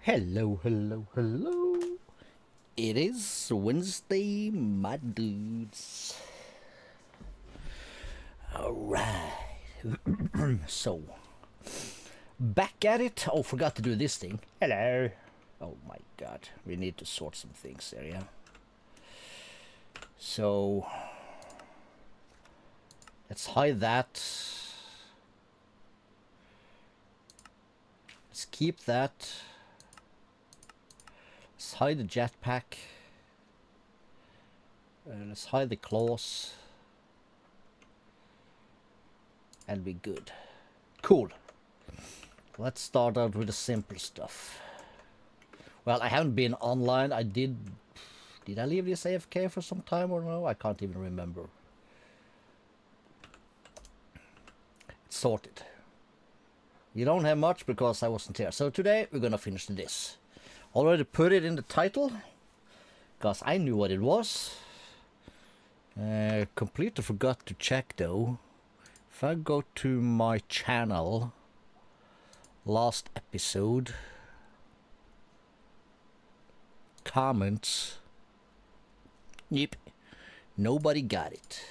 Hello, hello, hello. It is Wednesday, my dudes. Alright. So, back at it. Oh, forgot to do this thing. Hello. Oh my god. We need to sort some things there, yeah? So, let's hide that. Let's keep that. Let's hide the jetpack. Let's hide the claws. And be good. Cool. Let's start out with the simple stuff. Well, I haven't been online. Did I leave this AFK for some time or no? I can't even remember. It's sorted. You don't have much because I wasn't here. So today we're gonna finish this. Already put it in the title because I knew what it was. Completely forgot to check though. If I go to my channel, last episode, comments, yep, nobody got it.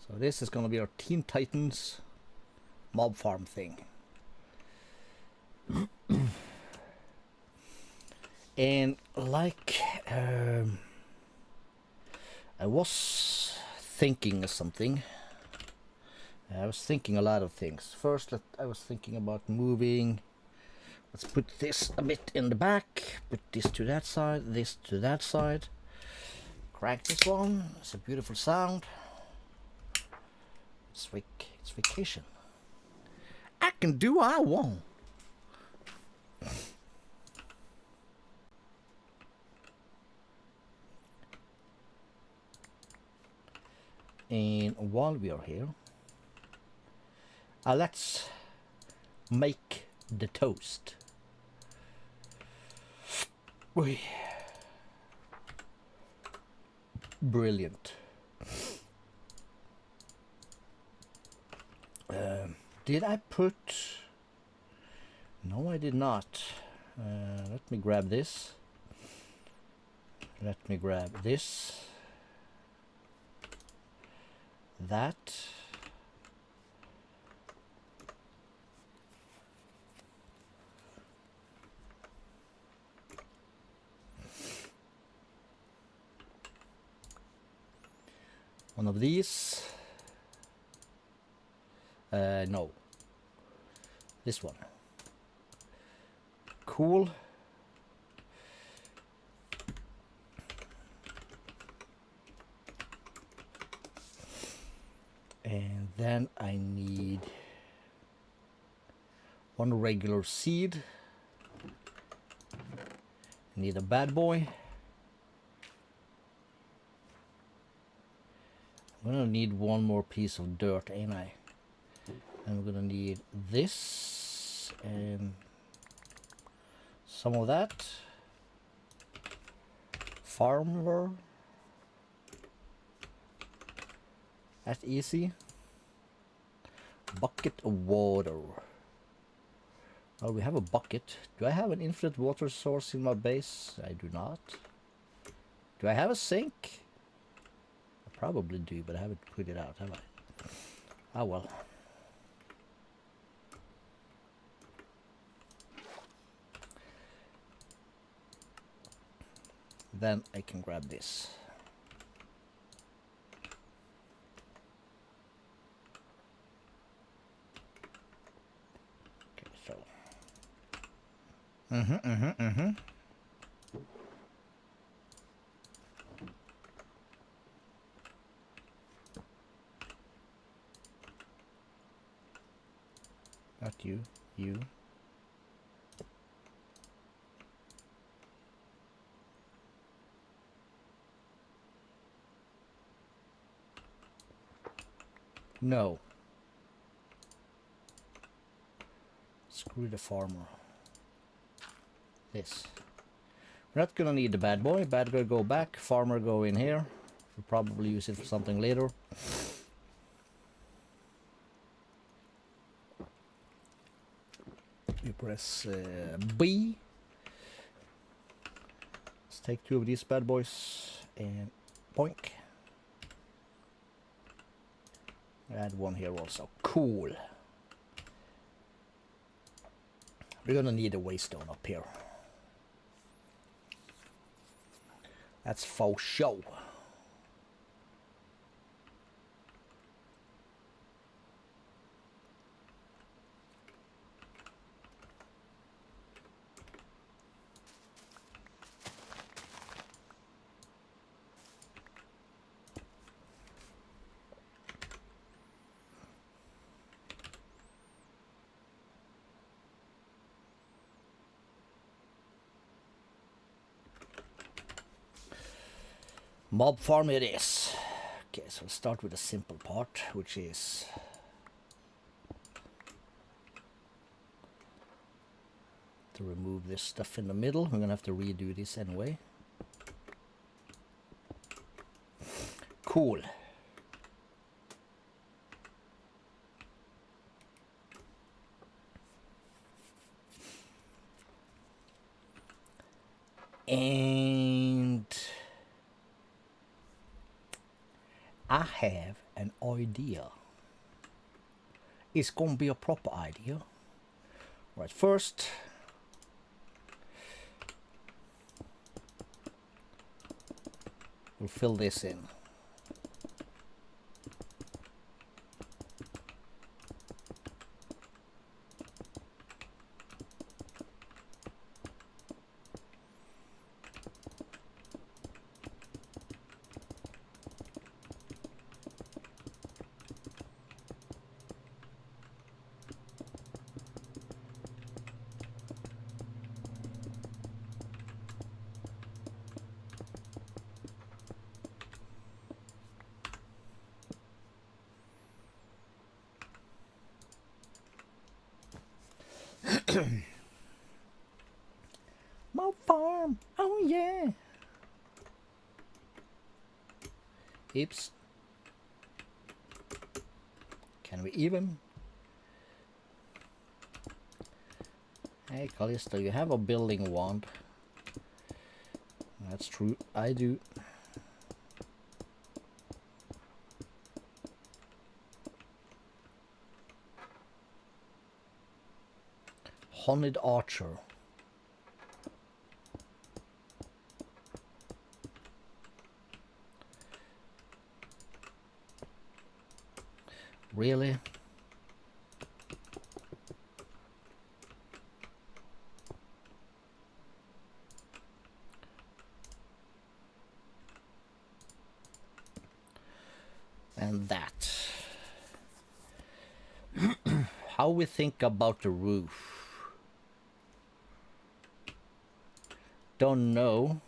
So this is gonna be our Teen Titans mob farm thing. And like I was thinking of something. I was thinking a lot of things. First, I was thinking about moving. Let's put this a bit in the back. Put this to that side, this to that side. Crank this one. It's a beautiful sound. It's vacation. I can do what I want. And while we are here, let's make the toast. Oy. Brilliant. Did I put... No, I did not. Let me grab this. Let me grab this. That. One of these. No. This one. Cool. And then I need one regular seed. Need a bad boy. I'm gonna need one more piece of dirt, ain't I? And we're gonna need this and some of that. Farmer. That's easy. Bucket of water. Oh, we have a bucket. Do I have an infinite water source in my base? I do not. Do I have a sink? I probably do, but I haven't put it out, have I? Ah, well. Then I can grab this. Okay, so. Not you, you. No. Screw the farmer. This. We're not gonna need the bad boy. Bad guy go back. Farmer go in here. We'll probably use it for something later. You press B. Let's take 2 of these bad boys and boink. Add 1 here also. Cool. We're gonna need a waystone up here. That's faux show. Mob farm it is. Okay, so let's start with the simple part, which is to remove this stuff in the middle. We're gonna have to redo this anyway. Cool. And I have an idea. It's gonna be a proper idea. Right, first we'll fill this in. My farm, oh yeah. Oops. Can we even? Hey Calisto, you have a building wand. That's true, I do. Honeyed archer. Really? And that. How we think about the roof? Don't know.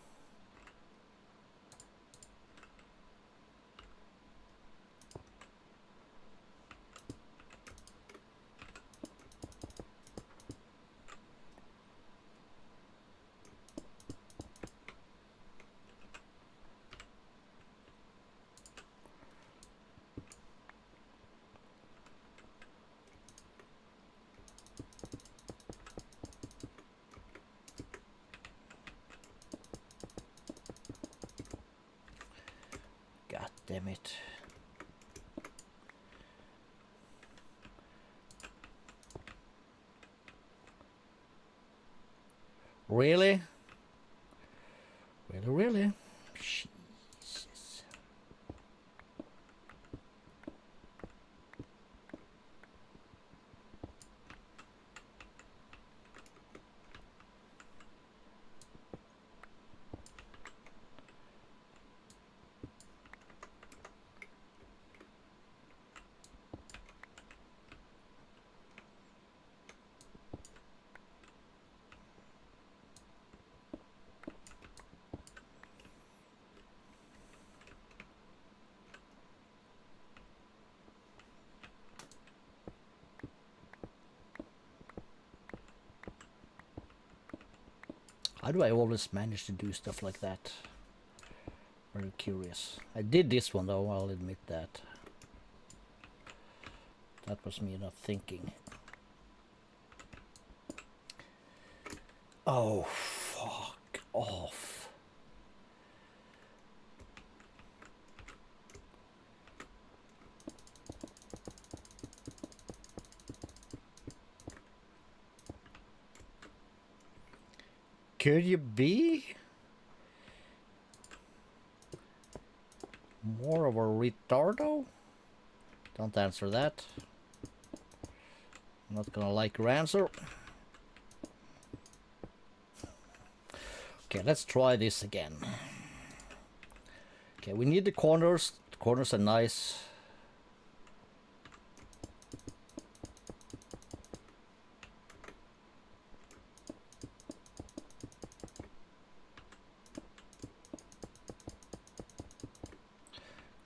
God damn it. Really? Really? Jesus. How do I always manage to do stuff like that? Very curious. I did this one though, I'll admit that. That was me not thinking. Oh, fuck off. Could you be more of a retardo? Don't answer that. I'm not gonna like your answer. Okay, let's try this again. Okay, we need the corners. The corners are nice.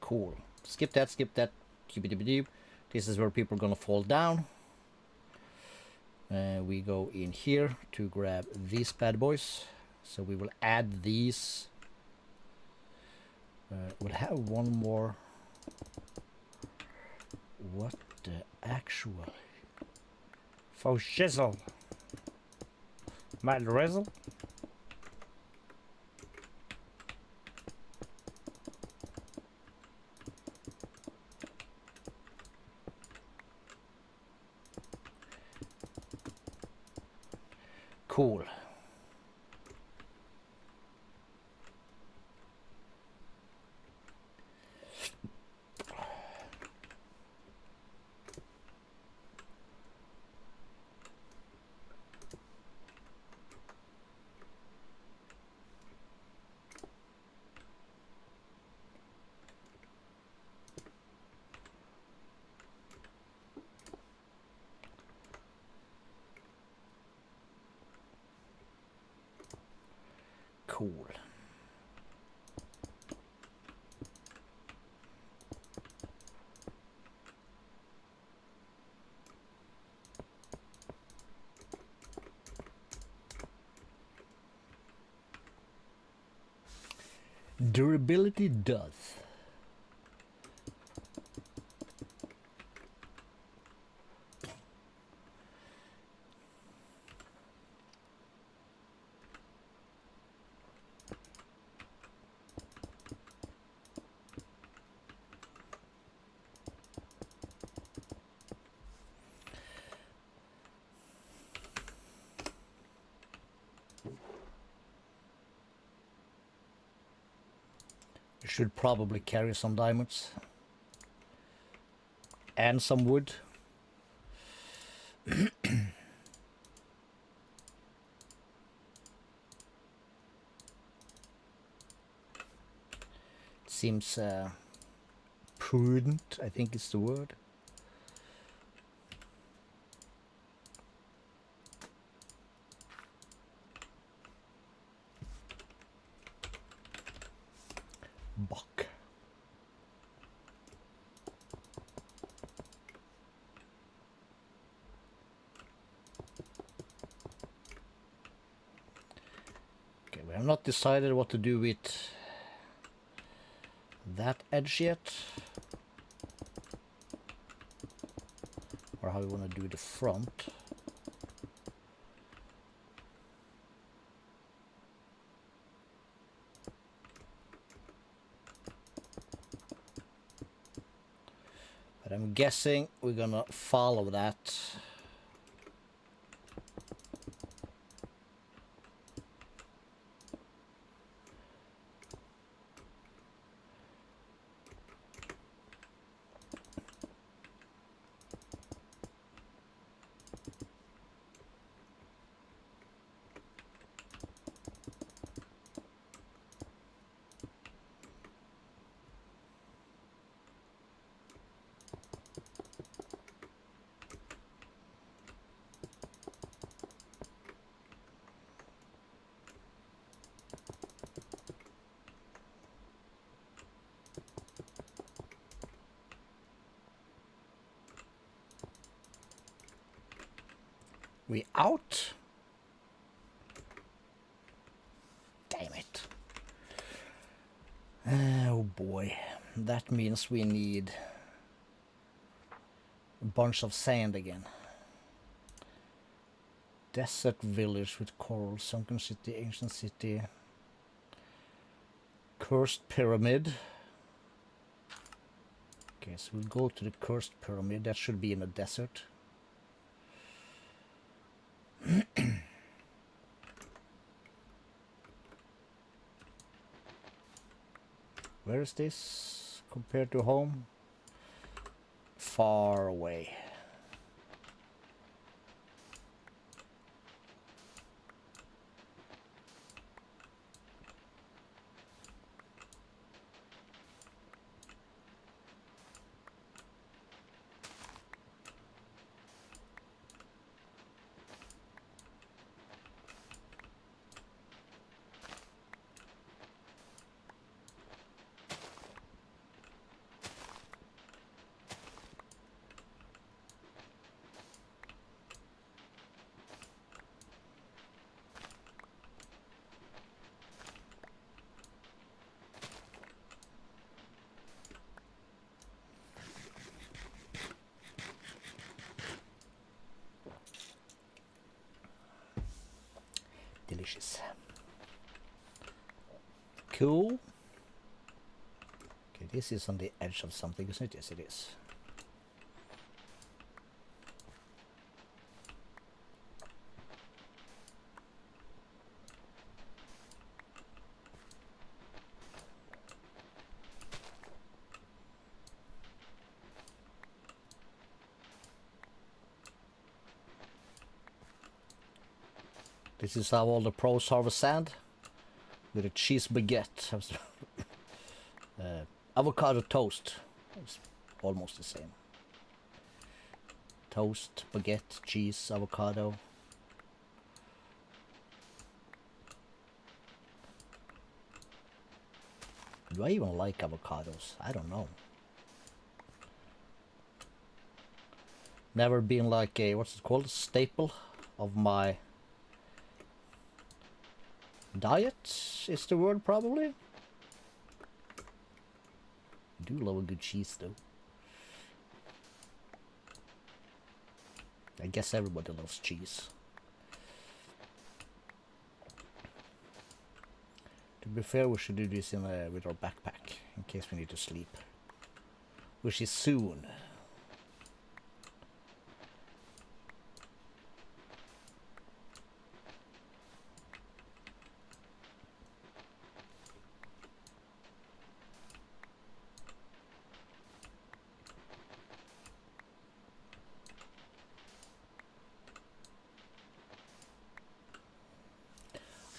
Cool. Skip that, skip that. This is where people are gonna fall down. We go in here to grab these bad boys. So we will add these. We'll have one more. What the actual? For shizzle. My drizzle. Cool. Cool. Durability does. You should probably carry some diamonds and some wood. Seems prudent, I think is the word. Buck. Okay, we have not decided what to do with that edge yet, or how we want to do the front. But I'm guessing we're gonna follow that. We out? Damn it. Oh boy. That means we need a bunch of sand again. Desert village with coral, sunken city, ancient city, cursed pyramid. Okay, so we'll go to the cursed pyramid. That should be in a desert. Where is this compared to home? Far away. Delicious. Cool. Okay, this is on the edge of something, isn't it? Yes, it is. This is how all the pros harvest sand, with a cheese baguette. Avocado toast. It's almost the same. Toast, baguette, cheese, avocado. Do I even like avocados? I don't know. Never been like a, what's it called, staple of my diet is the word, probably. I do love a good cheese though. I guess everybody loves cheese. To be fair, we should do this in with our backpack in case we need to sleep, which is soon.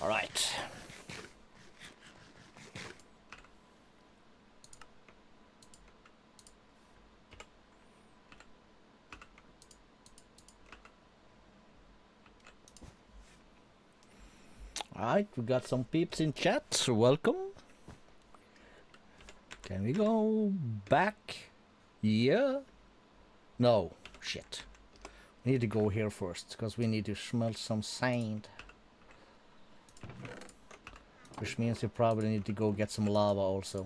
All right. Alright, we got some peeps in chat, so welcome. Can we go back? Yeah? No, shit. We need to go here first, because we need to smelt some sand. Which means we probably need to go get some lava also.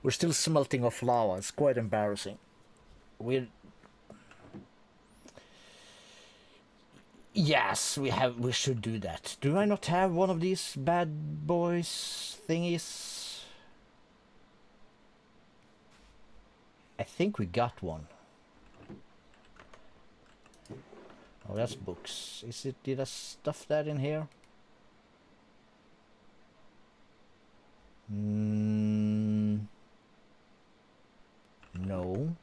We're still smelting off lava. It's quite embarrassing. Yes, we should do that. Do I not have one of these bad boys thingies? I think we got one. Oh, that's books. Did I stuff that in here? No.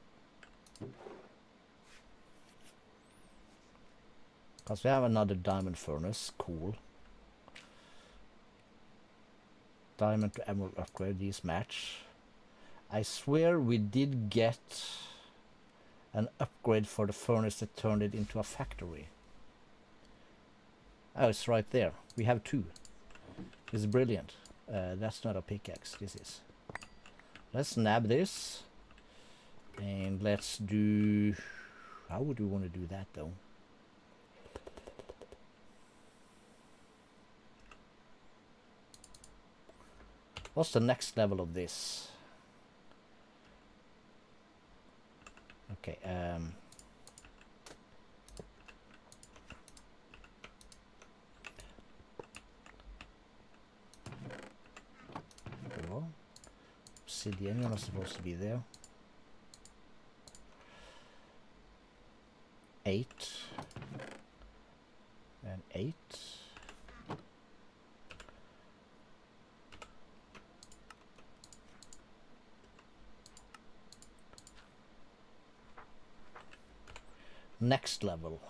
Because we have another diamond furnace. Cool. Diamond to emerald upgrade. These match. I swear we did get an upgrade for the furnace that turned it into a factory. Oh, it's right there. We have two. It's brilliant. That's not a pickaxe. This is. let's nab this. And let's do... How would we want to do that though? What's the next level of this? Okay, obsidian, you're not supposed to be there. 8 and 8. Next level.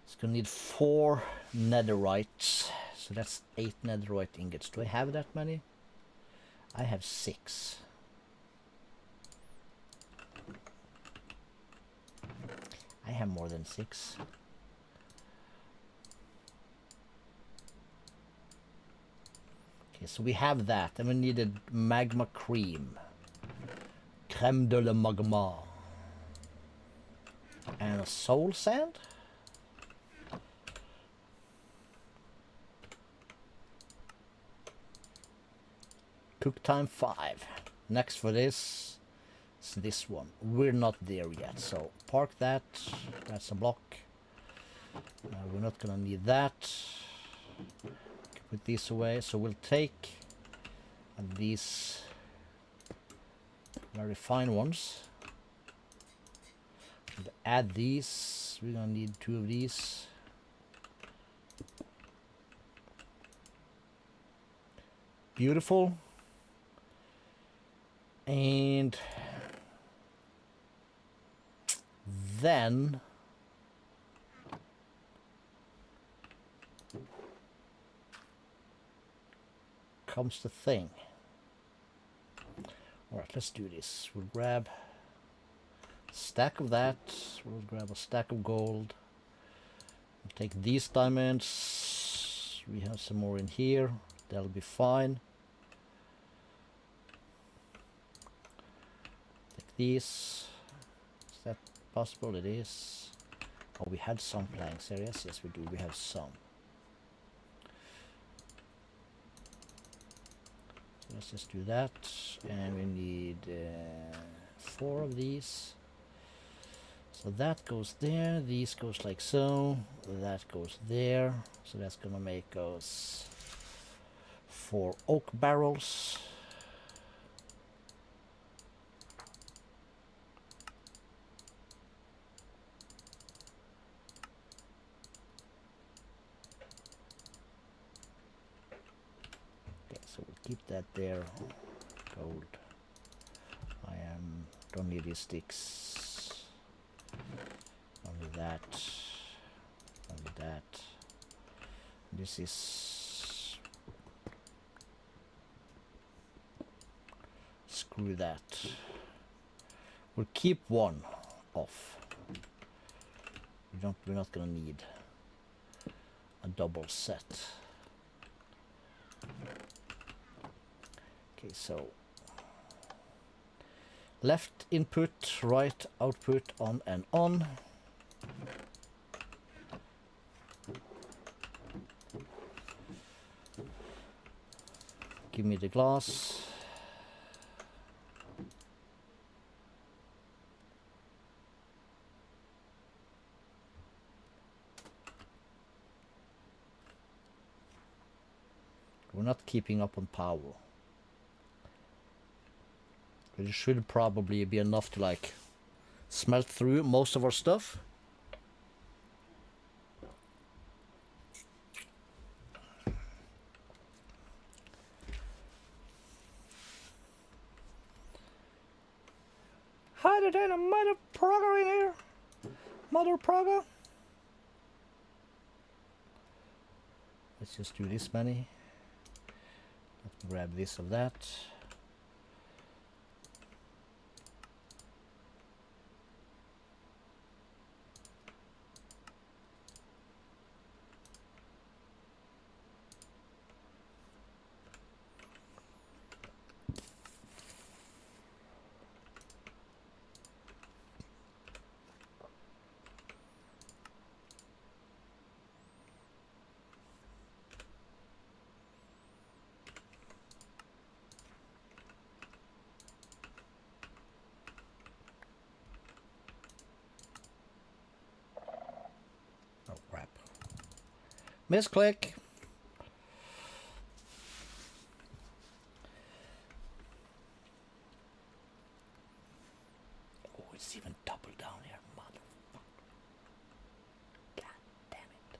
It's gonna need 4 netherite, so that's 8 netherite ingots. Do I have that many? I have 6. I have more than 6. Okay, so we have that, and we needed magma cream. Crème de la magma. And a soul sand? Cook time 5. Next for this is this one. We're not there yet, so park that. That's a block. We're not gonna need that. Put these away. So we'll take these very fine ones. We'll add these. We're gonna need 2 of these. Beautiful. And then comes the thing. Alright, let's do this. We'll grab a stack of that. We'll grab a stack of gold. We'll take these diamonds. We have some more in here. That'll be fine. Take these. Is that possible? It is. Oh, we had some planks here. Yes, yes, we do. We have some. Let's just do that, and we need 4 of these. So that goes there, these goes like so, that goes there. So that's gonna make us 4 oak barrels. So we'll keep that there. Gold. Don't need these sticks. Only that. Only that. This is... Screw that. We'll keep 1 off. We're not gonna need a double set. Okay, so left input, right output, on and on. Give me the glass. We're not keeping up on power. It should probably be enough to like smelt through most of our stuff. Hi there, a mother Praga in here. Mother Praga. Let's just do this many. Let's grab this of that. Misclick. Oh, it's even double down here, motherfucker. God damn it.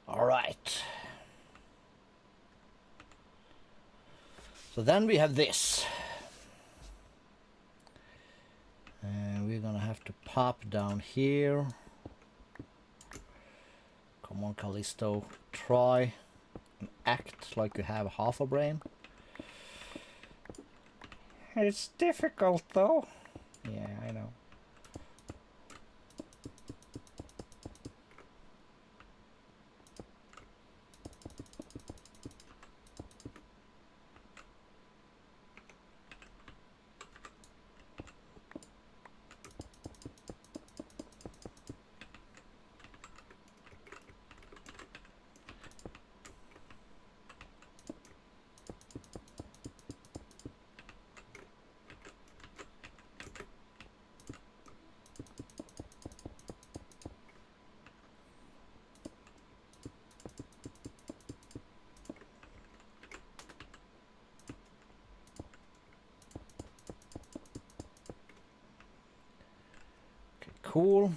All right. So then we have this. And we're gonna have to pop down here. Come on, Calisto. Try and act like you have half a brain. It's difficult though. Yeah, I know. Cool.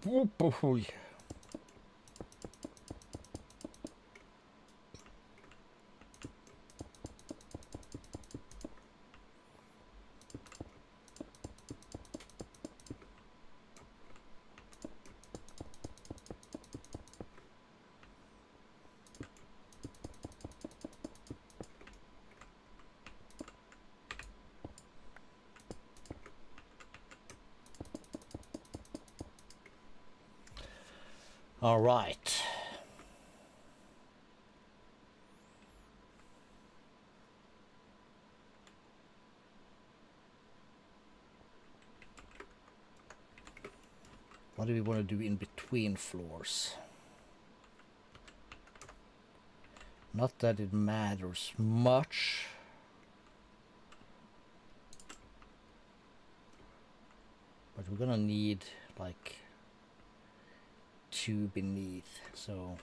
Oh boy. All right. What do we want to do in between floors? Not that it matters much. But we're gonna need like 2 beneath, so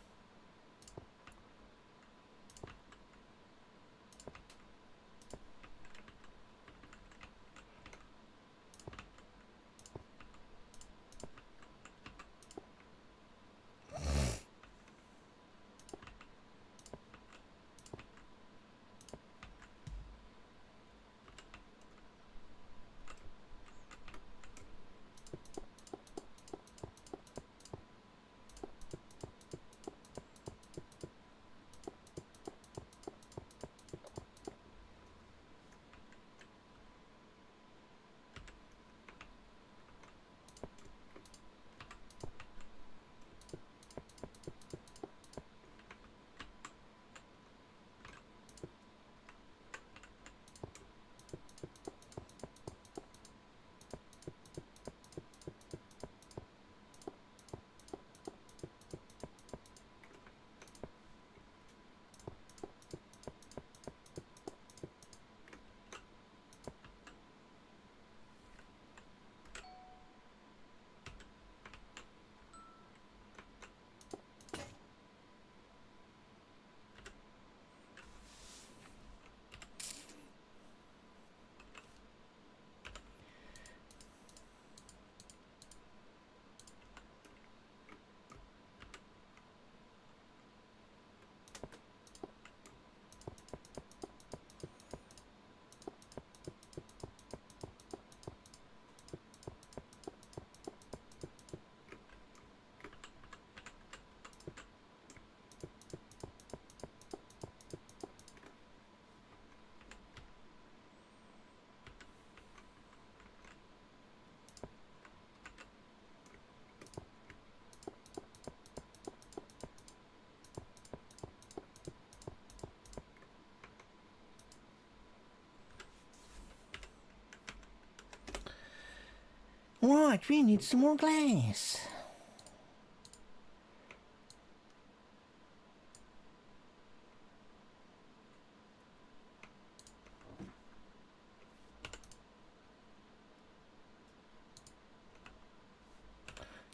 right, we need some more glass.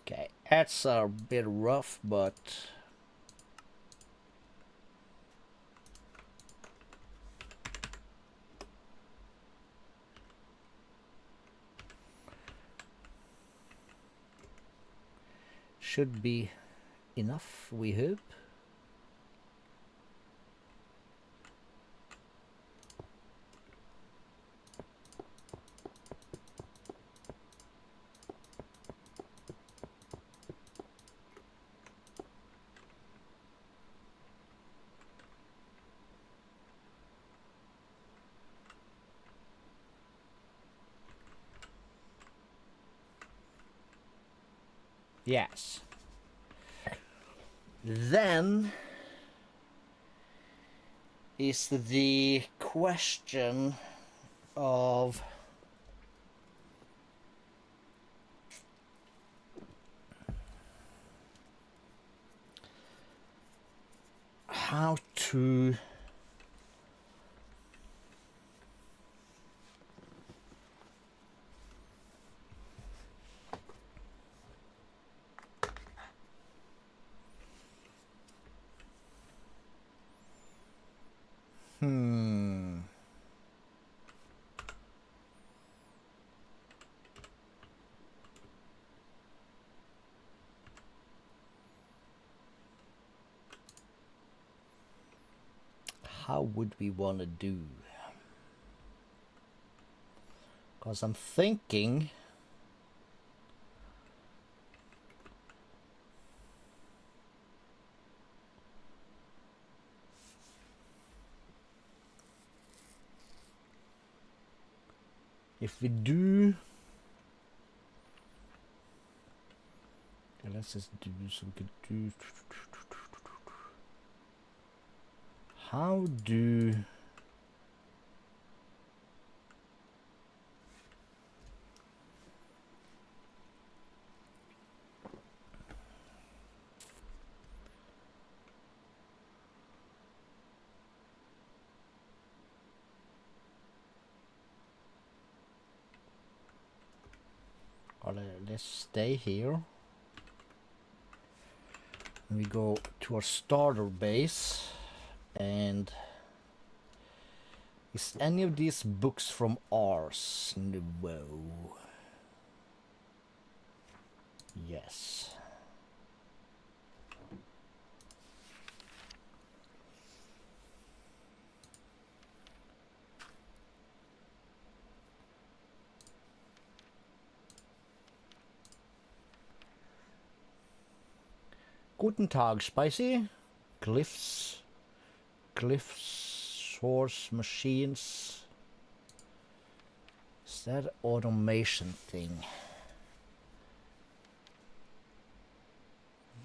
Okay, that's a bit rough, but should be enough, we hope. Yes. Then is the question of how to how would we want to do? Because I'm thinking if we do, let's just do so we could do. How do let's stay here. We go to our starter base, and is any of these books from ours? No. Yes. Guten Tag, Spicy. Glyphs. Glyphs, source, machines. Is that automation thing?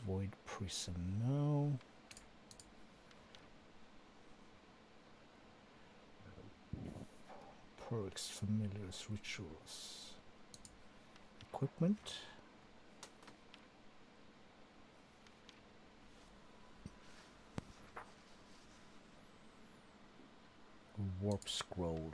Void prism, no. Perks, familiars, rituals. Equipment. Warp scroll.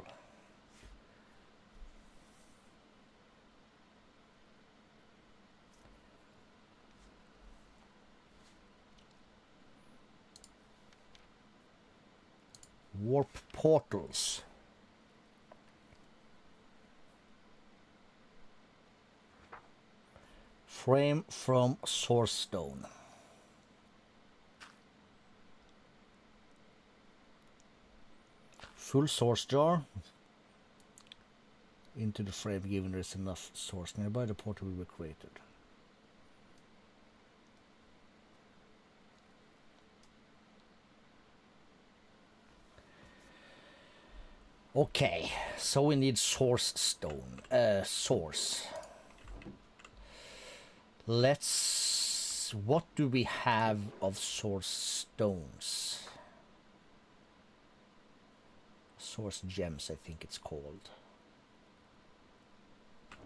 Warp portals. Frame from source stone. Full source jar into the frame given there is enough source nearby. The portal will be created. Okay, so we need source stone. Source. Let's. What do we have of source stones? Source gems, I think it's called.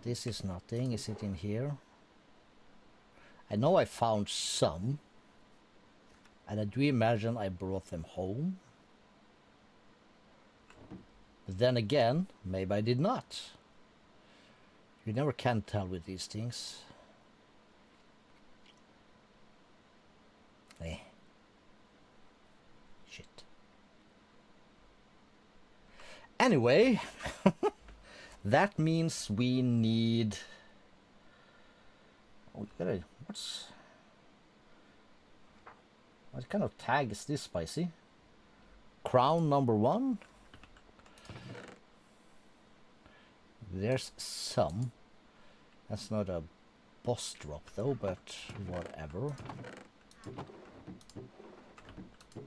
This is nothing. Is it in here? I know I found some. And I do imagine I brought them home. But then again, maybe I did not. You never can tell with these things. Eh. Shit. Anyway, that means we need. Oh, what kind of tag is this, Spicy? Crown number 1. There's some. That's not a boss drop though, but whatever.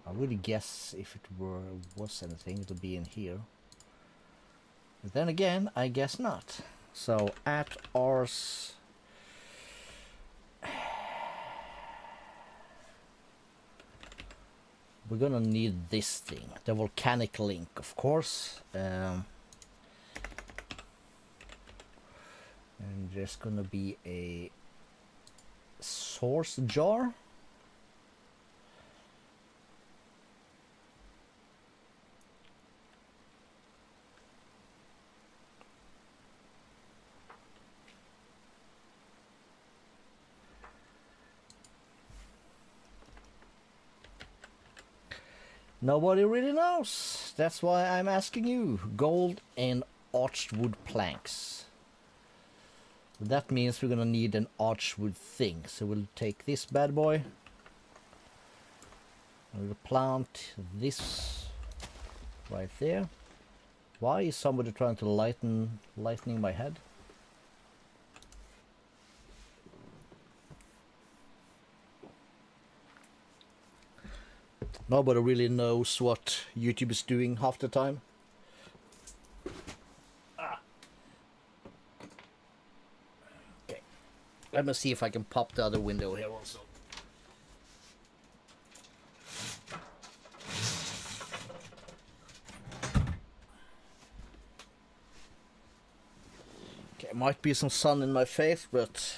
I would guess if it was anything, it would be in here. But then again, I guess not. So at ours. We're gonna need this thing, the volcanic link, of course. And there's gonna be a source jar. Nobody really knows. That's why I'm asking you. Gold and archwood planks. That means we're gonna need an archwood thing. So we'll take this bad boy. And we'll plant this right there. Why is somebody trying to lightning my head? Nobody really knows what YouTube is doing half the time. Okay. Let me see if I can pop the other window here also. Okay, might be some sun in my face, but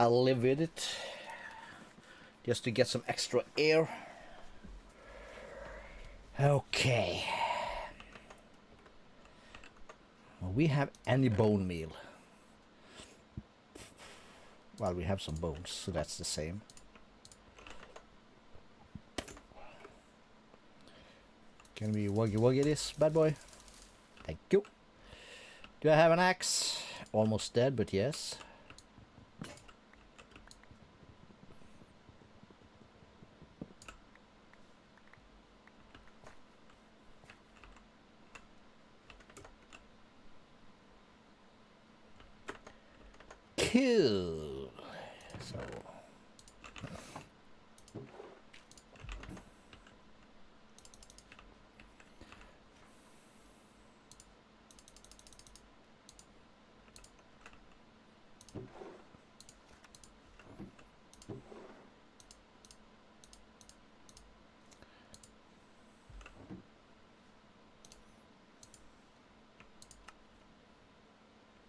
I'll live with it. Just to get some extra air. Okay. Well, we have any bone meal. Well, we have some bones, so that's the same. Can we wuggy this bad boy? Thank you. Do I have an axe? Almost dead, but yes. Cool. So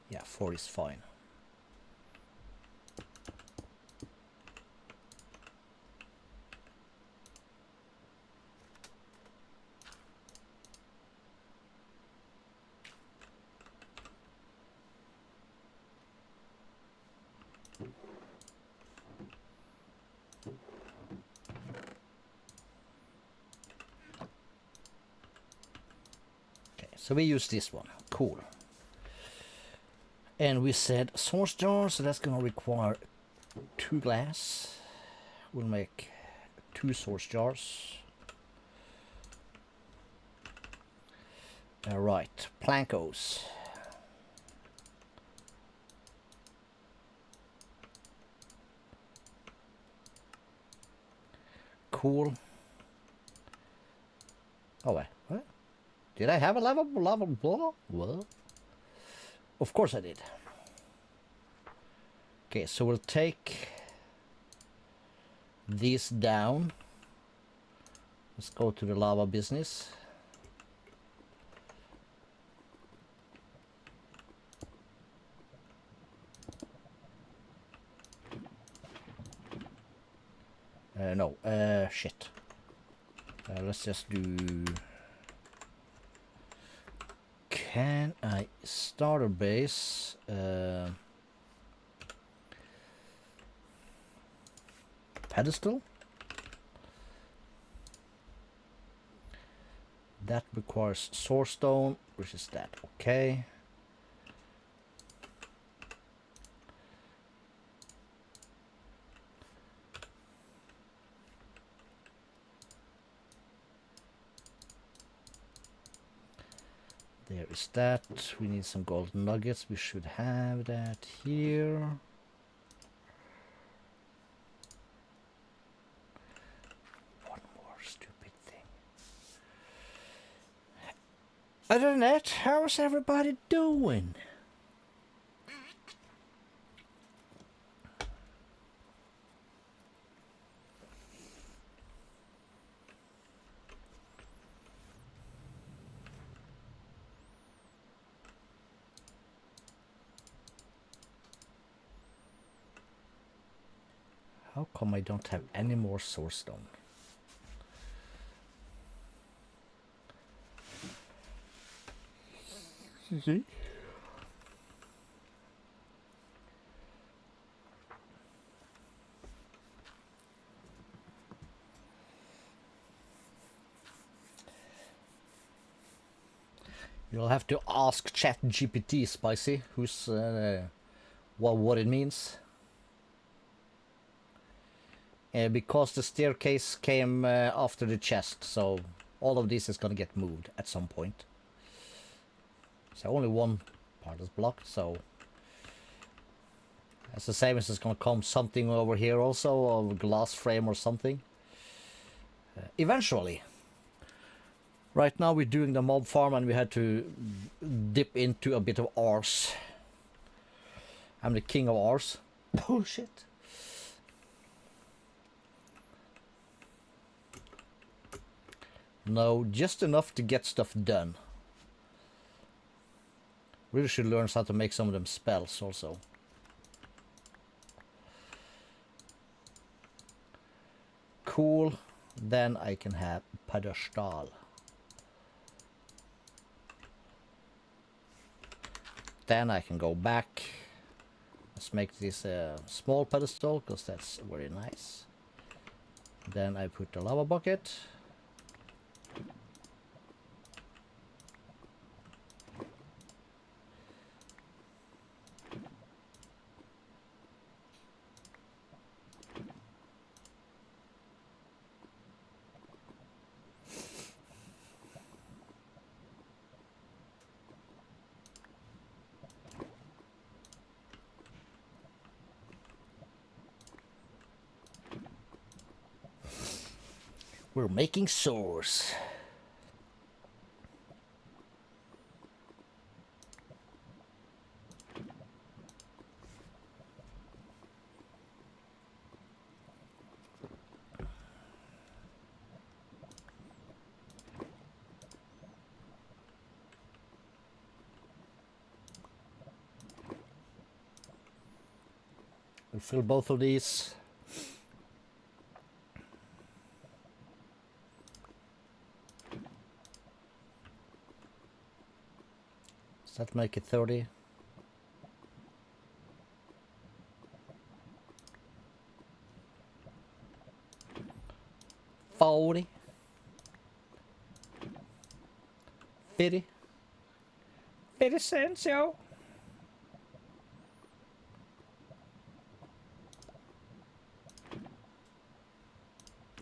yeah, 4 is fine. So we use this one. Cool. And we said source jar, so that's gonna require 2 glass. We'll make 2 source jars. Alright, plankos. Cool. Oh wait, what? Did I have a level blah? Well, of course I did. Okay, so we'll take these down. Let's go to the lava business. No, shit. Let's just do... Can I start a base? Pedestal? That requires source stone, which is that. Okay. There is that. We need some gold nuggets. We should have that here. One more stupid thing. Other than that, how's everybody doing? How come I don't have any more source stone? See? You'll have to ask ChatGPT, Spicy, who's what it means. Because the staircase came after the chest, so all of this is gonna get moved at some point. So only one part is blocked, so that's the same as it's gonna come something over here also, or a glass frame or something. Eventually. Right now we're doing the mob farm and we had to dip into a bit of arse. I'm the king of ours. Bullshit. No, just enough to get stuff done. Really should learn how to make some of them spells also. Cool. Then I can have pedestal. Then I can go back. Let's make this a small pedestal because that's very nice. Then I put the lava bucket. We're making swords. We'll fill both of these. Does that make it 30? $40. 50. 50 cents, yo.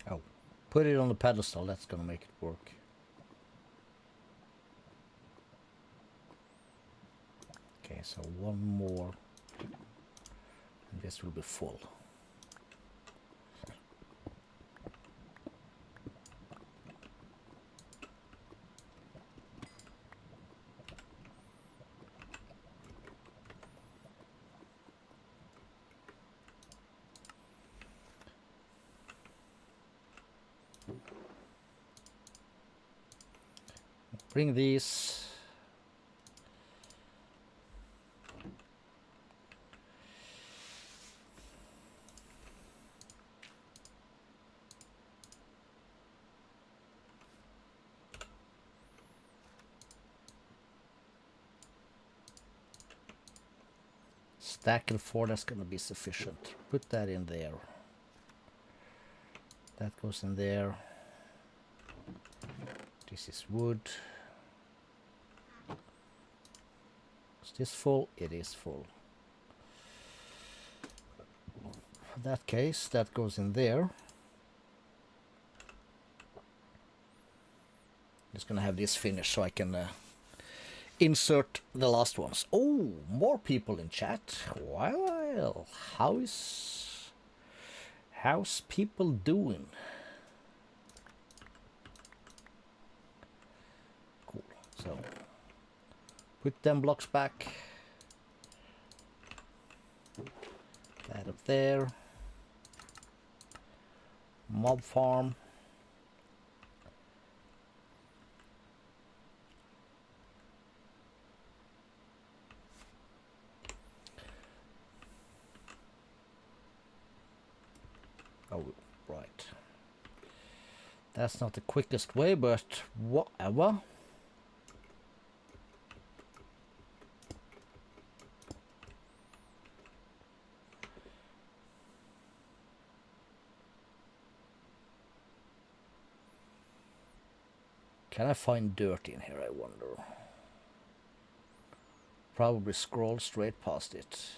Oh, put it on the pedestal. That's gonna make it work. Okay, so one more. And this will be full. Bring these. Stack and 4, that's gonna be sufficient. Put that in there. That goes in there. This is wood. Is this full? It is full. In that case, that goes in there. Just gonna have this finished so I can insert the last ones. Oh, more people in chat. Well, how's people doing? Cool. So put them blocks back. That up there. Mob farm. Oh, right. That's not the quickest way, but whatever. Can I find dirt in here, I wonder? Probably scroll straight past it.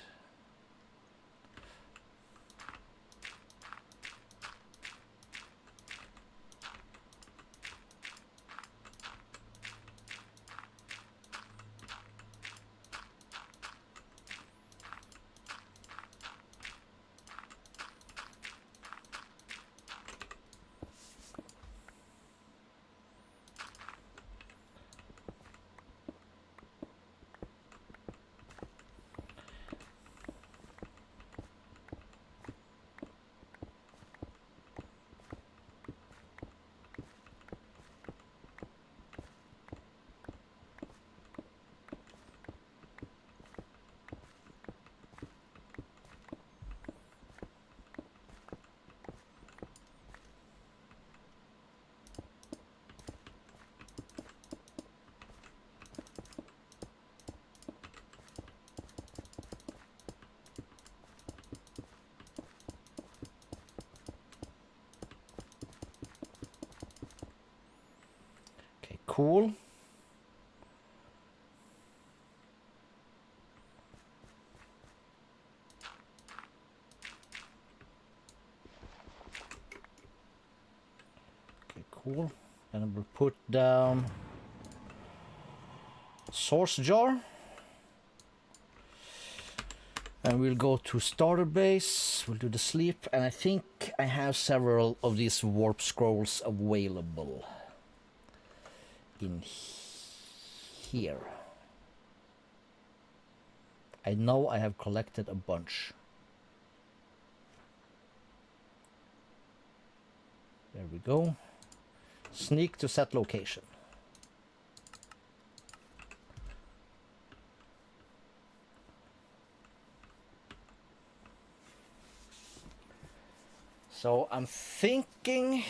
cool. Okay, cool. And we'll put down source jar. And we'll go to starter base, we'll do the sleep, and I think I have several of these warp scrolls available in here. I know I have collected a bunch. There we go. Sneak to set location. So I'm thinking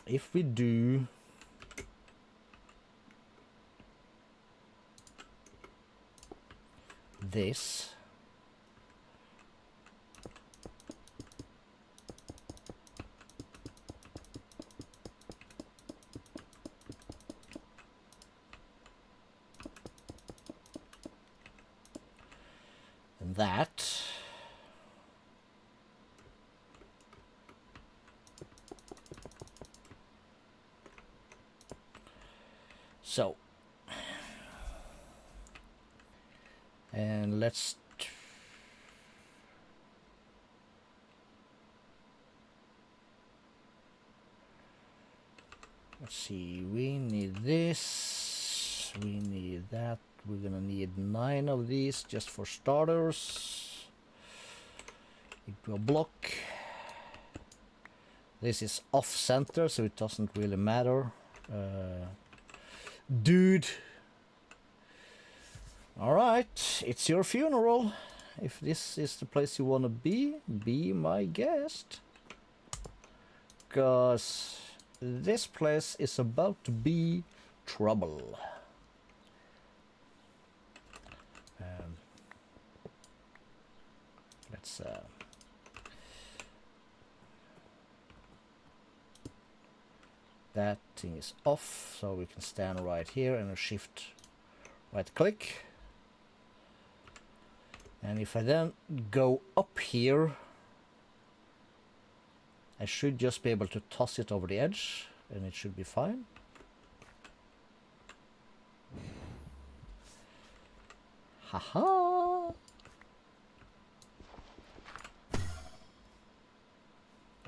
if we do this, and that, so, and let's see, we need this, we need that, we're gonna need 9 of these just for starters. Into a block. This is off center, so it doesn't really matter. Dude. Alright, it's your funeral. If this is the place you want to be my guest. Because this place is about to be trouble. Let's that thing is off, so we can stand right here and shift right click. And if I then go up here, I should just be able to toss it over the edge and it should be fine. Haha!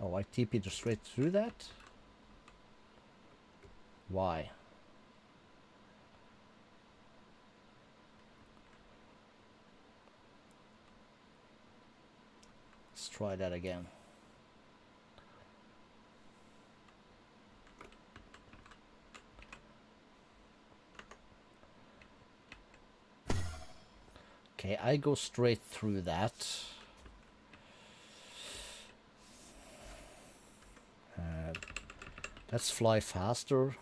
Oh, I TP'd straight through that? Why? Let's try that again. Okay, I go straight through that. Let's fly faster.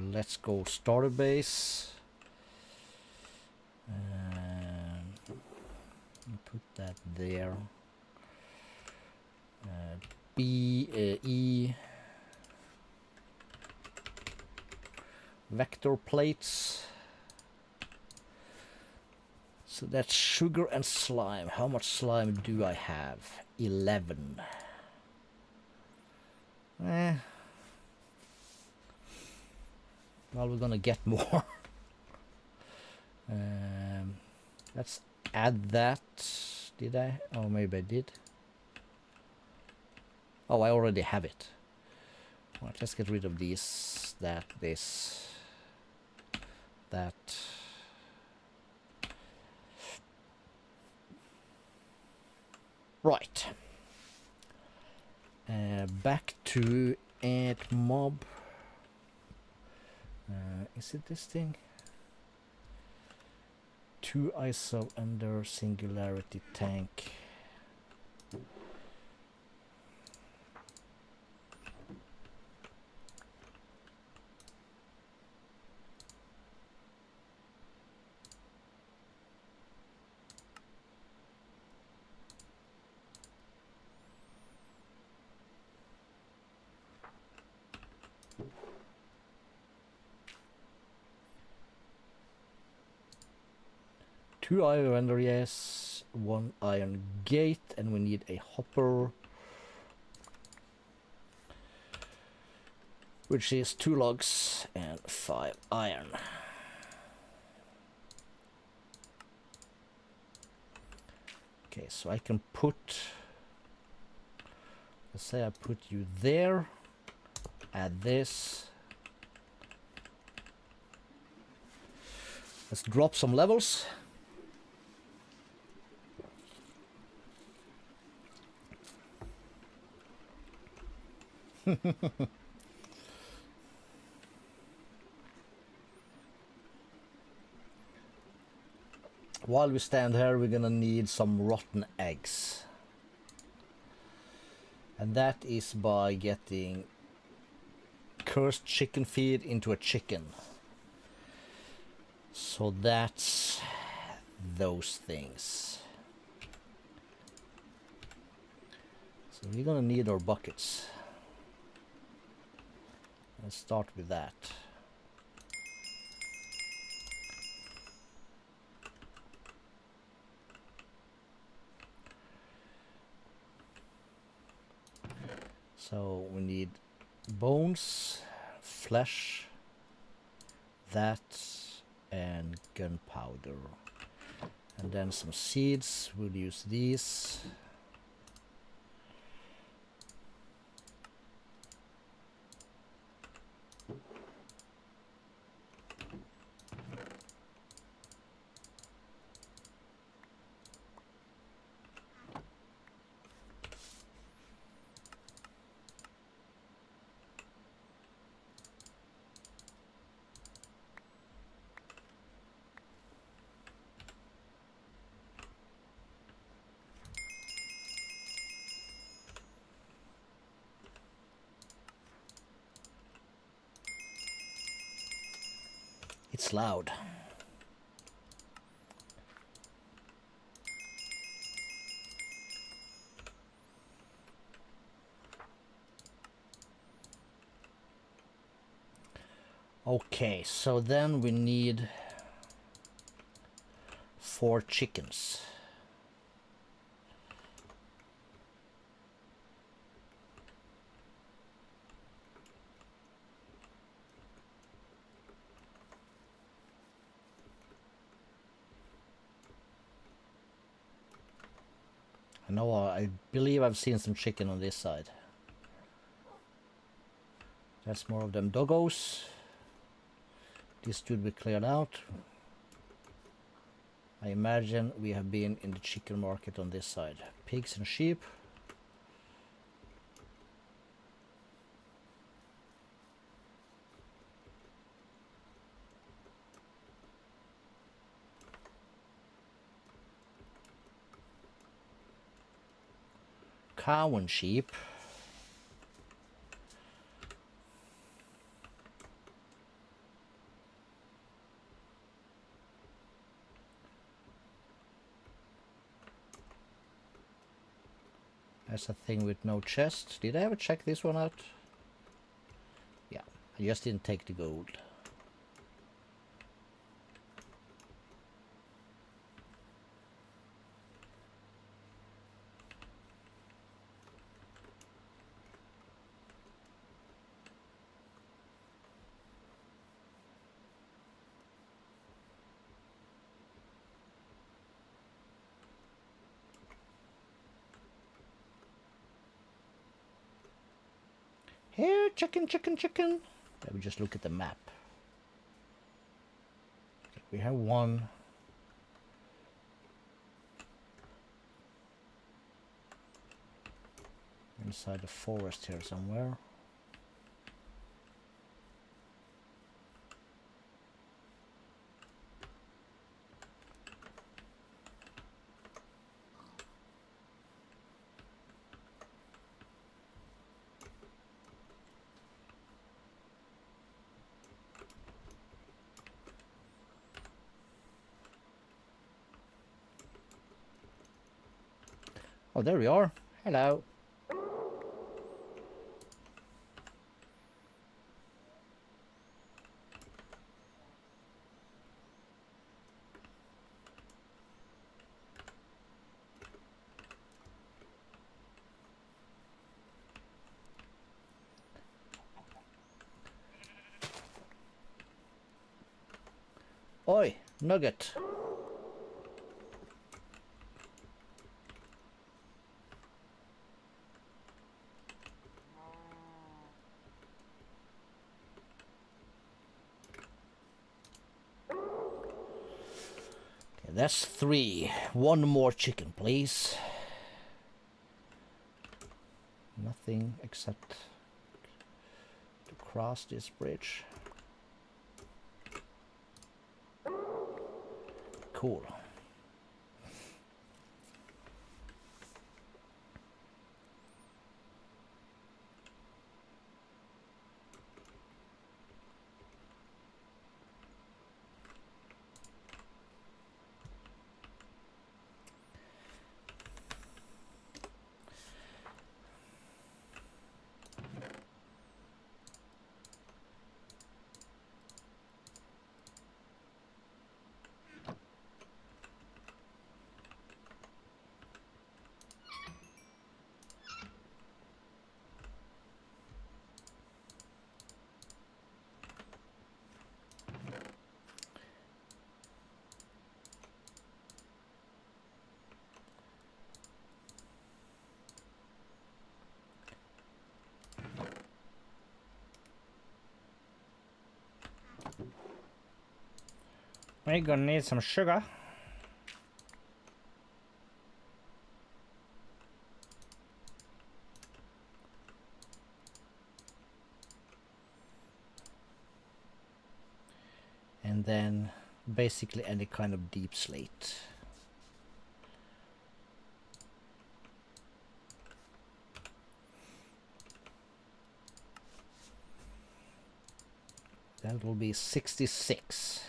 Let's go starter base. Put that there. E vector plates. So that's sugar and slime. How much slime do I have? 11. Well, we're gonna get more. Let's add that. Did I? Oh, maybe I did. Oh, I already have it. Right, let's get rid of these, that, this, that. Right. Back to add mob. Is it this thing? 2 ISO under singularity tank. 2 iron render, yes. 1 iron gate, and we need a hopper, which is 2 logs and 5 iron. Okay, so I can put, let's say I put you there, add this. Let's drop some levels. While we stand here, we're gonna need some rotten eggs. And that is by getting cursed chicken feed into a chicken. So that's those things. So we're gonna need our buckets. Let's start with that. So we need bones, flesh, that, and gunpowder. And then some seeds, we'll use these. It's loud. Okay, so then we need 4 chickens. I know, I believe I've seen some chicken on this side. That's more of them doggos. This should be cleared out. I imagine we have been in the chicken market on this side. Pigs and sheep. Cow and sheep. That's a thing with no chest. Did I ever check this one out? Yeah, I just didn't take the gold. Here, chicken, chicken, chicken. Let me just look at the map. We have one. Inside the forest here somewhere. Oh, there we are. Hello. Oi, nugget. Okay, that's 3. One more chicken, please. Nothing except to cross this bridge. Cool. We're gonna need some sugar. And then basically any kind of deep slate. That will be 66.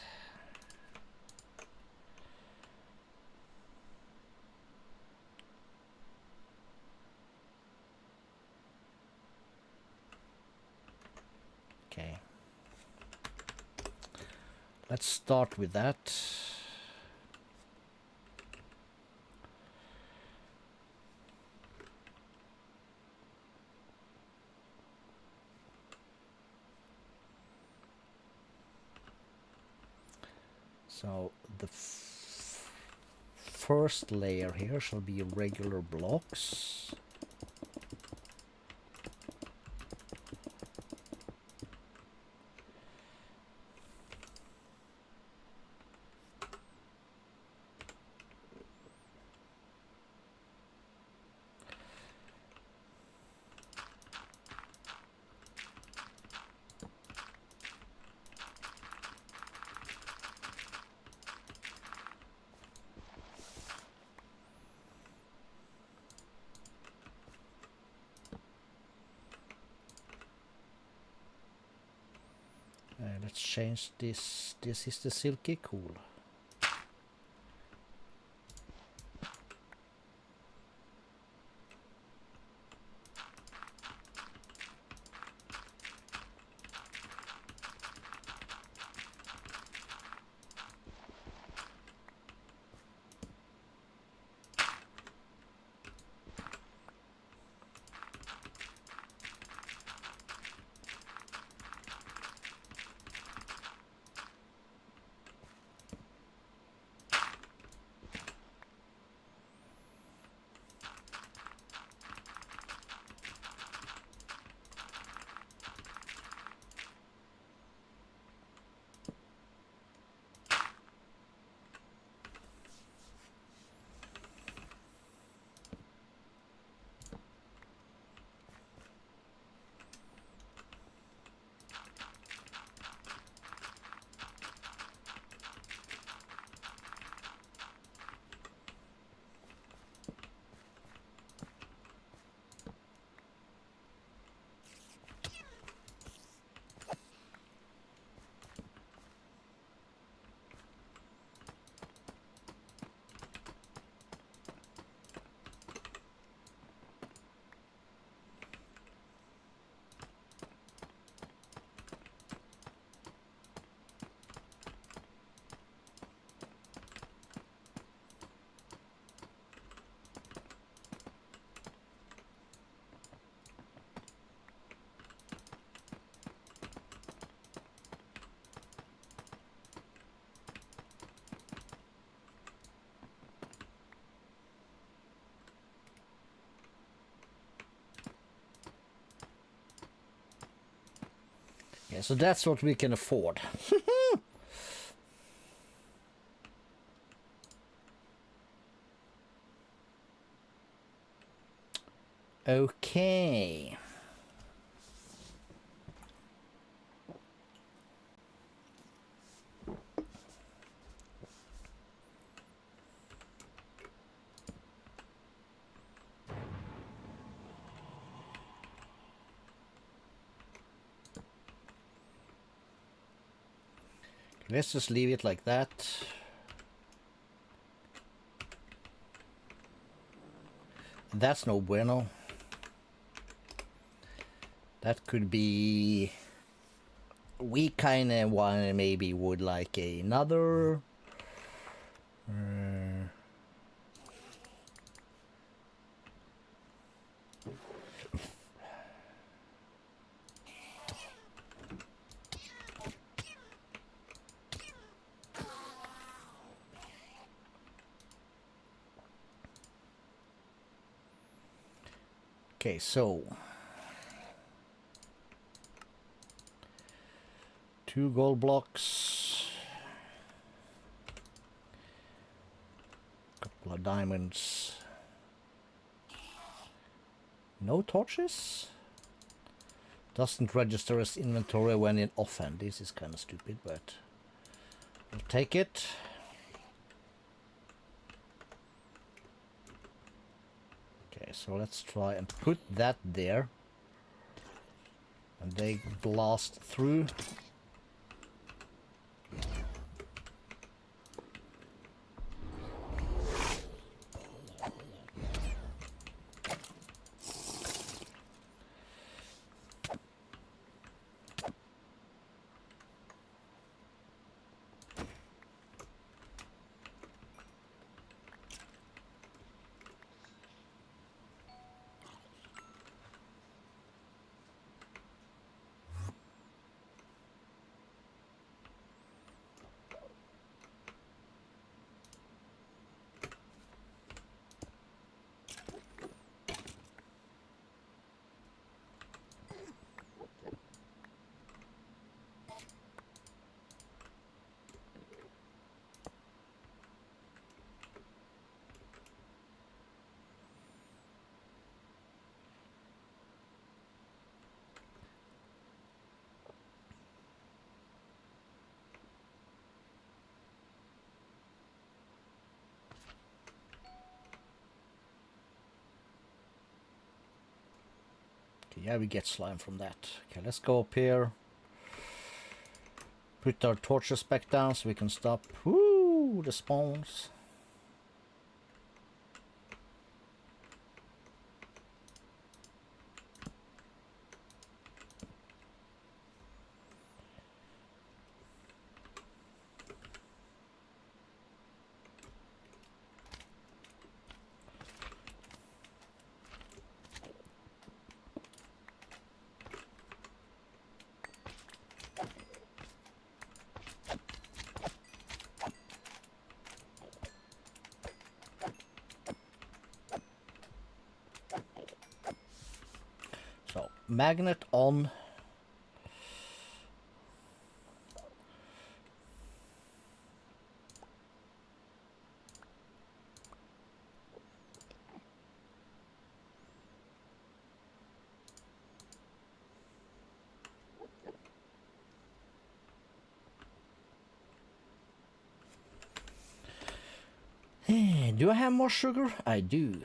Okay. Let's start with that. So the first layer here shall be regular blocks. Let's change this. This is the silky. Cool. Okay, so that's what we can afford. Okay. Let's just leave it like that. That's no bueno. That could be... We kind of want maybe would like another... Okay, so... 2 gold blocks. Couple of diamonds. No torches? Doesn't register as inventory when in offhand. This is kind of stupid, but we'll take it. Okay, so let's try and put that there. And they blast through. Yeah, we get slime from that. Okay, let's go up here. Put our torches back down so we can stop the spawns. Magnet on. Do I have more sugar? I do.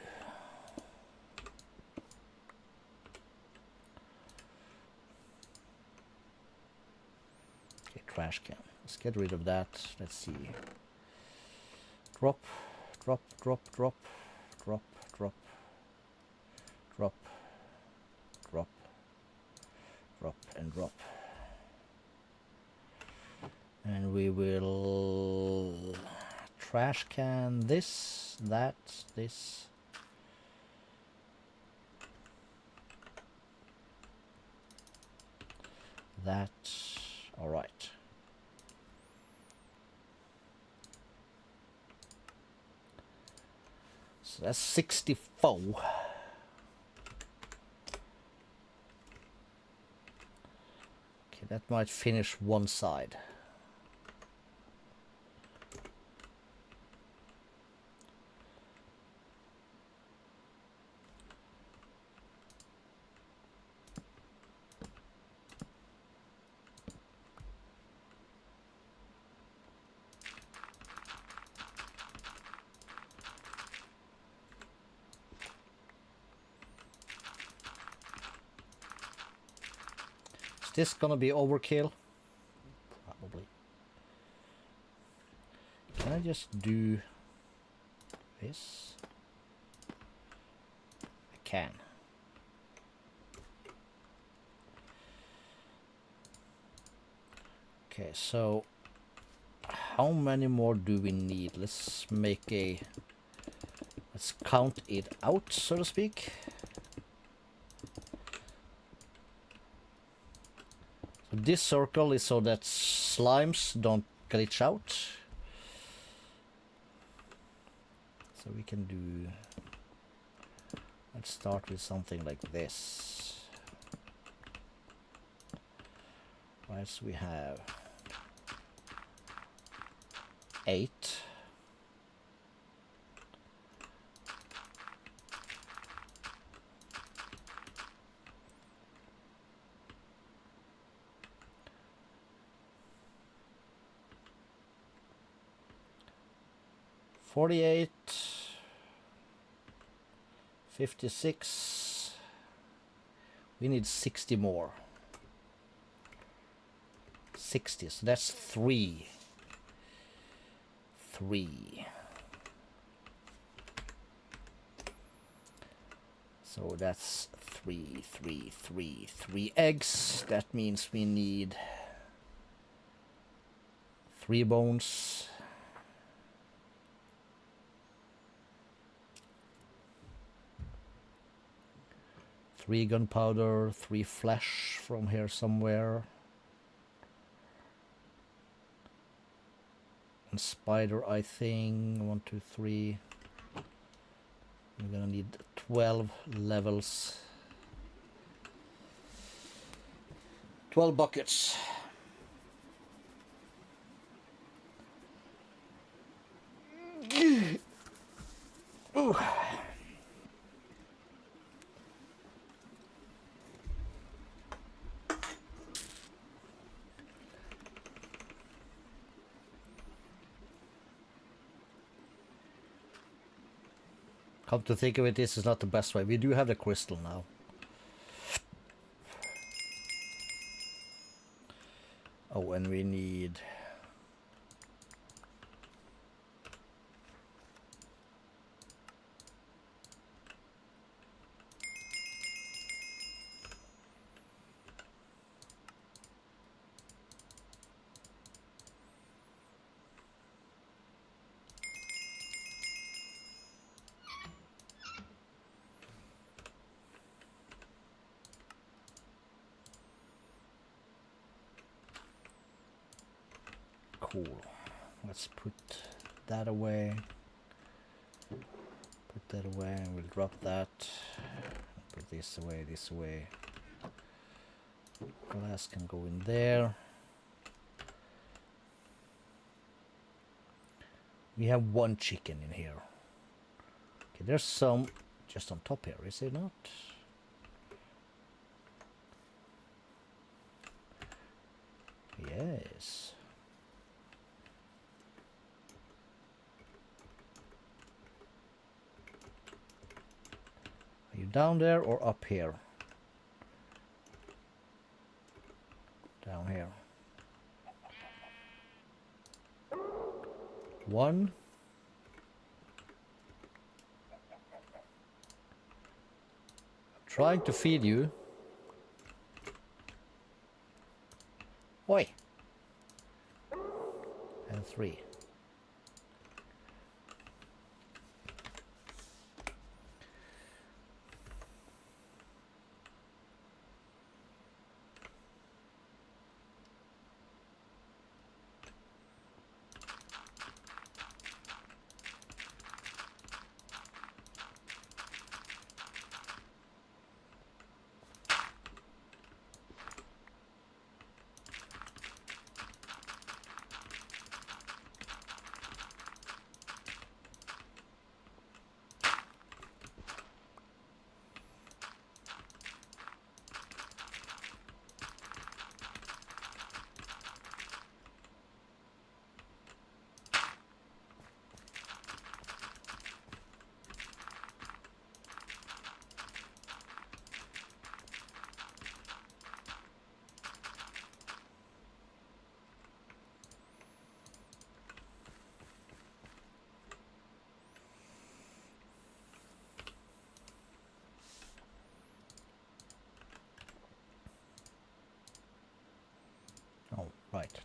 Trash can. Let's get rid of that. Let's see. Drop, drop, drop, drop, drop, drop, drop, drop, drop, and drop. And we will trash can this, that, this. That. All right. So that's 64. Okay, That might finish one side. Is this gonna be overkill? Probably. Can I just do this? I can. Okay, so how many more do we need? Let's count it out, so to speak. So this circle is so that slimes don't glitch out. So we can do, let's start with something like this. Right, so we have 8. $48, $56. We need 60 more. 60, so that's 3. So that's 3 eggs. That means we need 3 bones. 3 gunpowder, 3 flesh from here somewhere. And spider, I think. 1, 2, 3. We're gonna need 12 levels. 12 buckets. Ooh. Come to think of it, this is not the best way. We do have the crystal now. Oh, and we need... Cool. Let's put that away. Put that away, and we'll drop that. Put this away, this away. Glass can go in there. We have 1 chicken in here. Okay, there's some just on top here, is it not? Yes. Are you down there or up here? Down here. 1. Trying to feed you. Oi! And 3.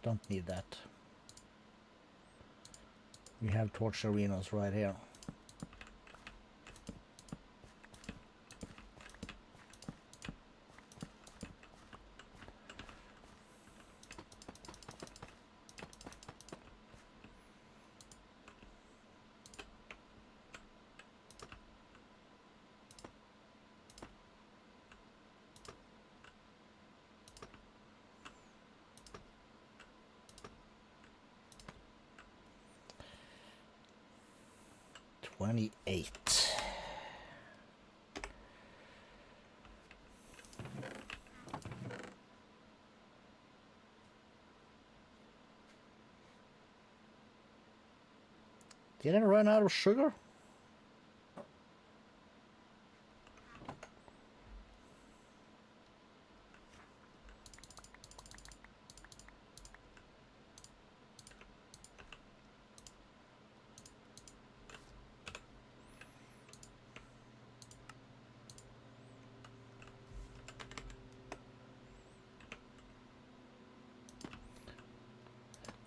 don't need that. We have torch arenas right here. $28. Did I run out of sugar?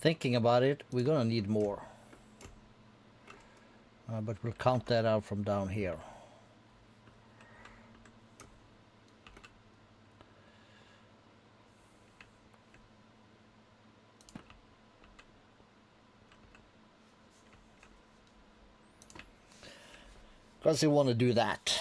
Thinking about it, we're gonna need more. But we'll count that out from down here. Because you want to do that.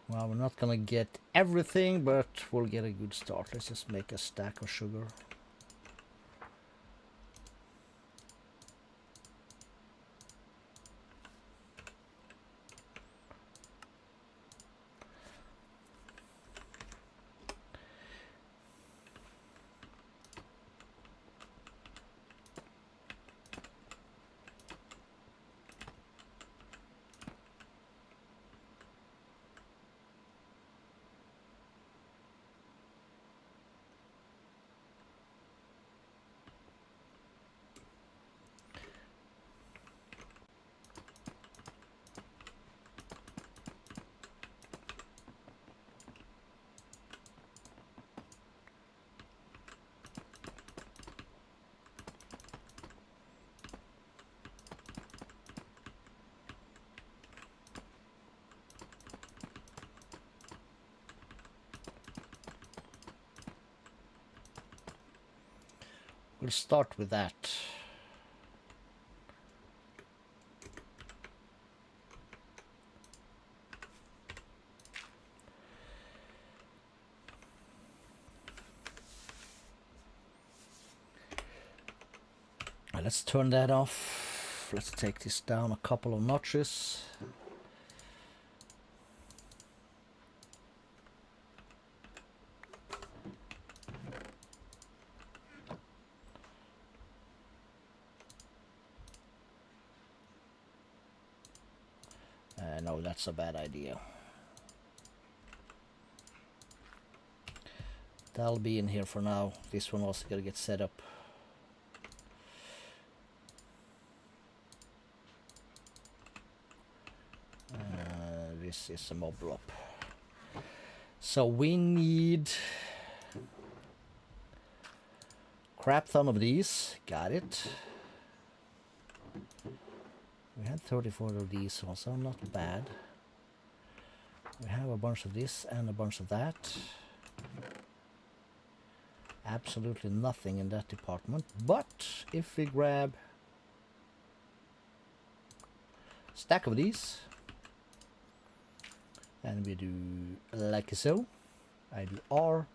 Well, we're not gonna get everything, but we'll get a good start. Let's just make a stack of sugar. We'll start with that. Let's turn that off. Let's take this down a couple of notches. No, that's a bad idea. That'll be in here for now. This one also gotta get set up. This is a mob drop. So we need crap ton of these. Got it. We had 34 of these also, not bad. We have a bunch of this and a bunch of that. Absolutely nothing in that department. But if we grab a stack of these and we do like so, I do R,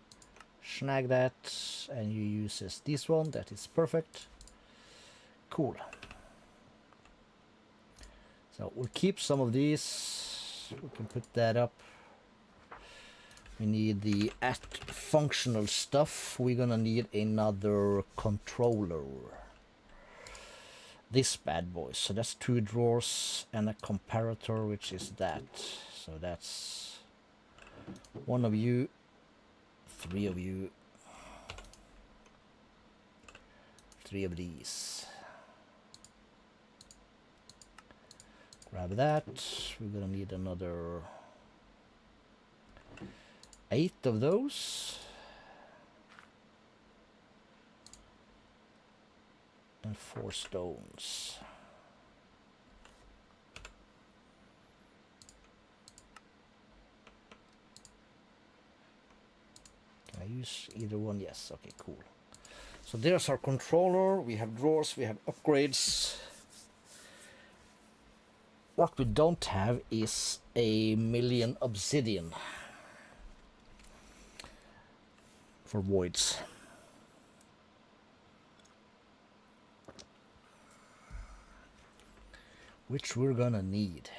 snag that, and you use this one, that is perfect. Cool. So we'll keep some of these. We can put that up. We need the functional stuff. We're gonna need another controller. this bad boy. So that's 2 drawers and a comparator, which is that. So that's 1 of you, 3 of you, 3 of these. Grab that. We're gonna need another 8 of those. And 4 stones. Can I use either one? Yes. Okay, cool. So there's our controller. We have drawers, we have upgrades. What we don't have is a million obsidian for voids. Which we're gonna need.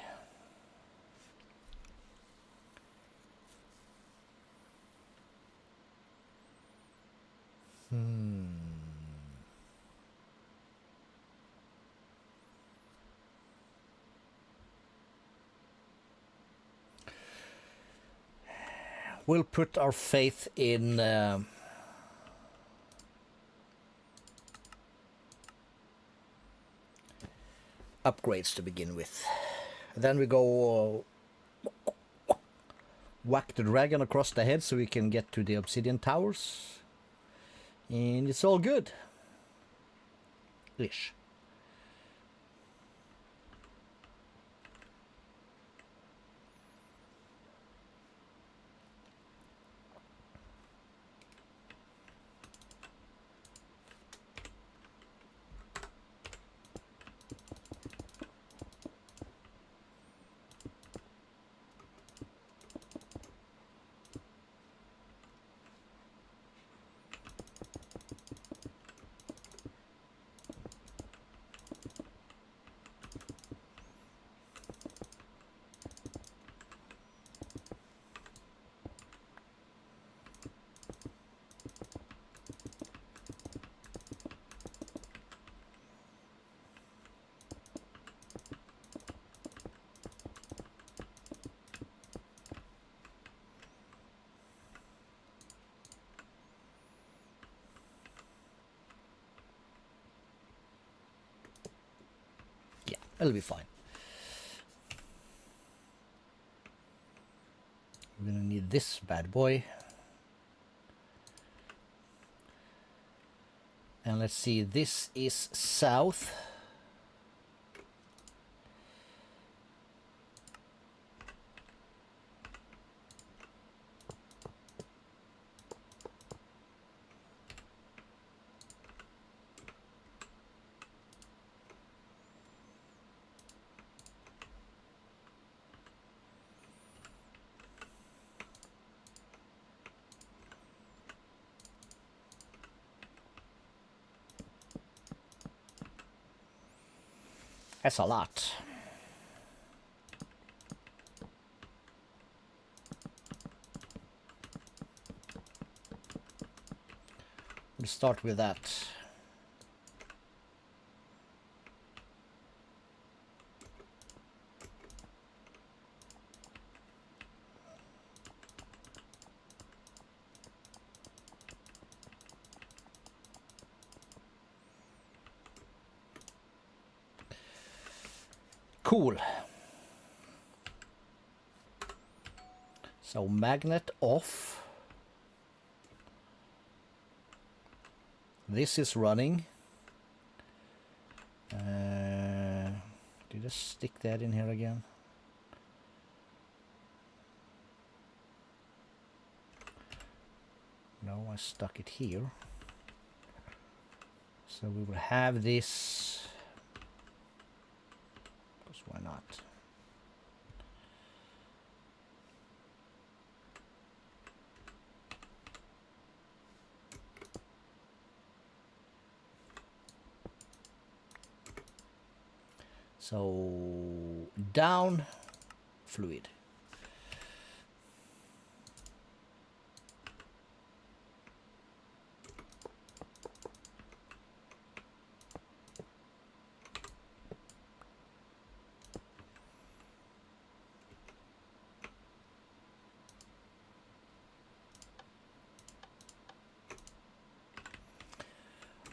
We'll put our faith in upgrades to begin with. Then we go whack the dragon across the head so we can get to the obsidian towers. And it's all good. Ish. It'll be fine. We're gonna need this bad boy. And let's see, this is south. That's a lot. We'll start with that. Cool. So magnet off. This is running. Did I stick that in here again? No, I stuck it here. So we will have this. Because why not? So down, fluid.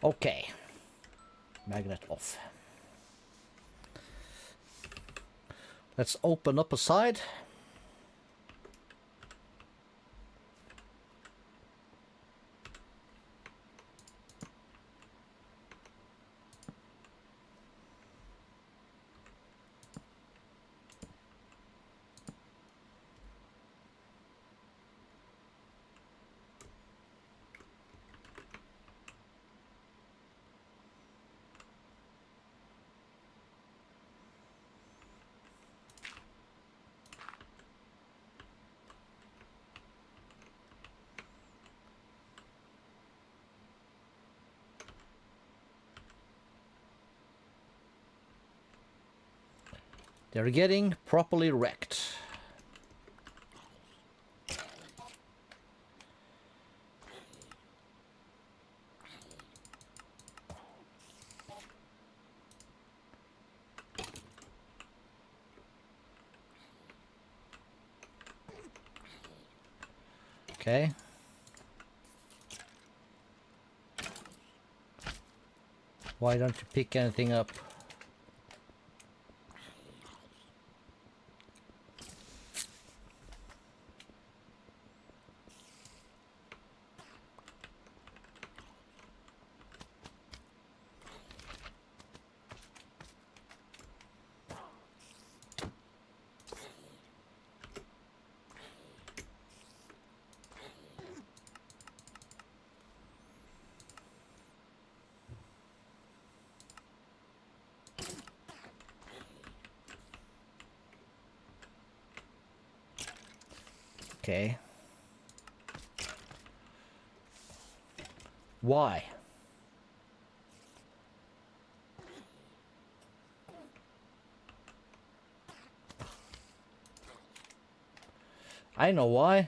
Okay. Magnet off. Let's open up a side. They're getting properly wrecked. Okay. Why don't you pick anything up? Okay. Why? I know why.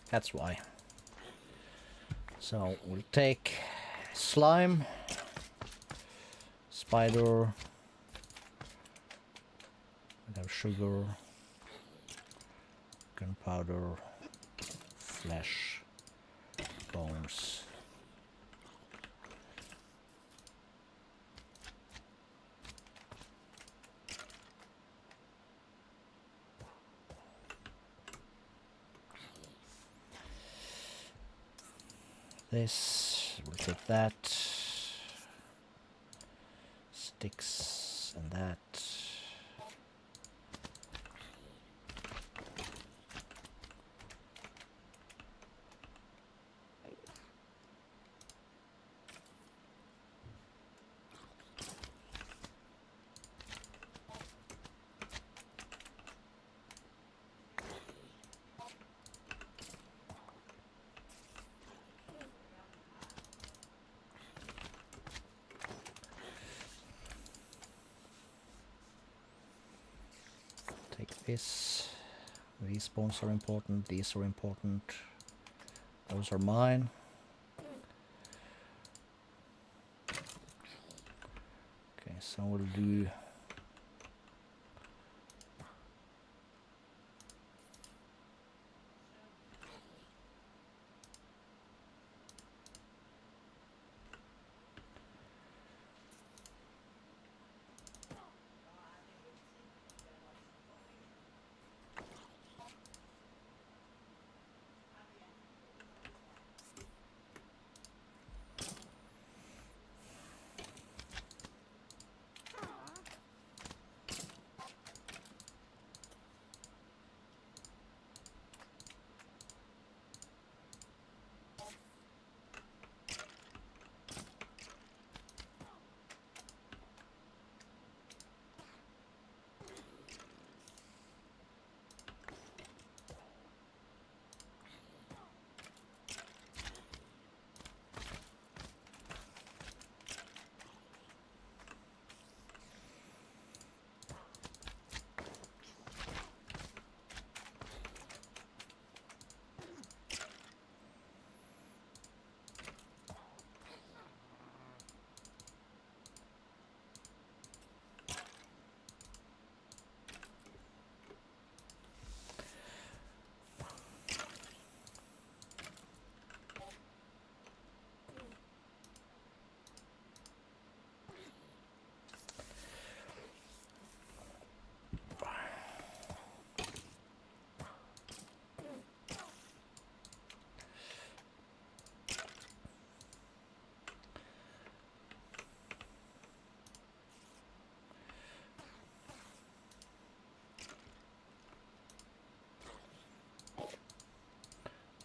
That's why. So we'll take slime, spider, we have sugar, gunpowder, flesh, bones. This, we'll take that. Sticks and that. Take this. These bones are important. These are important. Those are mine. Okay, so we'll do.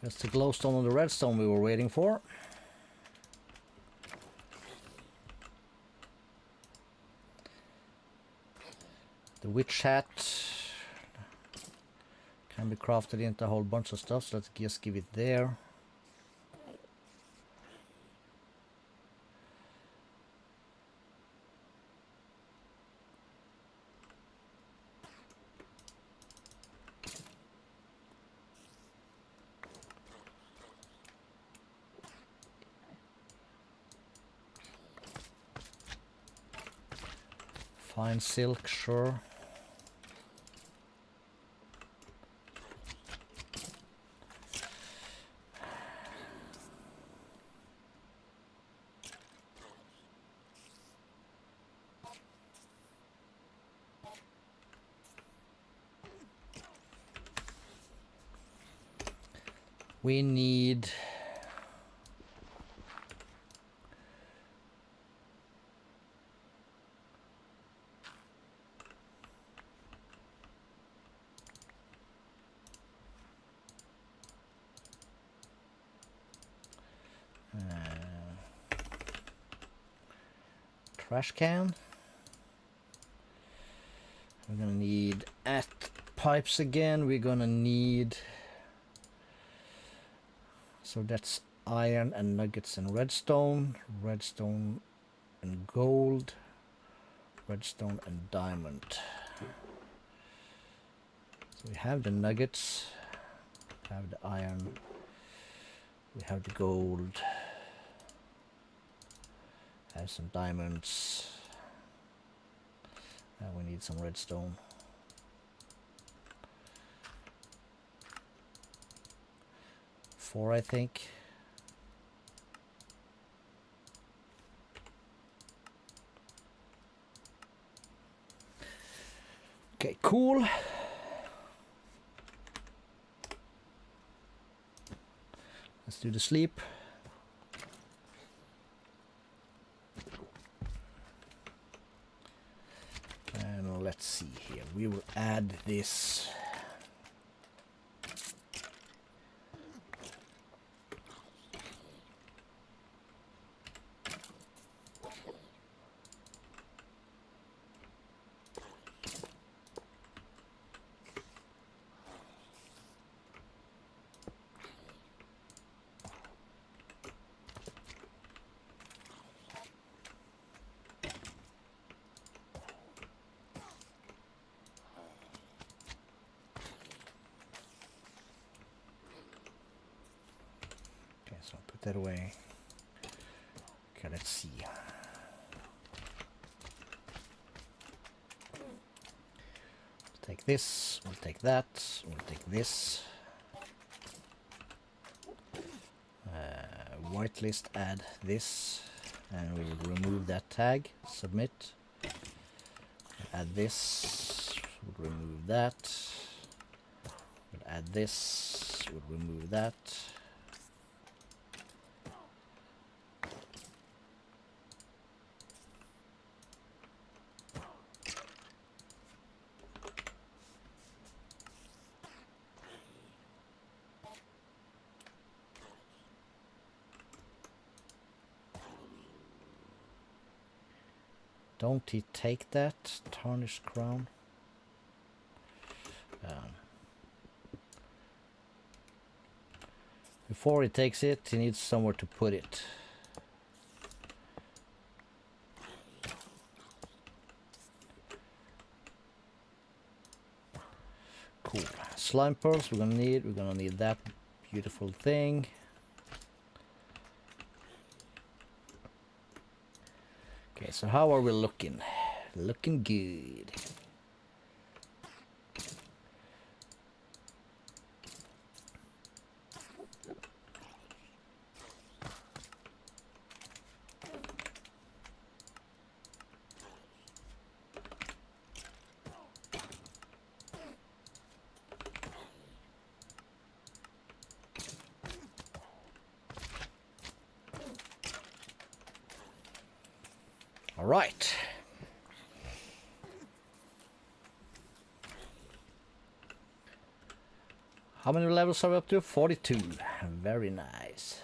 That's the glowstone and the redstone we were waiting for. The witch hat can be crafted into a whole bunch of stuff, so let's just give it there. Fine silk, sure. We need trash can. We're gonna need pipes again. We're gonna need, so that's iron and nuggets and redstone, redstone and gold, redstone and diamond. So we have the nuggets, we have the iron, we have the gold, have some diamonds, and we need some redstone. Four, I think. Okay, cool. Let's do the sleep. And let's see here. We will add this. So I'll put that away. Okay, let's see. We'll take this, we'll take that, we'll take this. Whitelist, add this, and we'll remove that tag, submit. Add this, we'll remove that. We'll add this, we'll remove that. Don't he take that? Tarnished crown. Before he takes it, he needs somewhere to put it. Cool. Slime pearls we're gonna need that beautiful thing. Okay, so how are we looking? Looking good. All right. How many levels are we up to? 42. Very nice.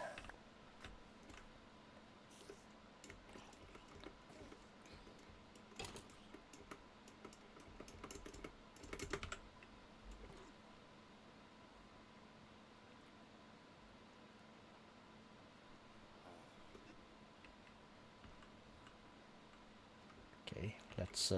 Okay, let's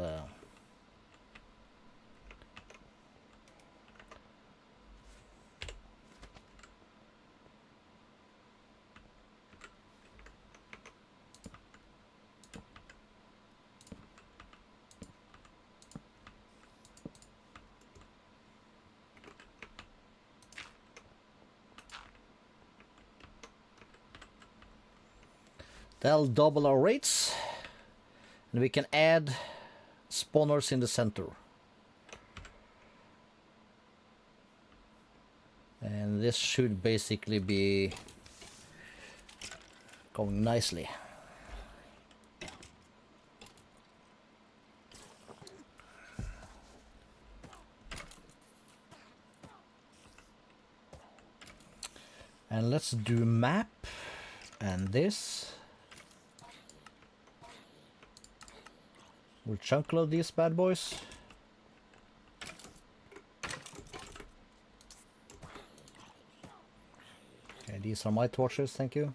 that'll double our rates, and we can add spawners in the center. And this should basically be going nicely. And let's do map and this. We'll chunk load these bad boys. Okay, these are my torches, thank you.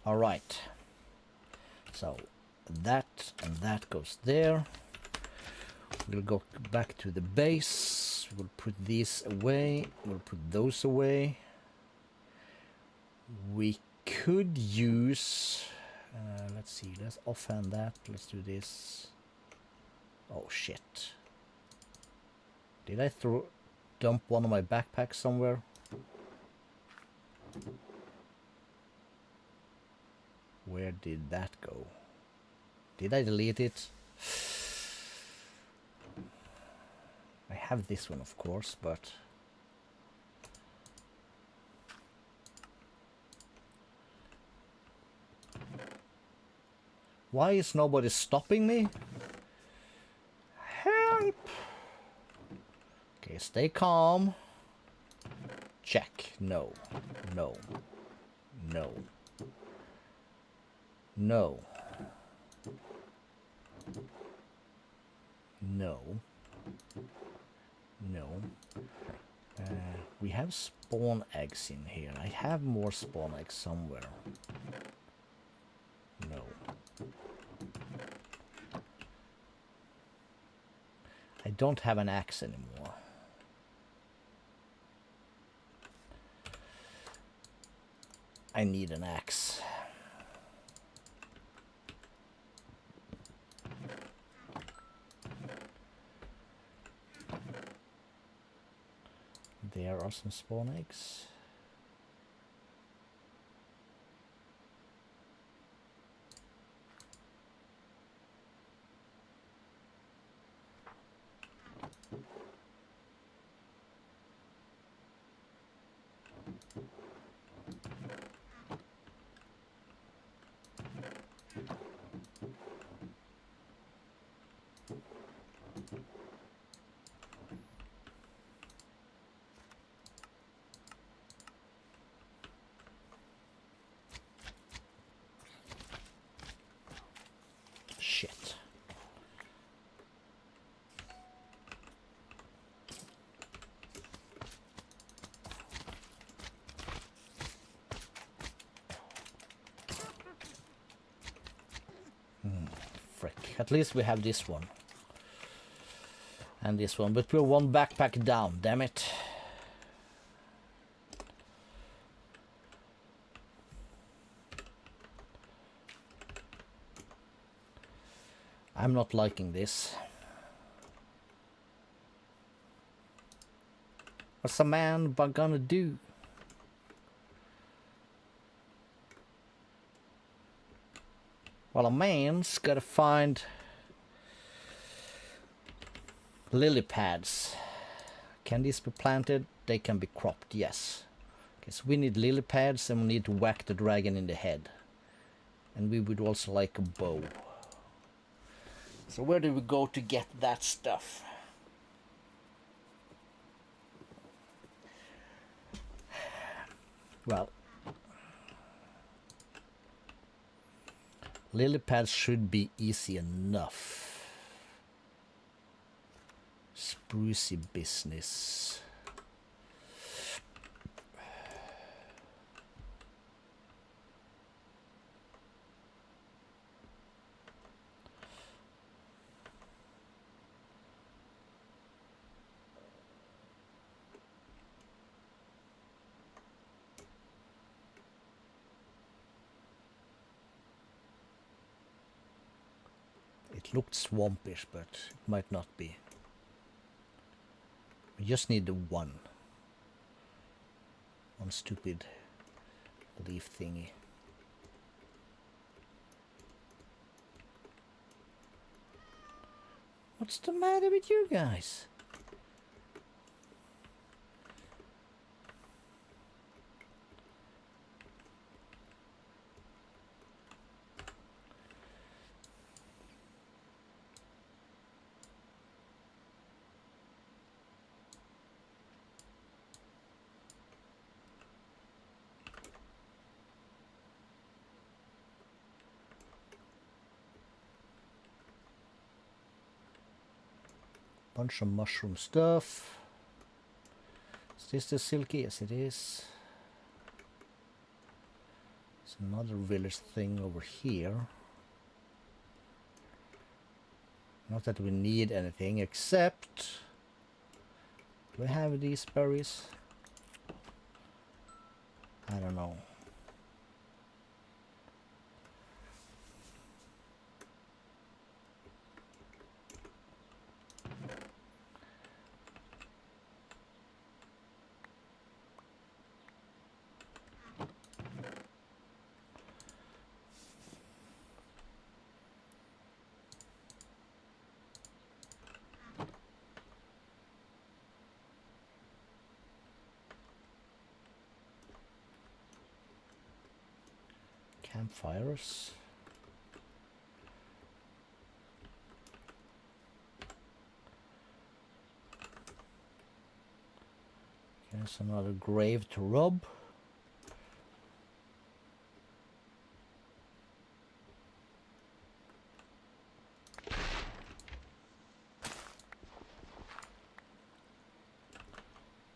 All right. So that and that goes there. We'll go back to the base. We'll put these away. We'll put those away. We could use... let's see. Let's offhand that. Let's do this. Oh, shit. Did I dump one of my backpacks somewhere? Where did that go? Did I delete it? I have this one, of course, but... Why is nobody stopping me? Help! Okay, stay calm. Check. No. No. No. No. No. No. We have spawn eggs in here. I have more spawn eggs somewhere. No. I don't have an axe anymore. I need an axe. There are some spawn eggs. Shit. Frick. At least we have this one. And this one. But we're one backpack down, damn it. I'm not liking this. What's a man gonna do? Well, a man's gotta find lily pads. Can these be planted? They can be cropped, yes. Okay, so we need lily pads and we need to whack the dragon in the head. And we would also like a bow. So where do we go to get that stuff? Well, lily pads should be easy enough. Sprucey business. It looked swampish, but it might not be. We just need the one stupid leaf thingy. What's the matter with you guys? Bunch of mushroom stuff. Is this the silky? Yes, it is. There's another village thing over here. Not that we need anything except... Do we have these berries? I don't know. Campfires. Here's another grave to rob.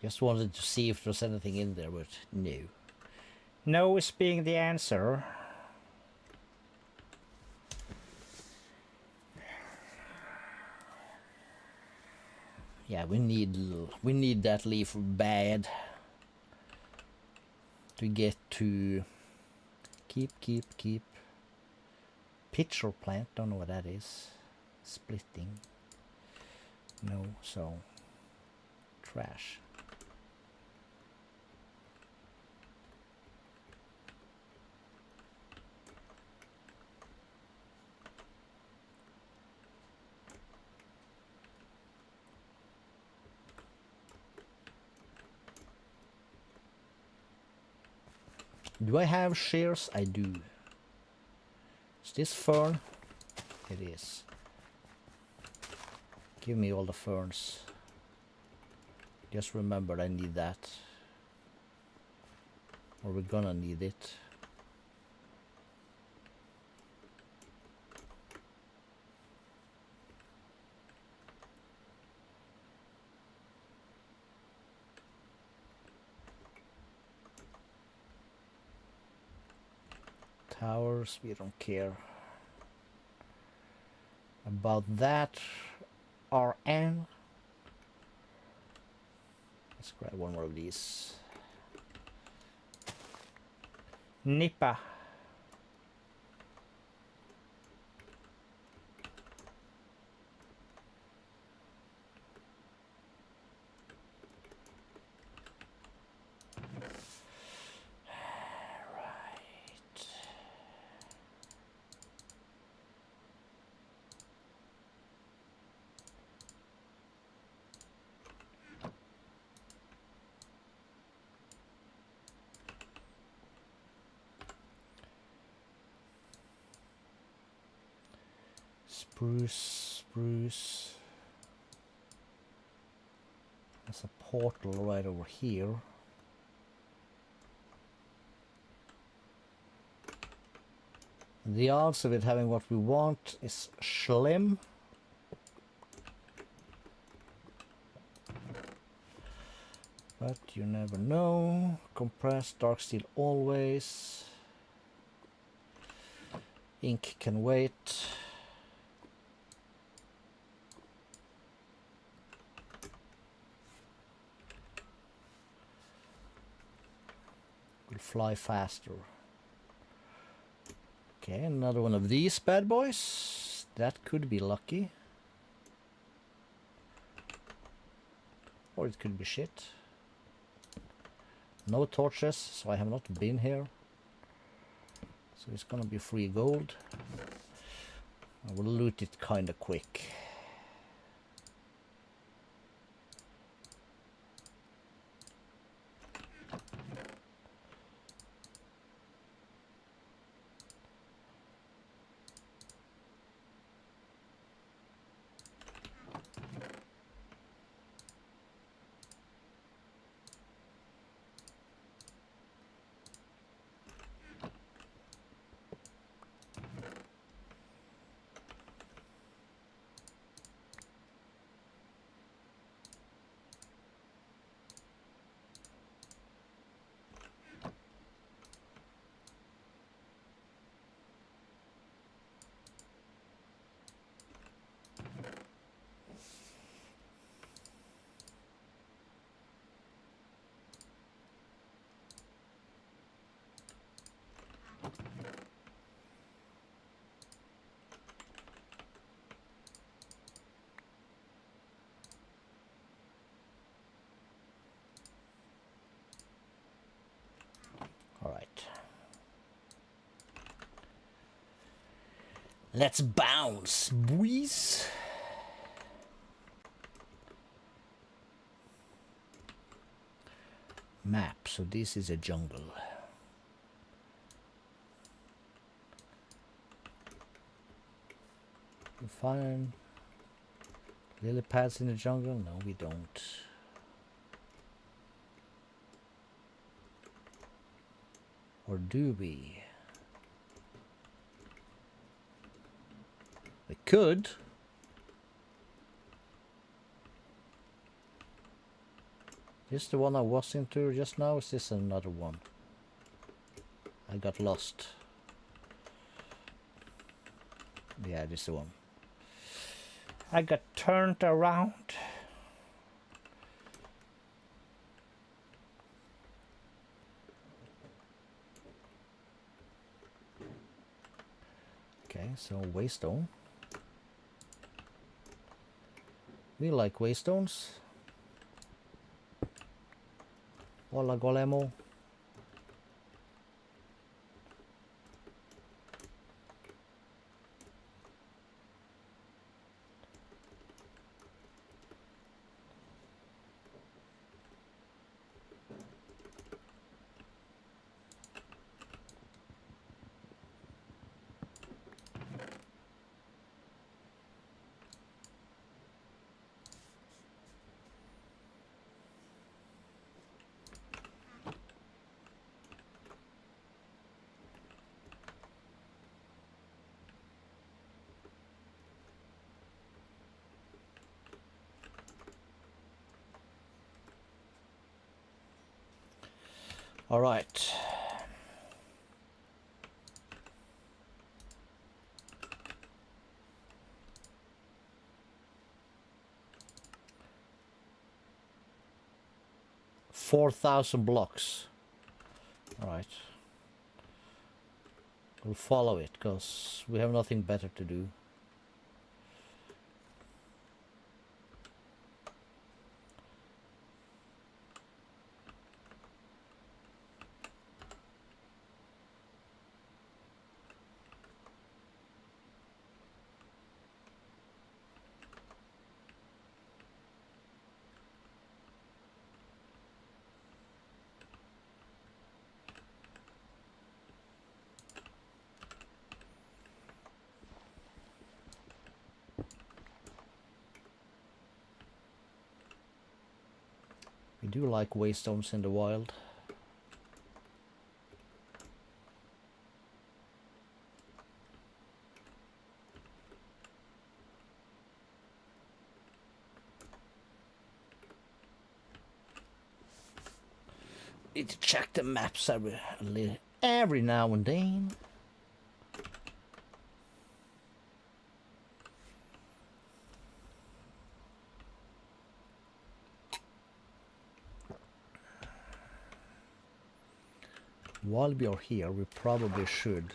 Just wanted to see if there's anything in there, but no. No is being the answer. Yeah, we need that leaf bad to get to keep pitcher plant. Don't know what that is. Splitting. No, so trash. Do I have shears? I do. Is this fern? It is. Give me all the ferns. Just remember I need that. Or we're gonna need it. Towers, we don't care about that. RN. Let's grab one more of these. Nippa. Spruce. There's a portal right over here. The odds of it having what we want is slim. But you never know. Compressed dark steel always. Ink can wait. Will fly faster. Okay, another one of these bad boys. That could be lucky. Or it could be shit. No torches, so I have not been here. So it's gonna be free gold. I will loot it kinda quick. Alright. Let's bounce, boys. Map, so this is a jungle. We find lily pads in the jungle? No, we don't. Or do we? We could. Is this the one I was into just now? Is this another one? I got lost. Yeah, this is the one. I got turned around. Okay, so waystone. We like waystones. Hola, Golemo. All right. $4,000 blocks. All right. We'll follow it because we have nothing better to do. do like waystones in the wild. Need to check the maps every now and then. While we are here, we probably should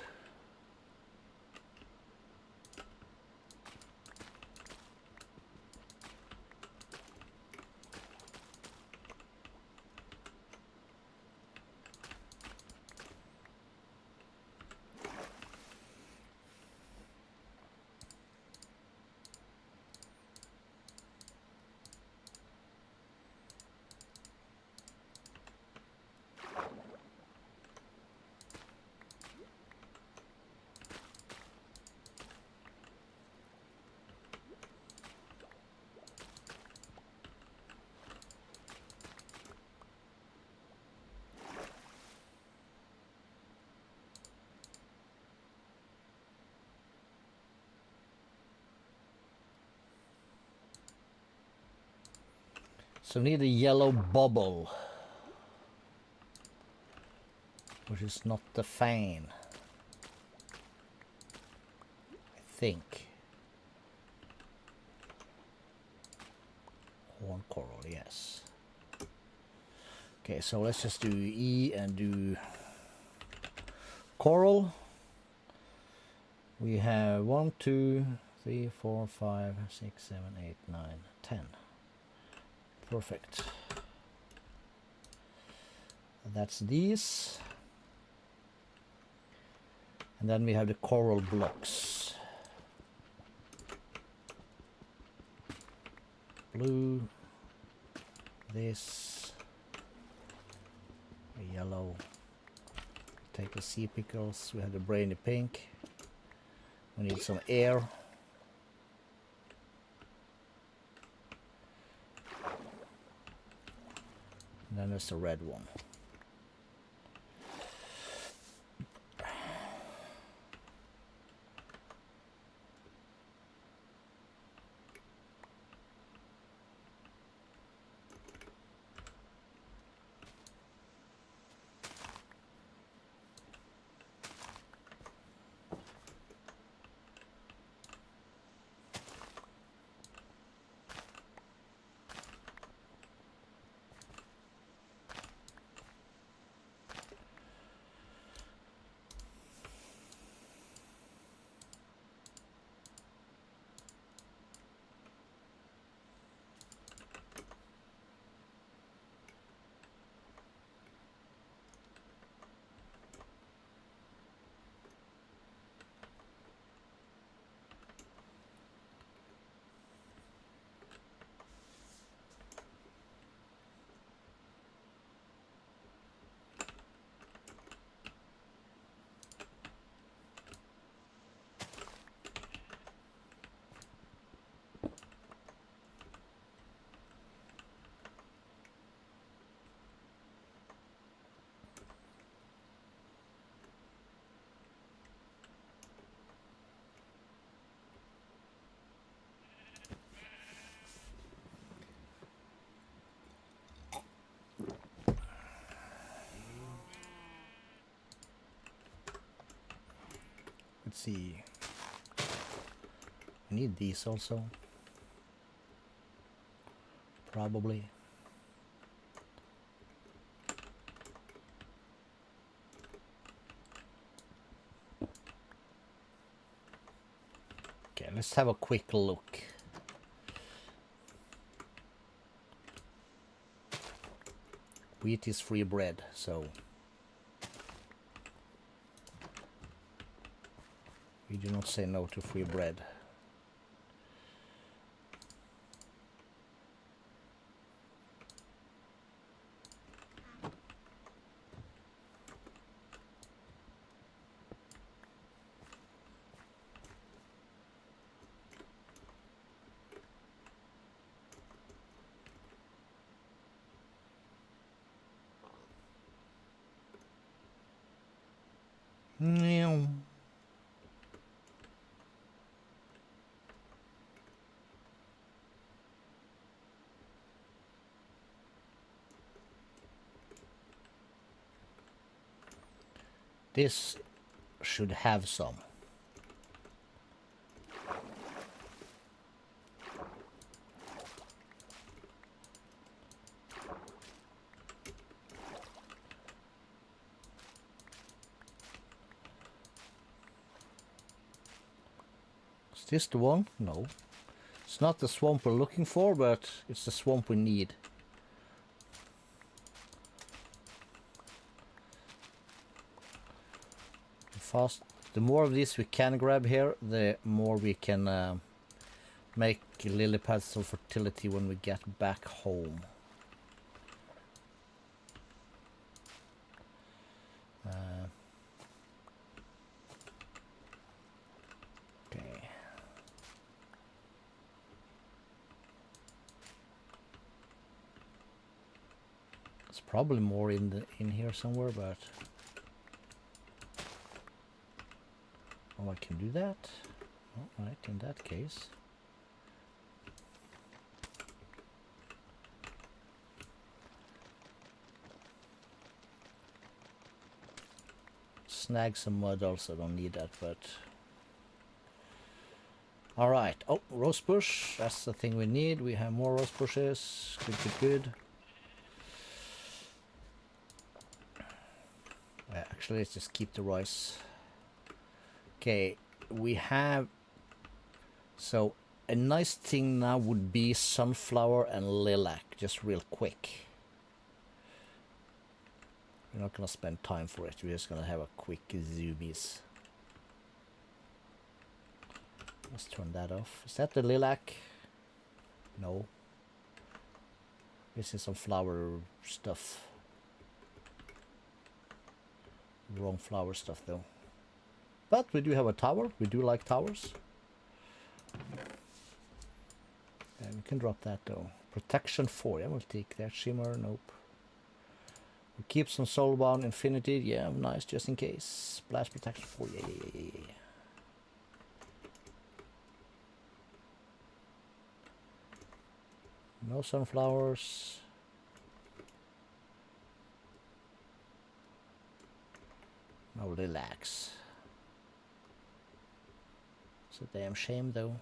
So need a yellow bubble, which is not the fan, I think. Horn coral, yes. Okay, so let's just do E and do coral. We have 1, 2, 3, 4, 5, 6, 7, 8, 9, 10. Perfect. That's these. And then we have the coral blocks. Blue, this, yellow. Take the sea pickles. We have the brainy pink. We need some air. And then there's the red one. Let's see. We need these also. Probably. Okay, let's have a quick look. Wheat is free bread, so we do not say no to free bread. Meow. This should have some. Is this the one? No. It's not the swamp we're looking for, but it's the swamp we need. The more of these we can grab here, the more we can make lily pads of fertility when we get back home. Okay. There's probably more in here somewhere, but oh, I can do that. All right, in that case. Snag some mud also, don't need that, but all right. Oh, rose bush, that's the thing we need. We have more rose bushes. Good, good, good. Actually, let's just keep the rice. Okay, we have, so a nice thing now would be sunflower and lilac, just real quick. We're not gonna spend time for it, we're just gonna have a quick zoomies. Let's turn that off. Is that the lilac? No. This is some flower stuff. Wrong flower stuff though. But we do have a tower. We do like towers. And we can drop that though. Protection 4. Yeah, we'll take that. Shimmer. Nope. We keep some soulbound infinity. Yeah, nice, just in case. Splash protection 4. Yeah. No sunflowers. No lilacs. It's a damn shame though.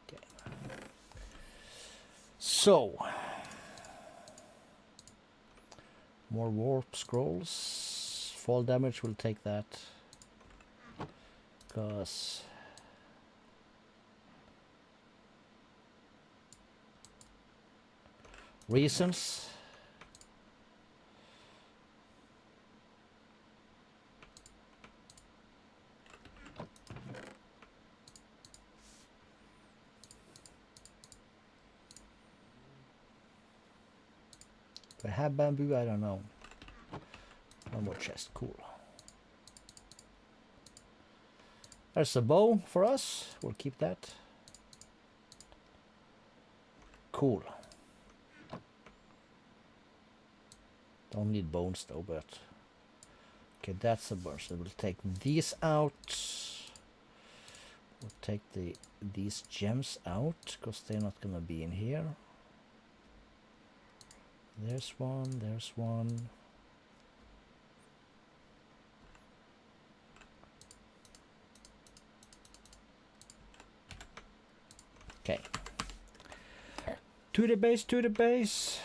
Okay. So more warp scrolls. Fall damage will take that. Because reasons. Do I have bamboo? I don't know. One more chest. Cool. There's a bow for us. We'll keep that. Cool. Don't need bones though, but okay, that's a bunch. So we'll take these out. We'll take these gems out because they're not gonna be in here. There's one. There's one. Okay. To the base. To the base.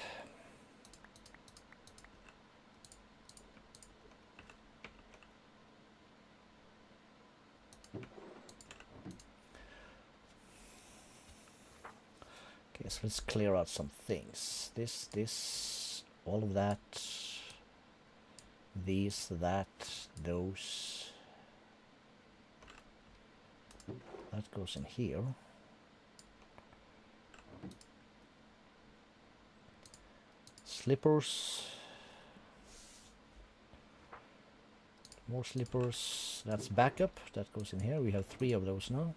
Okay, so let's clear out some things. This, all of that. These, that, those. That goes in here. Slippers. More slippers. That's backup. That goes in here. We have 3 of those now.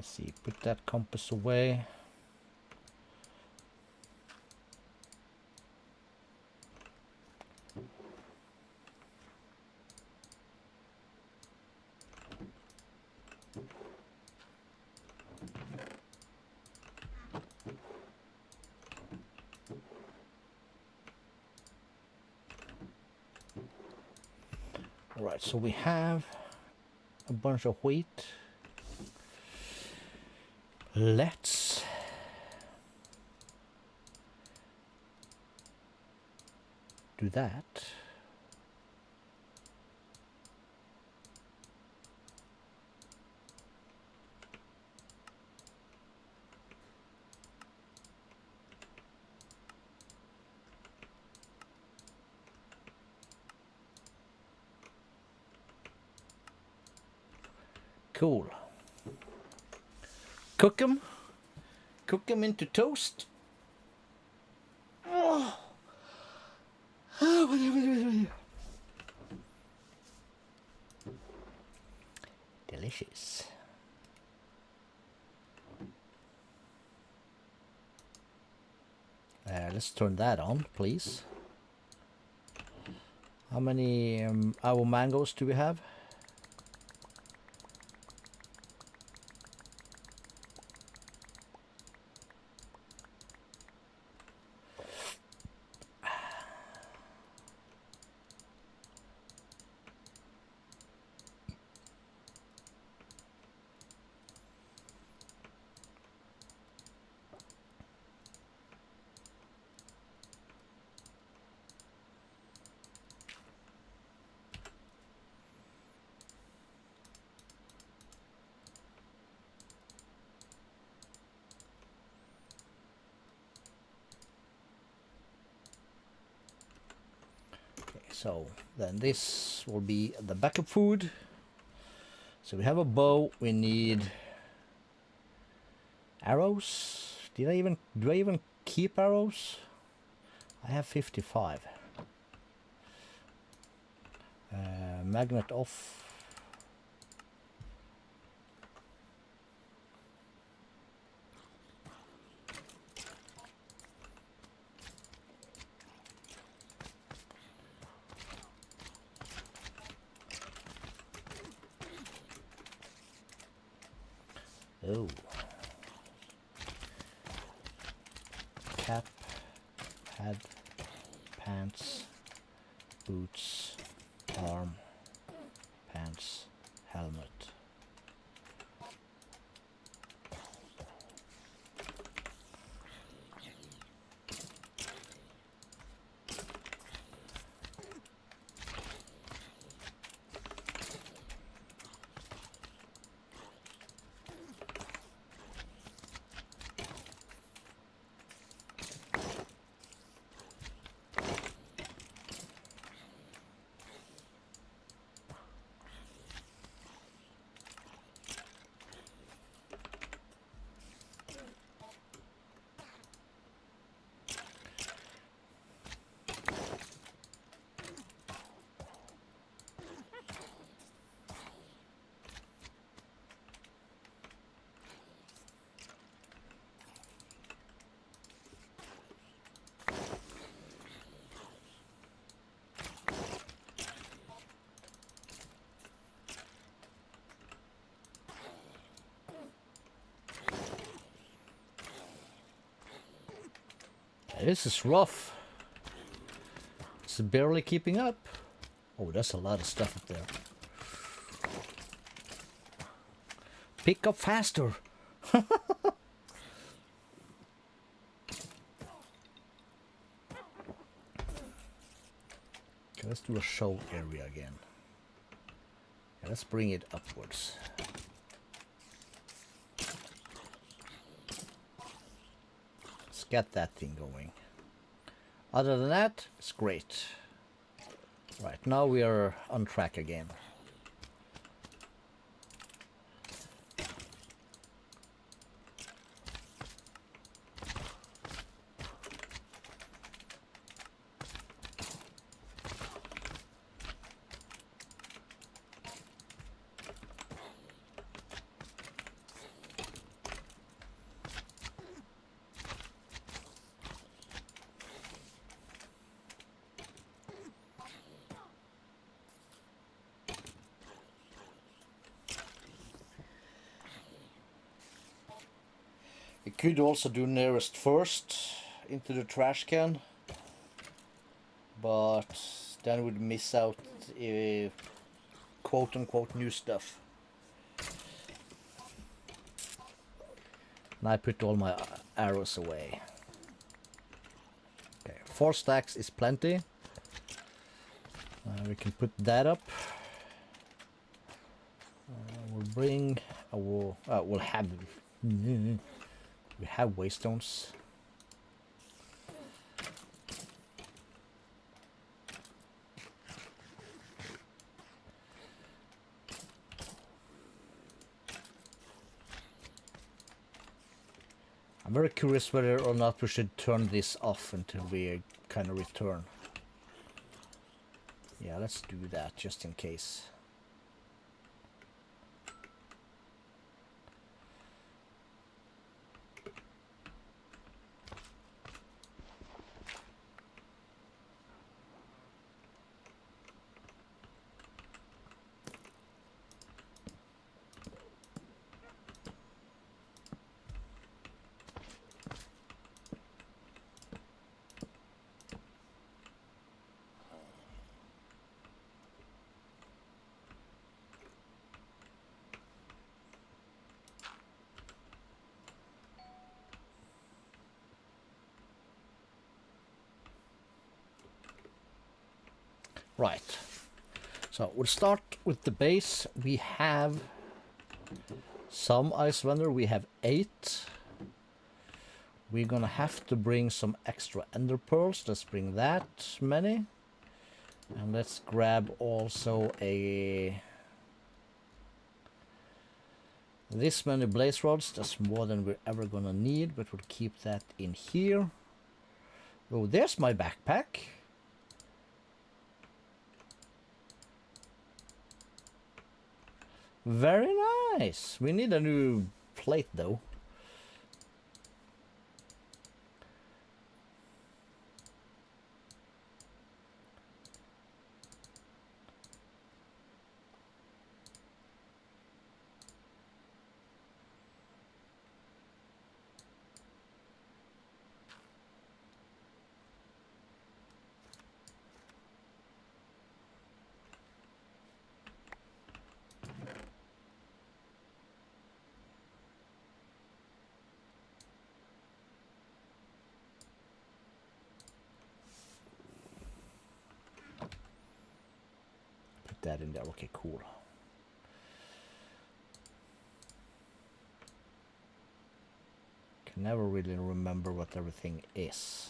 Let's see, put that compass away. Alright, so we have a bunch of wheat. Let's do that. Cool. Cook them into toast. Oh. Delicious. Let's turn that on, please. How many our mangoes do we have? So then this will be the backup food. So we have a bow, we need arrows. Do I even keep arrows? I have 55. Magnet off. Oh. Cap, head, pants, boots, arm, pants, helmet. This is rough. It's barely keeping up. Oh, that's a lot of stuff up there. Pick up faster. Okay, let's do a show area again. Yeah, let's bring it upwards. Let's get that thing going. Other than that, it's great. Right, now we are on track again. I could also do nearest first into the trash can, but then we'd miss out quote unquote new stuff. And I put all my arrows away. Okay, 4 stacks is plenty. We can put that up. We'll bring our we'll have we have waystones. I'm very curious whether or not we should turn this off until we kind of return. Yeah, let's do that just in case. Right, so we'll start with the base. We have some ice vendor, we have 8. We're gonna have to bring some extra ender pearls. Let's bring that many. And let's grab also this many blaze rods. That's more than we're ever gonna need, but we'll keep that in here. Oh, there's my backpack. Very nice. We need a new plate though. That in there. Okay, cool. Can never really remember what everything is.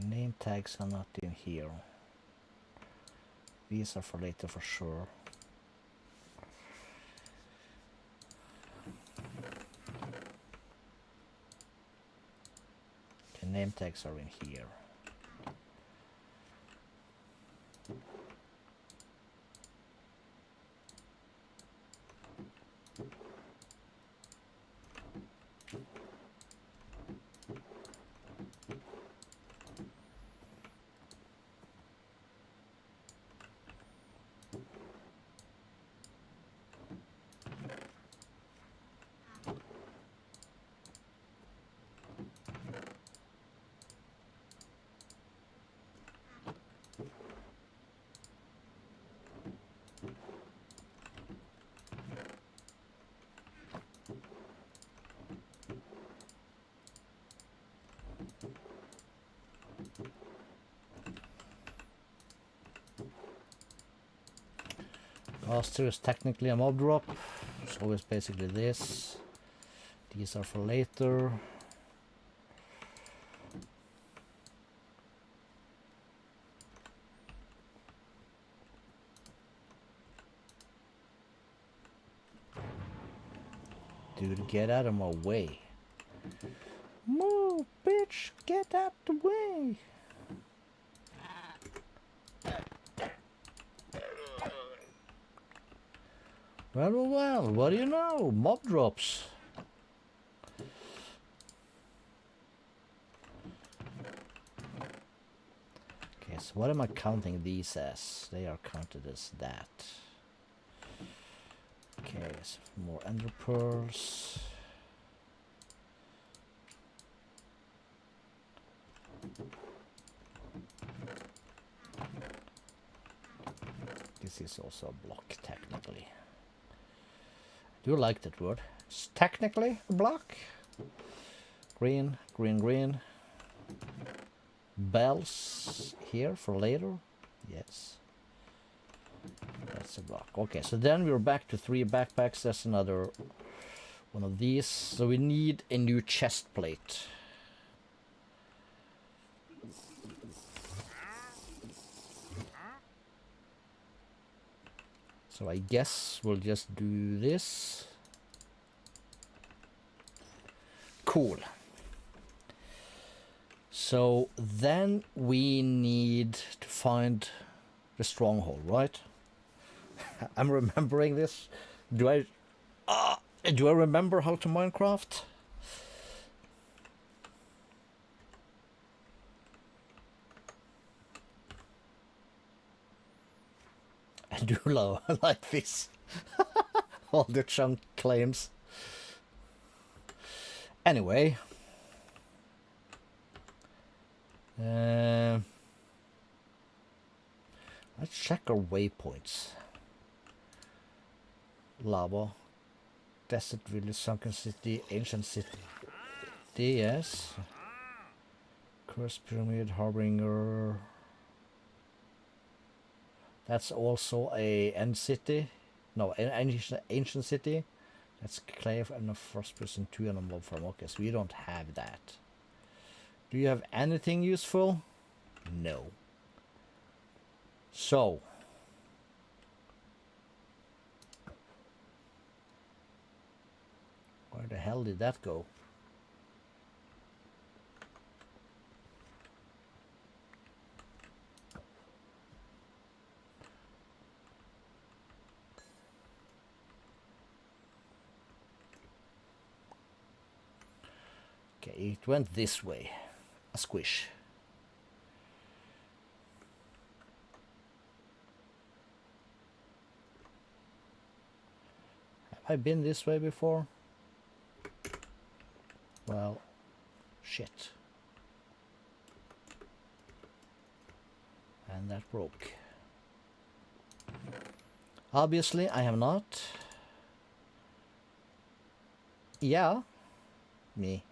Name tags are not in here. These are for later for sure. The name tags are in here. Master is technically a mob drop, so it's basically this. These are for later. Dude, get out of my way. Move, bitch, get out the way. Well, what do you know? Mob drops. Okay, so what am I counting these as? They are counted as that. Okay, so more ender pearls. This is also a block, technically. I do like that word. It's technically a block. Green, green, green. Bells here for later. Yes. That's a block. Okay, so then we're back to 3 backpacks. That's another one of these. So we need a new chest plate. So I guess we'll just do this. Cool. So then we need to find the stronghold, right? I'm remembering this. Do I remember how to Minecraft? I do love like this. All the chunk claims. Anyway. Let's check our waypoints. Lava. Desert village, sunken city, ancient city. Yes. Cursed pyramid, harbinger. That's also a end city. No, an ancient city. That's clave and a first person 2 and a mob farm. Okay, so we don't have that. Do you have anything useful? No. So. Where the hell did that go? Okay, it went this way. A squish. Have I been this way before? Well, shit. And that broke. Obviously, I have not. Yeah. Me.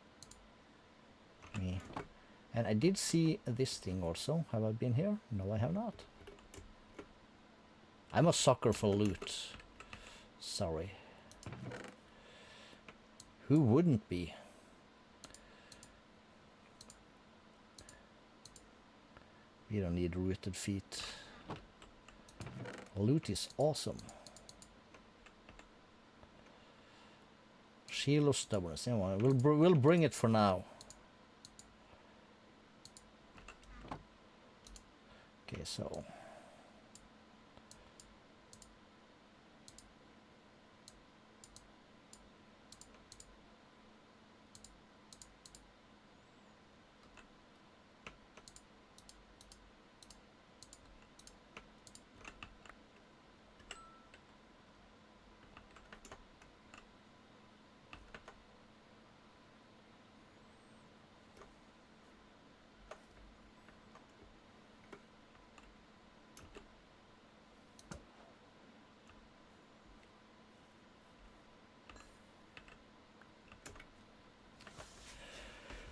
And I did see this thing also. Have I been here? No, I have not. I'm a sucker for loot. Sorry. Who wouldn't be? We don't need rooted feet. Loot is awesome. Shield of stubbornness. We'll bring it for now. Okay, so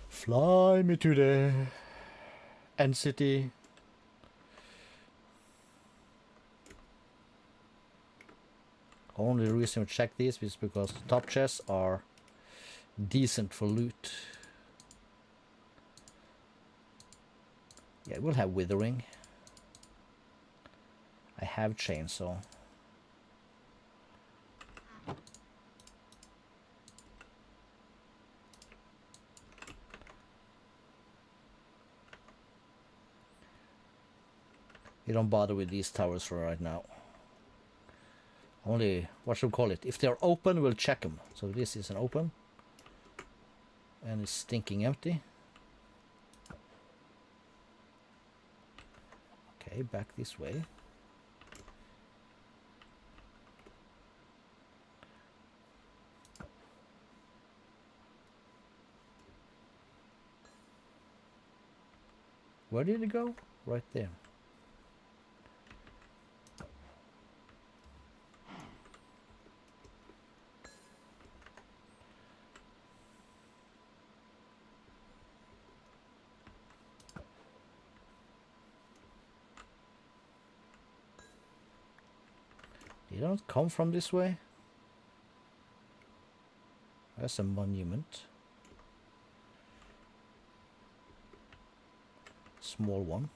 fly me to the end city. Only reason we check these is because the top chests are decent for loot. Yeah, we'll have withering. I have chainsaw. You don't bother with these towers for right now. Only, what should we call it? If they're open, we'll check them. So this is an open. And it's stinking empty. Okay, back this way. Where did it go? Right there. They don't come from this way. That's a monument. Small one.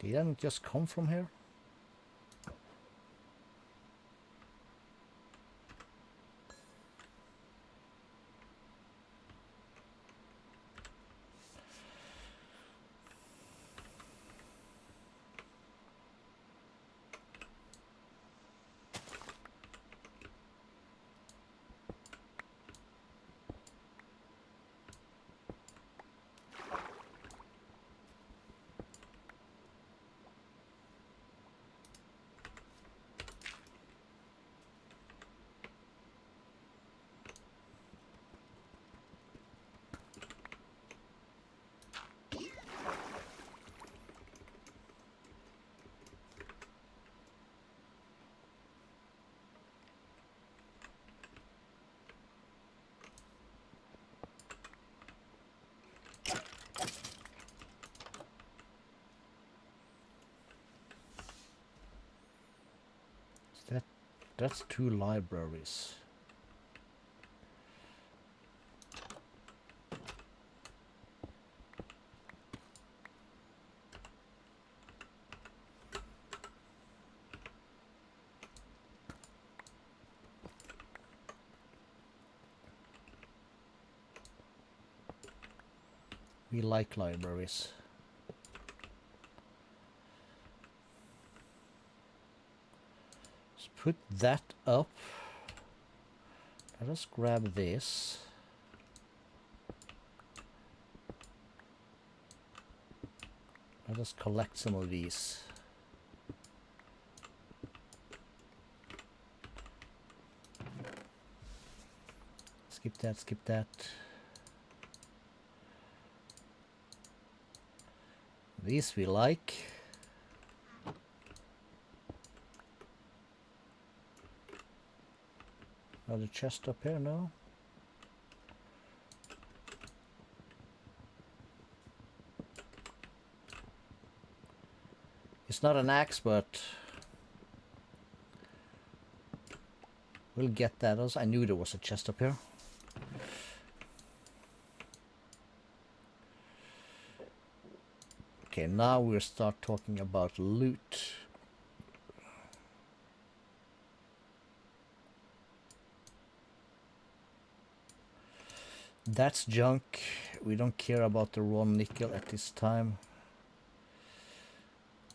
They didn't just come from here. That's 2 libraries. We like libraries. Let's put that up. Let us grab this. Let us collect some of these. Skip that, skip that. These we like. Another chest up here, no? It's not an axe, but we'll get that. Also, I knew there was a chest up here. Okay, now we'll start talking about loot. That's junk. We don't care about the raw nickel at this time.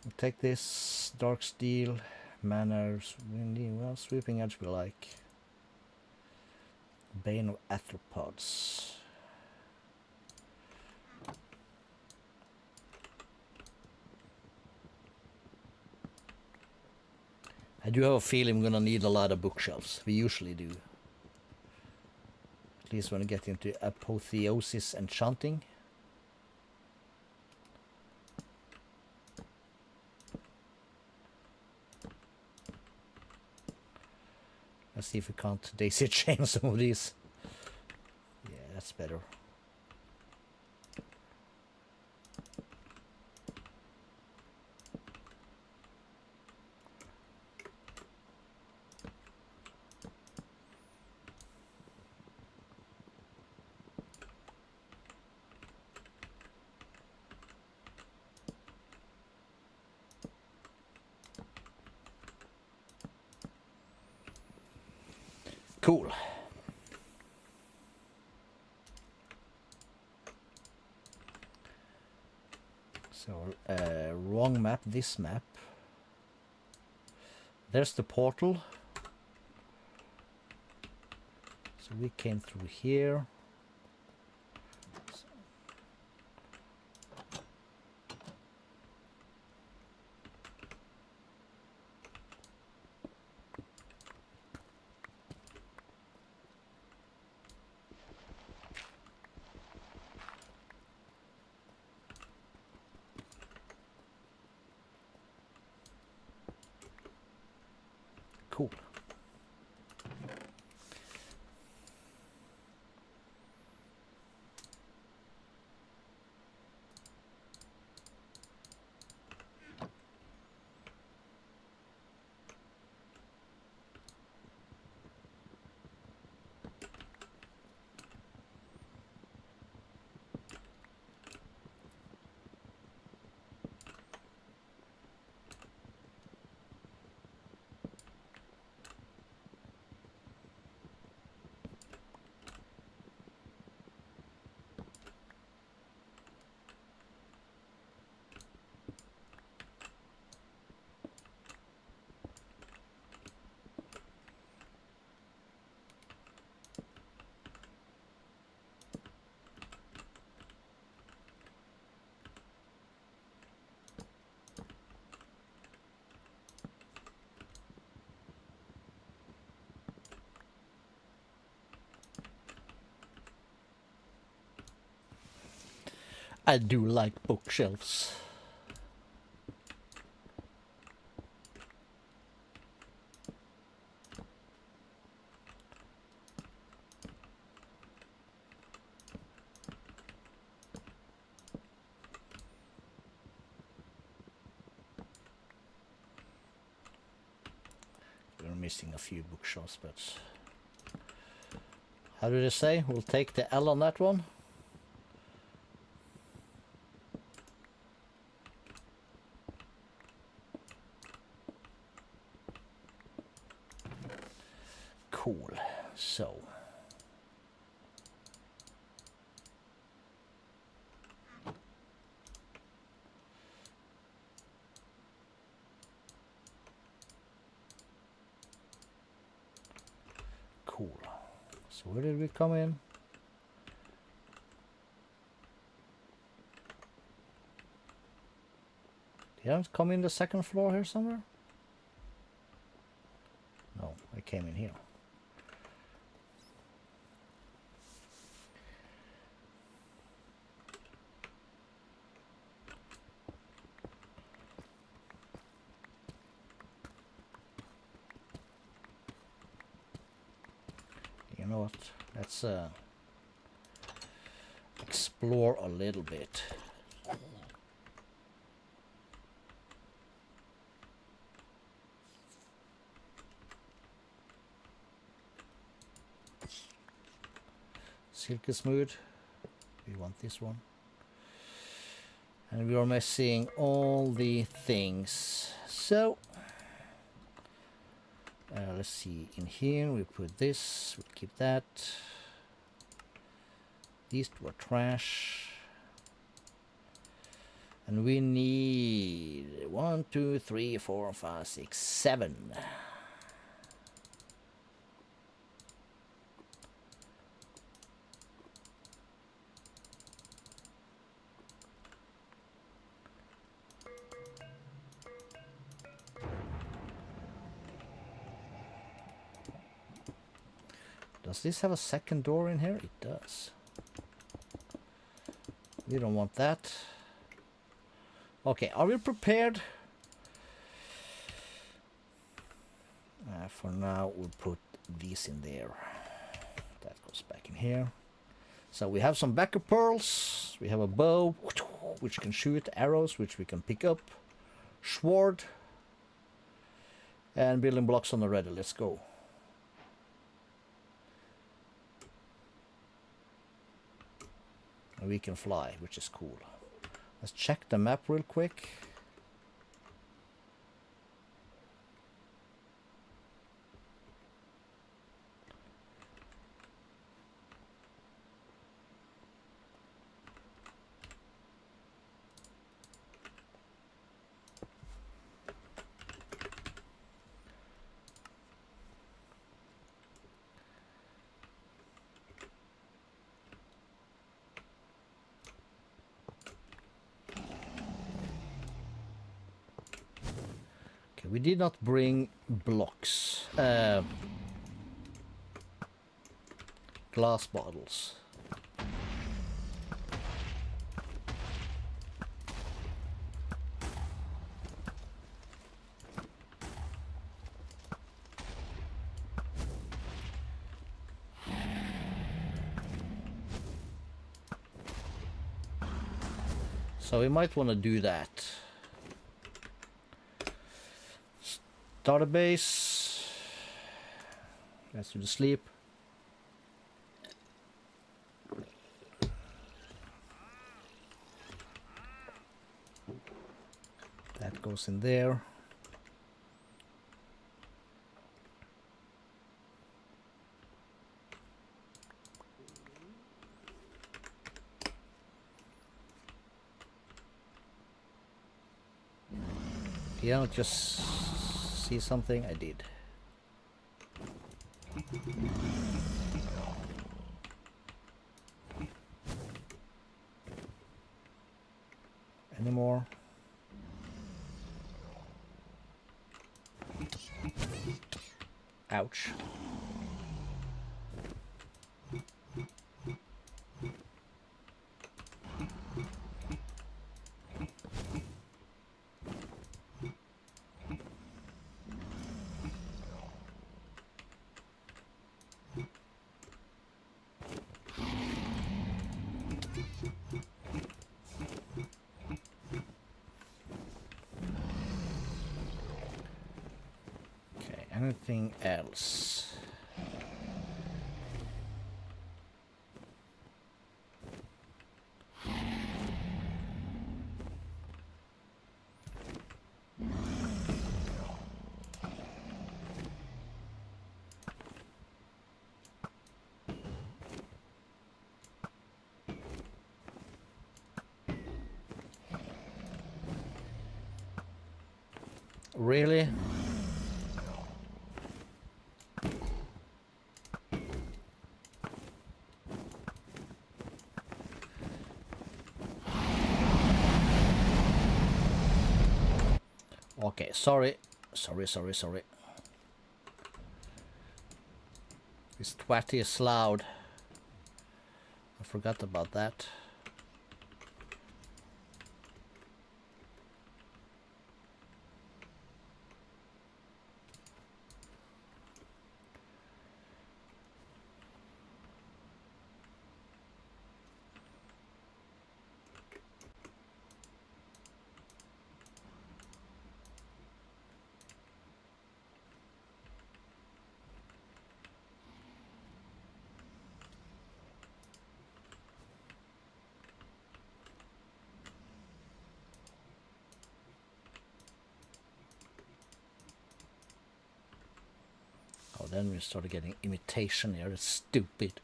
We'll take this dark steel, manners, windy, well, sweeping edge we like. Bane of arthropods. I do have a feeling we're gonna need a lot of bookshelves. We usually do. At least when we get into apotheosis and chanting. Let's see if we can't daisy chain some of these. Yeah, that's better. Cool. So, wrong map, this map. There's the portal. So we came through here. Cool. I do like bookshelves. We're missing a few bookshelves, but how do they say? We'll take the L on that one. Cool. So cool. So where did we come in? Did I come in the second floor here somewhere? No, I came in here. You know what? Let's explore a little bit. Silky smooth. We want this one. And we are missing all the things. So let's see, in here we put this, we keep that. These two are trash. And we need 1, 2, 3, 4, 5, 6, 7. Does this have a second door in here? It does. We don't want that. Okay, are we prepared? For now, we'll put these in there. That goes back in here. So we have some backup pearls. We have a bow, which can shoot arrows, which we can pick up. Sword. And building blocks on the ready. Let's go. And we can fly, which is cool. Let's check the map real quick. we did not bring blocks. Glass bottles. So we might want to do that. Start a base. Let's do the sleep. That goes in there. Yeah, just see something? I did. Any more? Ouch. Okay, anything else? Really? Okay, sorry. Sorry. This twatty is loud. I forgot about that. Oh, then we started getting imitation here. It's stupid.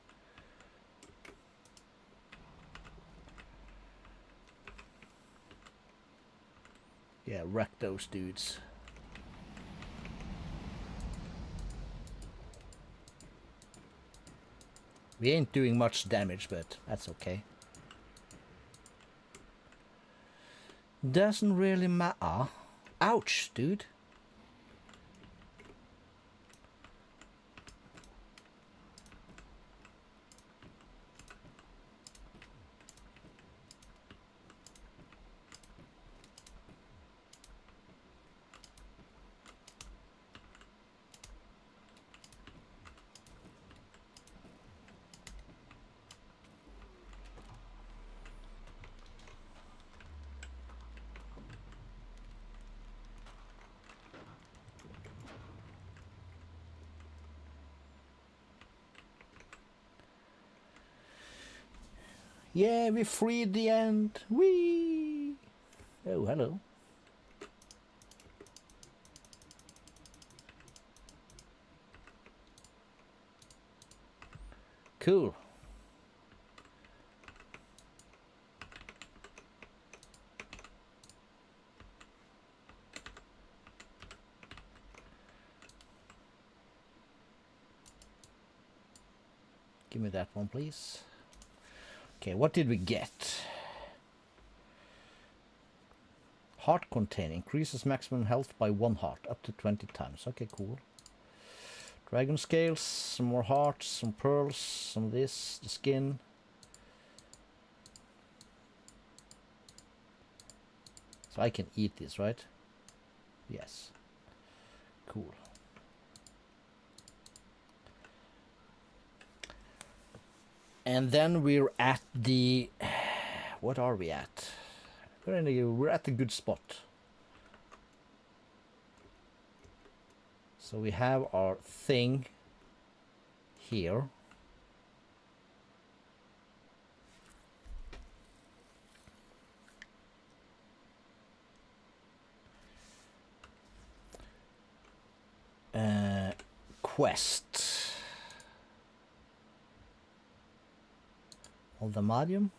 Yeah, wreck those dudes. We ain't doing much damage, but that's okay. Doesn't really matter. Ouch, dude. Yeah, we freed the end. Whee! Oh, hello. Cool. Give me that one, please. Okay, what did we get? heart contain. Increases maximum health by 1 heart, up to 20 times. Okay, cool. Dragon scales, some more hearts, some pearls, some of this, the skin. So I can eat this, right? Yes. Cool. And then we're at the... What are we at? We're at a good spot. So we have our thing here. Quest. Of the medium.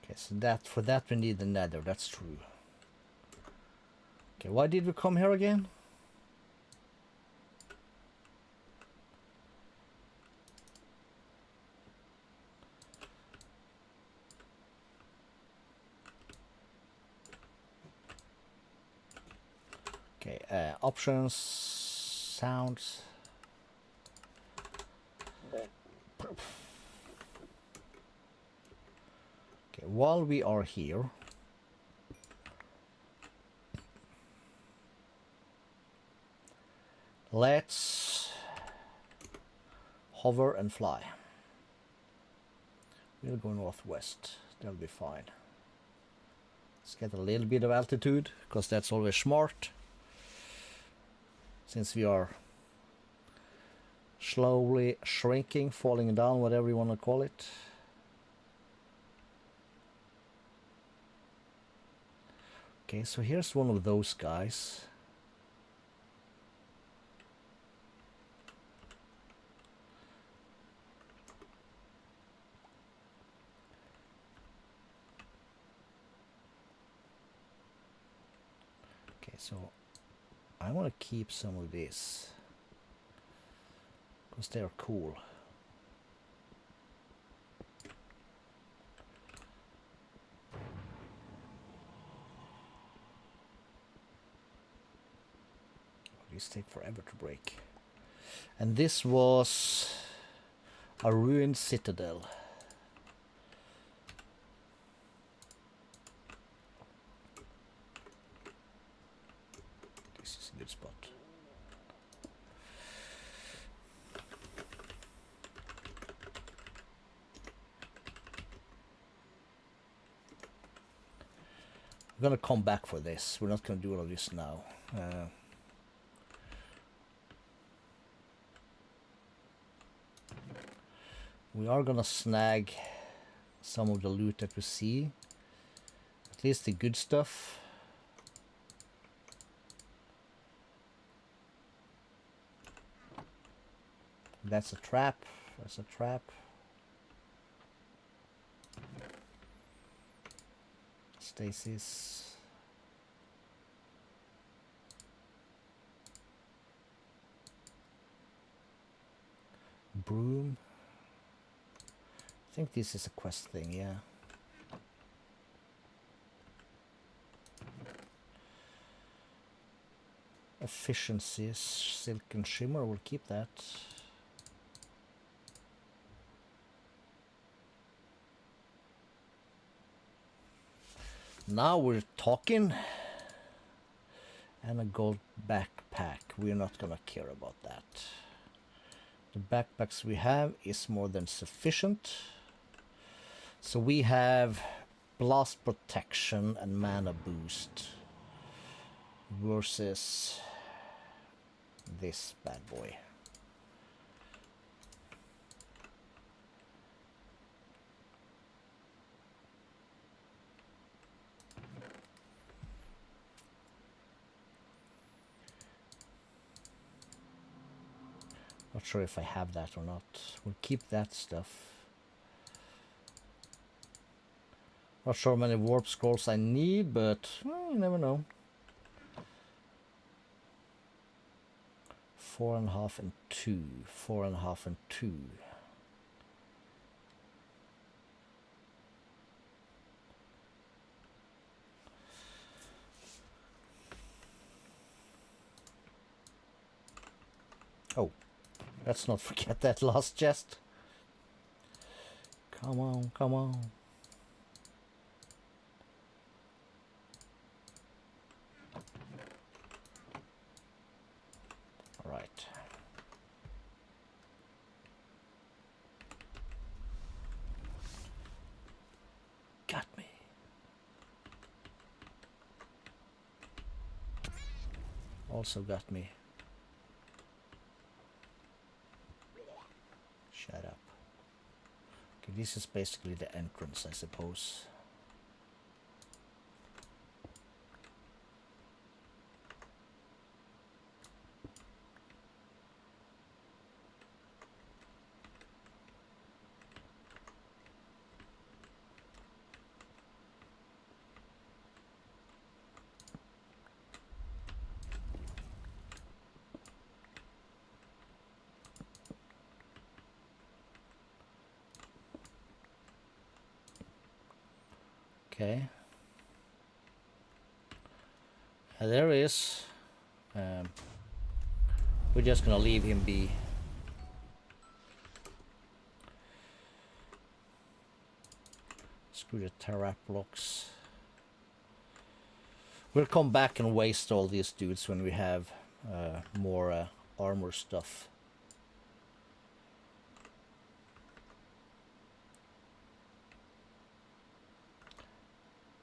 Okay, so that for that we need the nether, that's true. Okay, why did we come here again? Okay, options, sounds. Okay, while we are here, let's hover and fly. We'll go northwest, that'll be fine. Let's get a little bit of altitude, because that's always smart. Since we are slowly shrinking, falling down, whatever you want to call it. Okay, so here's one of those guys. Okay, so I want to keep some of this because they are cool. These take forever to break. And this was a ruined citadel. This is a good spot. We're gonna come back for this. We're not gonna do all of this now. We are gonna snag some of the loot that we see. At least the good stuff. That's a trap. That's a trap. Stasis. Broom. I think this is a quest thing, yeah. Efficiency, silk and shimmer, we'll keep that. Now we're talking. And a gold backpack, we're not gonna care about that. The backpacks we have is more than sufficient. So we have blast protection and mana boost versus this bad boy. Not sure if I have that or not. We'll keep that stuff. Not sure how many warp scrolls I need, but you never know. 4.5 and 2. 4.5 and 2. Oh, let's not forget that last chest. Come on, come on. All right. Got me. Also got me. Shut up. Okay, this is basically the entrance, I suppose. Okay. There is. We're just gonna leave him be. Screw the terra blocks. We'll come back and waste all these dudes when we have more armor stuff.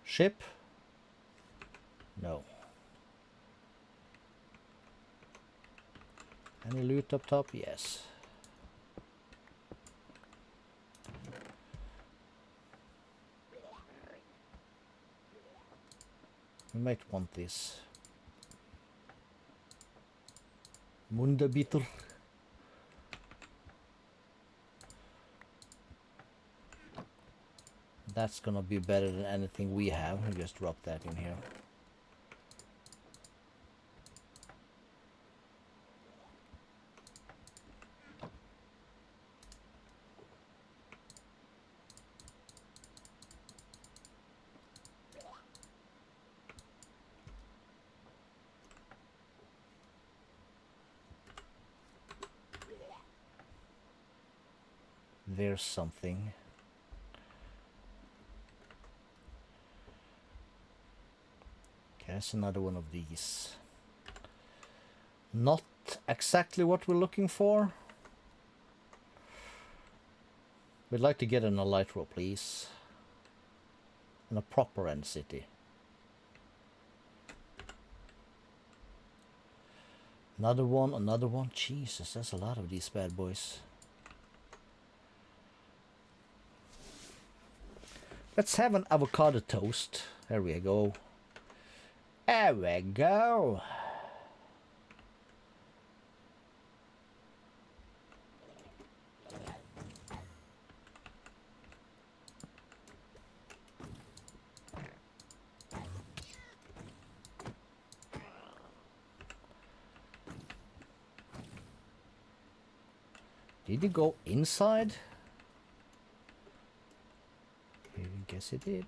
Ship? No. Any loot up top? Yes. We might want this. Mundabitter. That's gonna be better than anything we have. I'll just drop that in here. There's something. Okay, that's another one of these. Not exactly what we're looking for. We'd like to get an elytra, please. And a proper end city. Another one, another one. Jesus, that's a lot of these bad boys. Let's have an avocado toast. There we go. There we go. Did you go inside? I guess it did.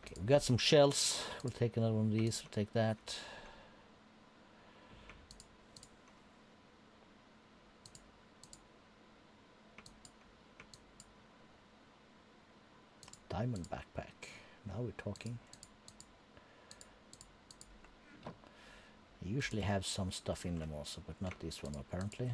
Okay, we got some shells. We'll take another one of these. We'll take that. Diamond backpack. Now we're talking. I usually have some stuff in them also, but not this one apparently.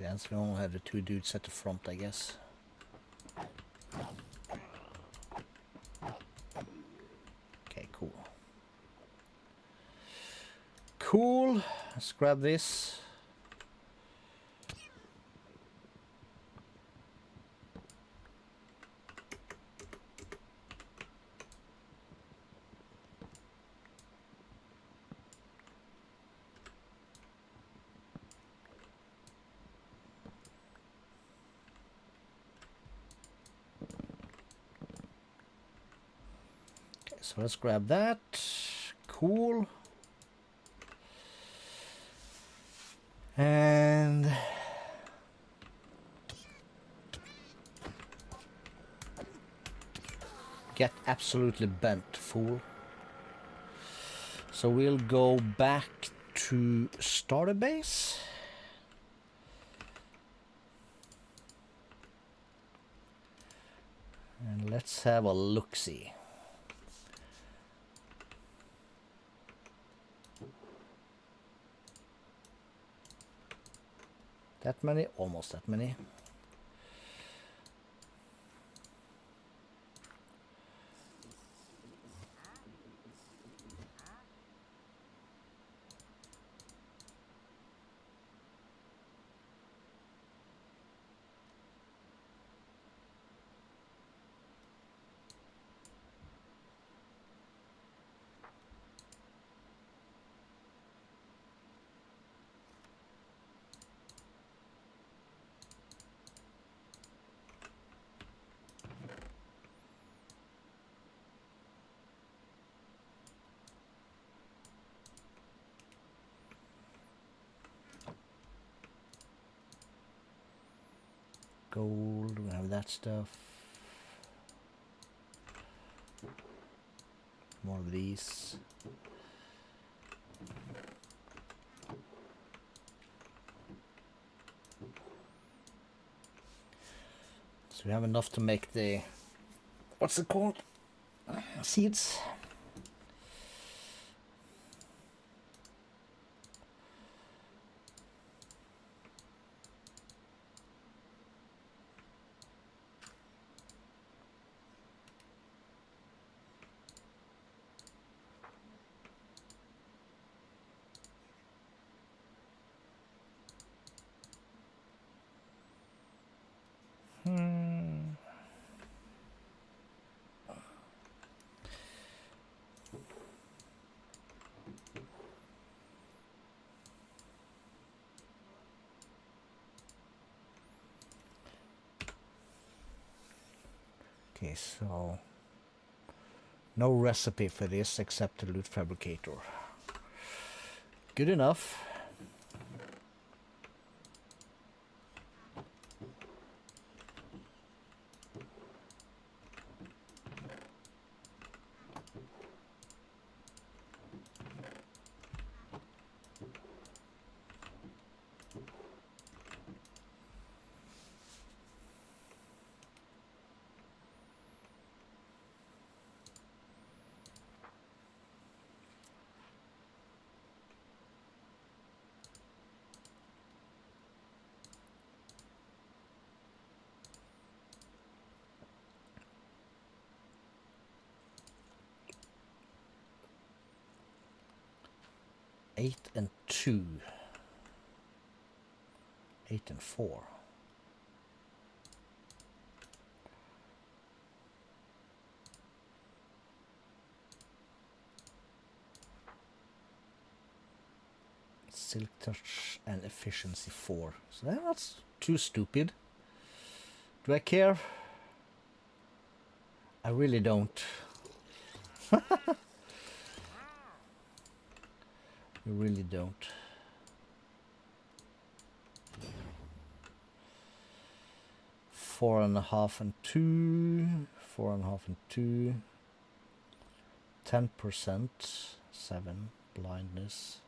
Yeah, so we only have the two dudes at the front, I guess. Okay, cool. Cool. Let's grab this. Okay, so let's grab that. Cool. And get absolutely bent, fool. So we'll go back to starter base. And let's have a look-see. That many? Almost that many. Gold, we have that stuff. More of these. So we have enough to make the, what's it called? Seeds. Okay, so no recipe for this except the loot fabricator. Good enough. Eight and 2. 8 and 4. Silk touch and efficiency 4. So that's too stupid. Do I care? I really don't. I really don't. Four and a half and 2. 4.5 and 2. 10%. 7. Blindness.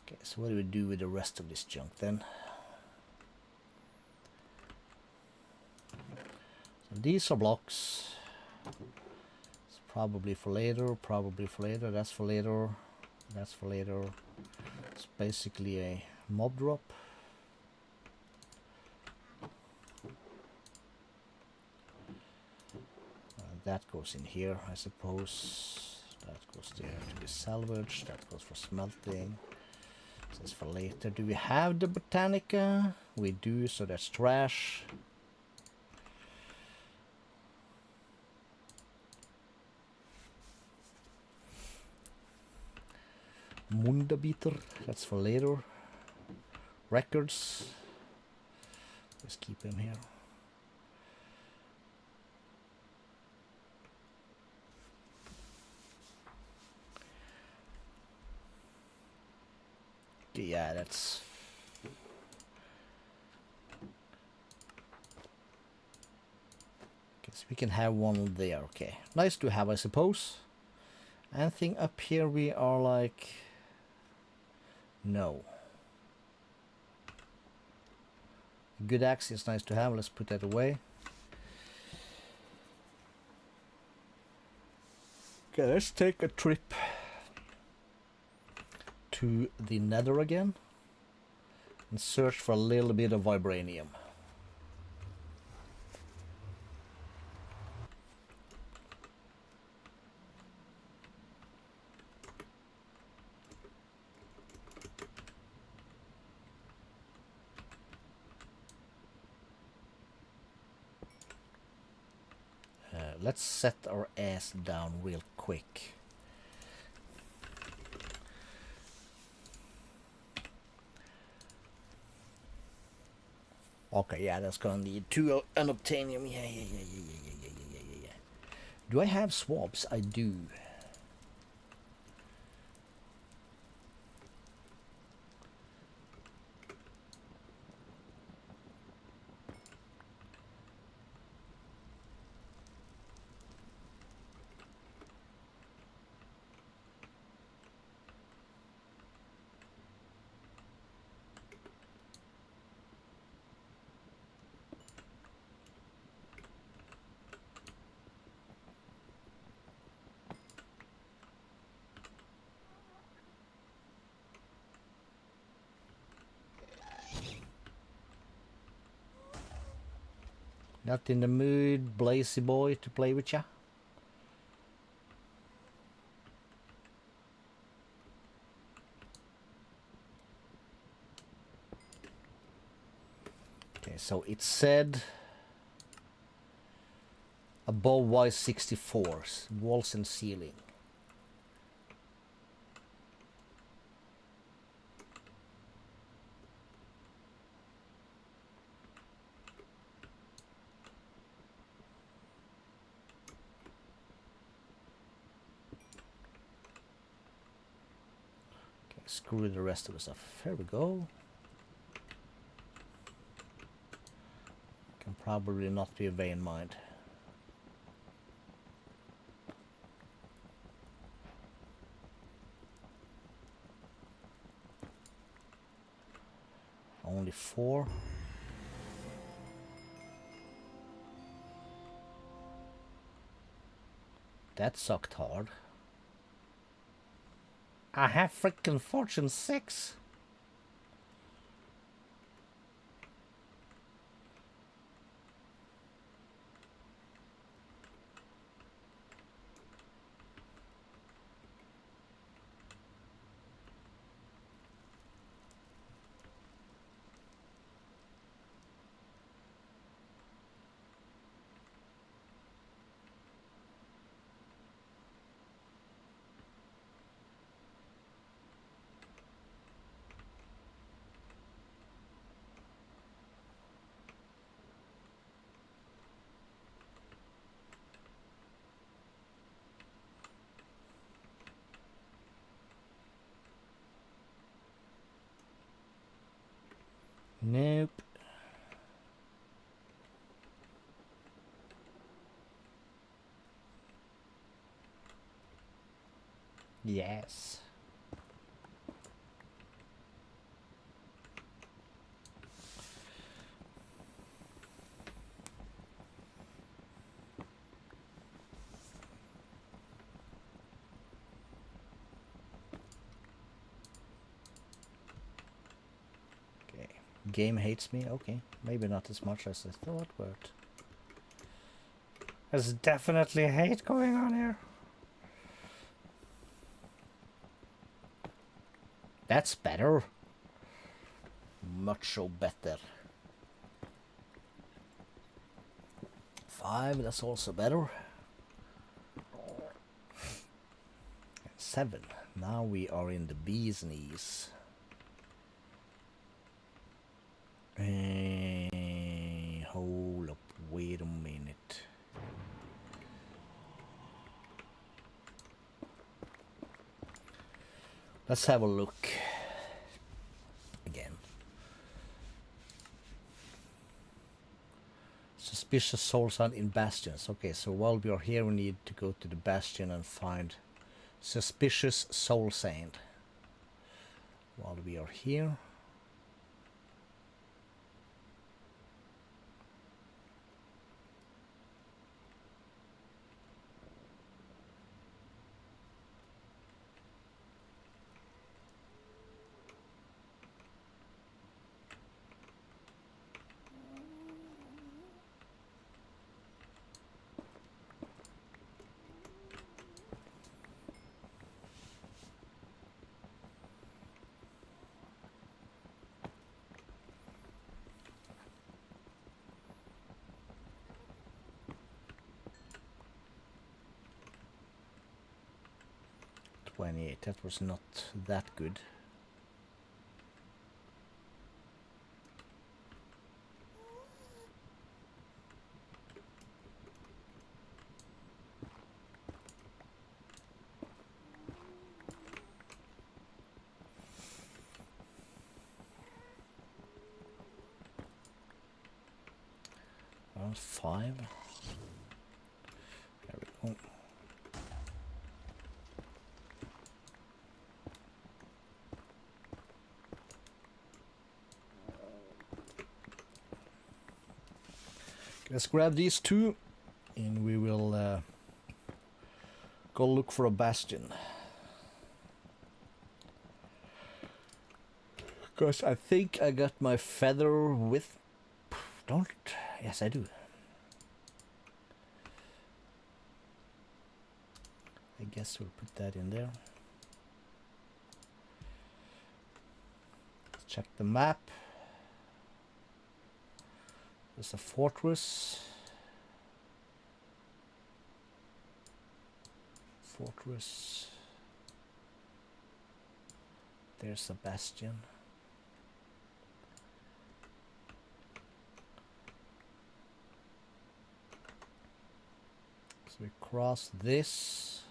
Okay, so what do we do with the rest of this junk then? So these are blocks. Probably for later, probably for later. That's for later. That's for later. It's basically a mob drop. That goes in here, I suppose. That goes there to be salvaged. That goes for smelting. This is for later. Do we have the Botanica? We do, so that's trash. Mundabiter, that's for later. Records. Let's keep him here. Yeah, that's... Guess we can have one there, okay. Nice to have, I suppose. Anything up here we are like... No. Good axe is nice to have, let's put that away. Okay, let's take a trip to the nether again and search for a little bit of vibranium. Let's set our ass down real quick. Okay, yeah, that's gonna need 2 unobtainium. Yeah. Do I have swabs? I do. Not in the mood, Blazy boy, to play with ya. Okay, so it said above Y64s, walls and ceiling. Screw the rest of the stuff. There we go. Can probably not be a vein mind. Only 4. That sucked hard. I have freaking fortune 6. Nope. Yes. Game hates me? Okay, maybe not as much as I thought, but... There's definitely hate going on here. That's better. Much so better. 5, that's also better. 7. Now we are in the bee's knees. Hold up, wait a minute. Let's have a look again. Suspicious soul sign in bastions. Okay, so while we are here, we need to go to the bastion and find suspicious soul sand. While we are here. That was not that good. Around 5. There we go. Let's grab these 2 and we will go look for a bastion. Because I think I got my feather with... Don't... Yes, I do. I guess we'll put that in there. Let's check the map. There's a fortress. There's a bastion. So we cross this.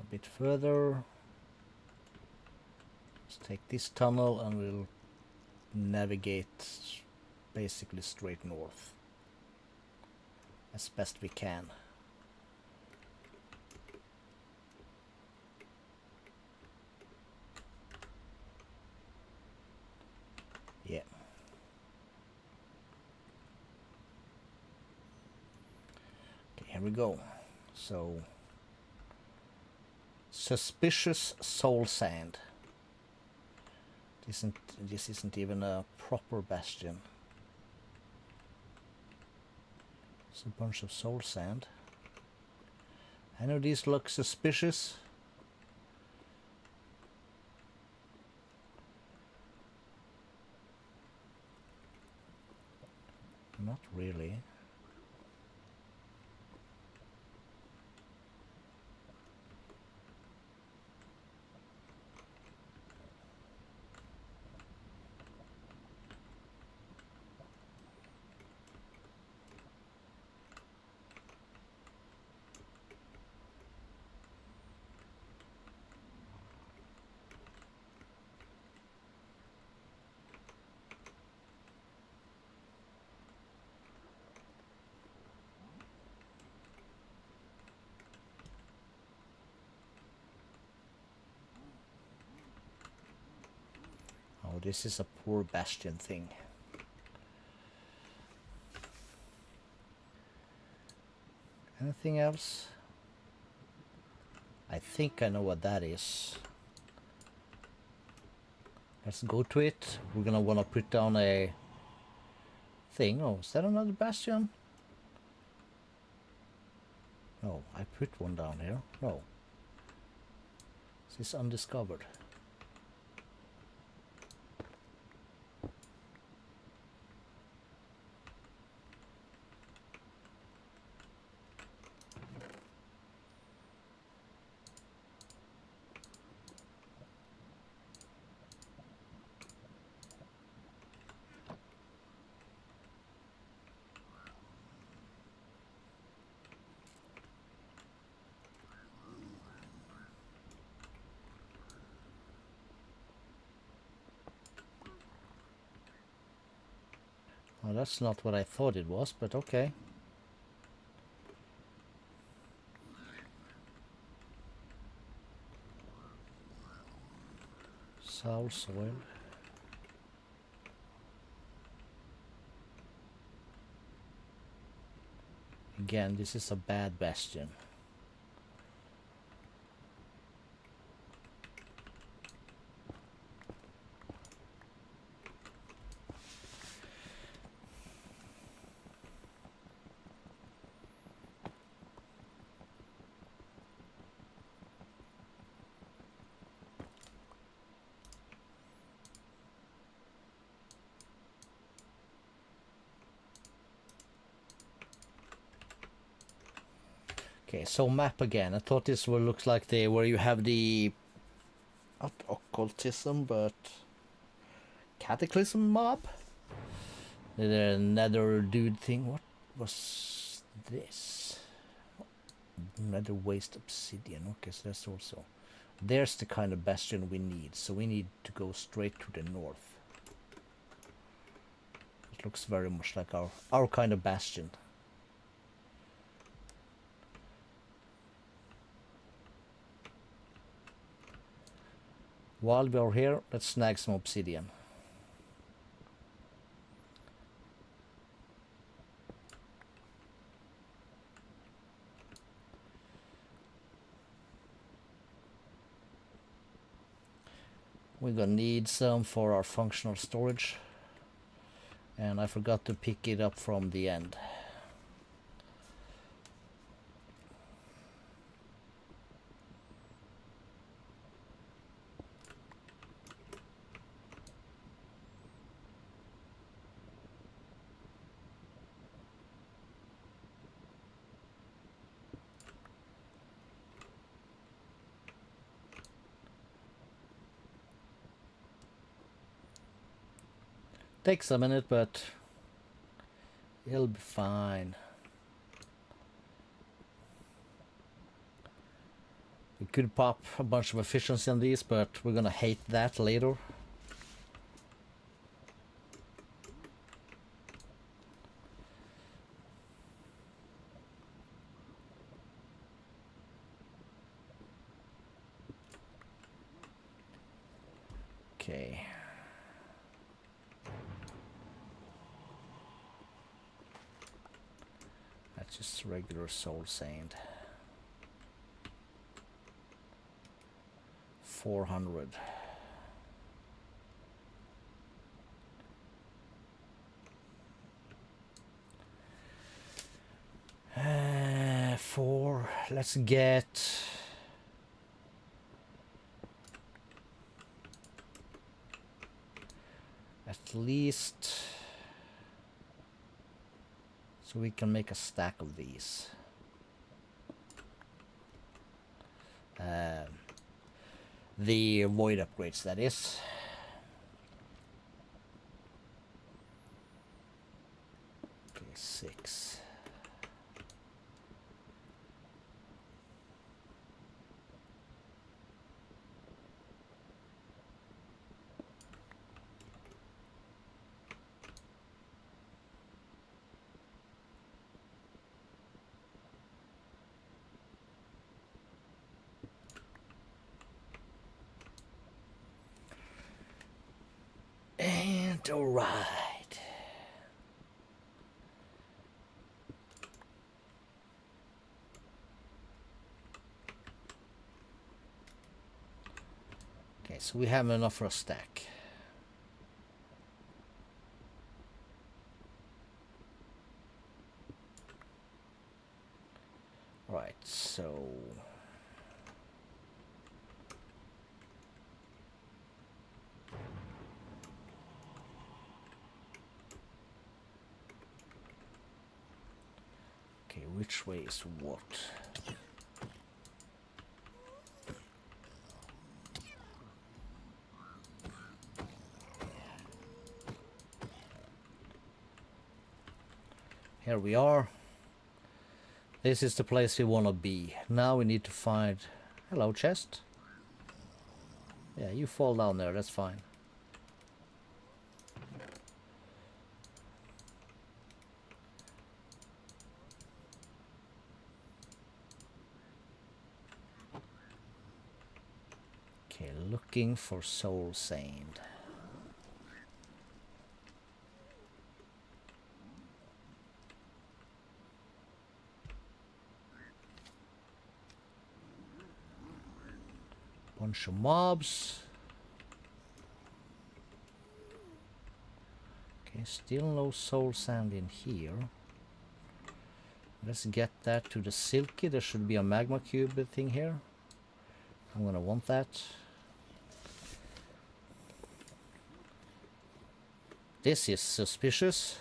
A bit further. Let's take this tunnel and we'll navigate basically straight north as best we can. Yeah. Okay, here we go. So, suspicious soul sand. This isn't even a proper bastion. It's a bunch of soul sand. I know these look suspicious. Not really. Oh, this is a poor bastion thing. Anything else? I think I know what that is. Let's go to it. We're gonna wanna put down a thing. Oh, is that another bastion? No, I put one down here. No. This is undiscovered. Well, that's not what I thought it was, but okay. Soul soil. Again, this is a bad bastion. Okay, so map again. I thought this one looks like the where you have the not occultism but cataclysm mob. The nether dude thing. What was this? Nether waste obsidian. Okay, so that's also there's the kind of bastion we need. So we need to go straight to the north. It looks very much like our kind of bastion. While we are here, let's snag some obsidian. We're gonna need some for our functional storage. And I forgot to pick it up from the end. Takes a minute, but it'll be fine. We could pop a bunch of efficiency on these, but we're gonna hate that later. Okay. That's just regular soul sand. 400. Four. Let's get at least so we can make a stack of these. The void upgrades, that is. Okay, 6. And all right. Okay, so we have enough for a stack. which way is what? Here we are. This is the place we want to be. Now we need to find... Hello, chest. Yeah, you fall down there, that's fine. Okay, looking for soul sand. Bunch of mobs. Okay, still no soul sand in here. Let's get that to the silky. There should be a magma cube thing here. I'm gonna want that. This is suspicious.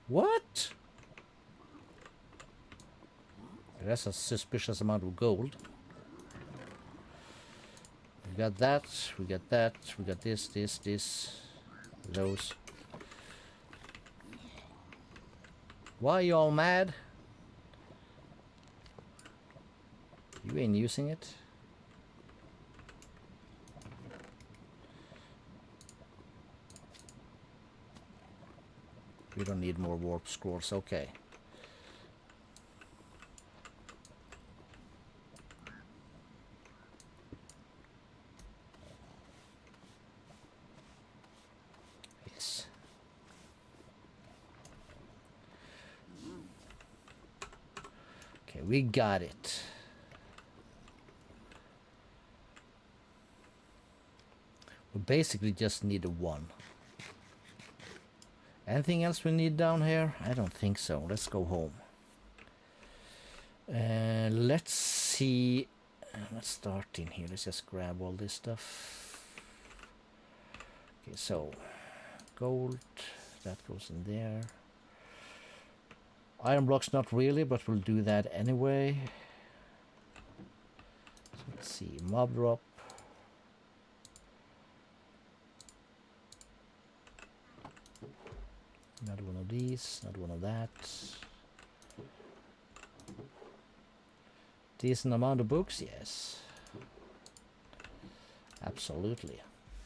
What? That's a suspicious amount of gold. We got that, we got that, we got this, those. Why you all mad? You ain't using it. We don't need more warp scrolls, okay. Yes. Okay, we got it. We basically just need a 1. Anything else we need down here? I don't think so. Let's go home. Let's see. Let's start in here. Let's just grab all this stuff. Okay, so gold, that goes in there. Iron blocks, not really, but we'll do that anyway. So let's see, mob drop. Not one of these, not one of that. Decent amount of books, yes. Absolutely.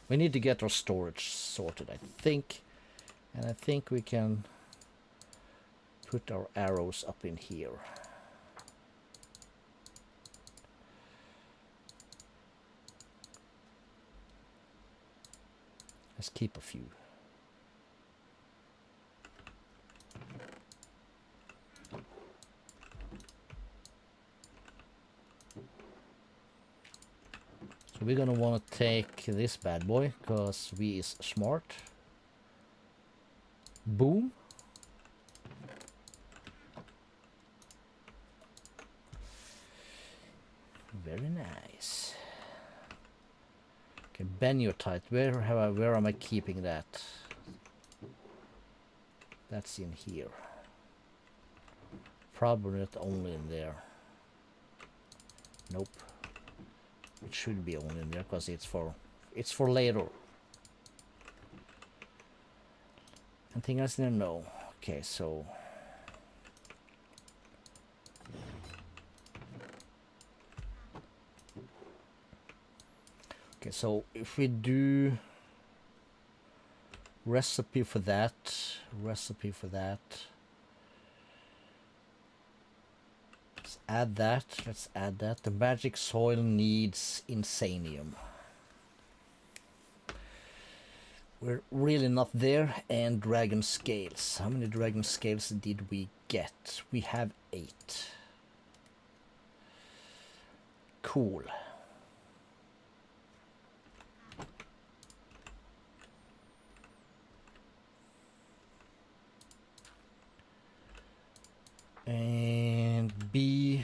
We need to get our storage sorted, I think. And I think we can put our arrows up in here. Let's keep a few. So we're gonna want to take this bad boy because we is smart. Boom. Very nice. Okay, Beniotyte. Where am I keeping that? That's in here. Probably not only in there. Nope. It should be only in there because it's for later. Anything else in there? No. Okay, so okay, so if we do recipe for that, let's add that. Let's add that. The magic soil needs insanium. We're really not there. And dragon scales. How many dragon scales did we get? We have 8. Cool. And B,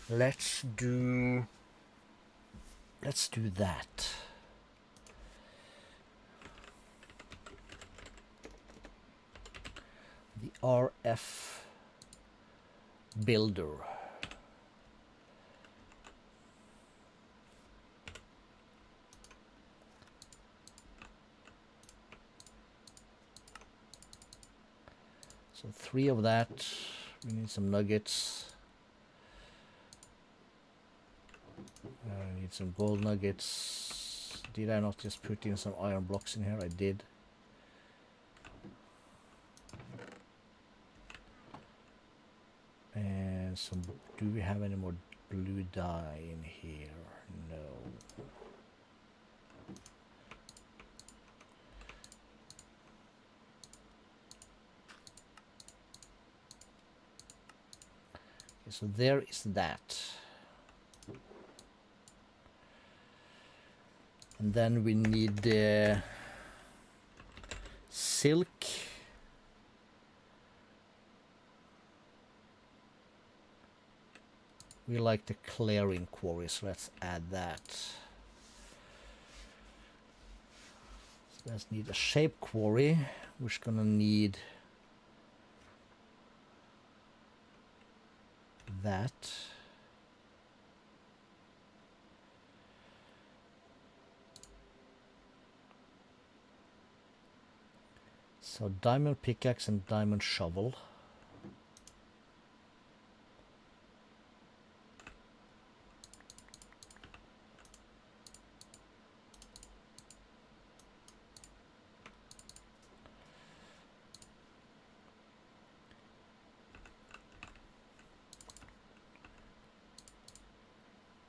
let's do that. The RF builder. So 3 of that. We need some nuggets. I need some gold nuggets. Did I not just put in some iron blocks in here? I did. And some. Do we have any more blue dye in here? No. Okay, so there is that. And then we need the silk. We like the clearing quarries. Let's add that. So let's need a shape quarry. We're gonna need that. So diamond pickaxe and diamond shovel.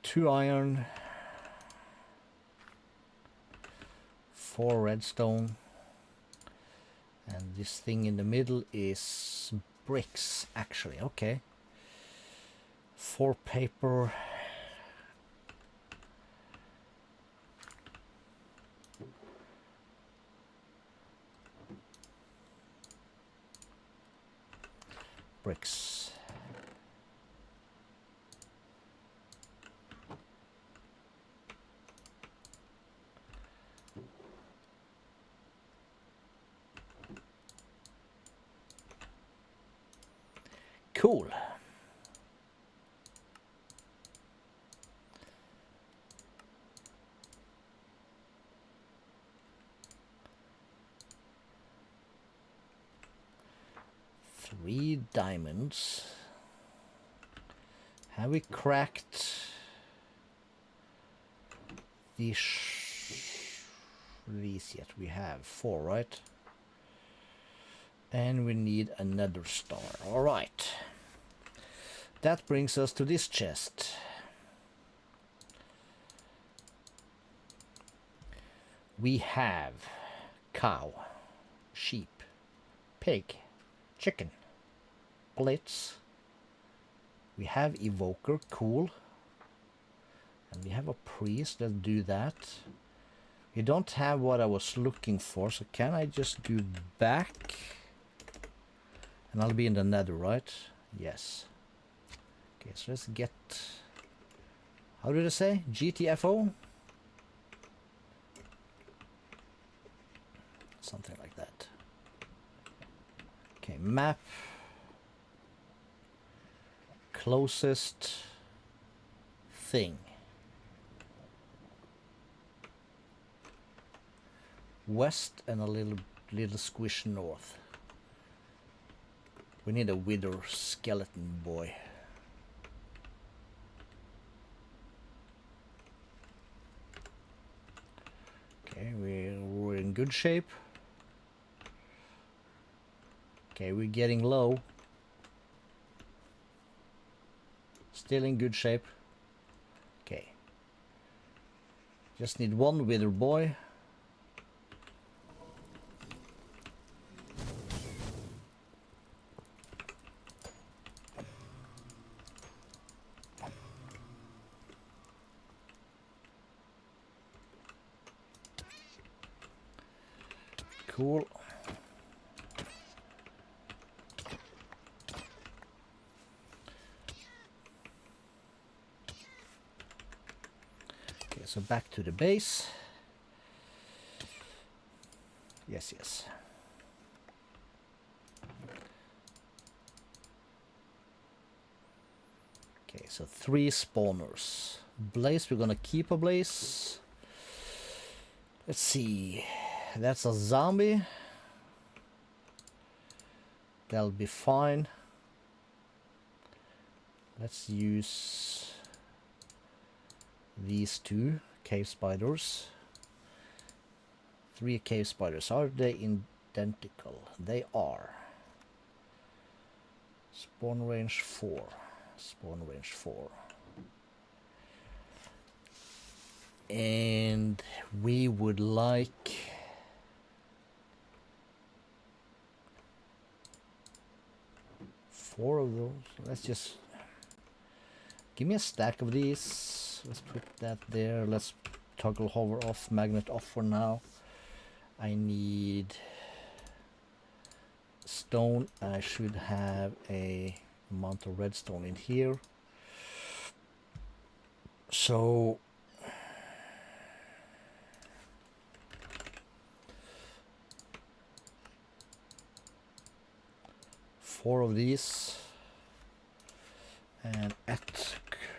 Two iron, 4 redstone, and this thing in the middle is bricks actually. Okay, 4 paper, bricks. Cool. Three diamonds. Have we cracked these yet? We have 4, right? And we need another star. All right. That brings us to this chest. We have cow, sheep, pig, chicken, blitz. We have evoker, cool. And we have a priest, let's do that. We don't have what I was looking for, so can I just go back? And I'll be in the nether, right? Yes. Okay, so let's get... How did I say? GTFO? Something like that. Okay, map. Closest thing. West and a little squish north. We need a wither skeleton boy. Okay, we're in good shape. Okay, we're getting low. Still in good shape. Okay. Just need one wither boy. Cool. Okay, so back to the base. Yes, yes. Okay, so 3 spawners. Blaze, we're gonna keep a blaze. Let's see. That's a zombie. That'll be fine. Let's use these 2 cave spiders. 3 cave spiders. Are they identical? They are. Spawn range 4. Spawn range 4. And we would like 4 of those. Let's just give me a stack of these. Let's put that there. Let's toggle hover off, magnet off for now. I need stone. I should have a amount of redstone in here. So four of these, and at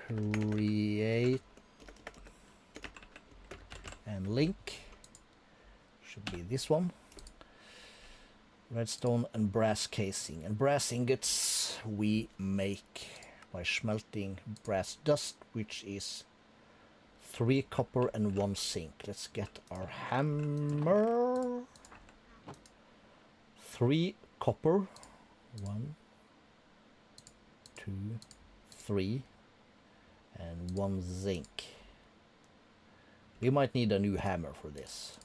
create and link should be this one. Redstone and brass casing, and brass ingots we make by smelting brass dust, which is 3 copper and 1 zinc. Let's get our hammer. 3 copper, 1, 2, 3, and 1 zinc. We might need a new hammer for this.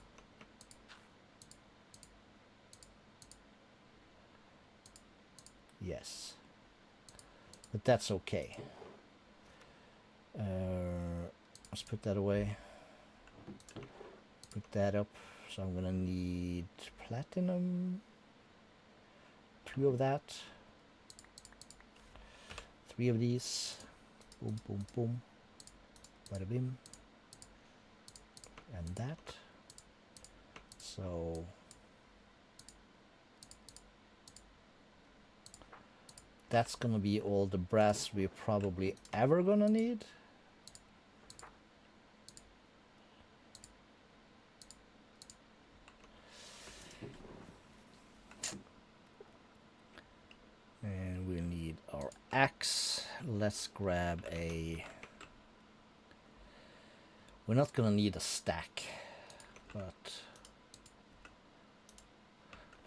Yes, but that's okay. Let's put that away. Put that up. So I'm gonna need platinum. 2 of that. 3 of these. Boom, boom, boom. Bada bim. And that. So that's gonna be all the brass we're probably ever gonna need. And we need our axe. Let's grab a... We're not gonna need a stack, but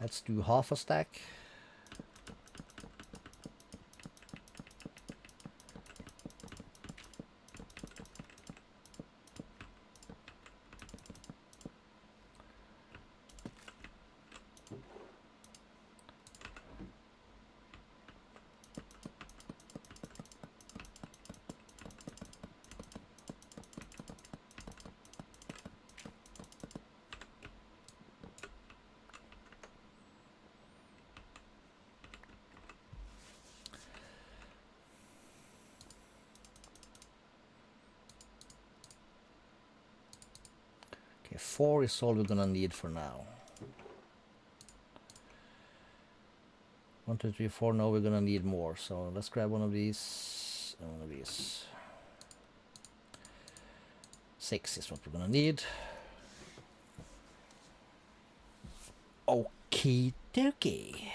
let's do half a stack. Okay, 4 is all we're gonna need for now. 1, 2, 3, 4. No, we're gonna need more. So let's grab one of these and one of these. 6 is what we're gonna need. Okie dokie.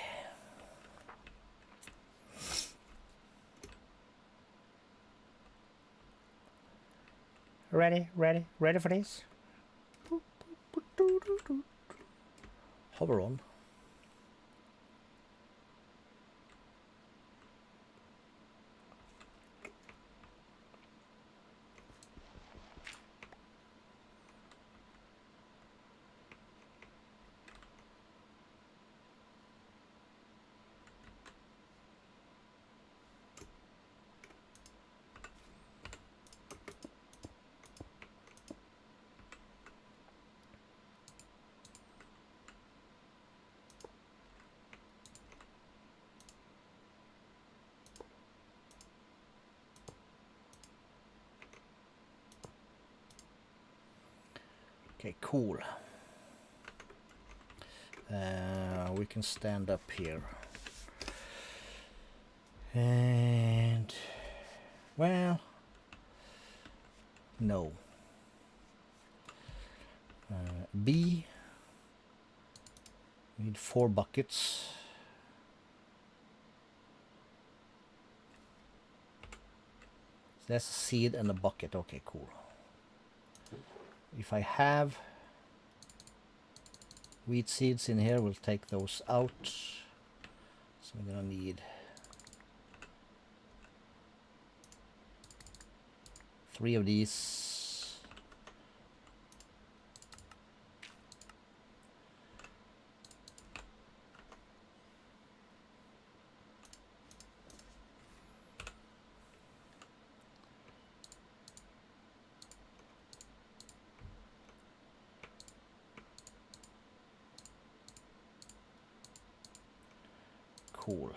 Ready for this? Hover on. Okay, cool. We can stand up here. And, No. B. We need 4 buckets. So that's a seed and a bucket. Okay, cool. If I have wheat seeds in here, we'll take those out. So we're gonna need 3 of these. Cool.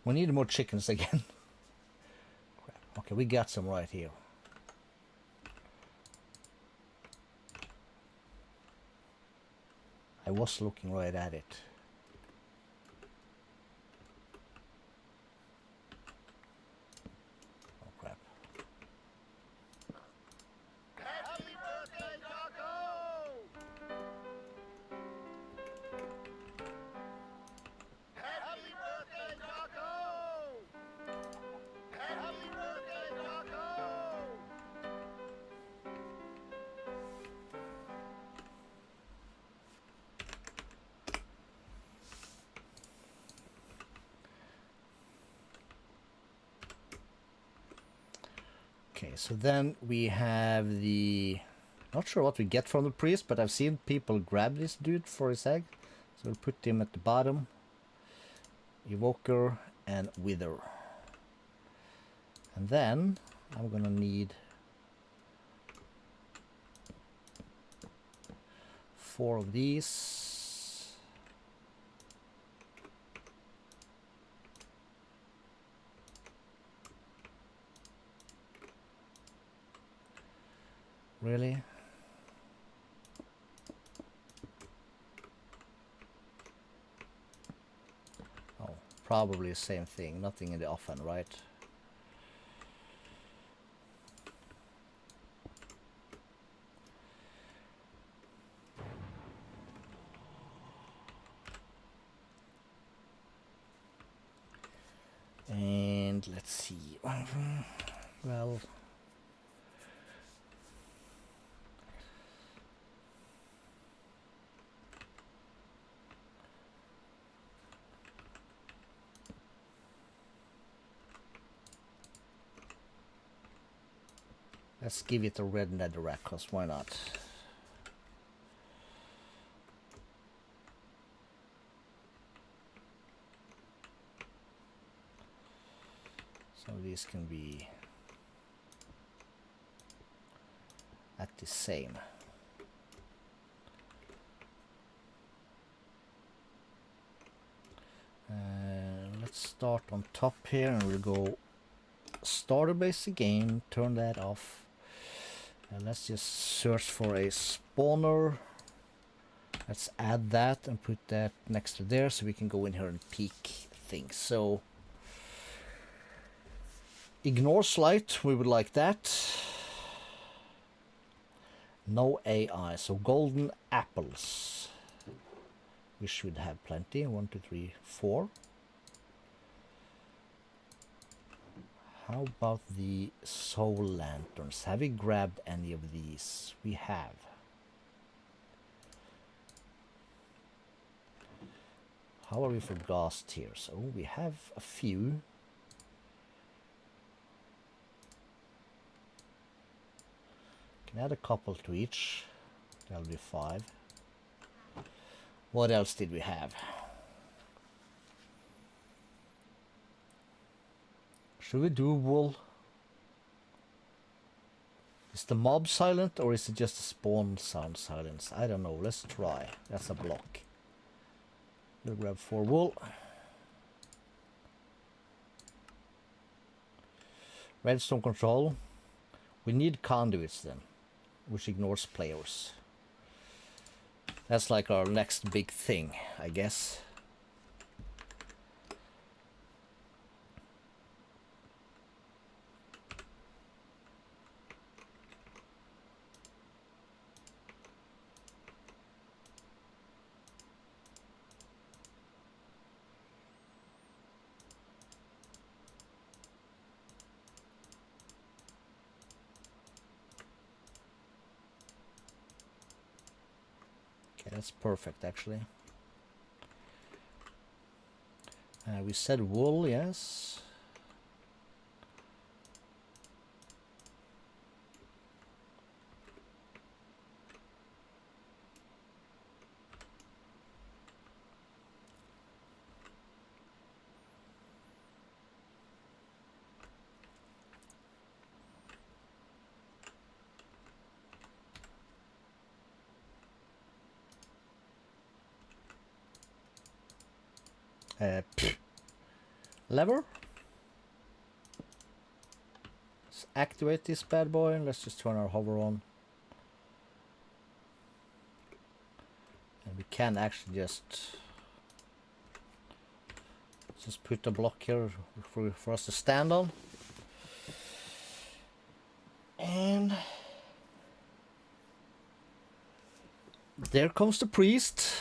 We need more chickens again. Crap. Okay, we got some right here. I was looking right at it. Oh crap. Happy birthday, Taco! Happy birthday, Taco! Happy birthday, Taco! Okay, so then we have the... Not sure what we get from the priest, but I've seen people grab this dude for his egg. So we'll put him at the bottom. Evoker and Wither. And then I'm gonna need 4 of these. Really? Oh, probably the same thing. Nothing in the oven, right? And let's see. Well, let's give it a red netherrack, cause why not? Some of these can be at the same. Let's start on top here and we'll go starter base again, turn that off. And let's just search for a spawner. Let's add that and put that next to there so we can go in here and peek things. So ignore slight, we would like that. No AI, so golden apples. We should have plenty. 1, 2, 3, 4. How about the soul lanterns? Have we grabbed any of these? We have. How are we for gas tiers? Oh, we have a few. Can add a couple to each. That'll be 5. What else did we have? Should we do wool? Is the mob silent or is it just a spawn sound silence? I don't know. Let's try. That's a block. We'll grab 4 wool. Redstone control. We need conduits then, which ignores players. That's like our next big thing, I guess. That's perfect, actually. We said wool, yes. Lever. Let's activate this bad boy and let's just turn our hover on. And we can actually just put a block here for us to stand on. And there comes the priest.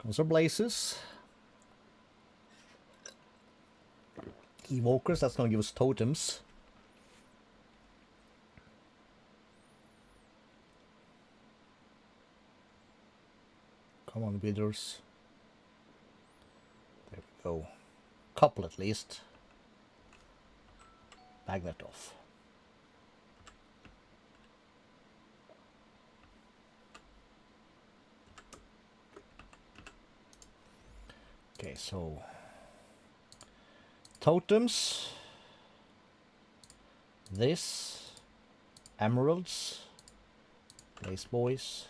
Comes our blazes. Evokers, that's gonna give us totems. Come on, withers. There we go. Couple at least. Bag that off. Okay, so totems. This. Emeralds. Blaze boys.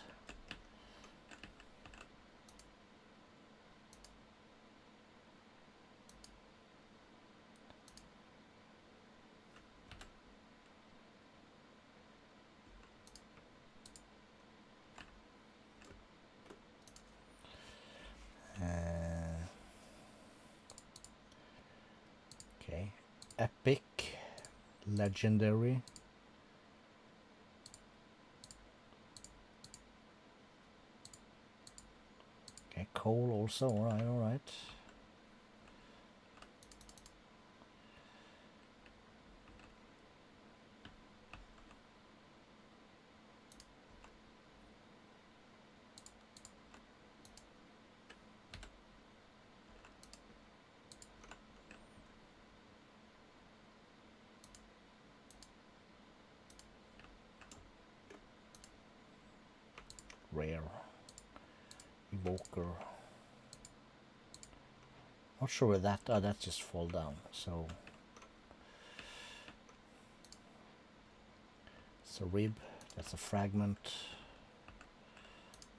Okay, epic, legendary. Okay, coal also. All right, all right. Rare. Evoker. Not sure where that... Oh, that just fall down. So... It's a rib. That's a fragment.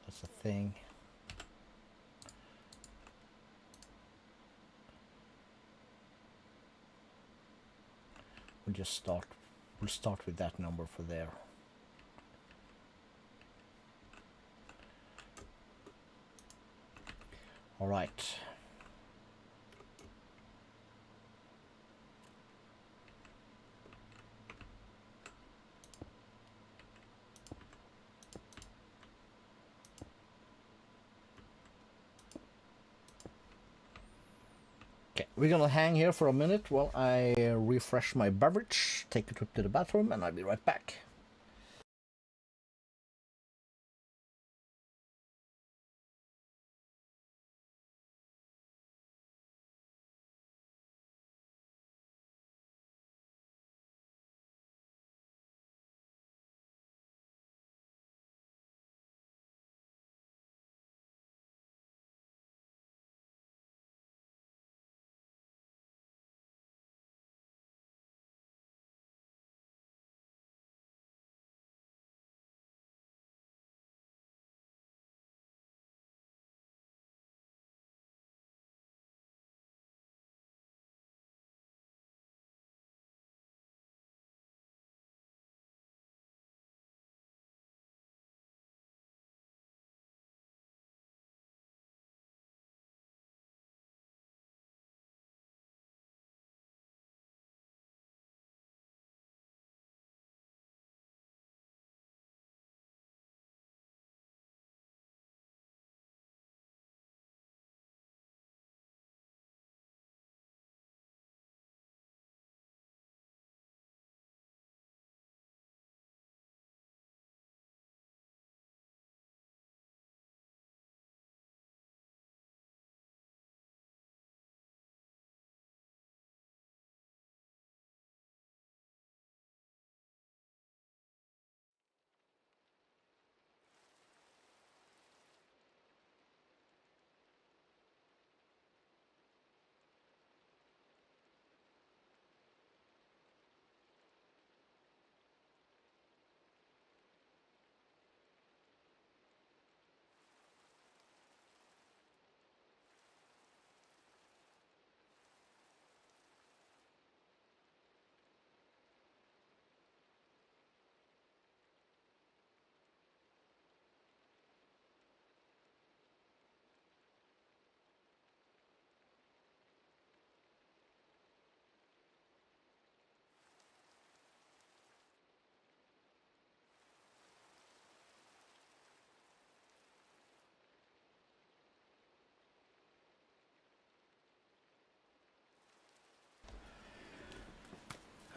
That's a thing. We'll start with that number for there. All right. Okay, we're gonna hang here for a minute while I refresh my beverage, take a trip to the bathroom, and I'll be right back.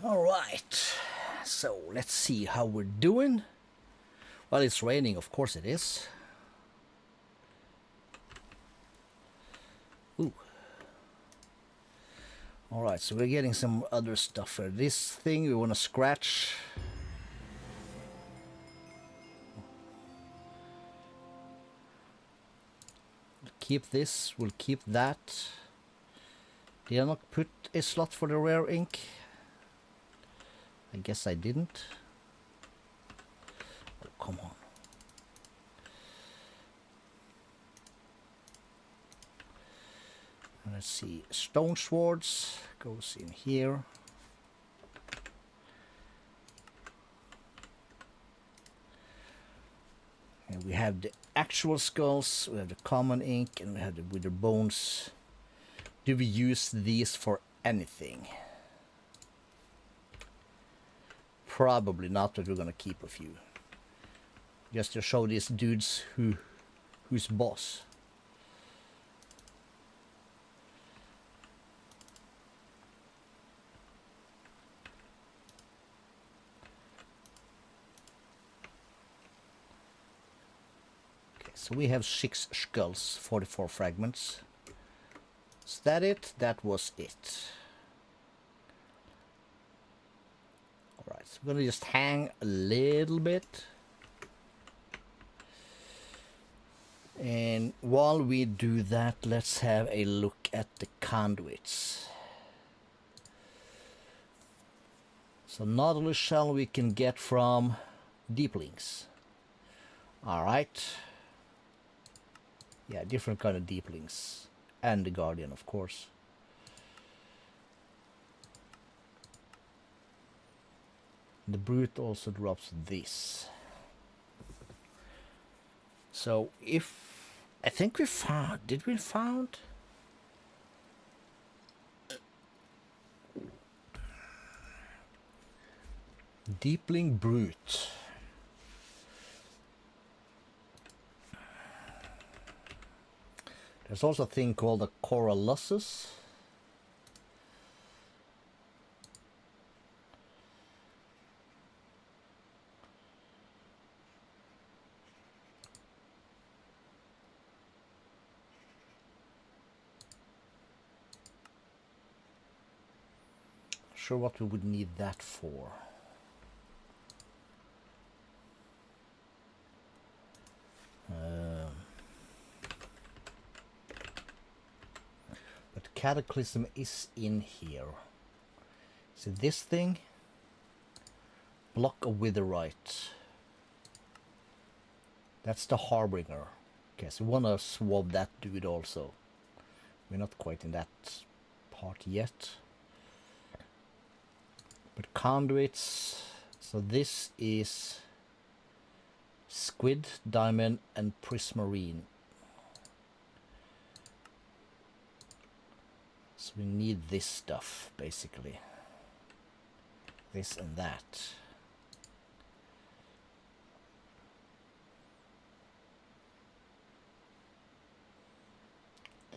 All right, so let's see how we're doing. Well, it's raining, of course it is. Ooh. All right, so we're getting some other stuff here. This thing we want to scratch. Keep this, we'll keep that. Did I not put a slot for the rare ink? I guess I didn't. Oh, come on. Let's see, stone swords goes in here. And we have the actual skulls, we have the common ink, and we have the wither bones. Do we use these for anything? Probably not, but we're gonna keep a few. Just to show these dudes who's boss. Okay, so we have 6 skulls, 44 fragments. Is that it? That was it. Alright, so we're gonna just hang a little bit. And while we do that, let's have a look at the conduits. So Nautilus shell we can get from deeplings. Alright. Yeah, different kind of deeplings. And the Guardian, of course. The Brute also drops this. So if... I think we found... Did we found? Deepling Brute. There's also a thing called a Corallussus. Sure what we would need that for. But Cataclysm is in here. So this thing, block of Witherite. That's the Harbinger. Okay, so we want to swab that dude also. We're not quite in that part yet. But conduits, so this is Squid, Diamond, and Prismarine. So we need this stuff, basically. This and that.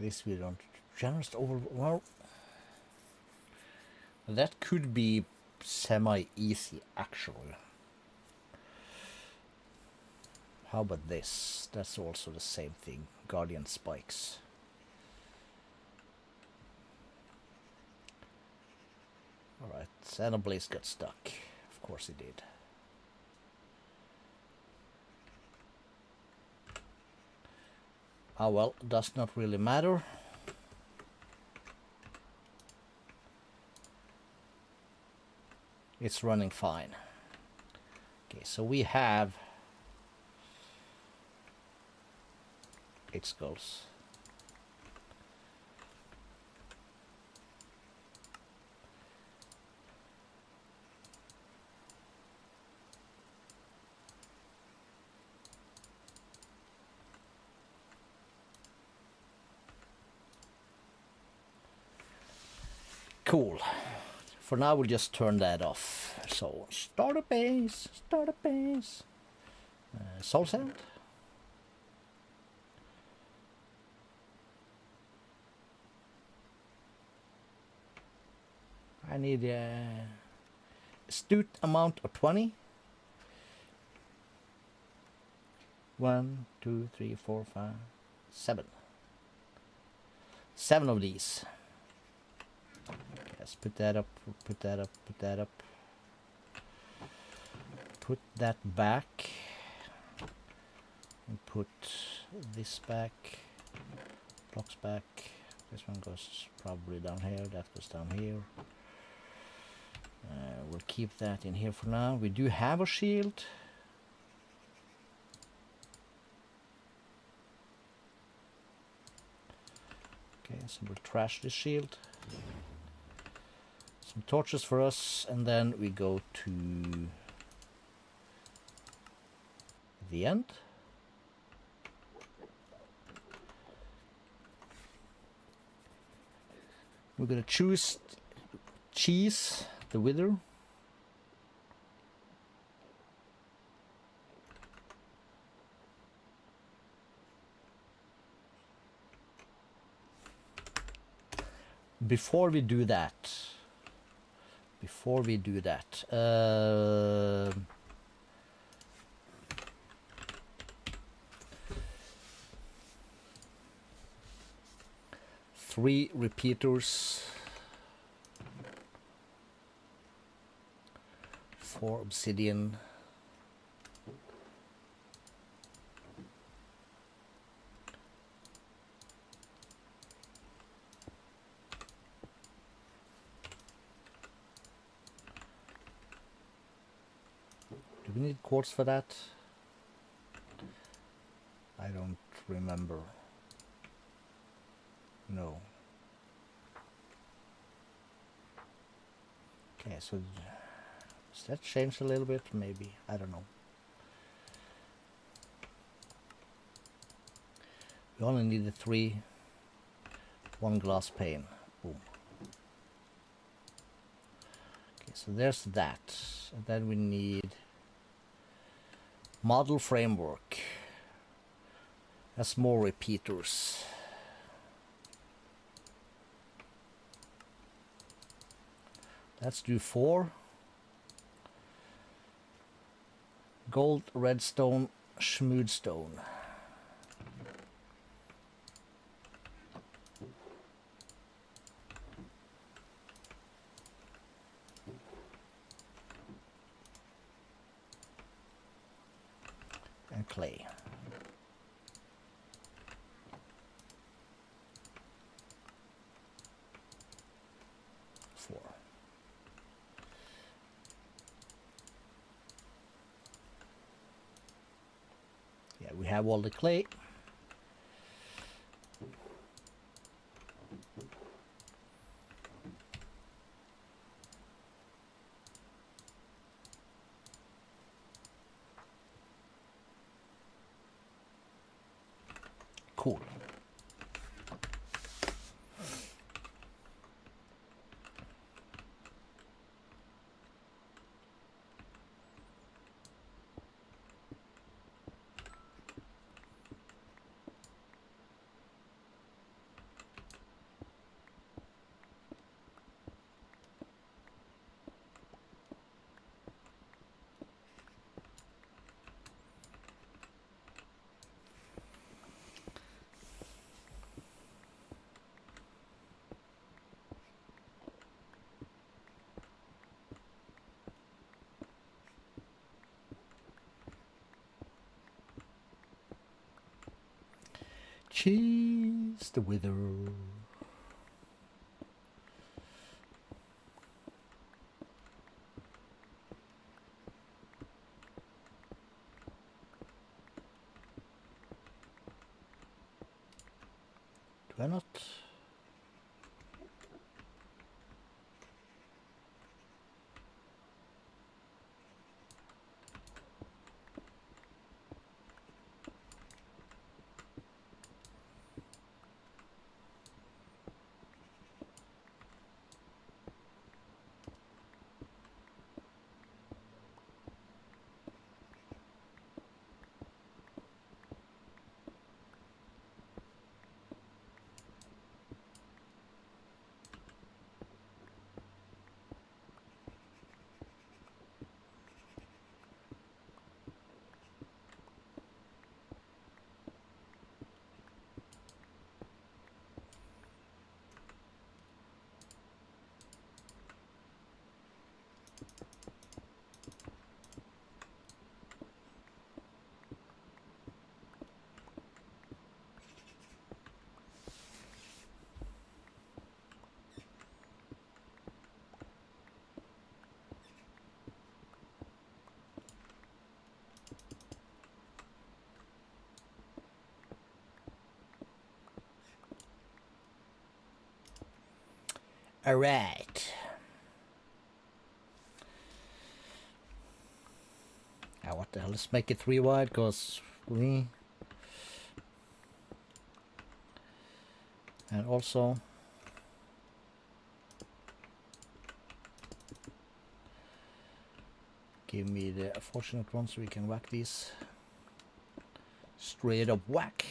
This we don't... Generous over... Well... That could be semi-easy, actually. How about this? That's also the same thing. Guardian spikes. Alright, Xanoblaze got stuck. Of course he did. Ah well, does not really matter. It's running fine. Okay, so we have 8 skulls. Cool. For now, we'll just turn that off. So, start a base, start a base. Soul Sand. I need astute amount of 20. 1, 2, 3, 4, 5, 7. 7 of these. Let's put that up, put that up, put that up. Put that back. And put this back. Blocks back. This one goes probably down here. That goes down here. We'll keep that in here for now. We do have a shield. Okay, so we'll trash this shield. Some torches for us, and then we go to the end. We're gonna choose cheese the wither. Before we do that, three repeaters, 4 obsidian, do we need quartz for that? I don't remember. No. Okay, so does that change a little bit? Maybe. I don't know. We only need the 3. 1 glass pane. Boom. Okay, so there's that. And then we need model framework. That's more repeaters. Let's do 4. Gold, redstone, schmoodstone. And clay. 4. Yeah, we have all the clay. Cool. Cheese the wither. Do I not? All right. Now what the hell? Let's make it 3 wide, cause we. And also. Give me the fortunate one so we can whack these. Straight up whack.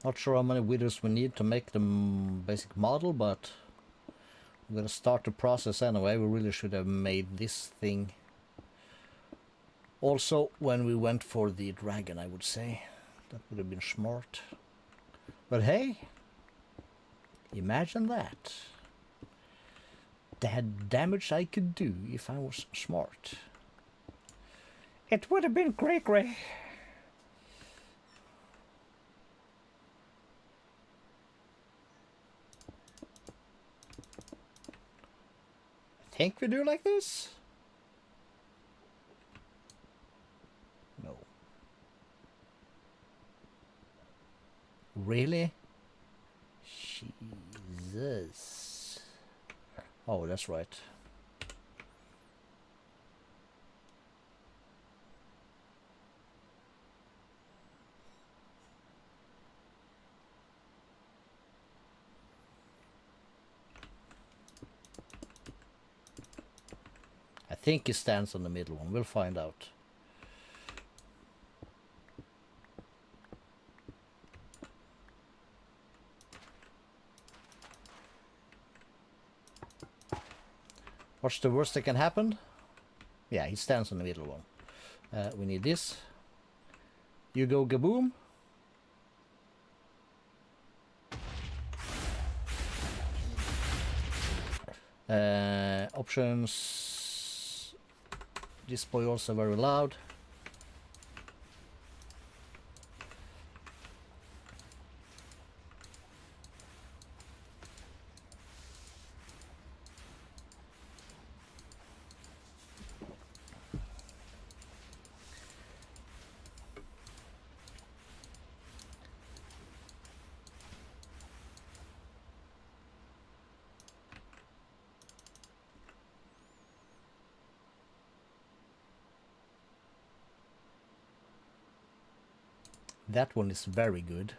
Not sure how many withers we need to make the basic model, but we're gonna start the process anyway. We really should have made this thing also when we went for the dragon, I would say. That would have been smart. But hey, imagine that. The damage I could do if I was smart. It would have been great, Gray. I think we do like this? No. Really? Jesus. Oh, that's right. I think he stands on the middle one. We'll find out. What's the worst that can happen? Yeah, he stands on the middle one. We need this. You go gaboom. Options. This boy also very loud. That one is very good.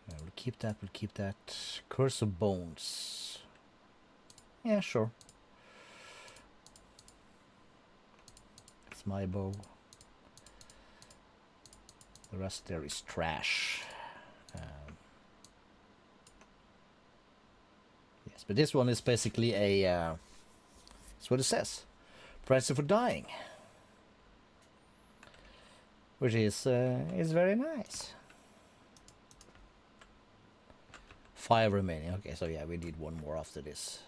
We'll keep that, we'll keep that. Curse of Bones. Yeah, sure. It's my bow. The rest there is trash. Yes, but this one is basically a... that's what it says. Price for dying. Which is very nice. 5 remaining. Okay, so yeah, we need one more after this.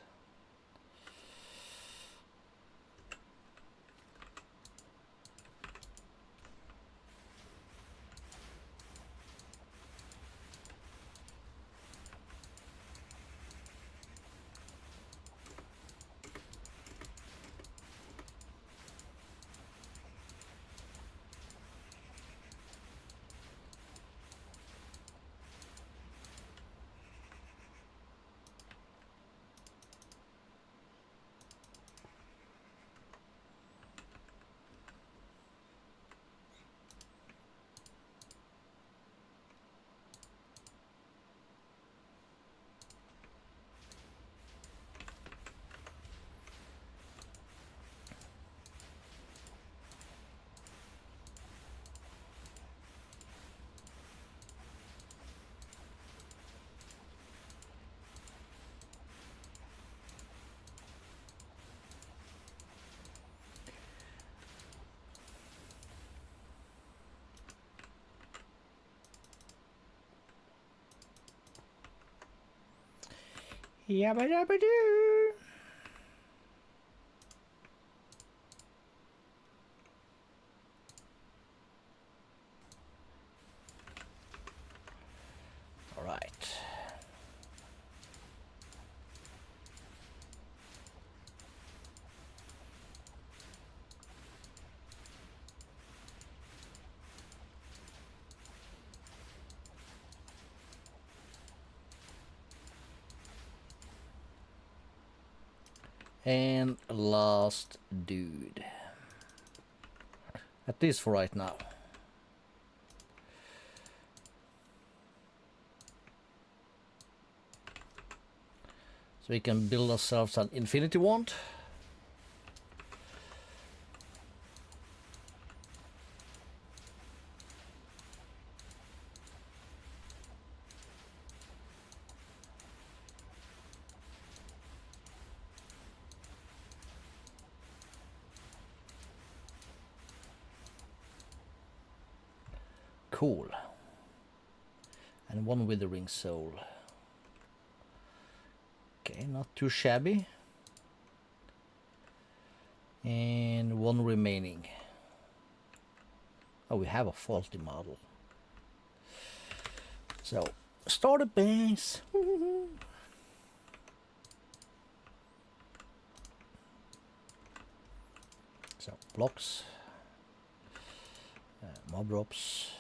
Yabba dabba doo. And last dude. At least for right now. So we can build ourselves an infinity wand. Cool. And one withering soul. Okay, not too shabby. And one remaining. Oh, we have a faulty model. So, start a base. So, blocks. Mob drops.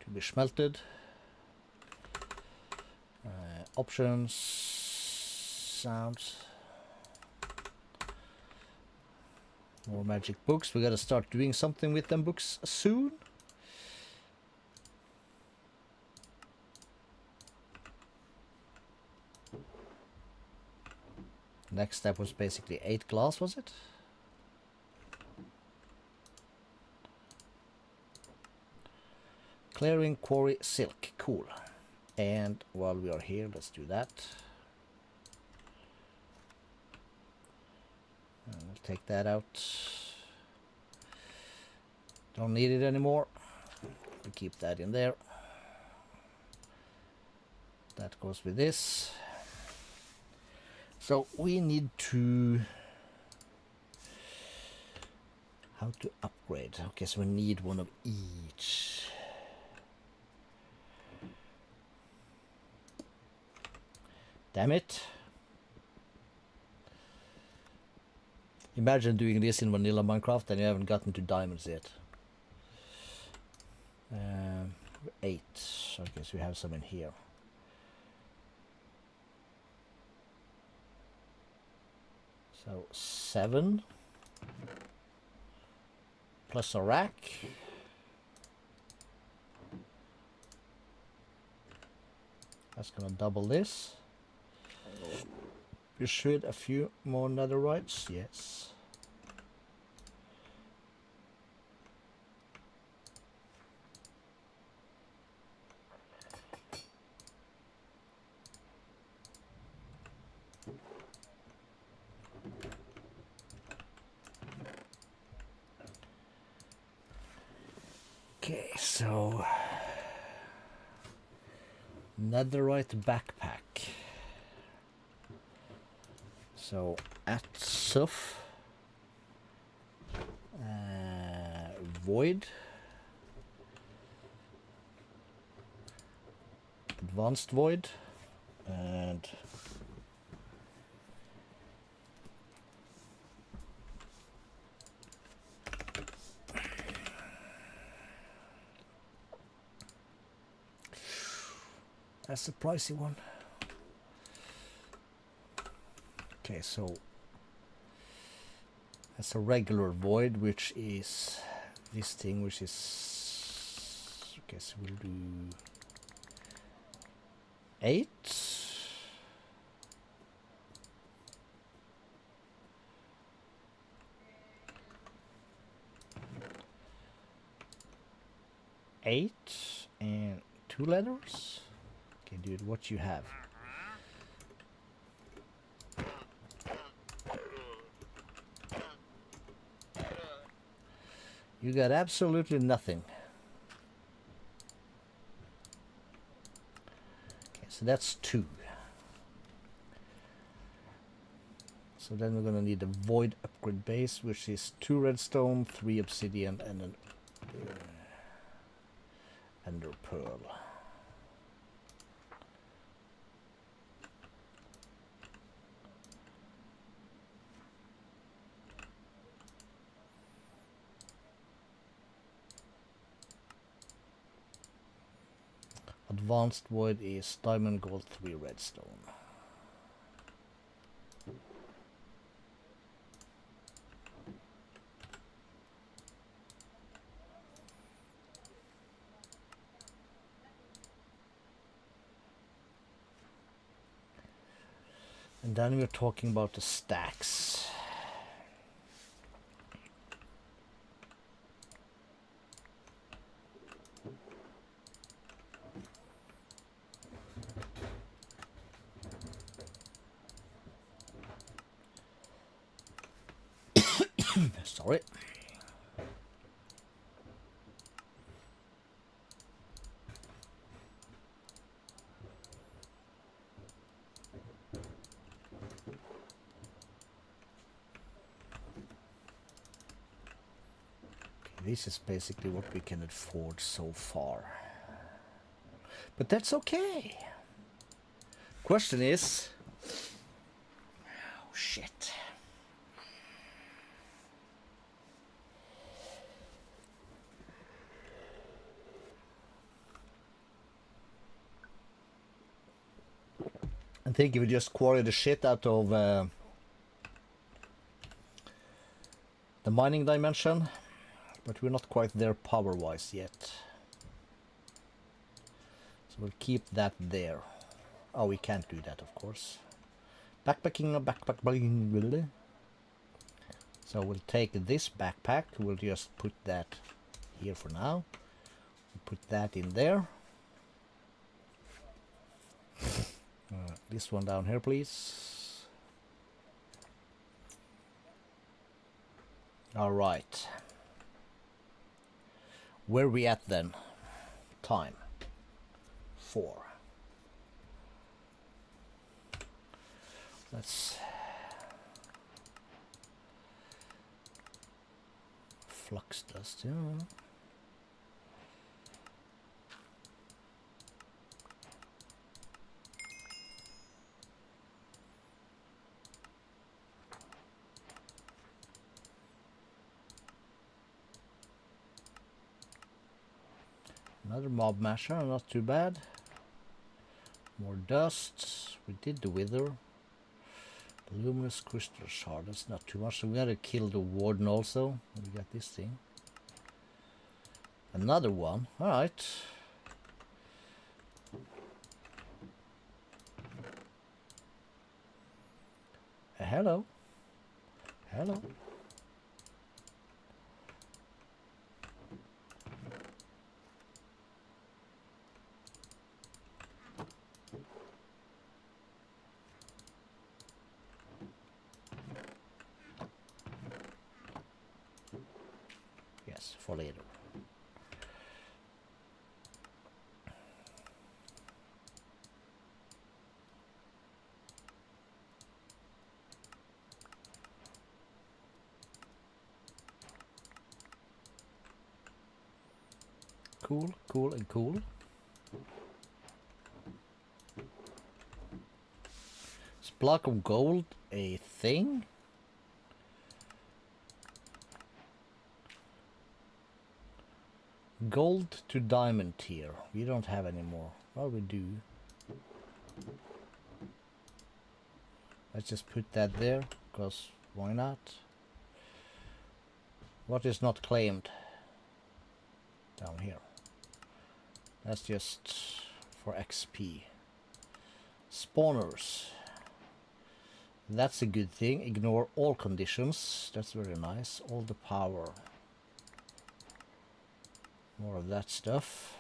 To be smelted. Options. Sounds. More magic books. We gotta start doing something with them books soon. Next step was basically 8 glass, was it? Clearing quarry silk. Cool. And while we are here, let's do that. And we'll take that out. Don't need it anymore. We'll keep that in there. That goes with this. So we need to... How to upgrade? Okay, so we need one of each. Damn it. Imagine doing this in vanilla Minecraft and you haven't gotten to diamonds yet. 8. Okay, so we have some in here. So 7. Plus a rack. That's gonna double this. You should a few more netherrites, yes. Okay, so netherite backpack. So at Suf, void, advanced void, and that's a pricey one. Okay, so that's a regular void, which is this thing, which is, okay, so we'll do 8. And 2 letters. Okay, dude, what you have? You got absolutely nothing. Okay, so that's 2. So then we're gonna need a void upgrade base, which is 2 redstone, 3 obsidian, and an ender pearl. Advanced void is diamond, gold, 3 redstone. then we're talking about the stacks. Sorry. This is basically what we can afford so far. But that's okay. Question is... Oh, shit. I think if we just quarry the shit out of the mining dimension, but we're not quite there power-wise yet. So we'll keep that there. Oh, we can't do that, of course. Backpacking or backpacking, really? So we'll take this backpack, we'll just put that here for now. Put that in there. This one down here, please. All right. Where are we at then? Time. 4. Let's flux dust, yeah. Another mob masher, not too bad. More dust. We did the wither. Luminous crystal shard, that's not too much. So we gotta kill the warden also. We got this thing. Another one. Alright. Hello. Hello. Yes, for later. Cool, cool, and cool. Is block of gold a thing? Gold to diamond tier. We don't have any more. Well, we do. Let's just put that there, because why not? What is not claimed? Down here. That's just for XP. Spawners. That's a good thing. Ignore all conditions. That's very nice. All the power. More of that stuff.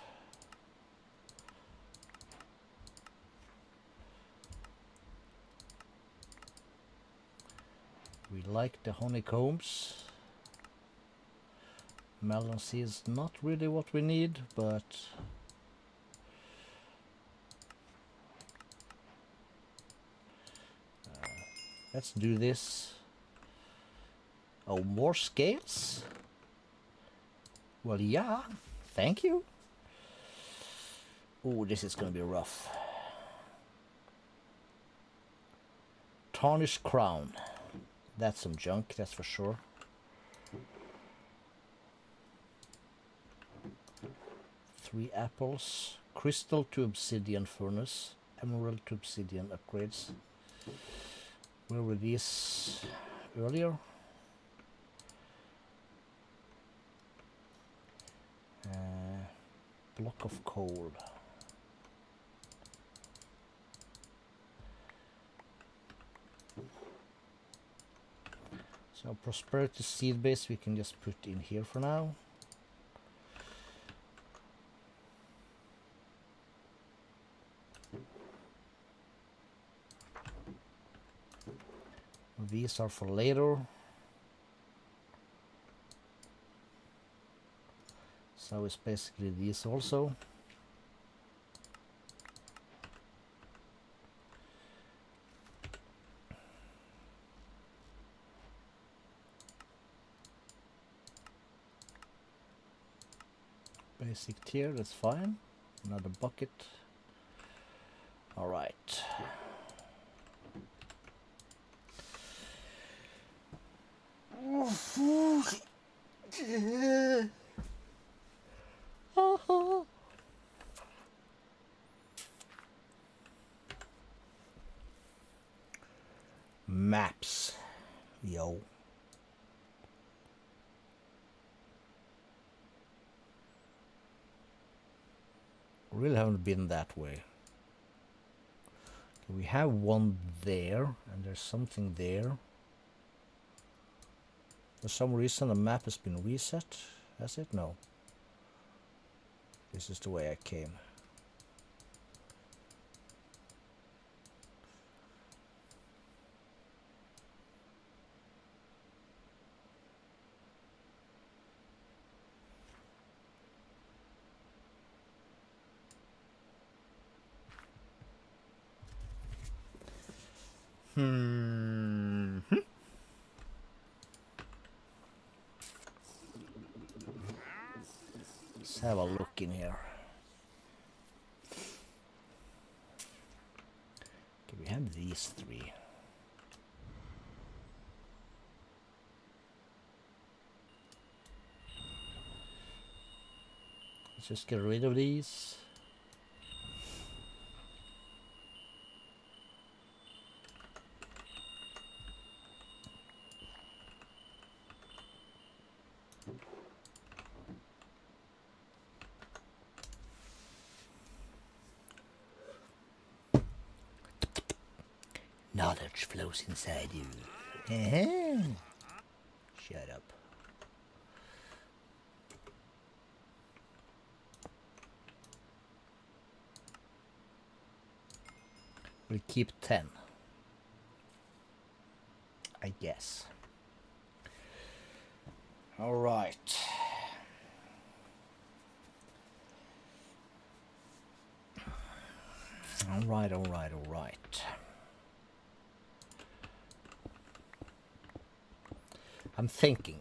We like the honeycombs. Melon seeds, not really what we need, but let's do this. Oh, more scales? Well, yeah, thank you. Oh, this is gonna be rough. Tarnished crown. That's some junk, that's for sure. Three apples. Crystal to obsidian furnace. Emerald to obsidian upgrades. Where were these earlier? Block of coal. So prosperity seed base we can just put in here for now. These are for later. So it's basically these also. Basic tier, that's fine. Another bucket. All right. Maps. Yo. Really haven't been that way. We have one there, and there's something there. For some reason, the map has been reset. Has it? No. This is the way I came. Let's have a look in here. Okay, we have these three. Let's just get rid of these. Knowledge flows inside you. Shut up. We'll keep 10. I guess. All right. All right, all right, all right. I'm thinking.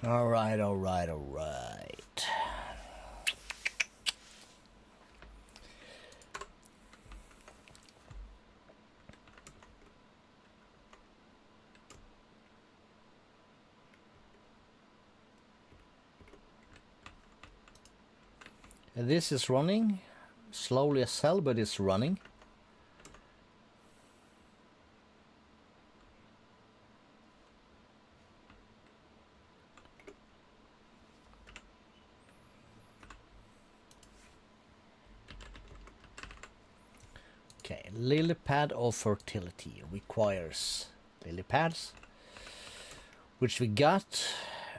All right, all right, all right. And this is running slowly as hell, but it's running. Okay, lily pad of fertility requires lily pads, which we got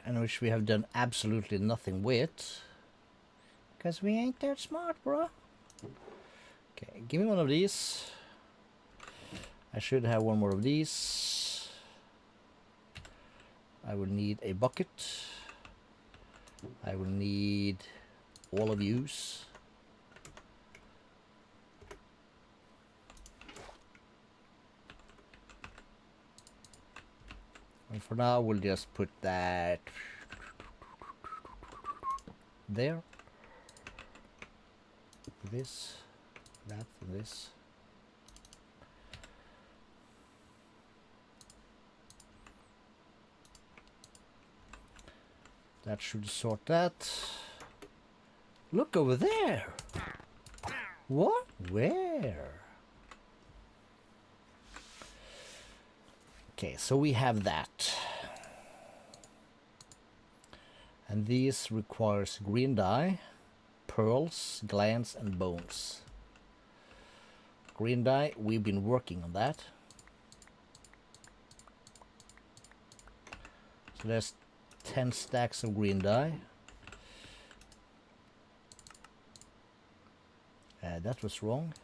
and which we have done absolutely nothing with, because we ain't that smart, bro. Okay, give me one of these. I should have one more of these. I will need a bucket. I will need all of yous. And for now, we'll just put that there. This, that, and this. That should sort that. Look over there. What? Where? Okay, so we have that. And these requires green dye, pearls, glands, and bones. Green dye, we've been working on that. So there's 10 stacks of green dye. That was wrong.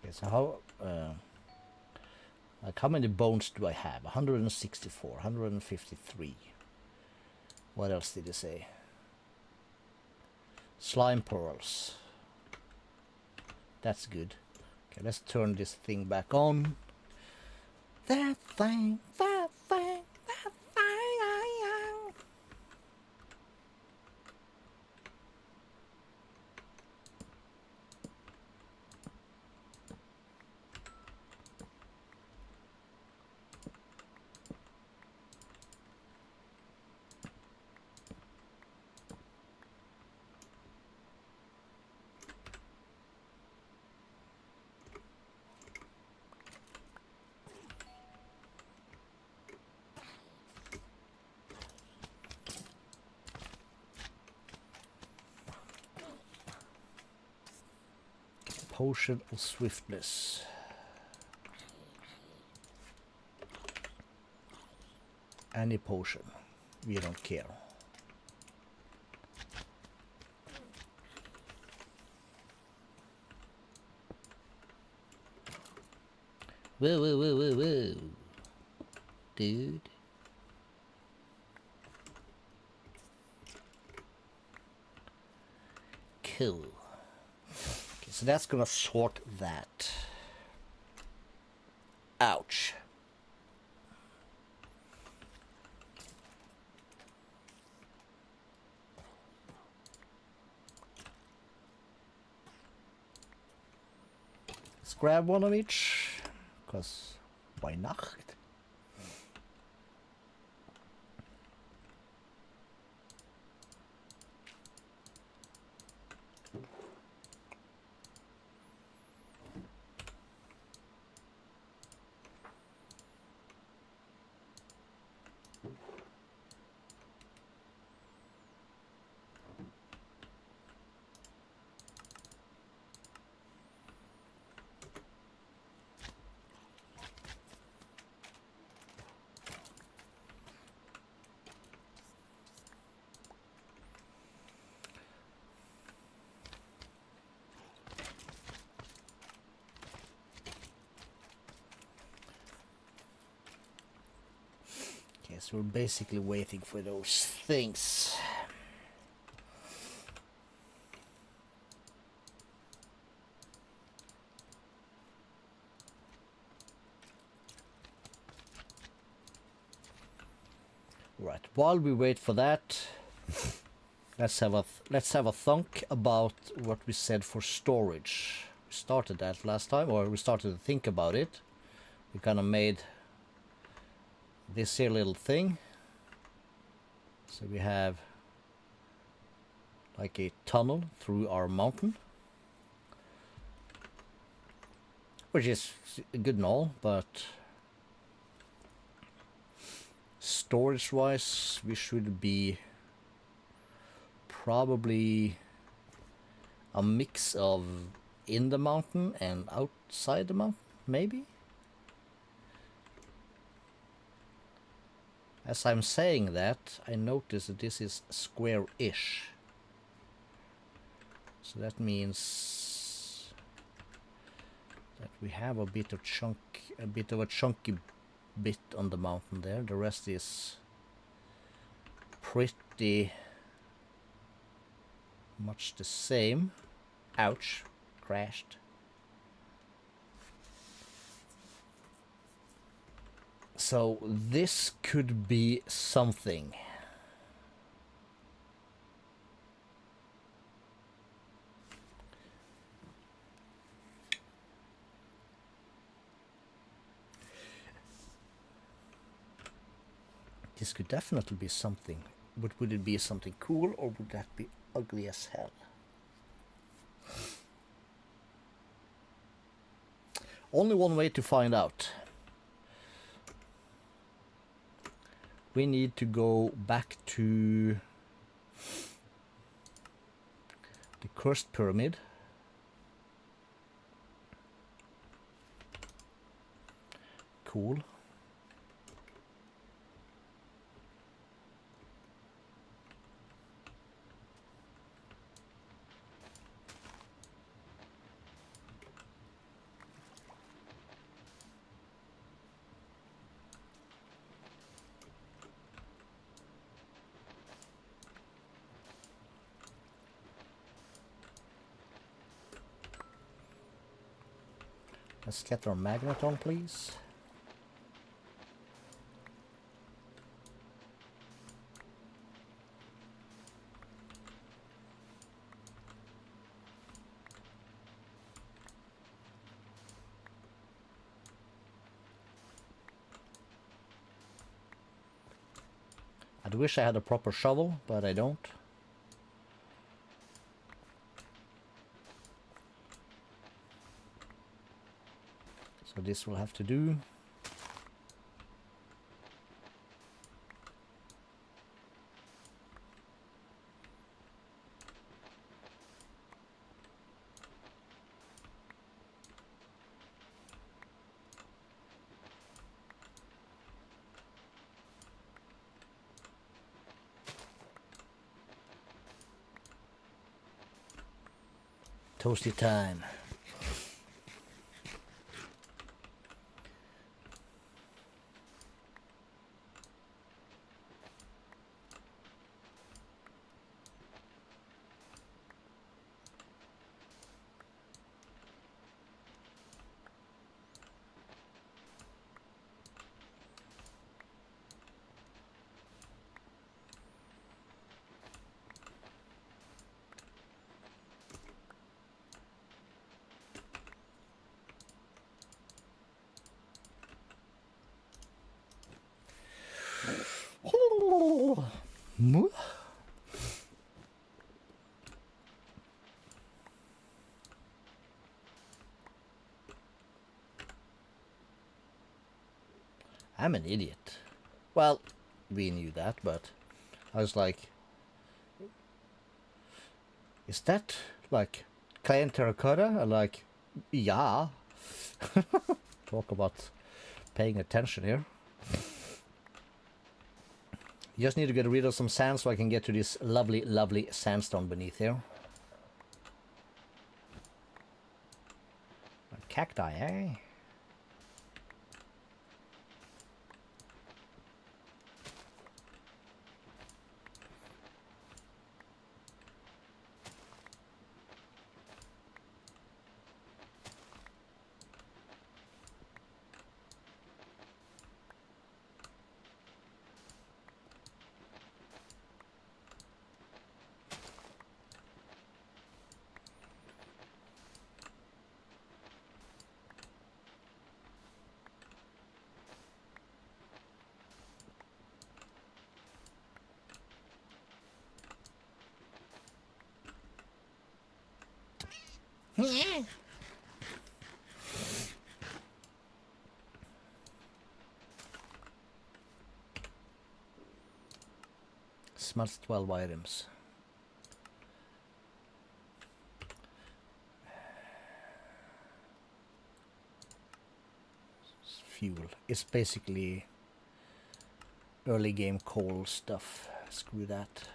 Okay, so how many bones do I have? 164, 153. What else did he say? Slime pearls. That's good. Okay, let's turn this thing back on. That thing, that thing, that thing. Potion of swiftness. Any potion. We don't care. Whoa, whoa, whoa, whoa, whoa. Dude. Cool. So that's gonna sort that. Ouch. Let's grab one of each, because why not? So we're basically waiting for those things. Right, while we wait for that, let's have a think about what we said for storage. We started that last time, or we started to think about it. We kind of made this here little thing. So we have like a tunnel through our mountain, which is good and all, but storage wise we should be probably a mix of in the mountain and outside the mountain, maybe. As I'm saying that, I notice that this is square-ish. So that means that we have a bit of a chunky bit on the mountain there. The rest is pretty much the same. Ouch. crashed. So this could be something. This could definitely be something. But would it be something cool or would that be ugly as hell? Only one way to find out. We need to go back to the cursed pyramid. Cool. Let's get our magnet on, please. I wish I had a proper shovel, but I don't. So this will have to do. Toasty time. I'm an idiot. Well, we knew that, but I was like, is that like cyan terracotta? I'm like, yeah. Talk about paying attention here. You just need to get rid of some sand so I can get to this lovely, lovely sandstone beneath here. Cacti, eh? Smells 12 items. Fuel. It's basically early game coal stuff. Screw that.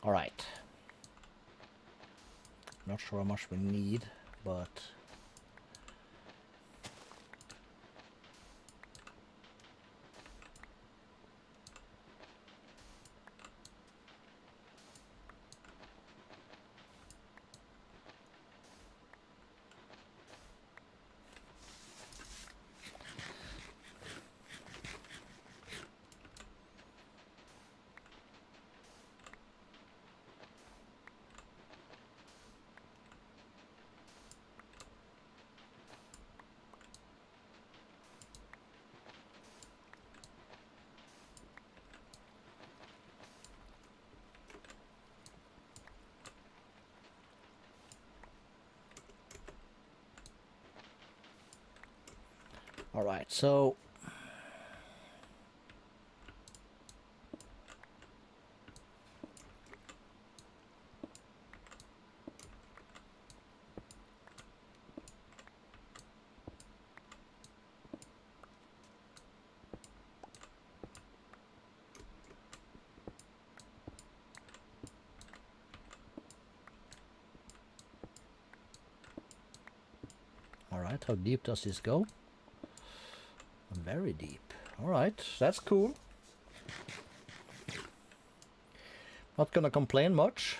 All right. Not sure how much we need, but all right. So all right, how deep does this go? Very deep. All right, that's cool. Not gonna complain much.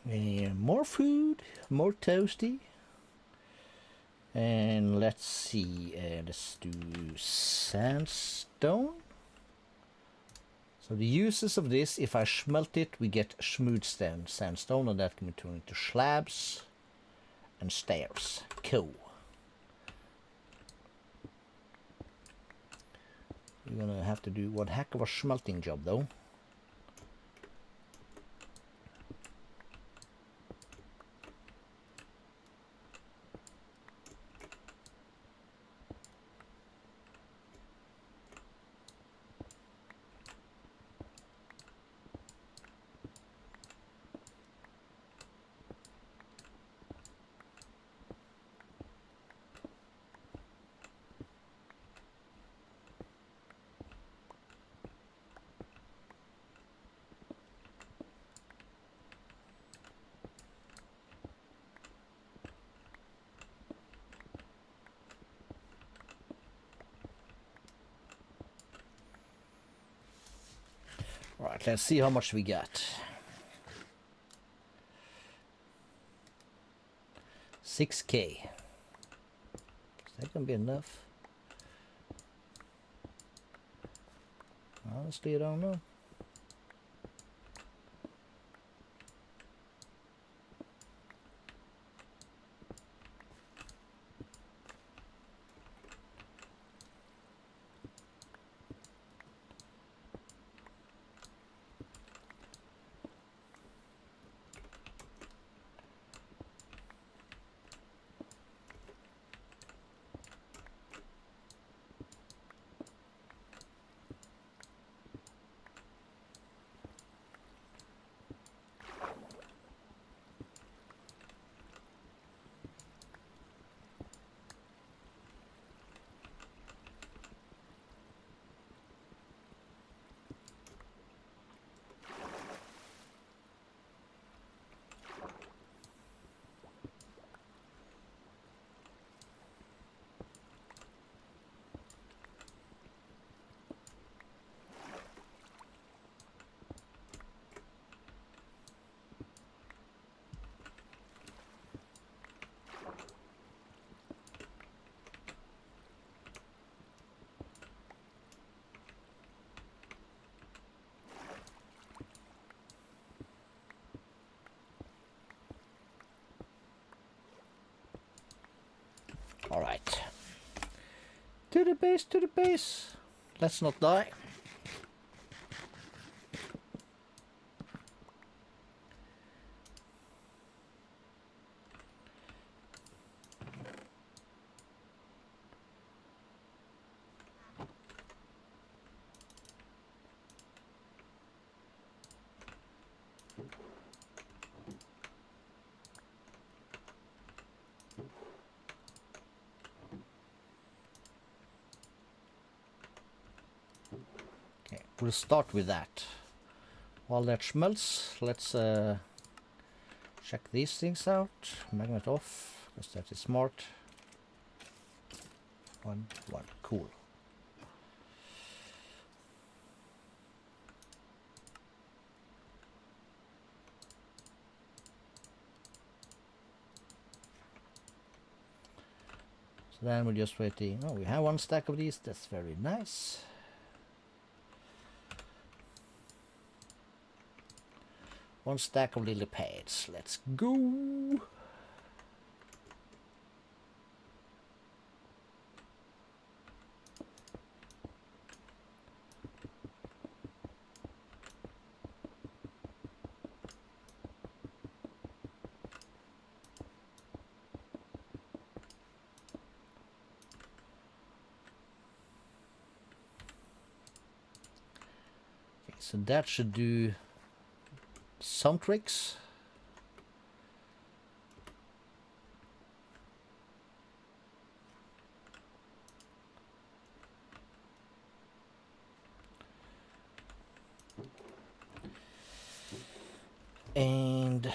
And more food, more toasty. And let's see, let's do sandstone. So the uses of this, if I smelt it, we get smooth sandstone, and that can be turned into slabs and stairs. Cool. We're gonna have to do one heck of a smelting job though. All right, let's see how much we got. 6K. Is that gonna be enough? Honestly, I don't know. the base, to the base. Let's not die. Okay, we'll start with that. While that smells, let's check these things out. Magnet off, because that is smart. One, cool. So then we're just waiting. Oh, we have one stack of these. That's very nice. One stack of lily pads. Let's go. Okay, so that should do some tricks. And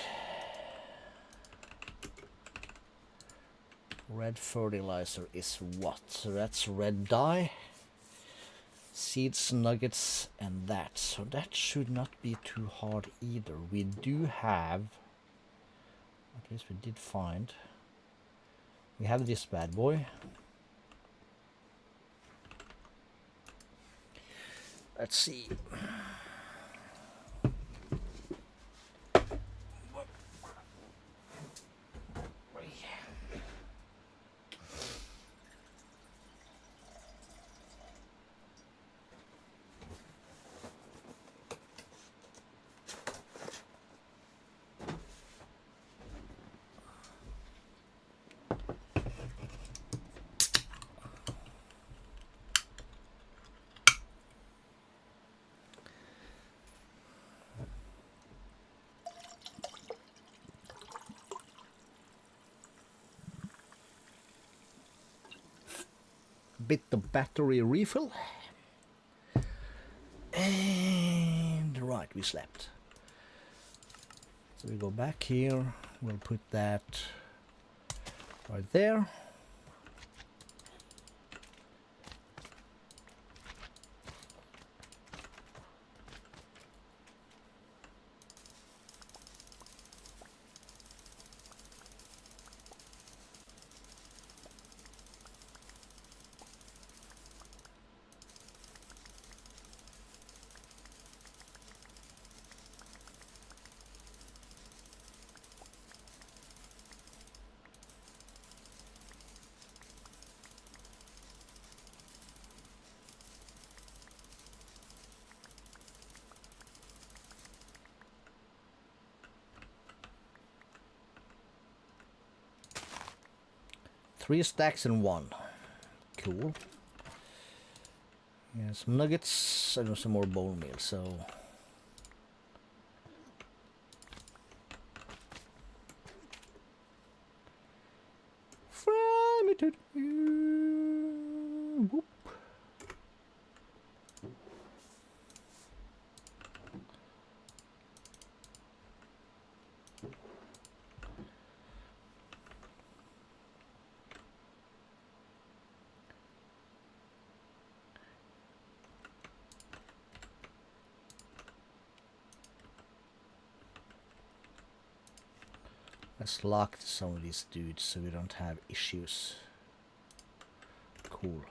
red fertilizer is what? So that's red dye, seeds, nuggets, and that. So that should not be too hard either. We do have, at least we did find, we have this bad boy. Let's see. Bit the battery refill. And right, we slept. So we go back here. We'll put that right there. Three stacks in one. Cool. Yeah, some nuggets and some more bone meal, so fry me to you. Whoop. Let's lock some of these dudes so we don't have issues. Cool.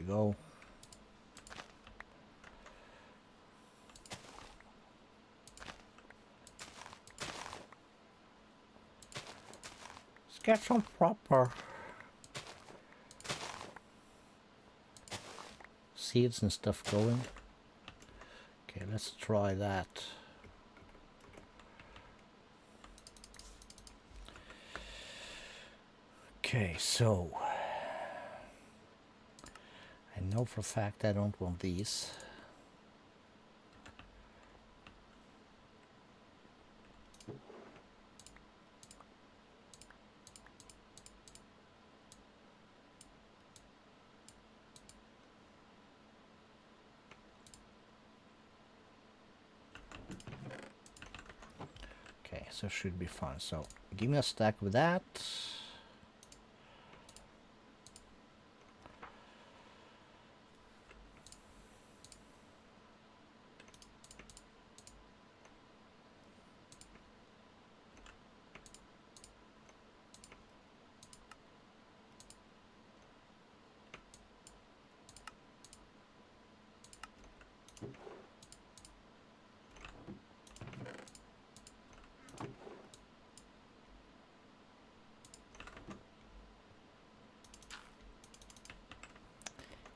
go. Let's get some proper. Seeds and stuff going. Okay, let's try that. Okay, so I know for a fact I don't want these. Okay, so should be fine. So give me a stack with that.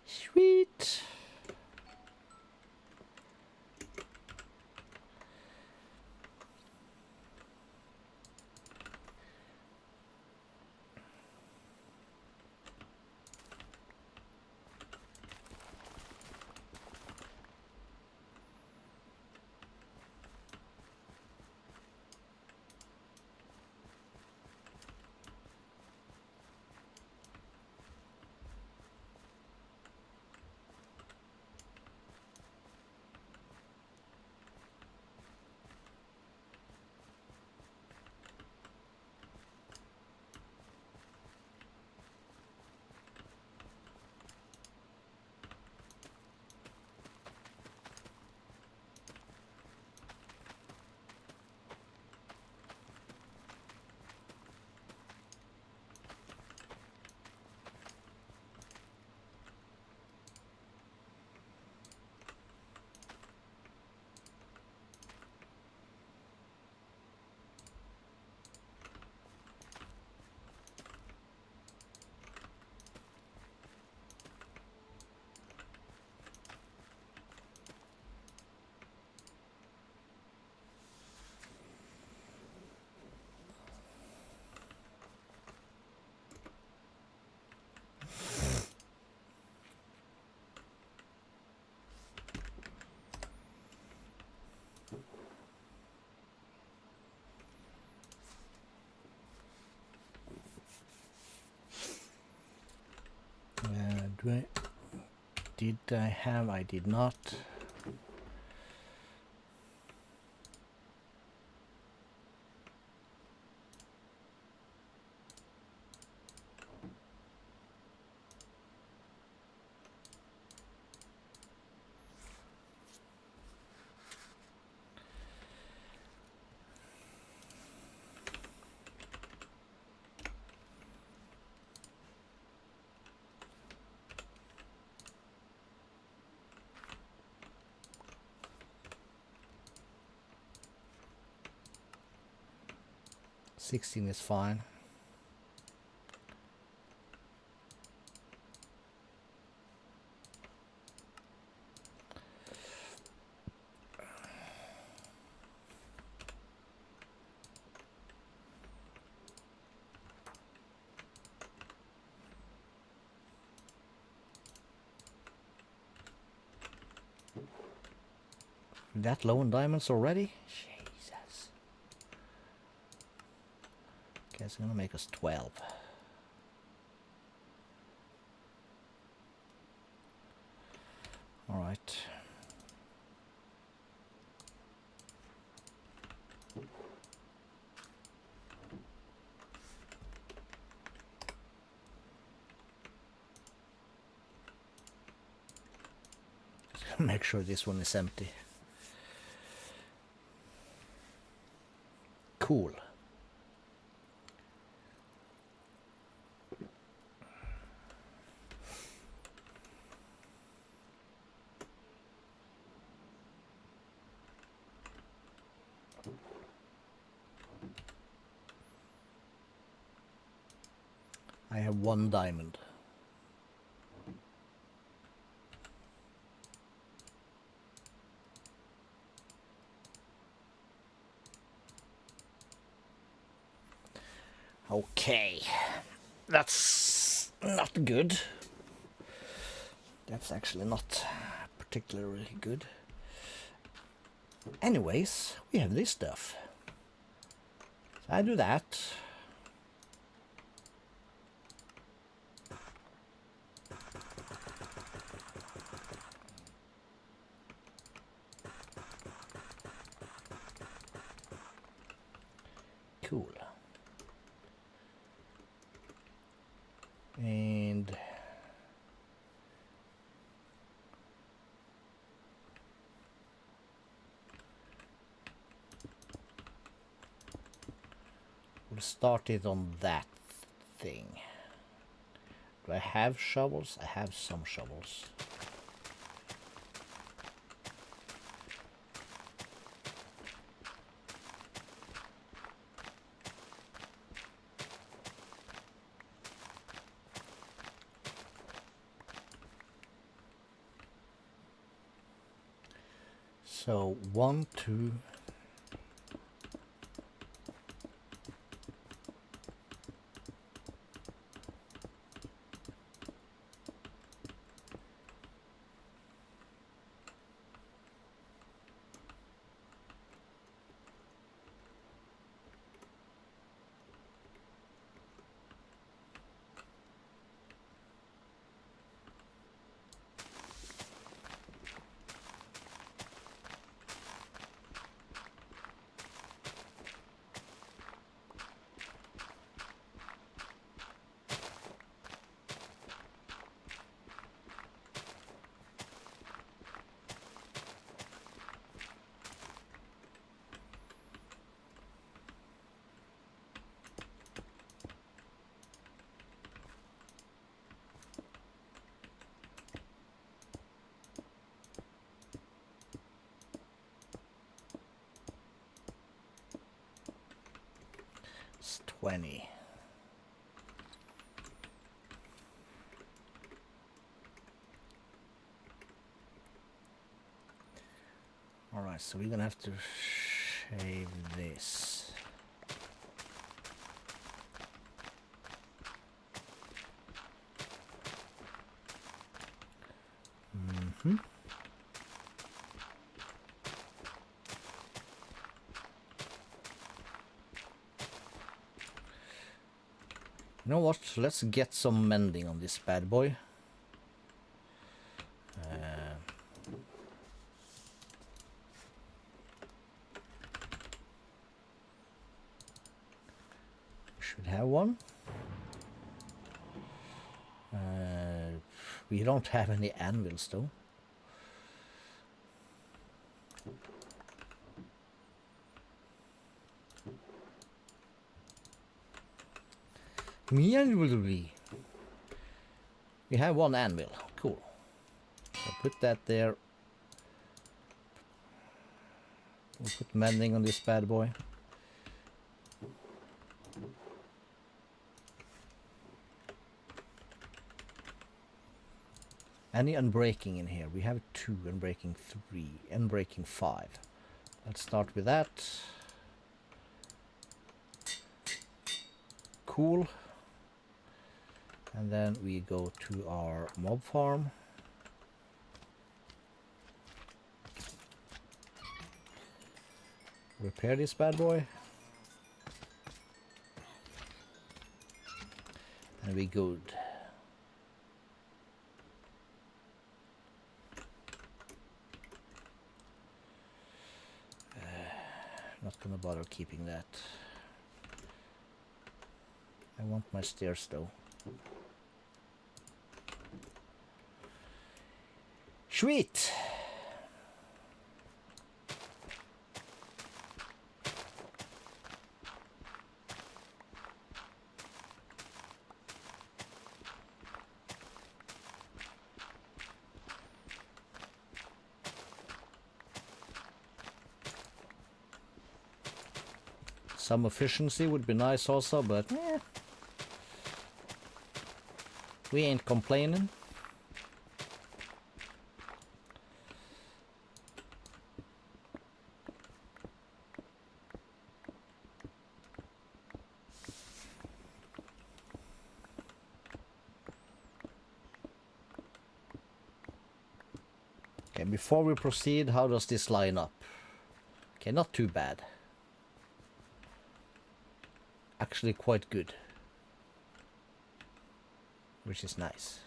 Sweet. Did I have? I did not. $16 is fine. That low in diamonds already? Jesus. Okay, it's gonna make us 12. All right. Make sure this one is empty. Cool. I have 1 diamond. Okay, that's not good. That's actually not particularly good. Anyways, we have this stuff. So I do that. Cool. And we'll start it on that thing. Do I have shovels? I have some shovels. So 1, 2. It's 20. Alright, so we're gonna have to shave this. Mm-hmm. You know what? Let's get some mending on this bad boy. Should have one. We don't have any anvils though. We have 1 anvil. Cool. So put that there. We'll put mending on this bad boy. Any unbreaking in here? We have 2, unbreaking 3, unbreaking 5. Let's start with that. Cool. And then we go to our mob farm. Repair this bad boy. And we good. Not gonna bother keeping that. I want my stairs though. Sweet! Some efficiency would be nice also, but eh. We ain't complaining. Okay, before we proceed, how does this line up? Okay, not too bad. Actually quite good. Which is nice.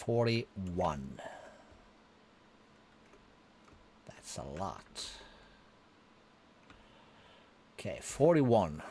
$41. That's a lot. Okay, 41.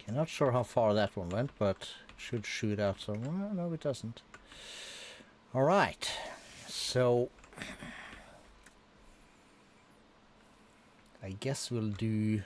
Okay, not sure how far that one went, but it should shoot out somewhere. No, it doesn't. All right, so I guess we'll do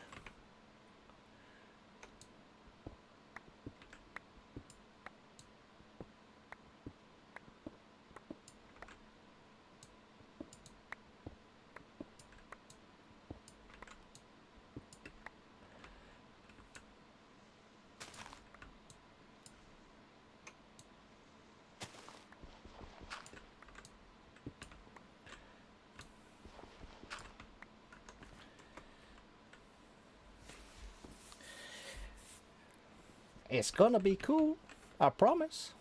it's gonna be cool, I promise.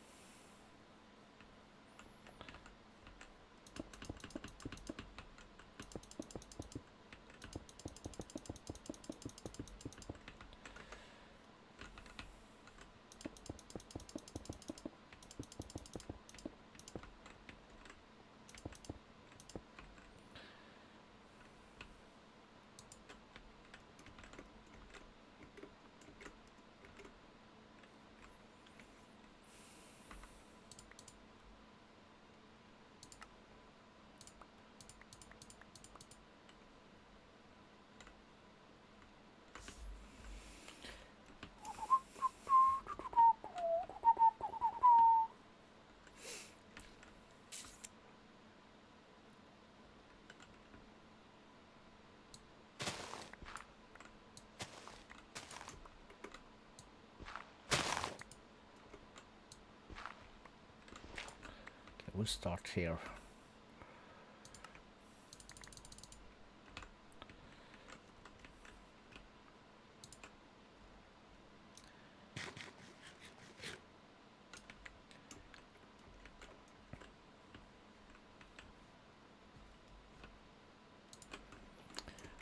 We'll start here.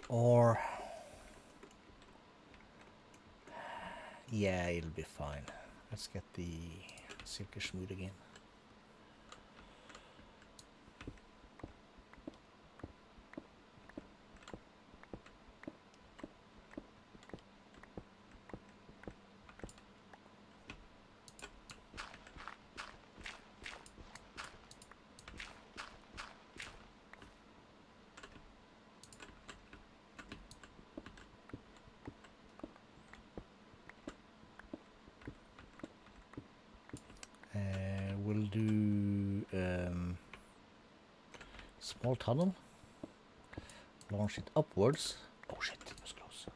Or yeah, it'll be fine. Let's get the Silkish mood again. Small tunnel. Launch it upwards. Oh shit, it was close.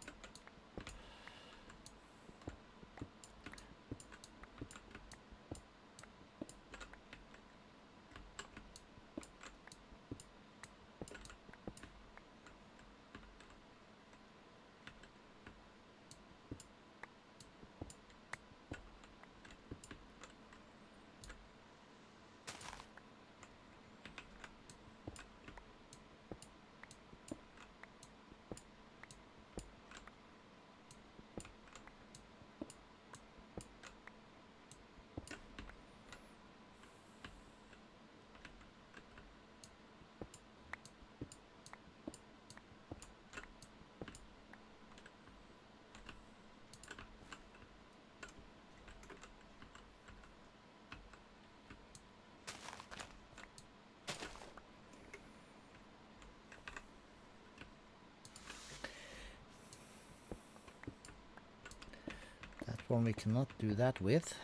That one we cannot do that with.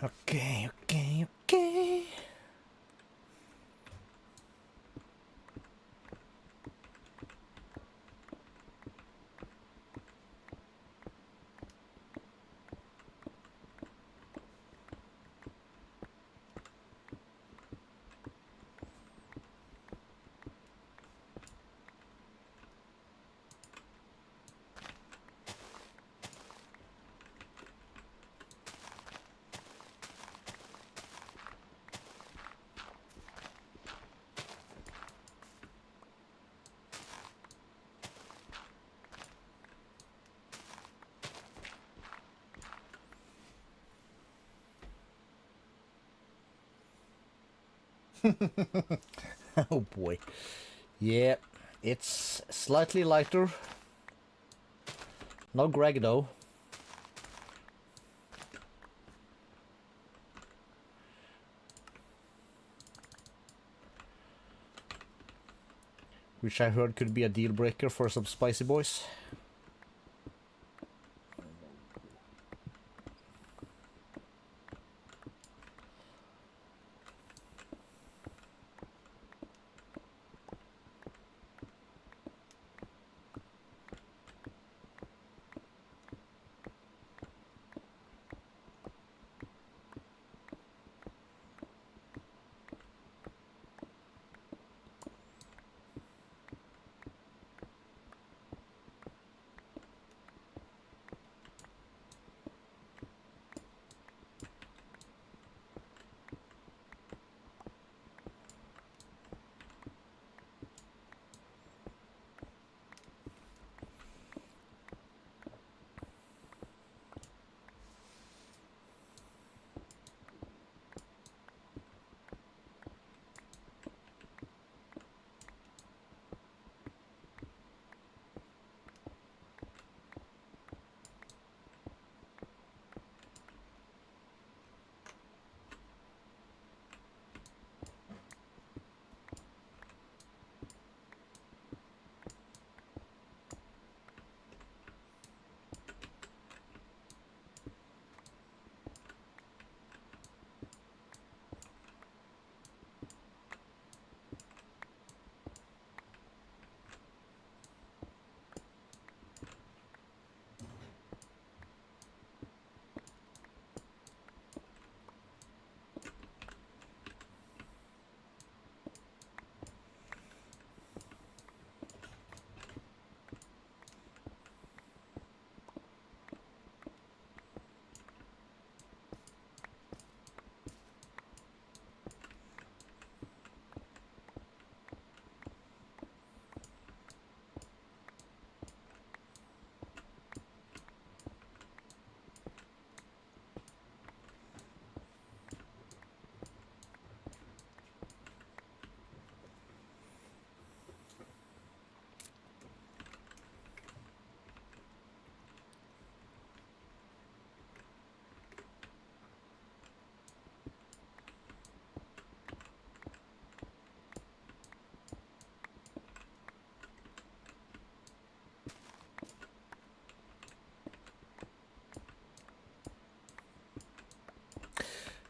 Okay, okay, okay. Oh boy. Yeah, it's slightly lighter. No Greg though. Which I heard could be a deal breaker for some spicy boys.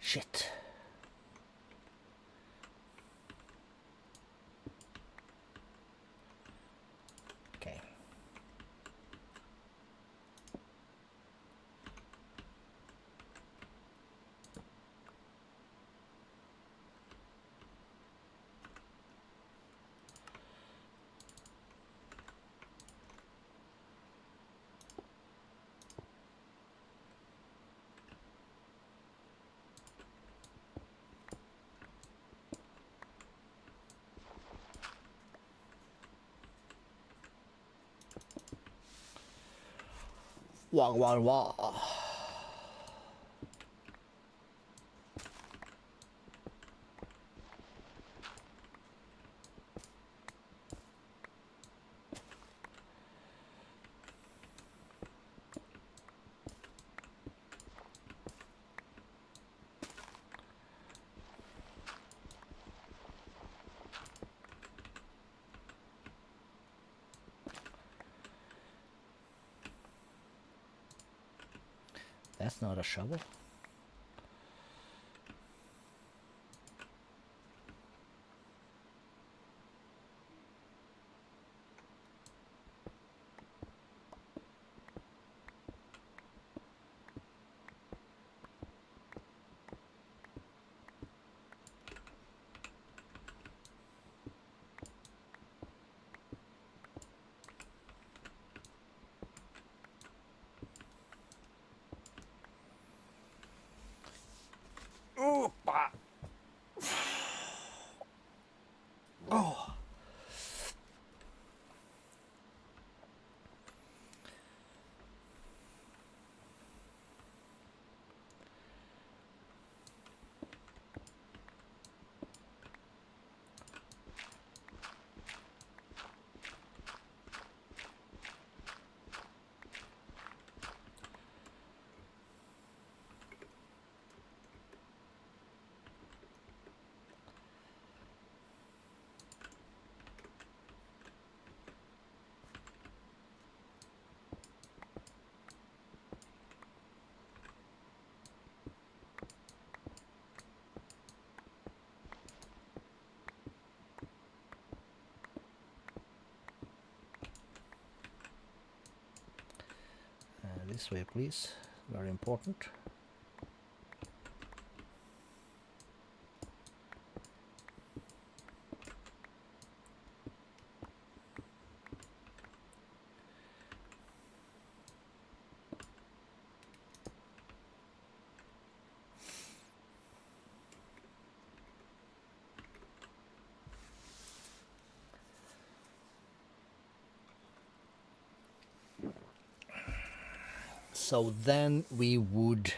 Shit. Okay. Wah, wah, wah. That's not a shovel. Oopa. Oh. This way, please. Very important. So then we would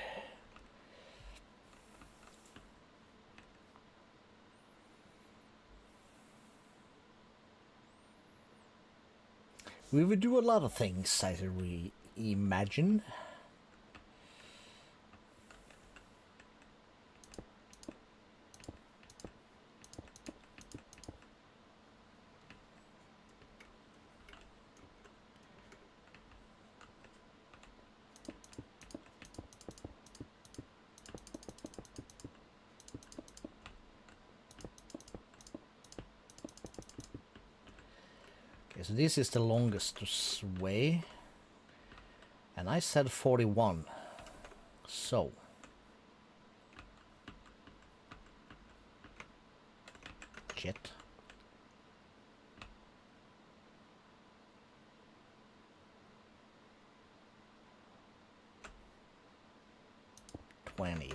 do a lot of things, I imagine. Okay, so this is the longest way. And I said 41. So. Shit.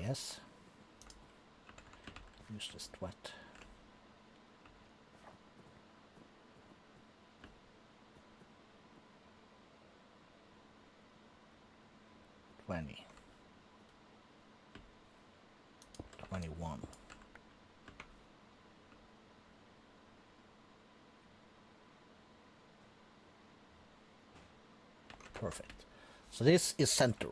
Yes. Use this twat. 20. 21. Perfect. So this is center.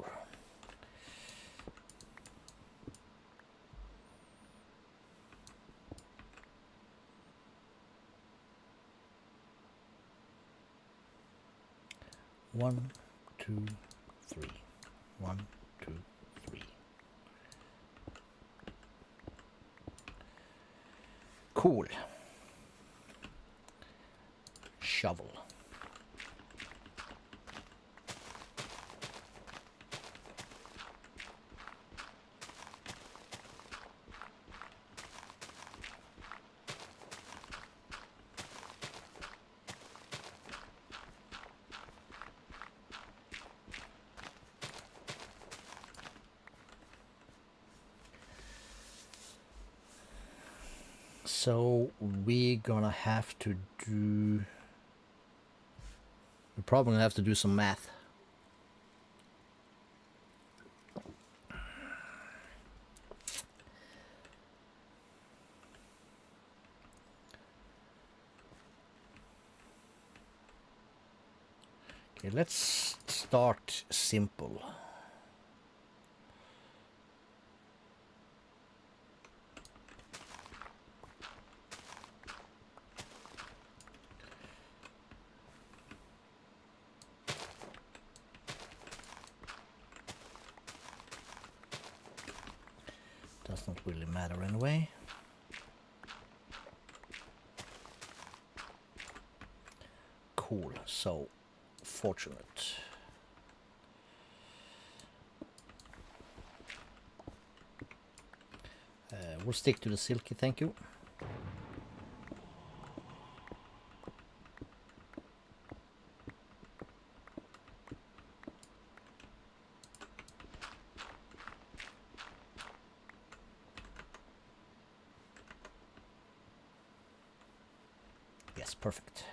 One, two, three. 1, 2, 3. Cool. Shovel. So we're gonna have to do... We're probably gonna have to do some math. Okay, let's start simple. Does not really matter anyway. Cool, so fortunate. We'll stick to the silky, thank you. Yes, perfect.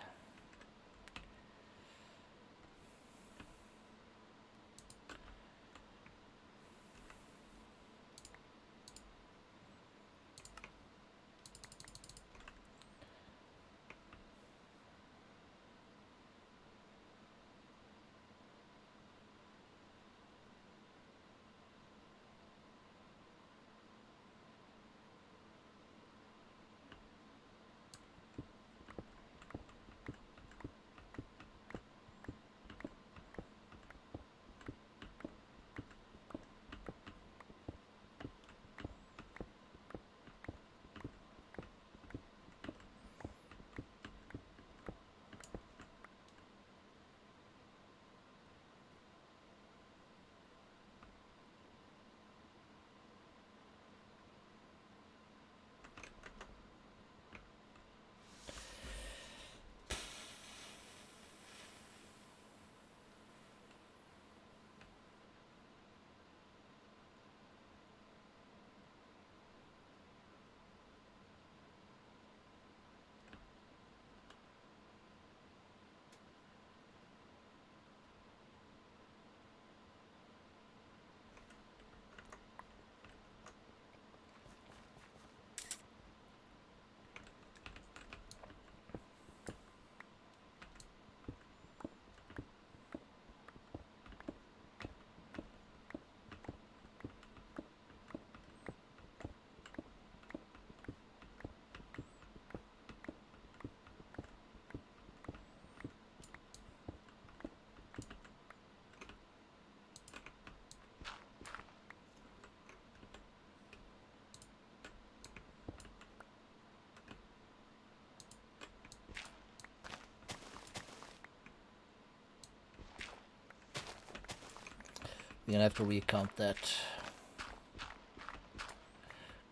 We're gonna have to recount that.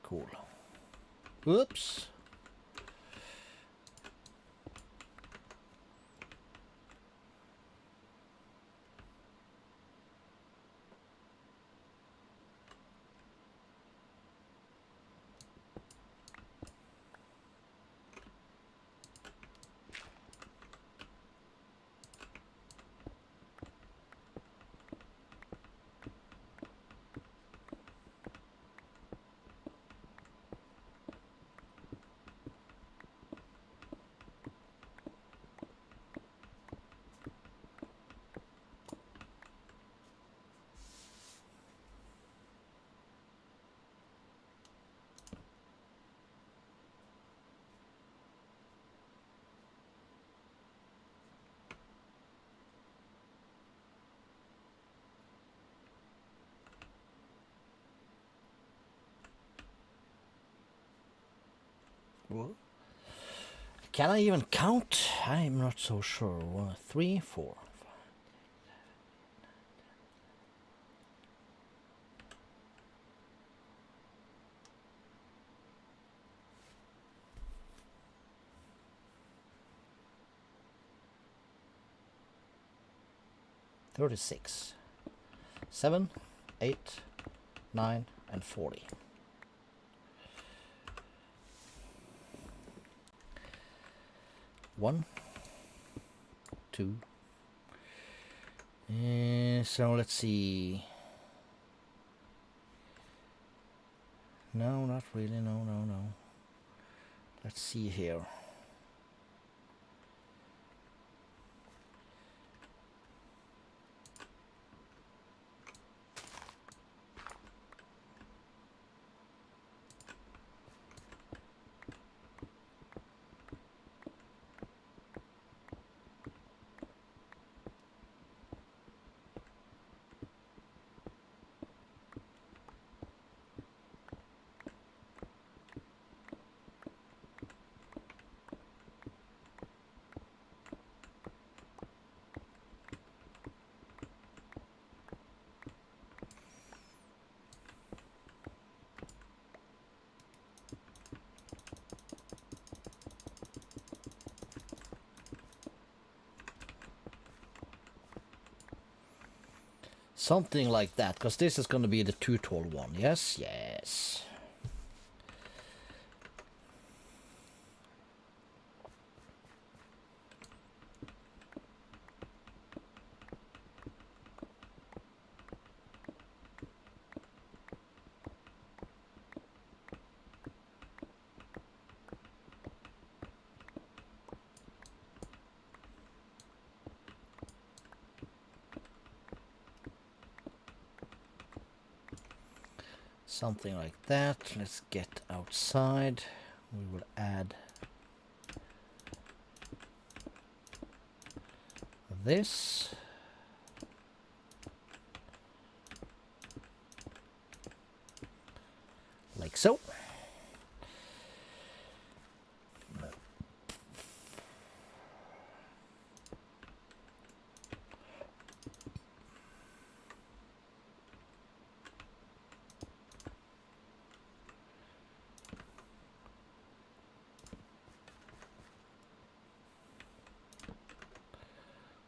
Cool. Oops. What? Can I even count? I'm not so sure. 1, 3, 4. 36. 7, 8, 9, and 40. One, two. So let's see. No, not really. No. Let's see here. Something like that, because this is going to be the 2 tall one. Yes, yes. Something like that. Let's get outside. We will add this. Like so.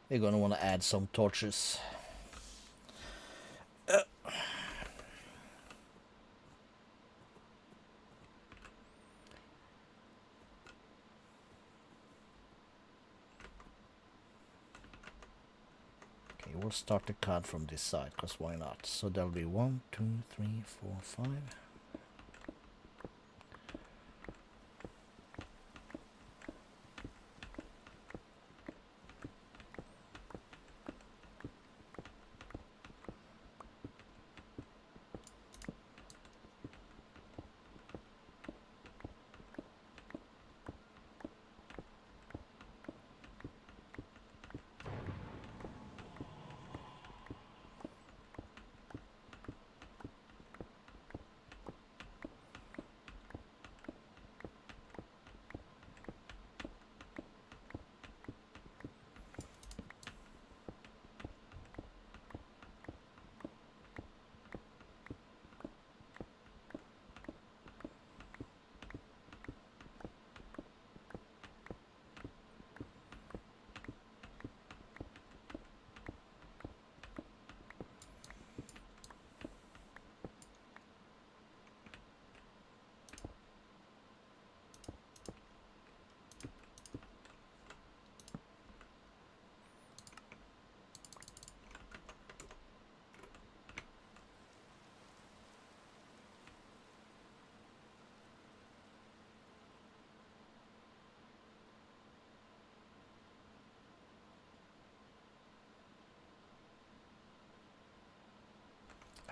We're gonna want to add some torches. Okay, we'll start the card from this side, because why not? So there'll be 1, 2, 3, 4, 5.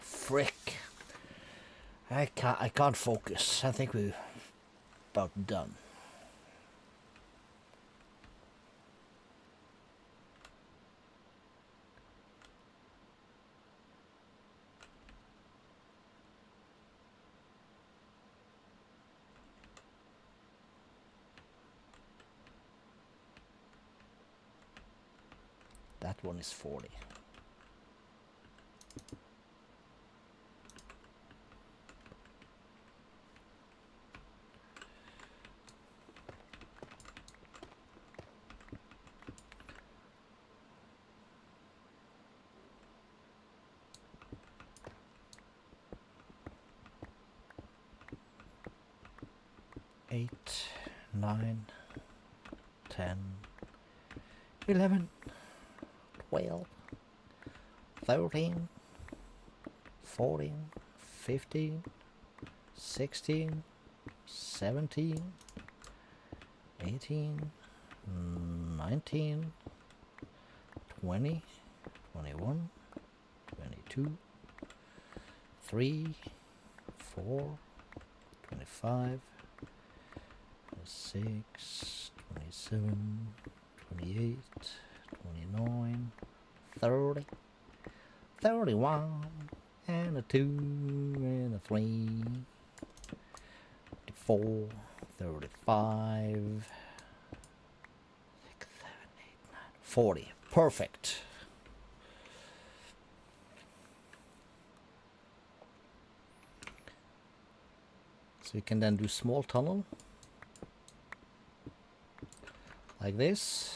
Frick. I can't focus. I think we're about done. That one is 40. Eight, 9, 10, 11, 12, 13, 14, 15, 16, 17, 18, 19, 20, 21, 22, 3, 4, 25, 26, 27, 28, 29, 30, 31, and a 2, and a 3, 34, 35, 6, 7, 8, 9, 40. Perfect. So we can then do small tunnel like this.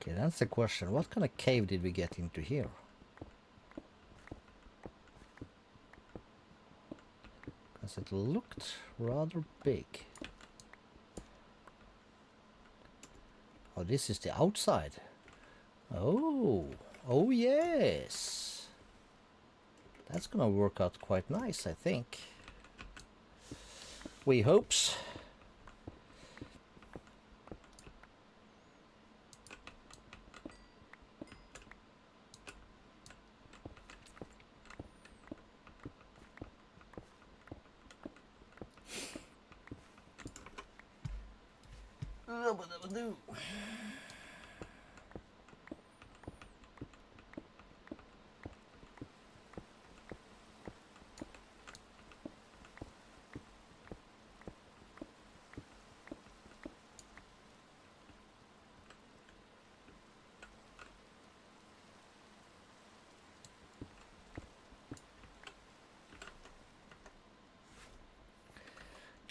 Okay, that's the question. What kind of cave did we get into here? Because it looked rather big. Oh, this is the outside. Oh, oh yes. That's gonna work out quite nice, I think. We hopes.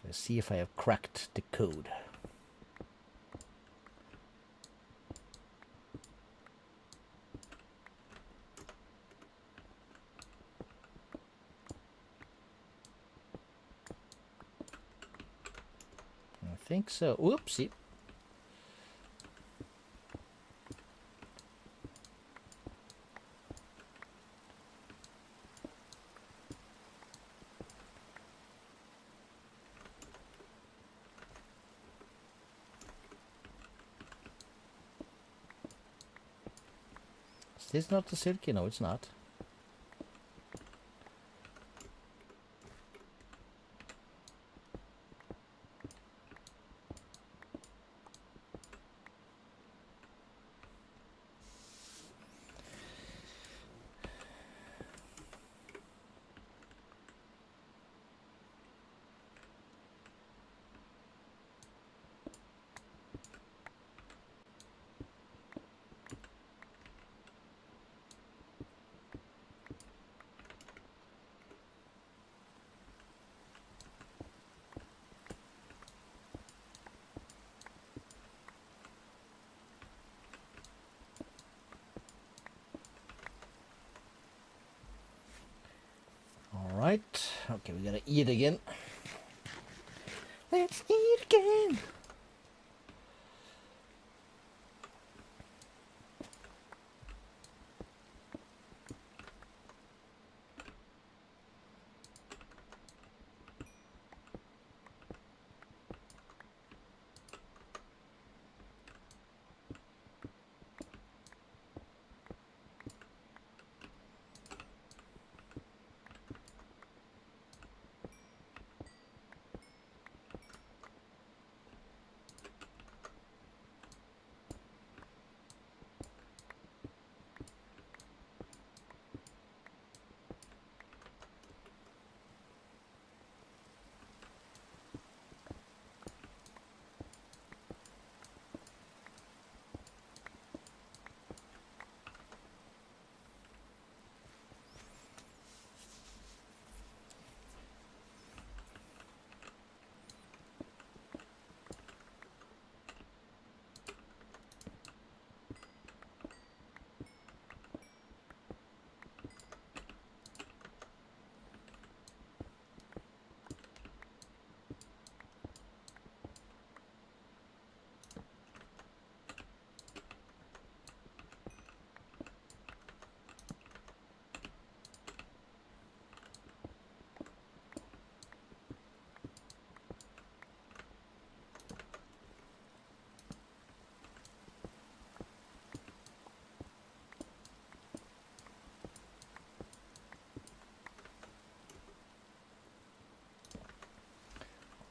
Let's see if I have cracked the code. I think so. Whoopsie. Is this not the silky? No, it's not. Right. Okay, we gotta eat again. Let's eat again.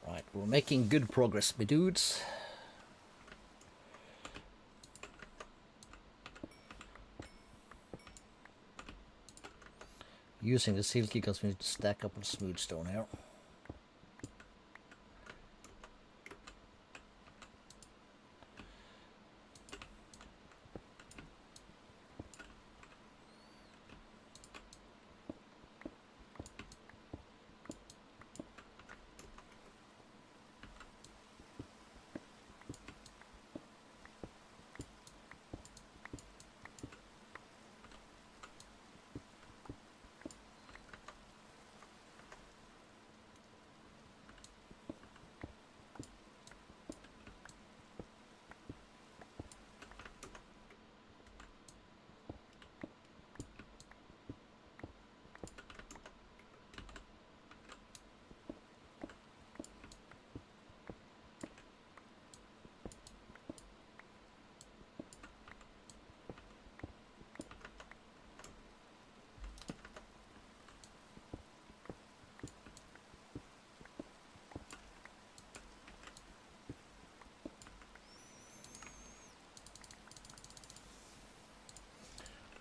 Right, we're making good progress, my dudes. Using the silky because we need to stack up on smooth stone here.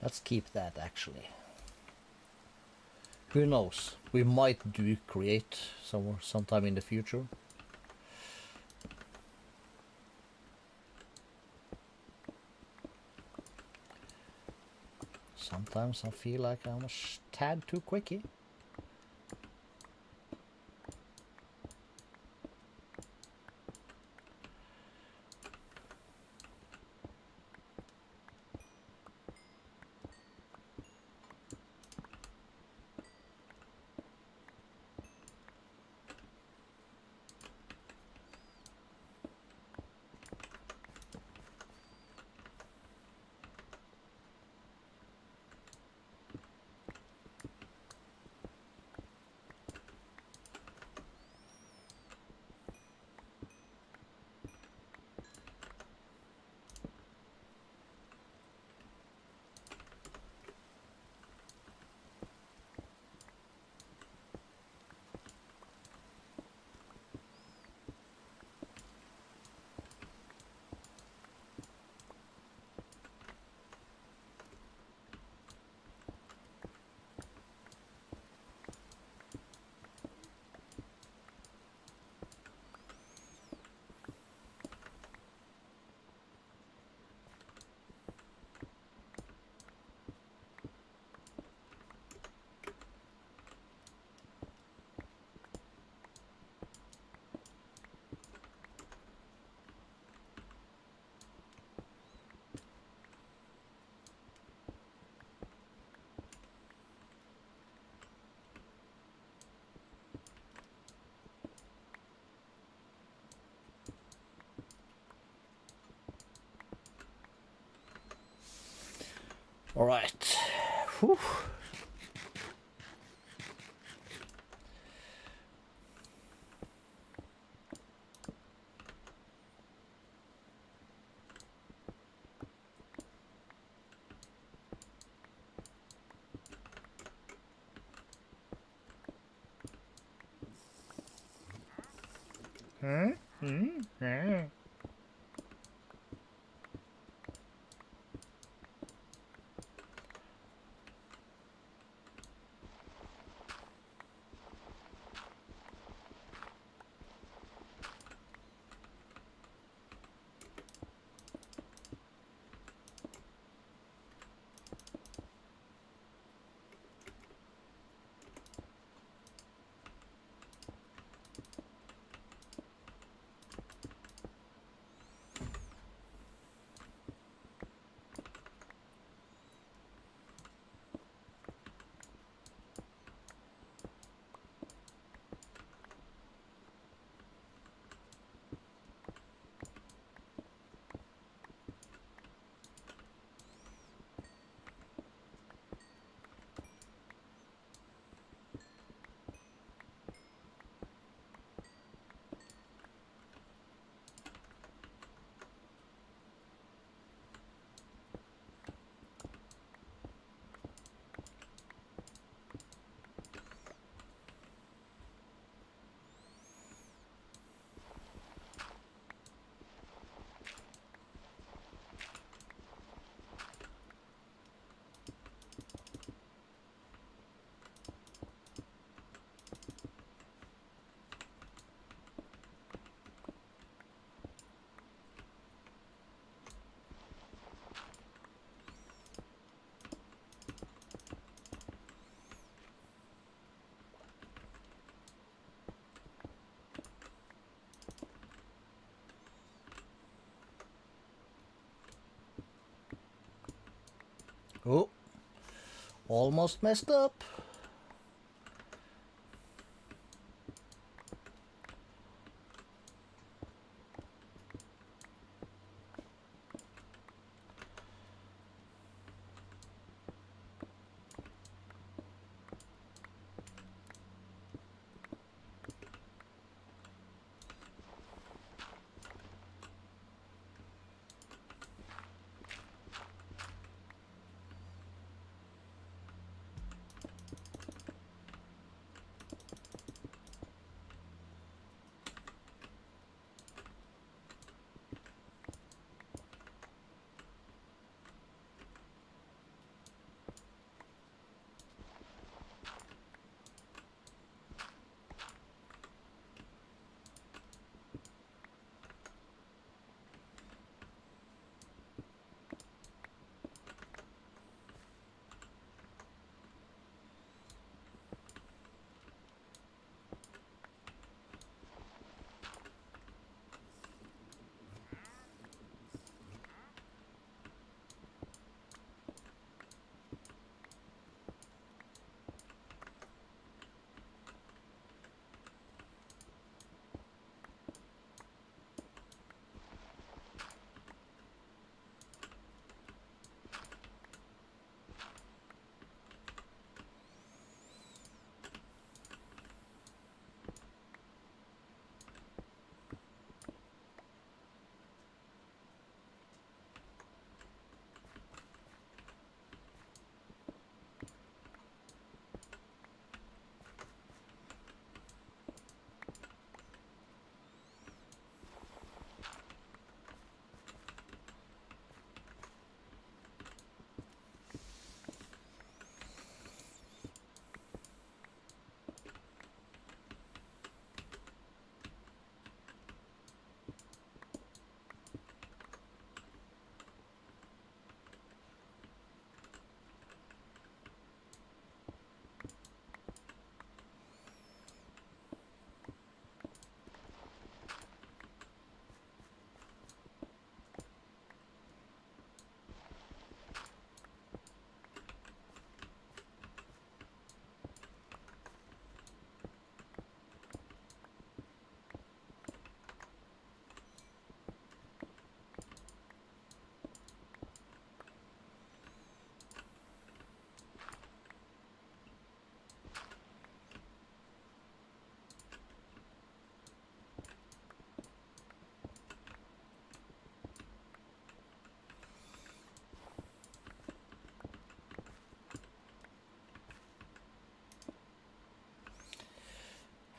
Let's keep that actually. Who knows? We might do create somewhere sometime in the future. Sometimes I feel like I'm a tad too quickie. All right. Whew. Oh, almost messed up.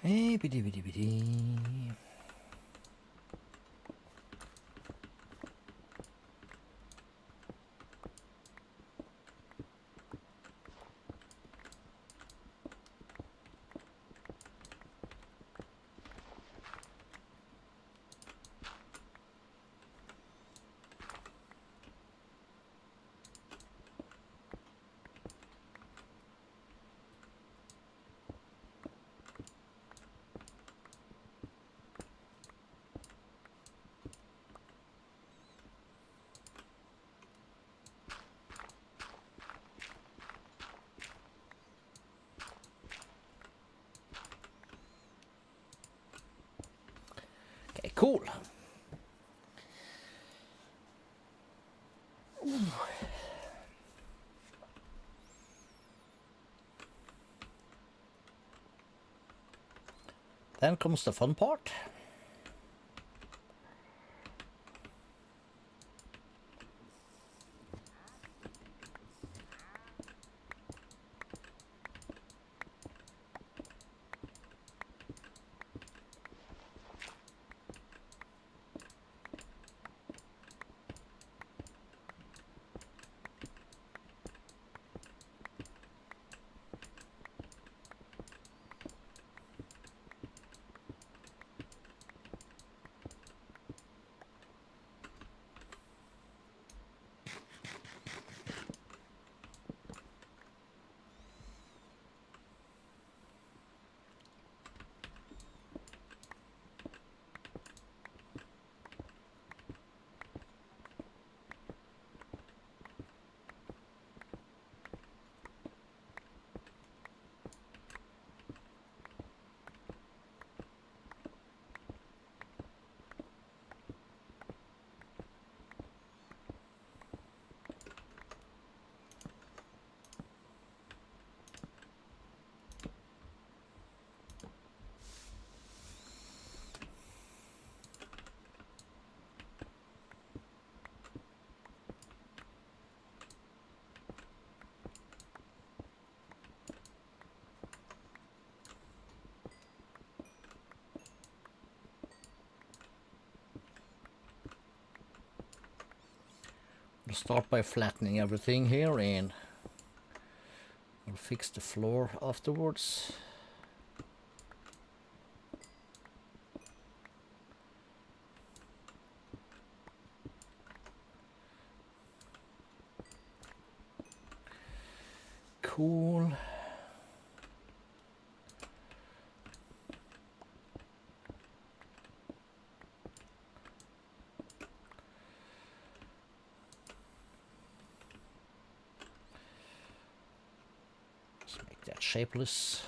Biddy biddy biddy. Okay, cool. Then comes the fun part. We'll start by flattening everything here and we'll fix the floor afterwards. Cool. Let's make that shapeless.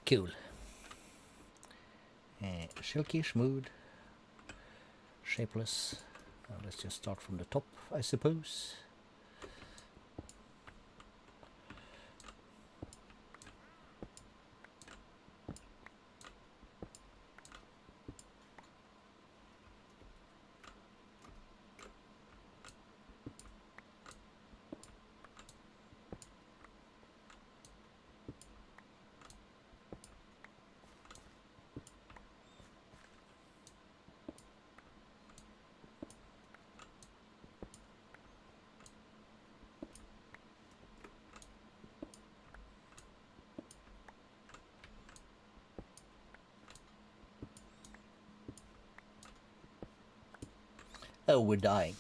Cool. Silky, smooth, shapeless. Let's just start from the top, I suppose. Oh, we're dying.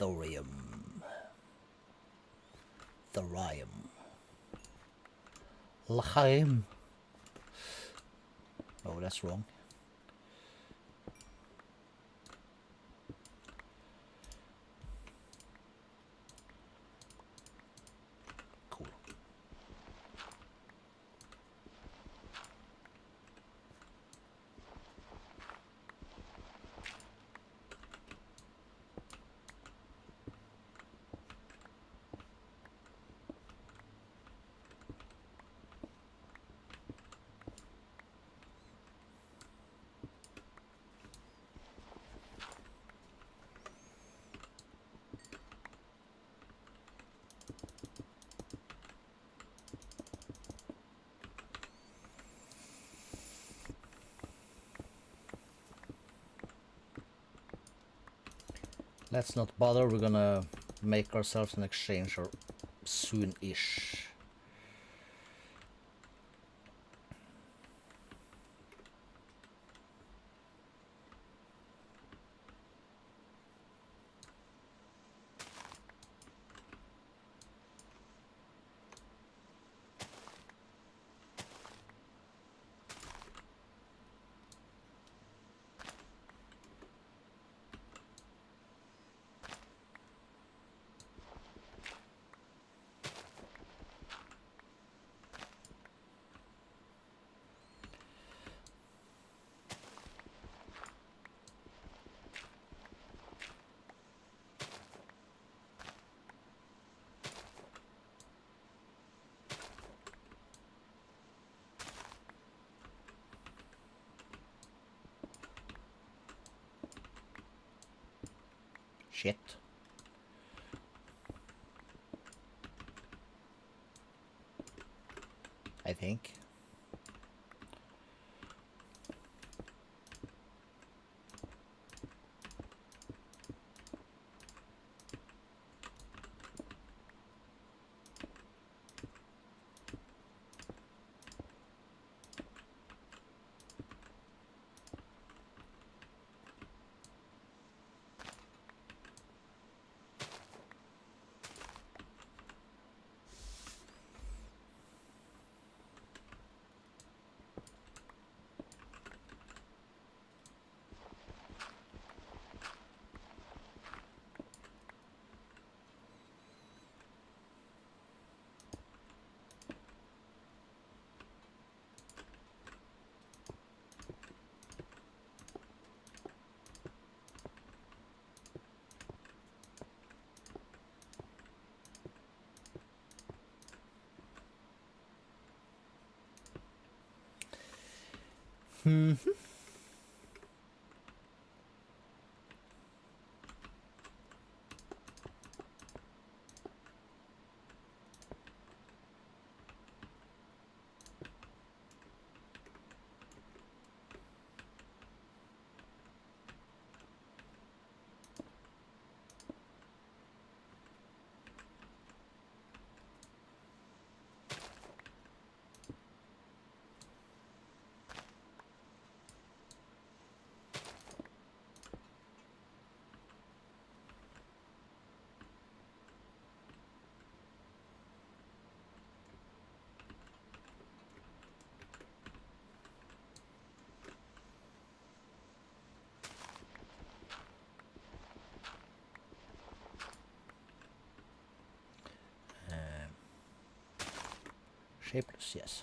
Thorium. Thorium. L'chaim. Oh, that's wrong. Cool. Let's not bother, we're gonna make ourselves an exchanger soon-ish. Shit. I think. Shapeless, yes.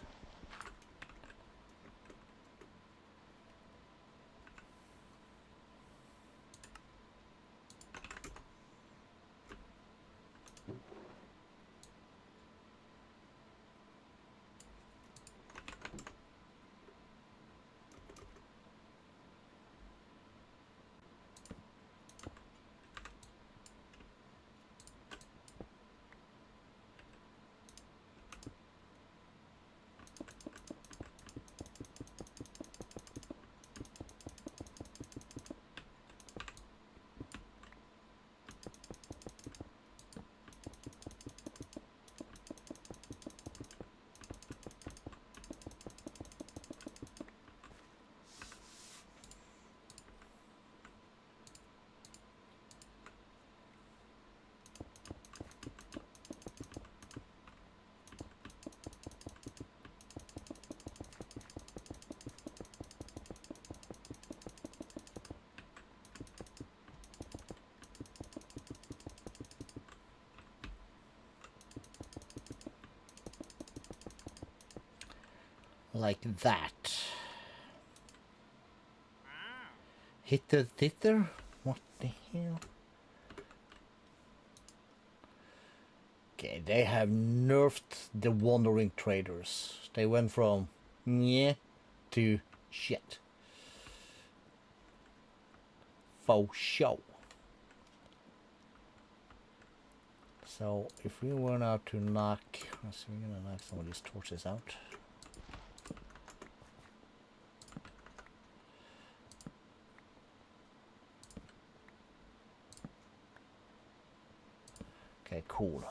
like that. Hitter titter? What the hell? Okay, they have nerfed the wandering traders. They went from yeah to shit. For show. So if we were now to knock, let's see, we're gonna knock some of these torches out. Okay, cool.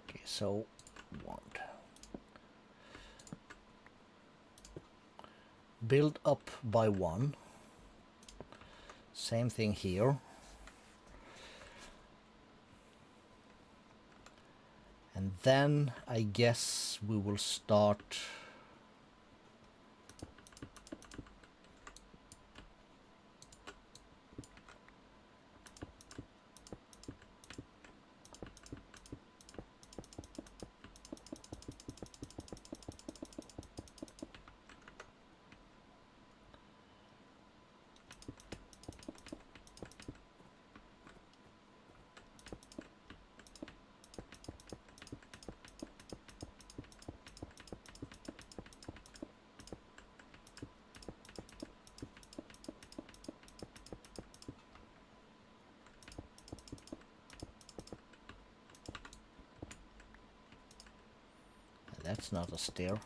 Okay, so one. Build up by one. Same thing here. And then I guess we will start that's not a stair.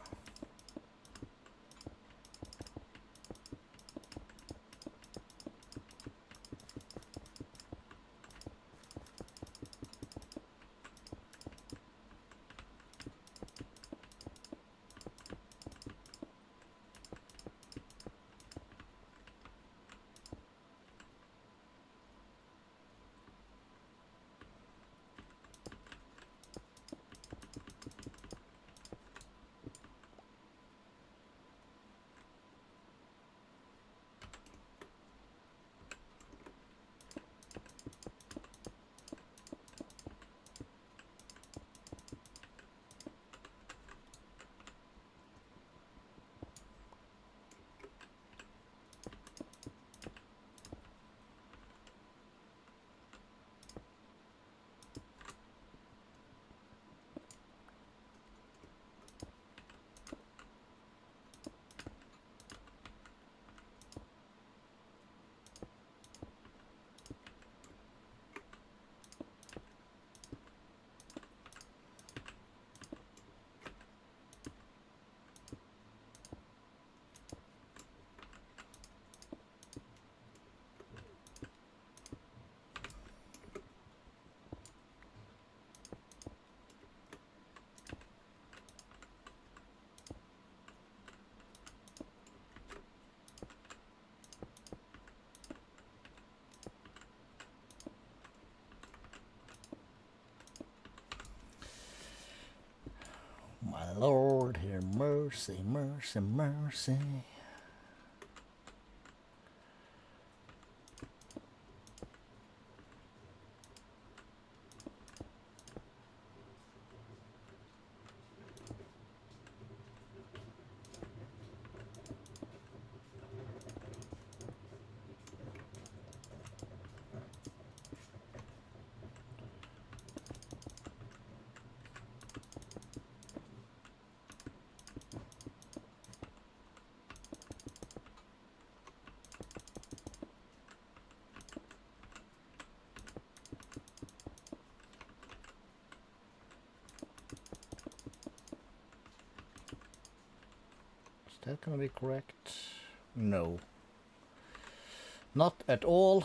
My Lord, hear mercy, mercy, mercy. that gonna be correct? No. Not at all.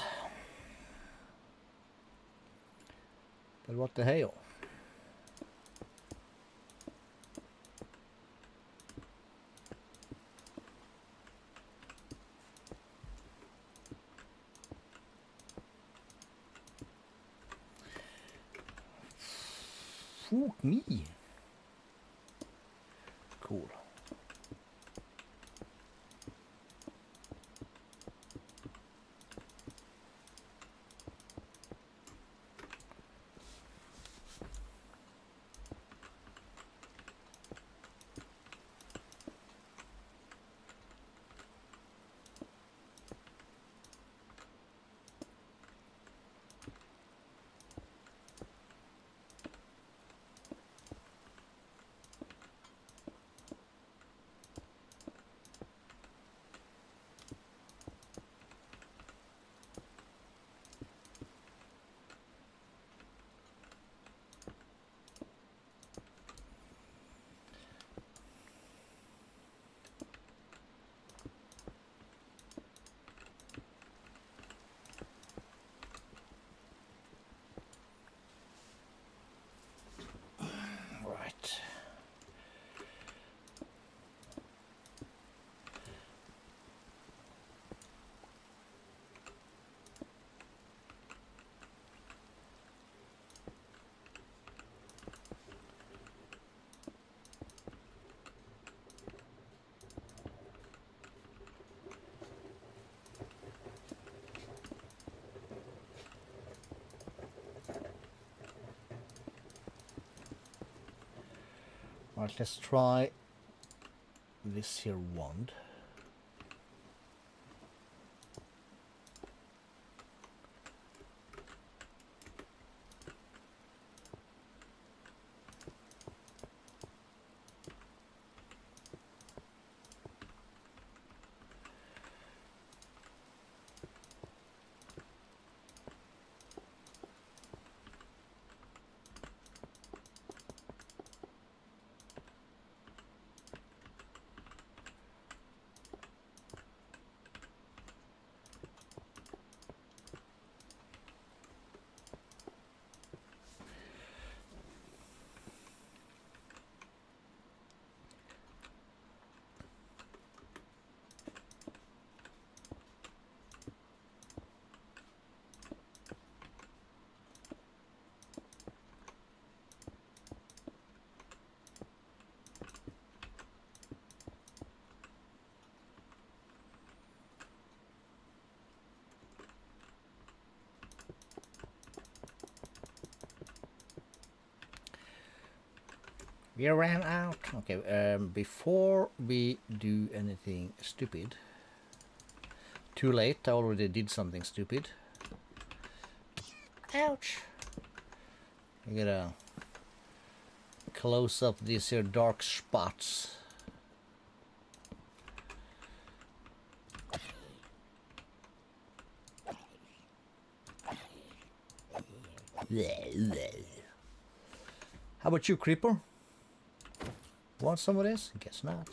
But what the hell? Fuck me. Cool. Right. Right, let's try this here wand. We ran out. Okay, before we do anything stupid. Too late, I already did something stupid. Ouch! I gotta close up these here dark spots. How about you, Creeper? Want some of this? Guess not.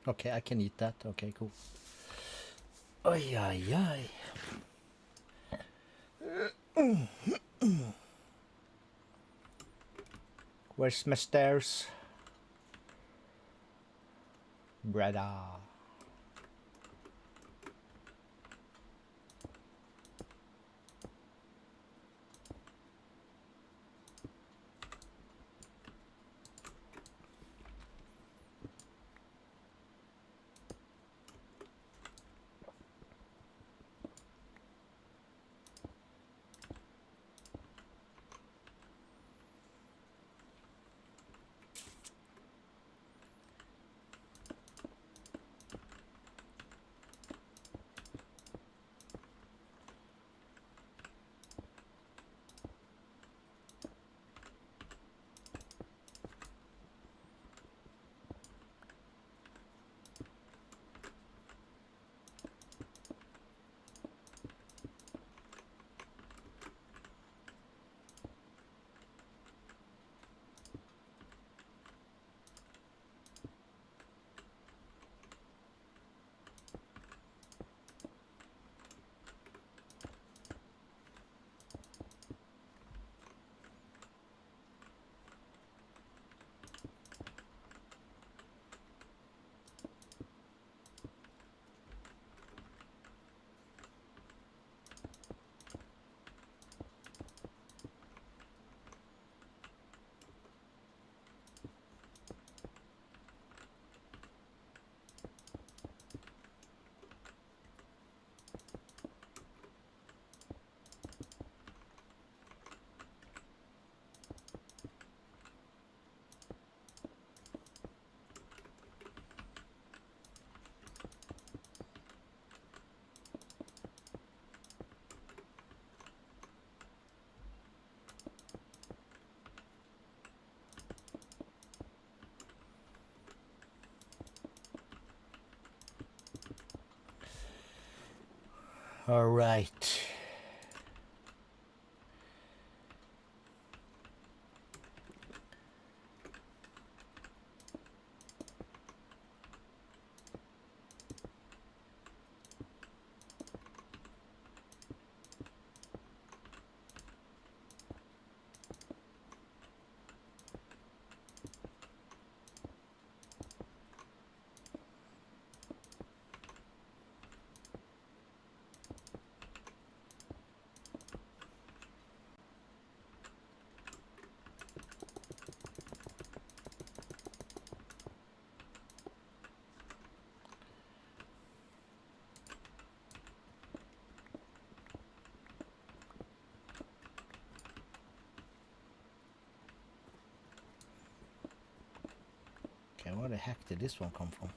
Okay, I can eat that. Okay, cool. Ay, ay, ay. Where's my stairs? Brother. All right. Okay, where the heck did this one come from?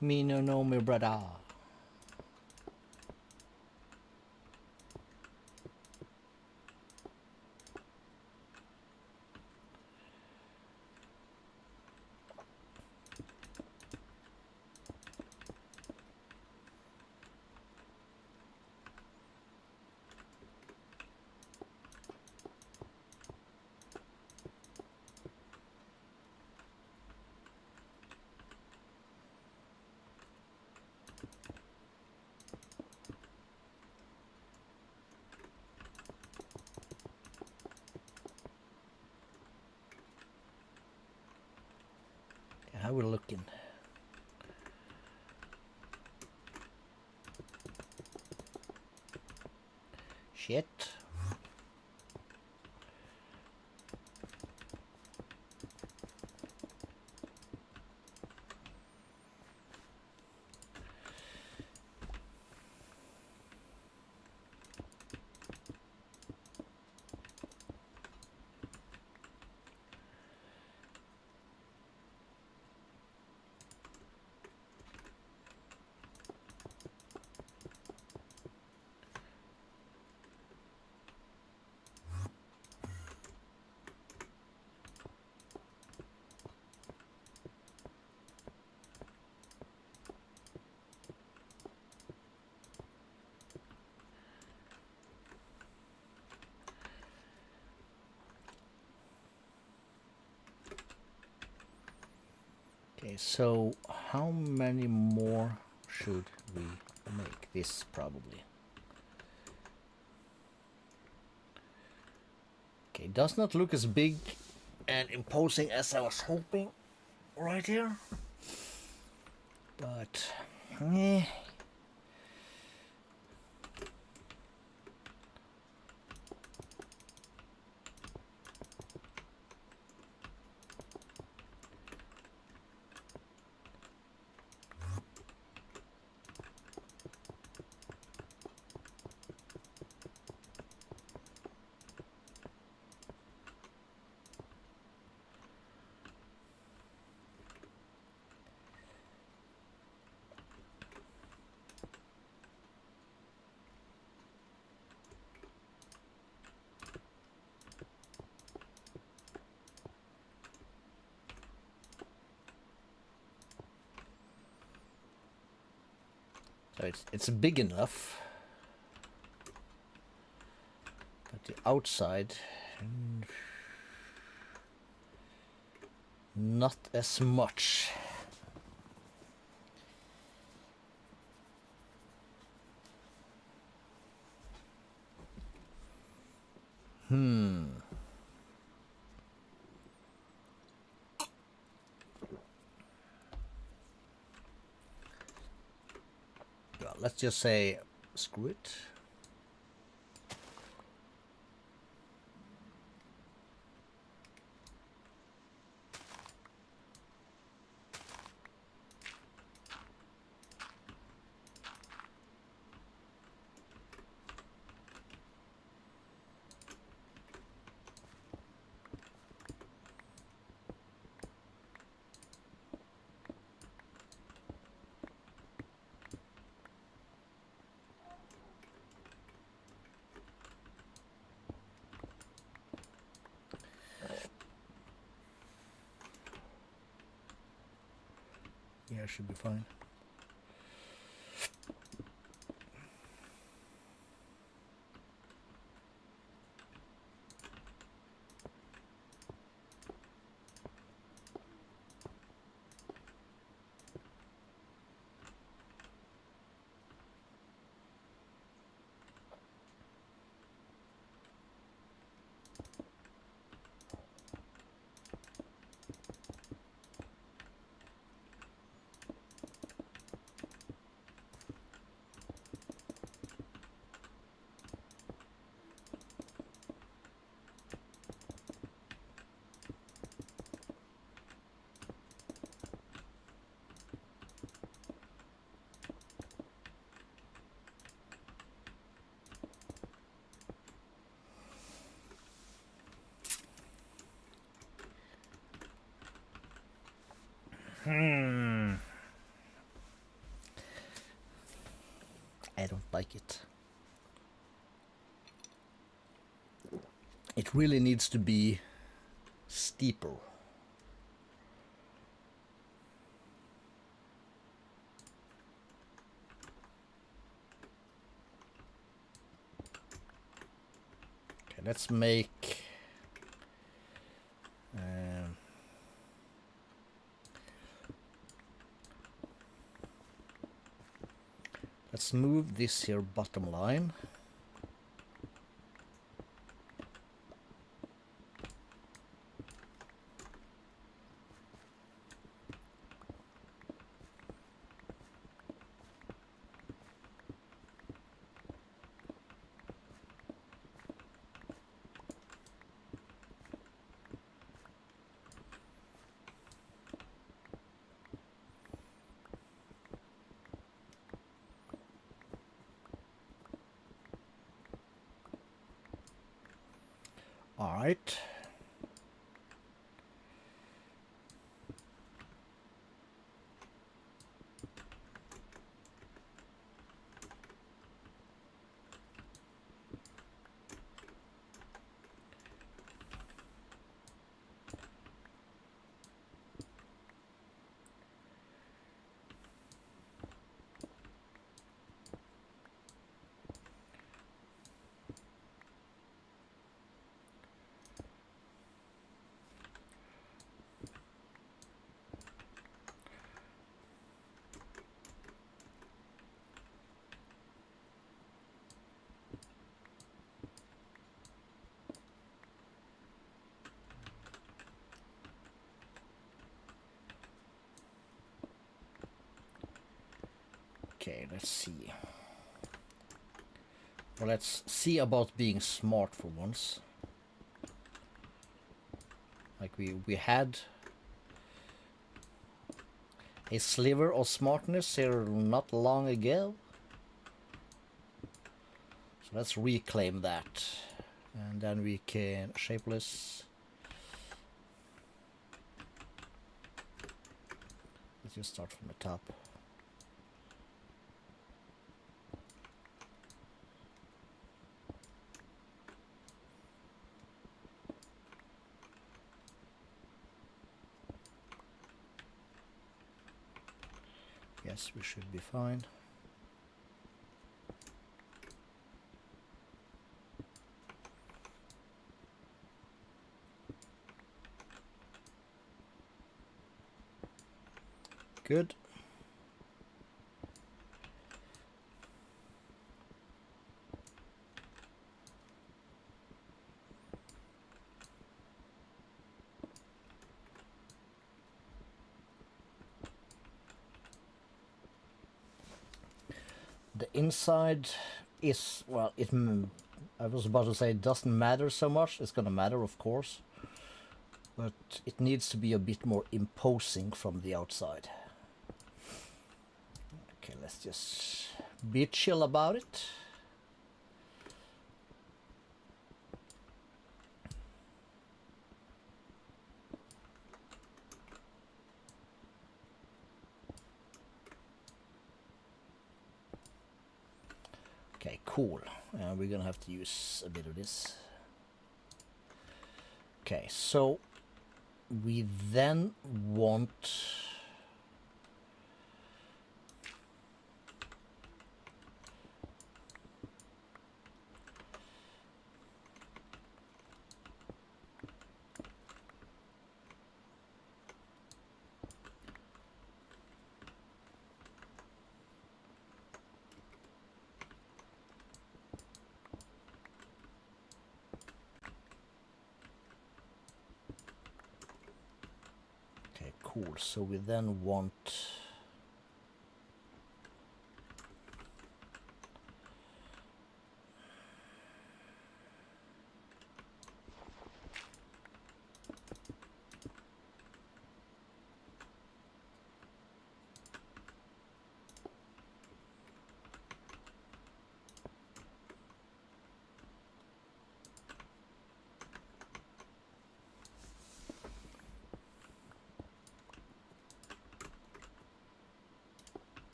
Me no know me brother. How we looking? Shit. Okay, so how many more should we make? This probably. Okay, does not look as big and imposing as I was hoping right here. But, eh. So it's big enough, but the outside not as much. Well, let's just say screw it. Yeah, should be fine. I don't like it. It really needs to be steeper. Okay, let's make let's move this here bottom line. All right. Okay, let's see. Well, let's see about being smart for once. Like we had a sliver of smartness here not long ago. So let's reclaim that. And then we can shapeless. Let's just start from the top. Yes, we should be fine. Good. The inside is, well, I was about to say it doesn't matter so much. It's gonna matter, of course, but it needs to be a bit more imposing from the outside. Okay, let's just be chill about it. Okay, cool. We're gonna have to use a bit of this. Okay, so we then want Cool, so we then want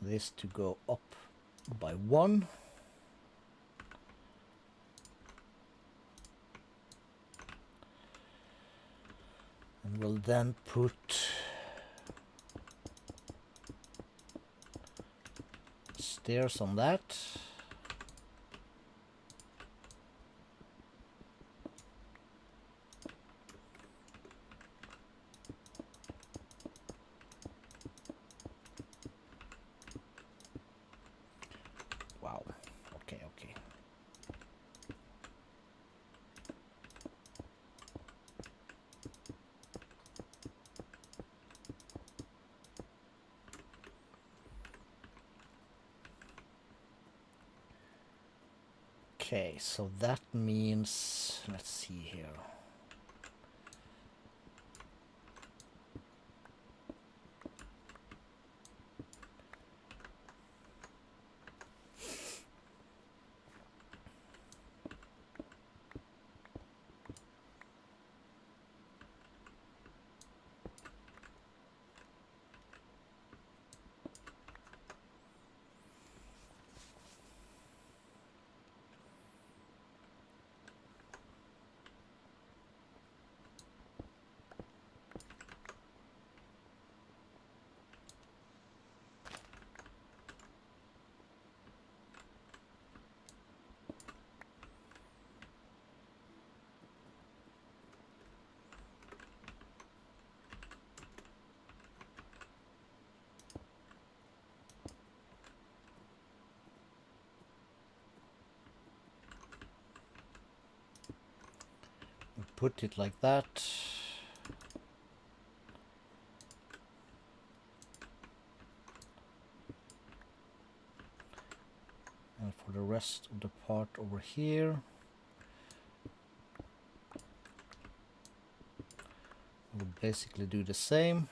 this to go up by 1. And we'll then put stairs on that. Wow. Okay, okay. Okay, so that means, let's see here. Put it like that. And for the rest of the part over here, we'll basically do the same.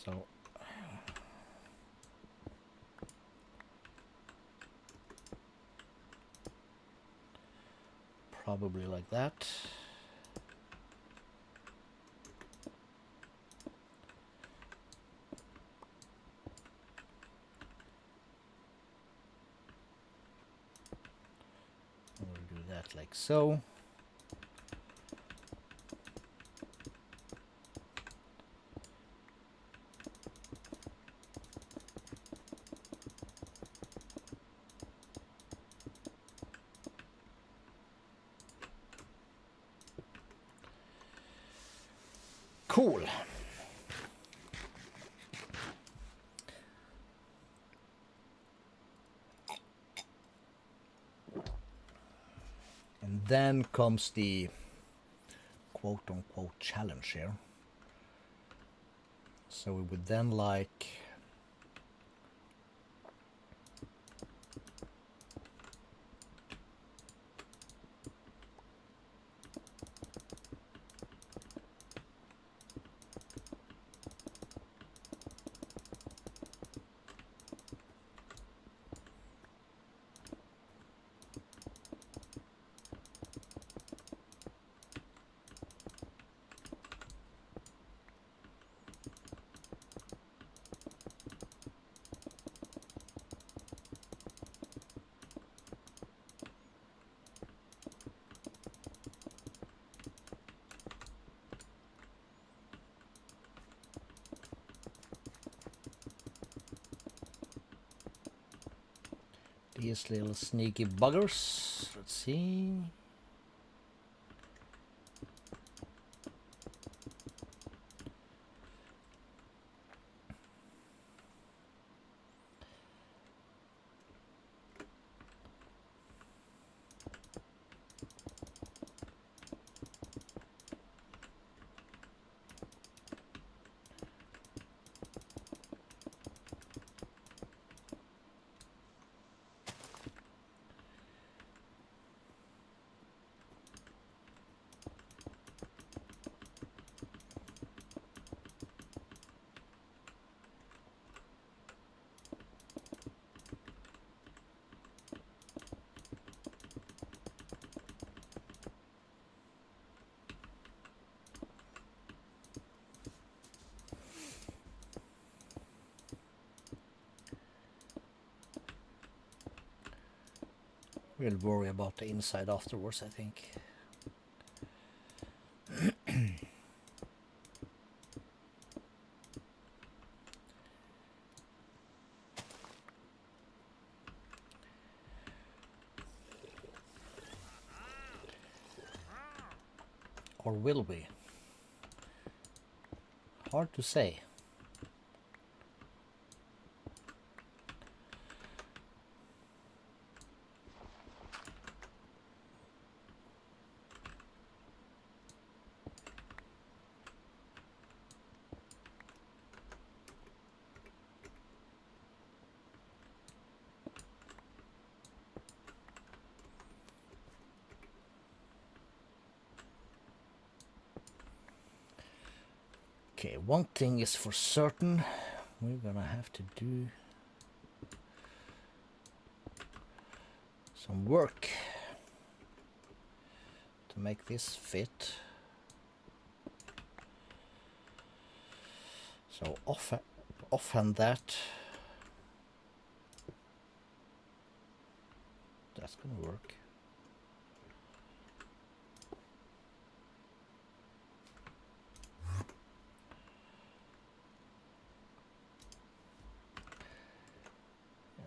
So probably like that. We'll do that like so. Cool. And then comes the quote-unquote challenge here. So we would then like these little sneaky buggers. Let's see. We'll worry about the inside afterwards, I think. Or will we? Hard to say. Okay, one thing is for certain, we're gonna have to do some work to make this fit. So offhand that. That's gonna work.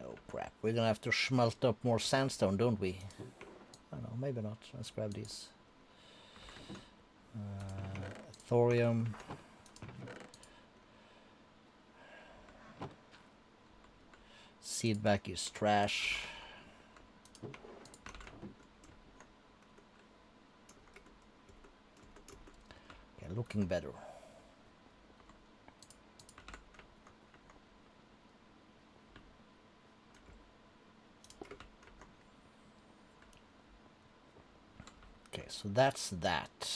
Oh crap, we're gonna have to smelt up more sandstone, don't we? I don't know, maybe not. Let's grab these. Thorium. Seedback is trash. Yeah, looking better. Okay, so that's that.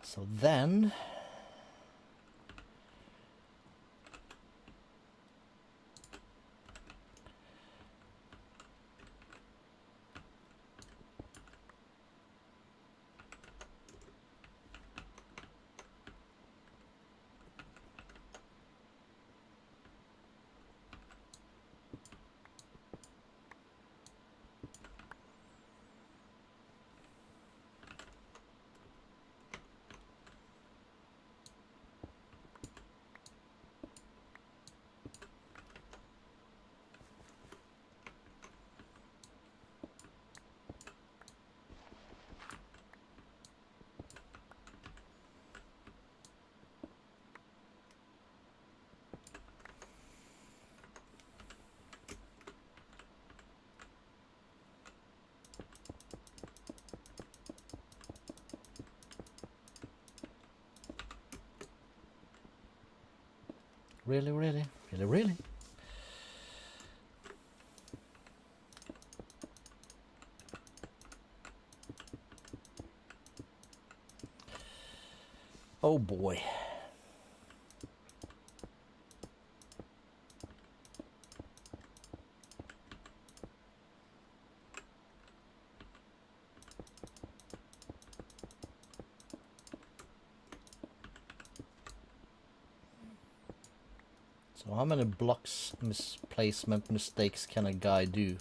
So then really. Oh boy. So how many blocks misplacement mistakes can a guy do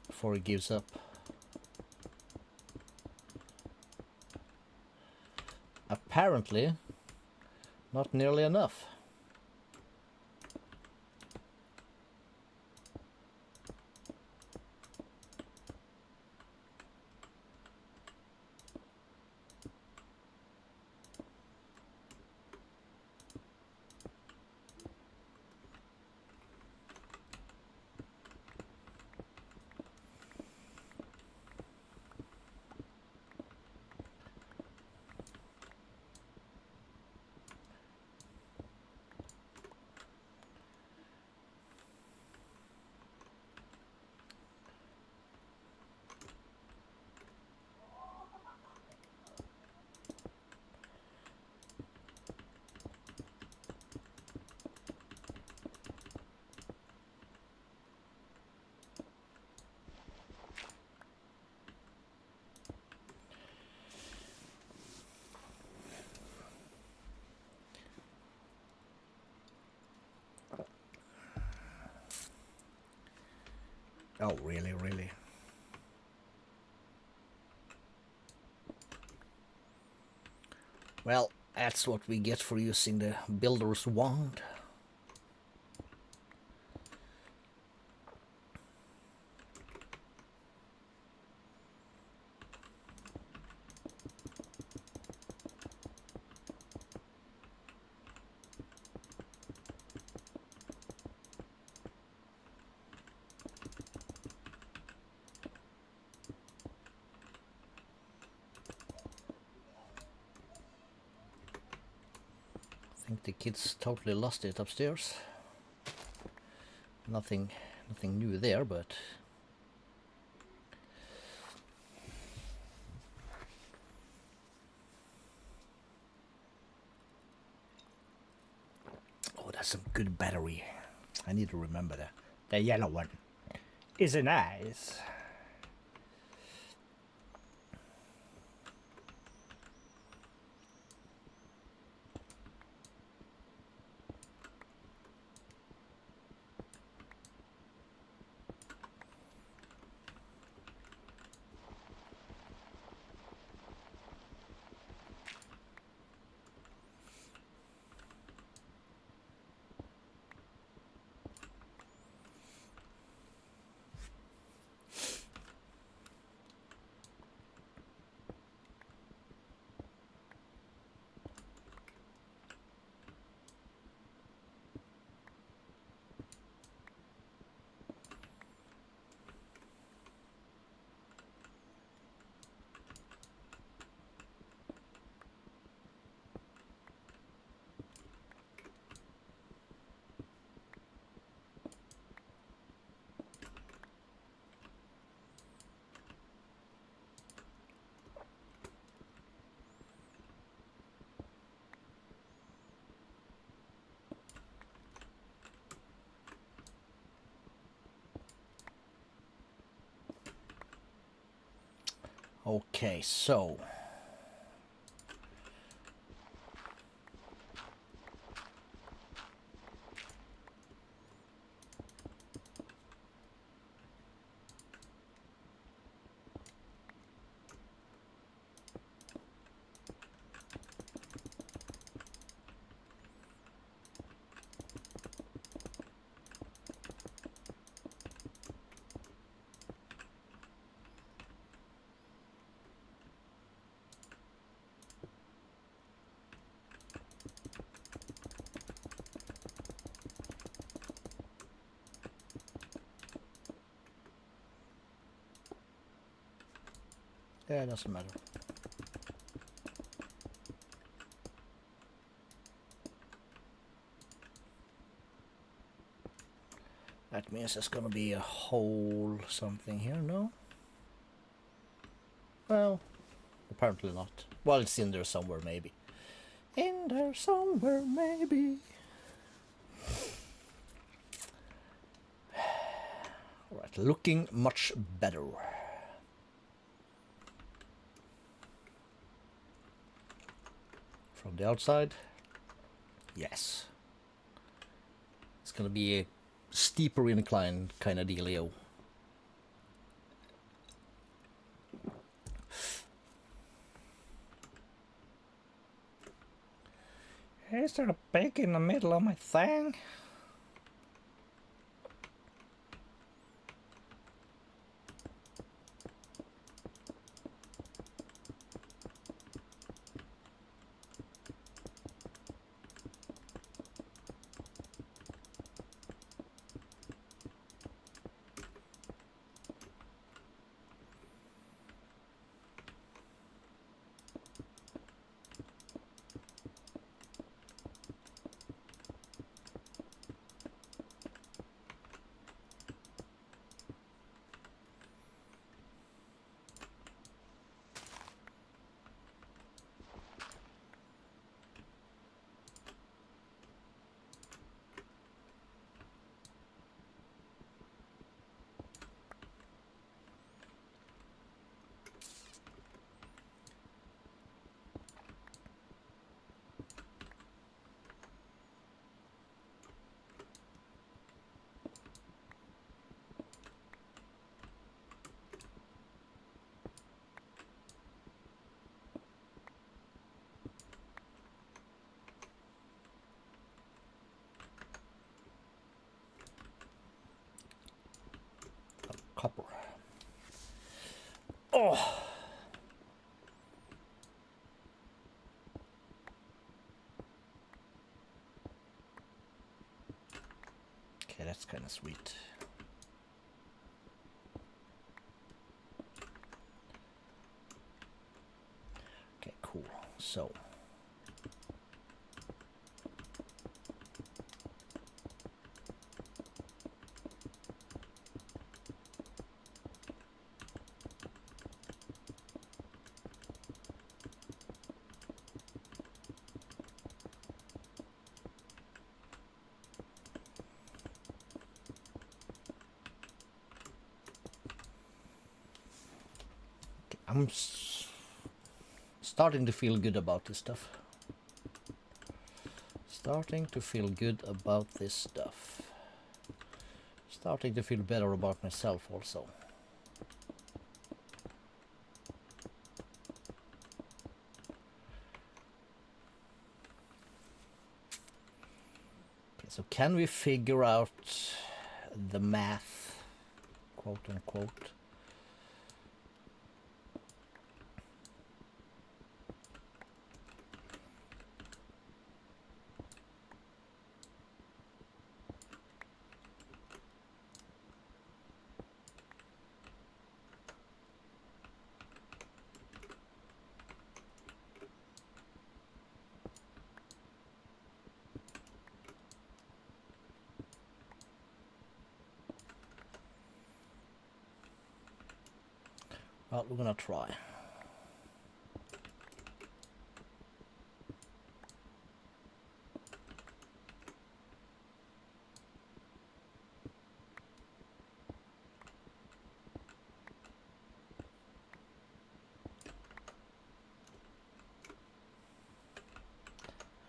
before he gives up? Apparently, not nearly enough. Oh, really, really? Well, that's what we get for using the builder's wand. I think the kids totally lost it upstairs. Nothing new there, but oh, that's some good battery. I need to remember that. The yellow one. Is nice. okay, so yeah, it doesn't matter. That means there's gonna be a hole something here, no? Well, apparently not. Well, it's in there somewhere, maybe. In there somewhere, maybe. Alright, looking much better. From the outside, yes. It's gonna be a steeper incline kind of dealio. Is there a pig in the middle of my thing? Oh. Okay, that's kind of sweet. Okay, cool. So. I'm starting to feel good about this stuff. Starting to feel good about this stuff. Starting to feel better about myself also. Okay, so can we figure out the math, quote unquote? Well, we're gonna try.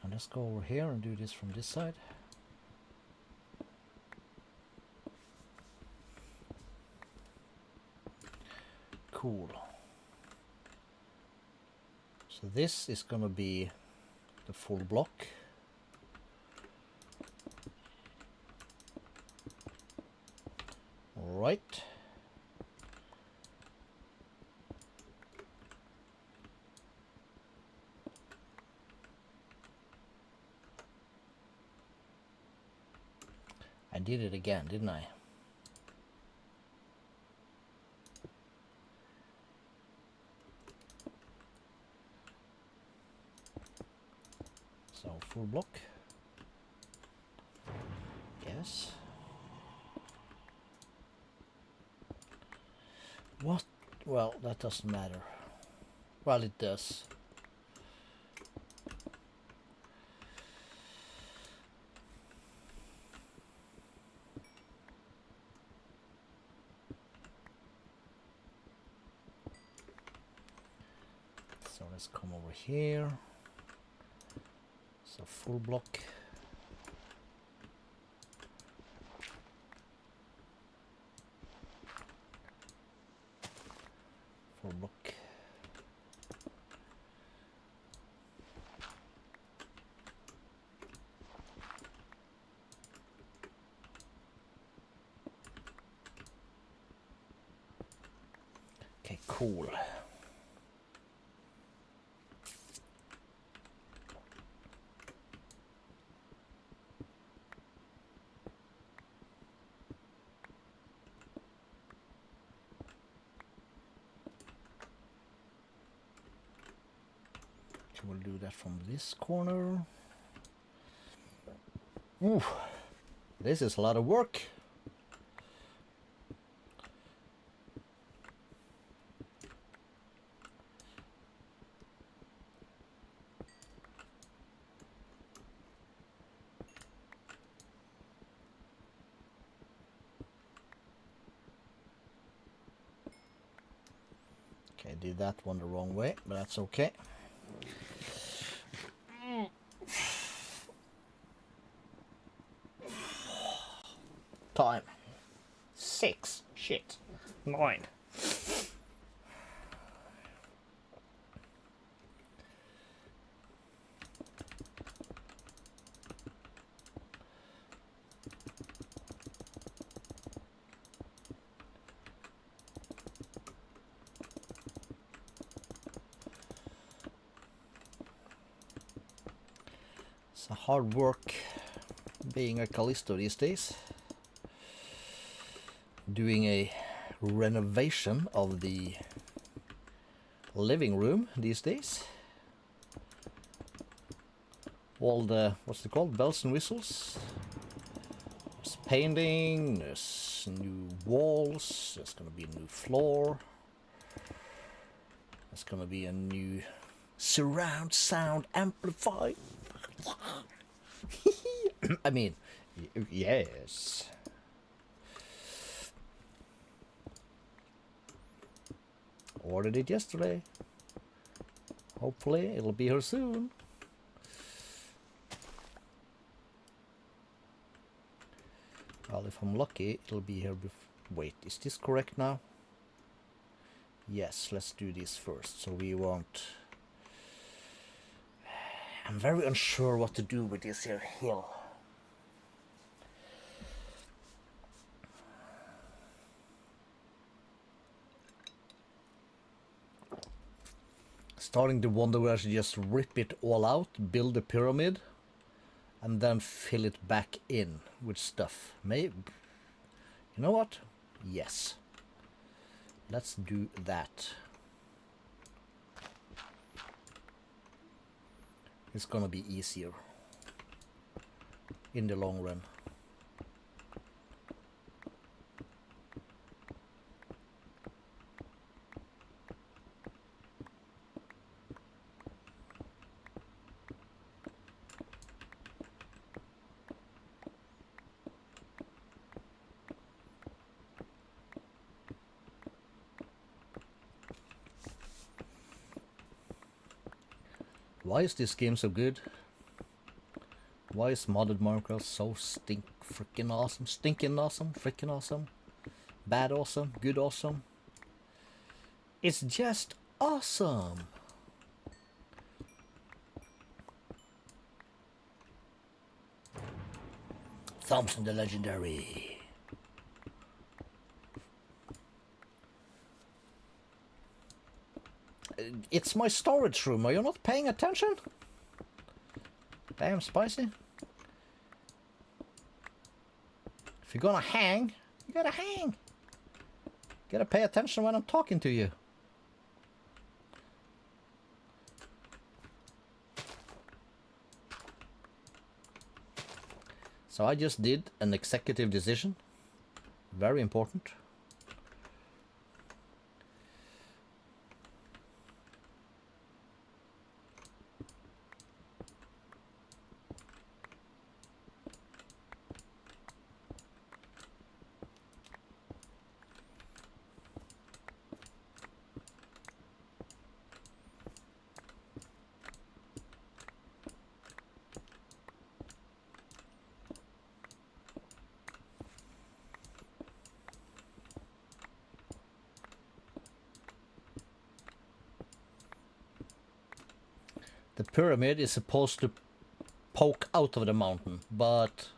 And let's go over here and do this from this side. Cool. So this is gonna be the full block. All right. I did it again, didn't I? So full block. Yes. What? Well, that doesn't matter. Well, it does. So let's come over here. So full block. Full block. Okay, cool. So we'll do that from this corner. Ooh, this is a lot of work. Okay, I did that one the wrong way, but that's okay. Time. 6. Shit. 9. It's a hard work being a Calisto these days. Doing a renovation of the living room these days. All the, what's it called, bells and whistles. There's painting, there's new walls, there's gonna be a new floor. There's gonna be a new surround sound amplifier. I mean, yes. Ordered it yesterday. Hopefully it'll be here soon. Well, if I'm lucky, it'll be here wait, is this correct now? Yes, let's do this first. So we want... I'm very unsure what to do with this here hill. Starting to wonder whether I should just rip it all out, build a pyramid, and then fill it back in with stuff. Maybe. You know what? Yes. Let's do that. It's gonna be easier in the long run. Why is this game so good? Why is modded Minecraft so freaking awesome? Stinking awesome? Freaking awesome? Bad awesome? Good awesome? It's just awesome! Thompson the Legendary. It's my storage room. Are you not paying attention? Damn spicy. If you're gonna hang, you gotta hang. You gotta pay attention when I'm talking to you. So I just did an executive decision. Very important. The pyramid is supposed to poke out of the mountain, but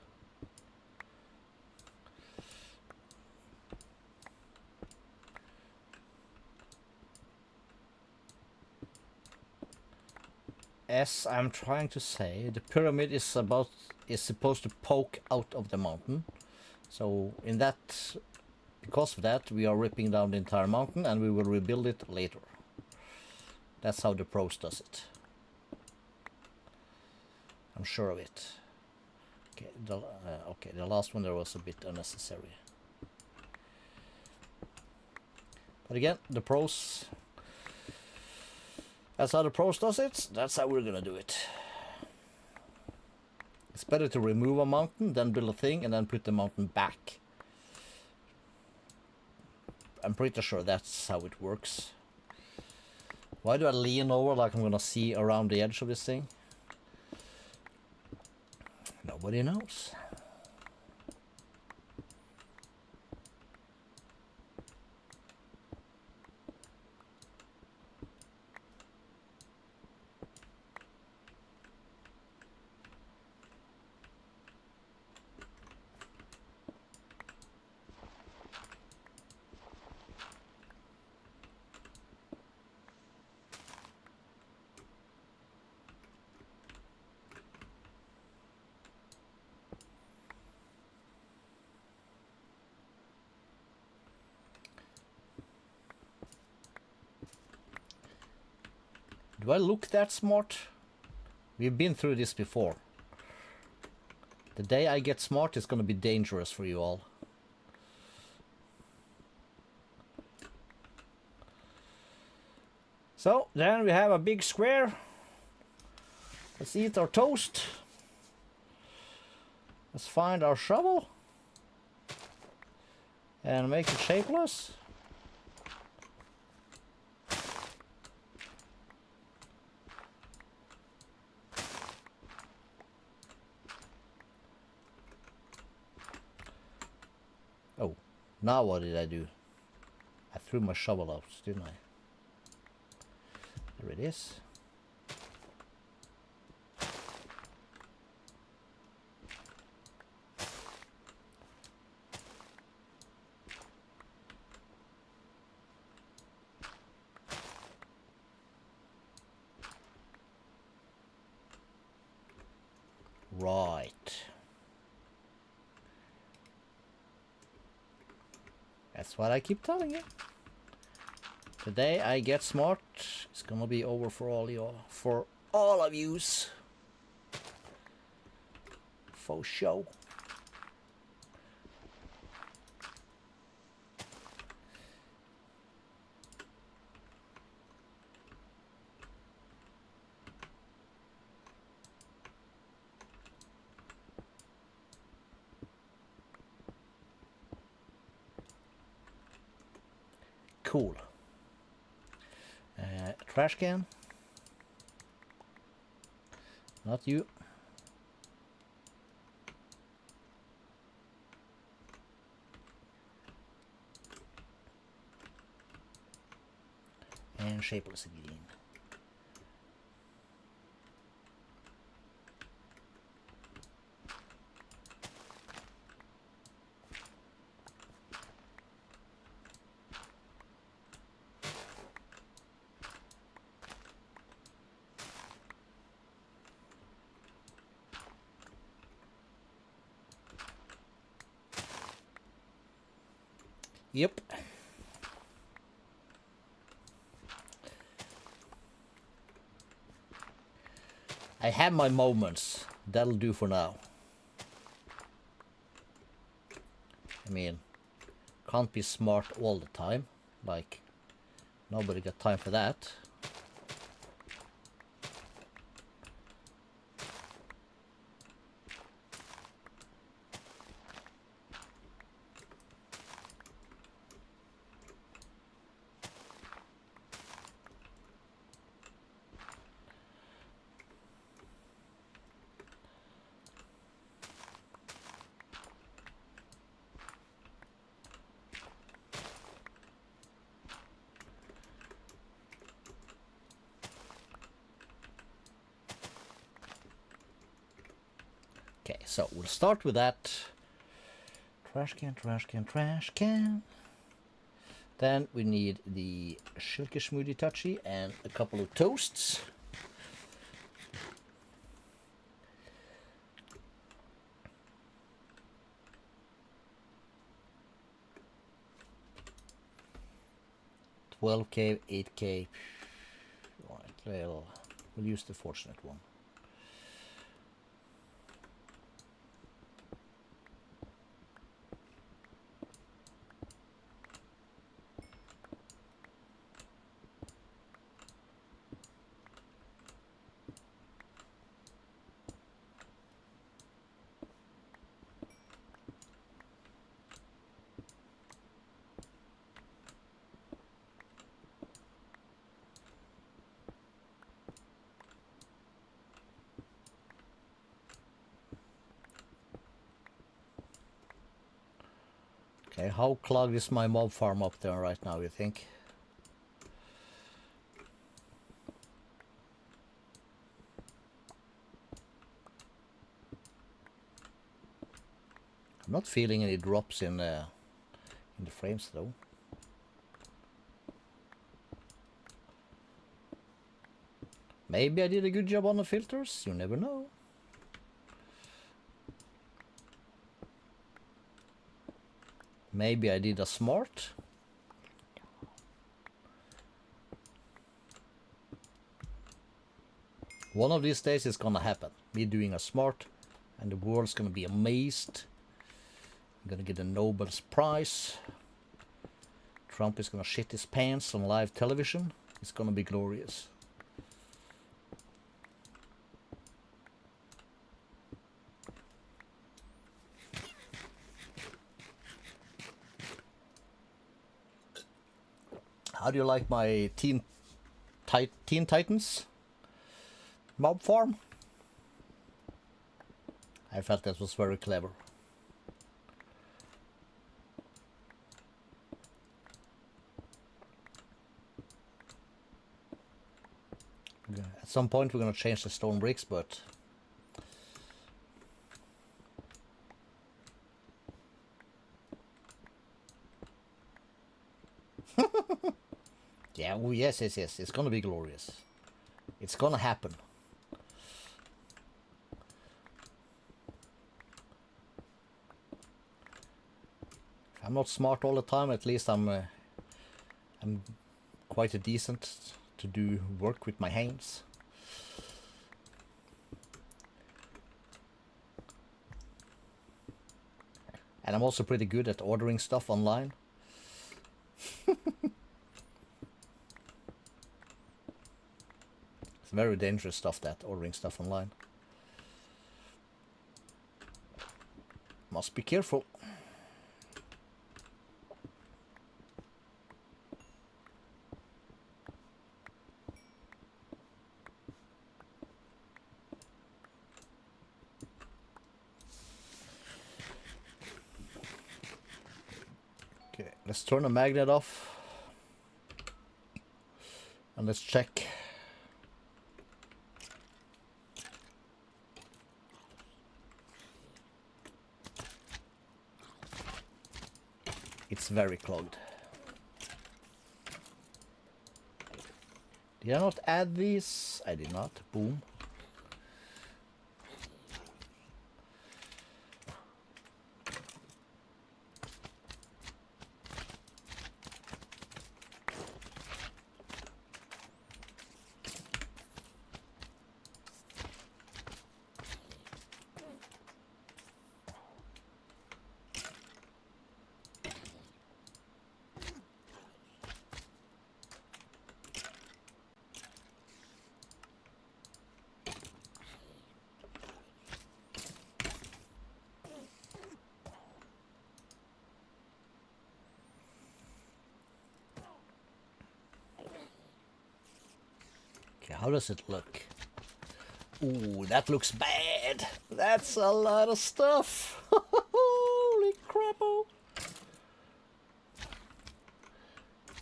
as I'm trying to say, the pyramid is supposed to poke out of the mountain. So in that, because of that, we are ripping down the entire mountain and we will rebuild it later. That's how the pros does it. I'm sure of it. Okay, the last one there was a bit unnecessary. But again, the pros. That's how the pros does it. That's how we're gonna do it. It's better to remove a mountain than build a thing and then put the mountain back. I'm pretty sure that's how it works. Why do I lean over like I'm gonna see around the edge of this thing? Nobody knows. Do I look that smart? We've been through this before. The day I get smart is gonna be dangerous for you all. So then we have a big square. Let's eat our toast. Let's find our shovel. And make it shapeless. Oh, now what did I do? I threw my shovel out, didn't I? There it is. Right. That's what I keep telling you. The day I get smart, it's gonna be over for all of yous. For show. Cool. Trash can. Not you. And shapeless again. Yep. I have my moments. That'll do for now. I mean, can't be smart all the time. Like, nobody got time for that. Okay, so we'll start with that. Trash can, trash can, trash can. Then we need the Shilke Smoothie Touchy and a couple of toasts. $12K, $8K. Right, we'll use the fortunate one. Okay, how clogged is my mob farm up there right now, you think? I'm not feeling any drops in the frames though. Maybe I did a good job on the filters, you never know. Maybe I did a smart. One of these days it's gonna happen. Me doing a smart, and the world's gonna be amazed. I'm gonna get a Nobel's Prize. Trump is gonna shit his pants on live television. It's gonna be glorious. How do you like my Teen Titans mob farm? I felt that was very clever. At some point we're gonna change the stone bricks, but yeah, oh yes, it's gonna be glorious. It's gonna happen. If I'm not smart all the time, at least I'm quite a decent to do work with my hands. And I'm also pretty good at ordering stuff online. It's very dangerous stuff, that ordering stuff online. Must be careful. Okay, let's turn the magnet off. And let's check. It's very clogged. Did I not add these? I did not. Boom. How does it look? Ooh, that looks bad. That's a lot of stuff. Holy crappo.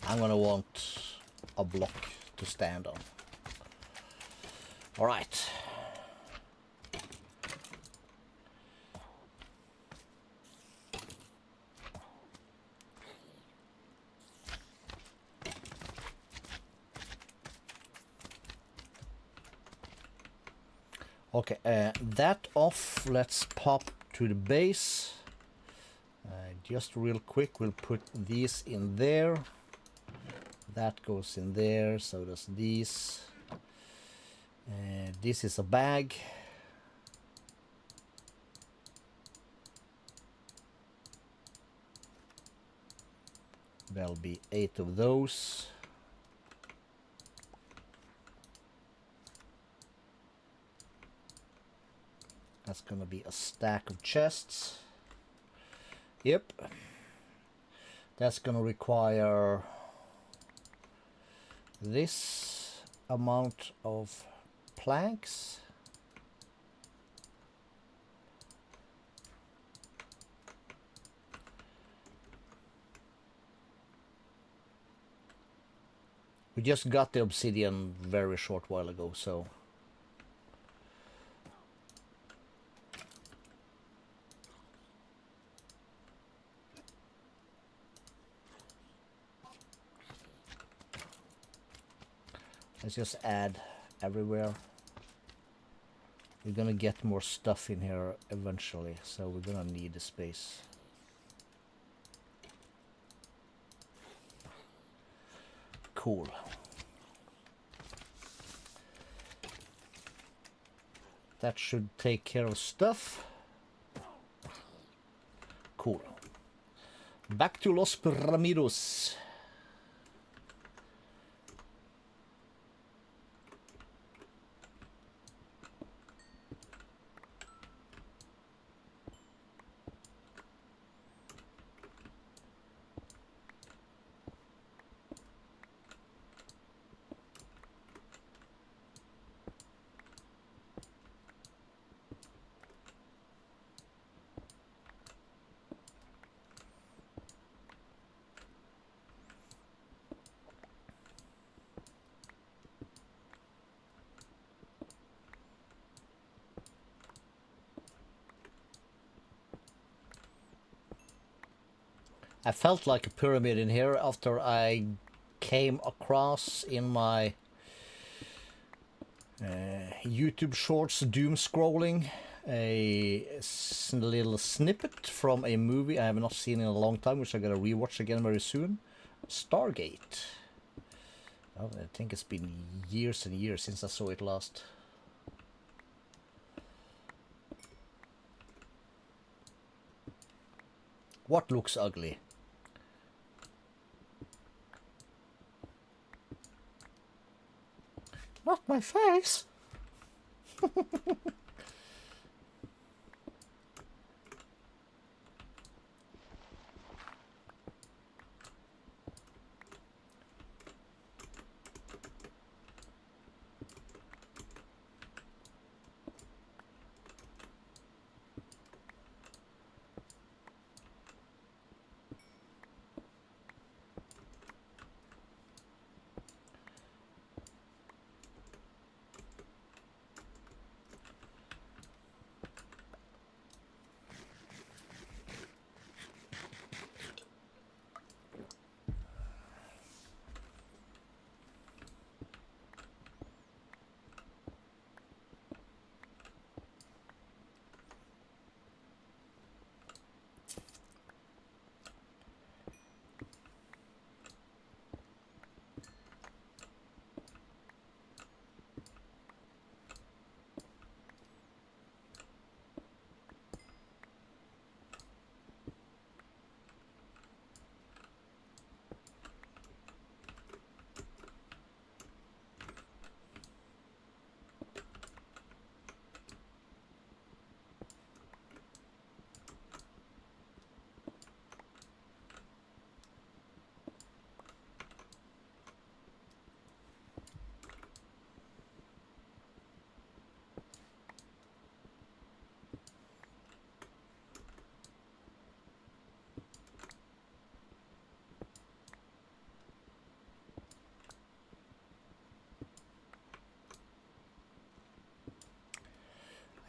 I'm gonna want a block to stand on. All right. Okay, that off. Let's pop to the base. Just real quick, we'll put these in there. That goes in there, so does these. This is a bag. There'll be 8 of those. That's gonna be a stack of chests. Yep. That's gonna require this amount of planks. We just got the obsidian very short while ago, so let's just add everywhere. We're gonna get more stuff in here eventually, so we're gonna need the space. Cool. That should take care of stuff. Cool. Back to Los Piramidos. I felt like a pyramid in here after I came across in my YouTube Shorts doom scrolling a little snippet from a movie I have not seen in a long time, which I gotta rewatch again very soon. Stargate. Oh, I think it's been years and years since I saw it last. What looks ugly? Not my face.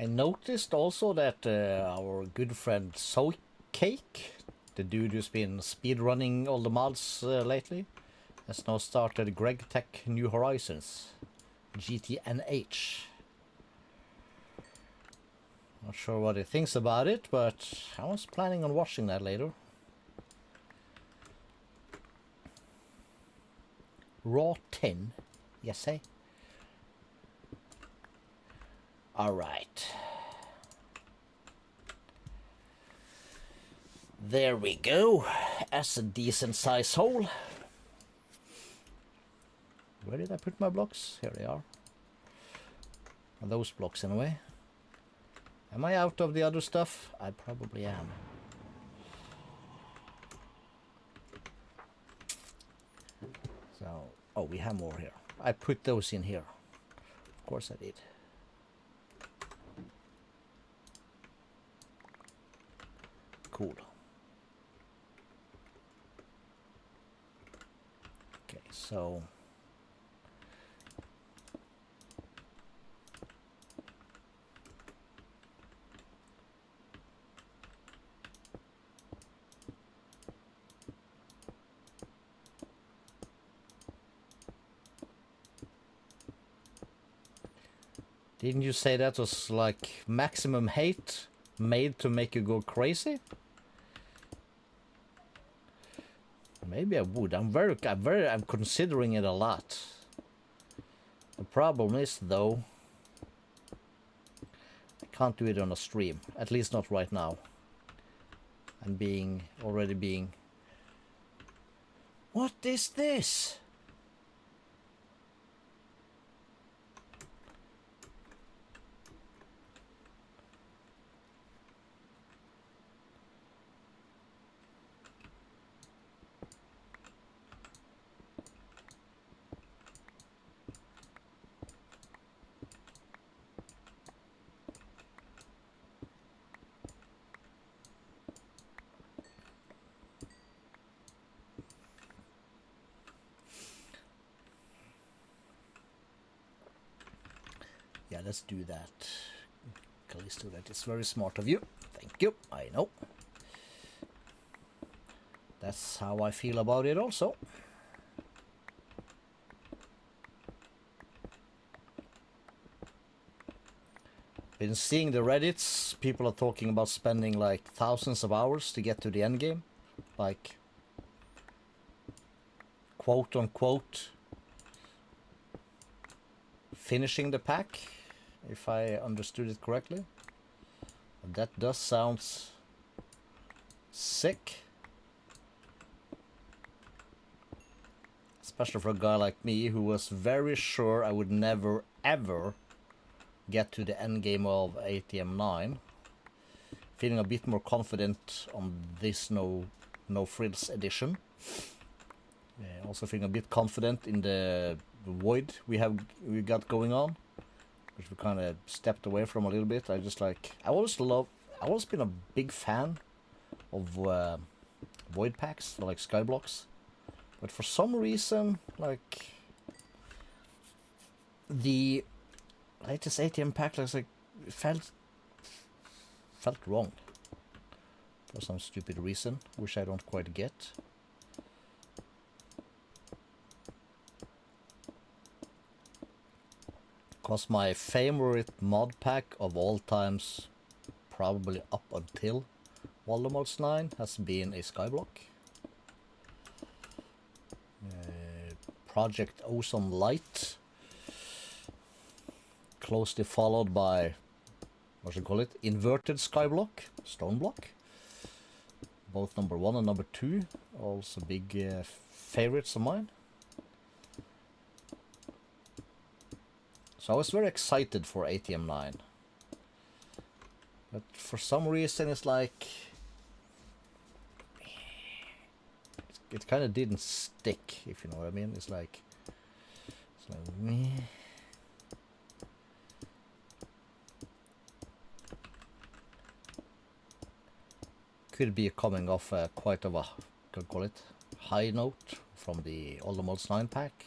I noticed also that our good friend Soy Cake, the dude who's been speedrunning all the mods lately, has now started Greg Tech New Horizons, GTNH. Not sure what he thinks about it, but I was planning on watching that later. Raw 10, yes, eh? All right. There we go. That's a decent size hole. Where did I put my blocks? Here they are. Those blocks anyway. Am I out of the other stuff? I probably am. So, oh, we have more here. I put those in here. Of course I did. Cool. Okay, so didn't you say that was like maximum hate made to make you go crazy? Maybe I would. I'm considering it a lot. The problem is though, can't do it on a stream, at least not right now. I'm already being... What is this? Yeah, let's do that. Calisto, that is very smart of you. Thank you, I know. That's how I feel about it also. Been seeing the Reddits, people are talking about spending like thousands of hours to get to the end game. Like, quote unquote, finishing the pack, if I understood it correctly. That does sound sick. Especially for a guy like me who was very sure I would never ever get to the end game of ATM 9. Feeling a bit more confident on this no frills edition. Also feeling a bit confident in the void we got going on, which we kind of stepped away from a little bit. I always been a big fan of void packs, like Skyblocks, but for some reason, like the latest ATM pack, like felt wrong for some stupid reason, which I don't quite get. Because my favorite mod pack of all times, probably up until Voldemort's 9, has been a Skyblock. Project Ozone Light, closely followed by, what should I call it, Inverted Skyblock, Stone Block. Both number 1 and number 2, also big favorites of mine. So I was very excited for ATM 9. But for some reason it's like... it kind of didn't stick, if you know what I mean. It's like meh. Could be coming off quite of a, can call it, high note from the Voldemort's 9 pack.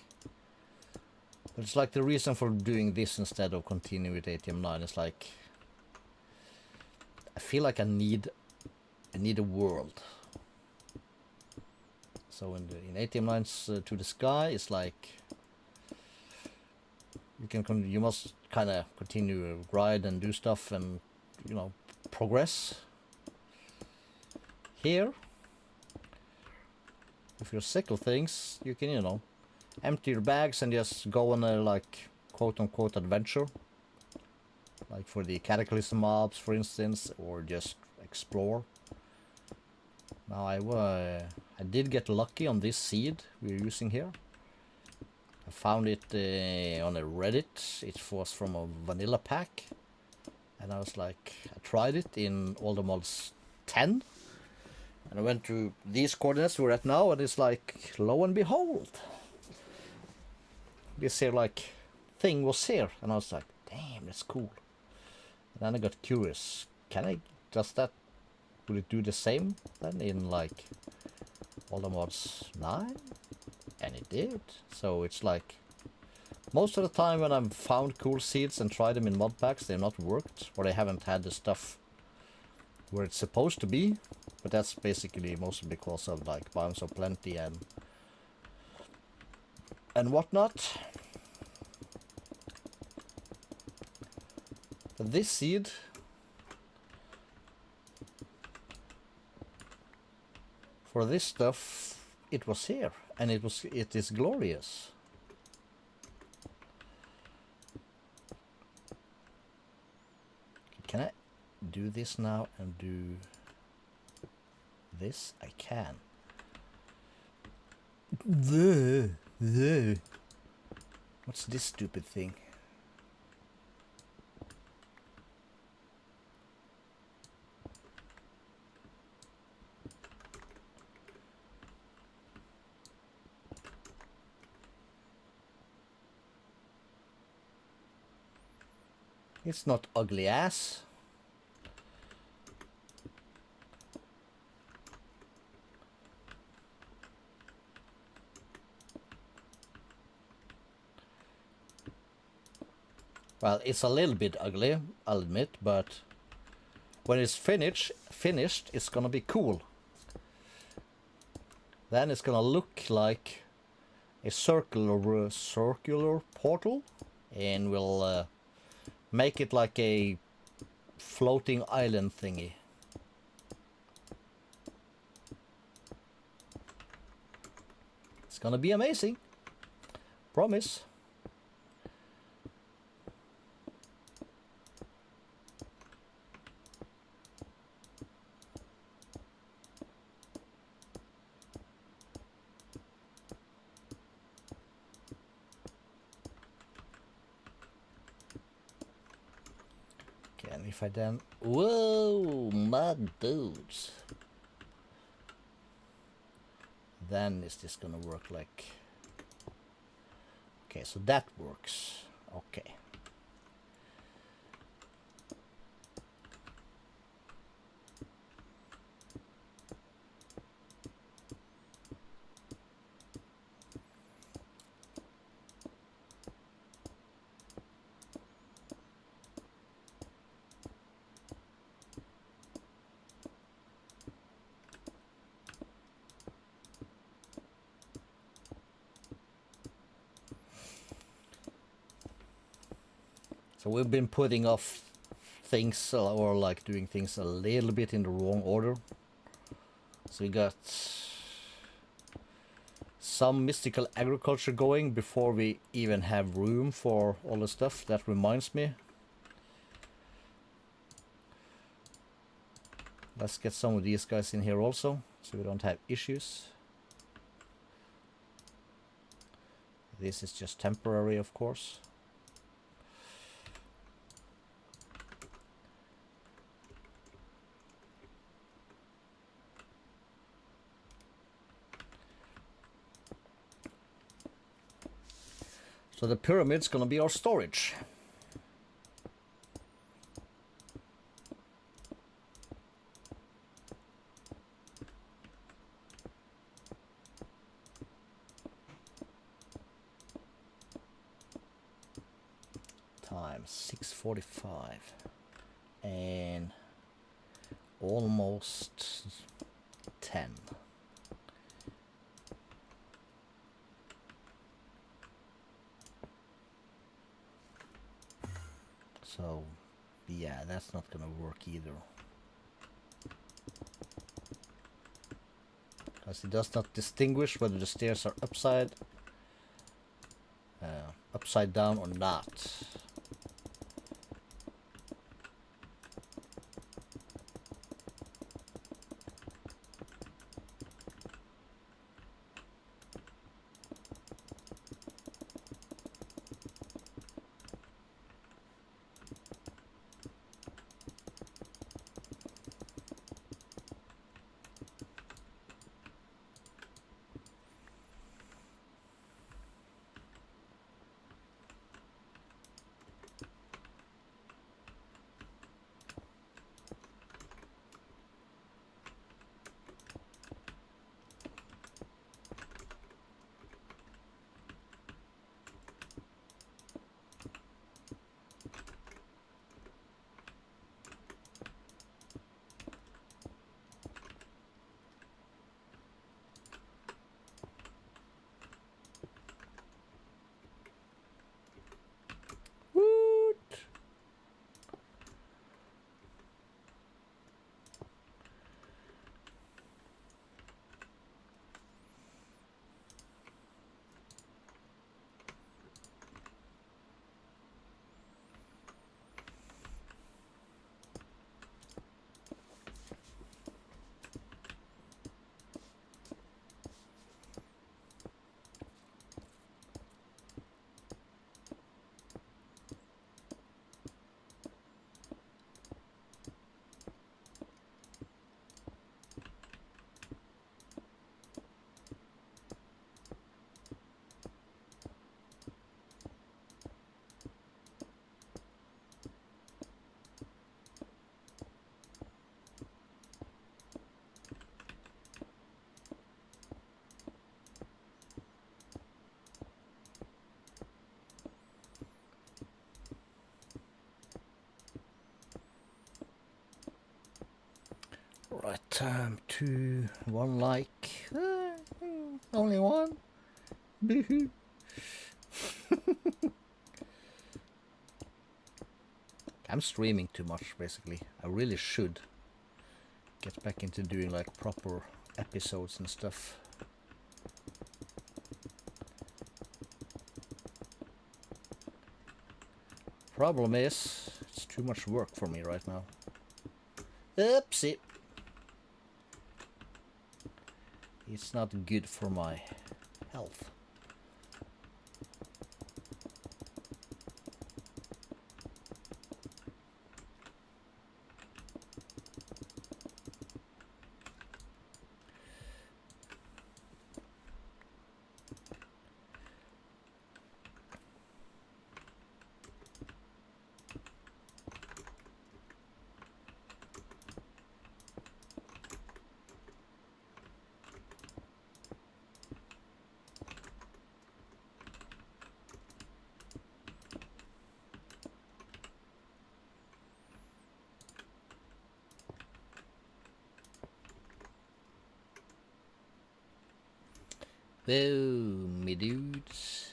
But it's like the reason for doing this instead of continuing with ATM 9 is like, I feel like I need a world. So in ATM 9's To the Sky, it's like you must kind of continue to grind and do stuff and, you know, progress. Here, if you're sick of things, you can, you know, empty your bags and just go on a, like, quote-unquote adventure. Like for the Cataclysm mobs, for instance, or just explore. Now I did get lucky on this seed we're using here. I found it on a Reddit. It was from a vanilla pack. And I was like, I tried it in all the mods 10. And I went to these coordinates we're at now, and it's like, lo and behold, this here like thing was here, and I was like, damn, that's cool. And then I got curious, will it do the same then in like all the mods 9? And it did. So it's like, most of the time when I've found cool seeds and tried them in mod packs, they've not worked, or they haven't had the stuff where it's supposed to be. But that's basically mostly because of like Biomes of Plenty and whatnot. But this seed, for this stuff, it was here, and it is glorious. can I do this now and do this? I can. What's this stupid thing? It's not ugly ass. Well, it's a little bit ugly, I'll admit, but when it's finished, it's gonna be cool. Then it's gonna look like a circular portal, and we'll make it like a floating island thingy. It's gonna be amazing. Promise. And if I then... Whoa, my dudes. Then is this gonna work like... Okay, so that works. Okay. So we've been putting off things or like doing things a little bit in the wrong order. So we got some mystical agriculture going before we even have room for all the stuff. That reminds me. Let's get some of these guys in here also, so we don't have issues. This is just temporary, of course. So the pyramid's gonna be our storage. Time 6:45 and almost 10. So, yeah, that's not gonna work either. Because it does not distinguish whether the stairs are upside down or not. 2, 1 like. Only one. Boo-hoo. I'm streaming too much, basically. I really should get back into doing like proper episodes and stuff. Problem is, it's too much work for me right now. Oopsie. It's not good for my health. Whoa, me dudes.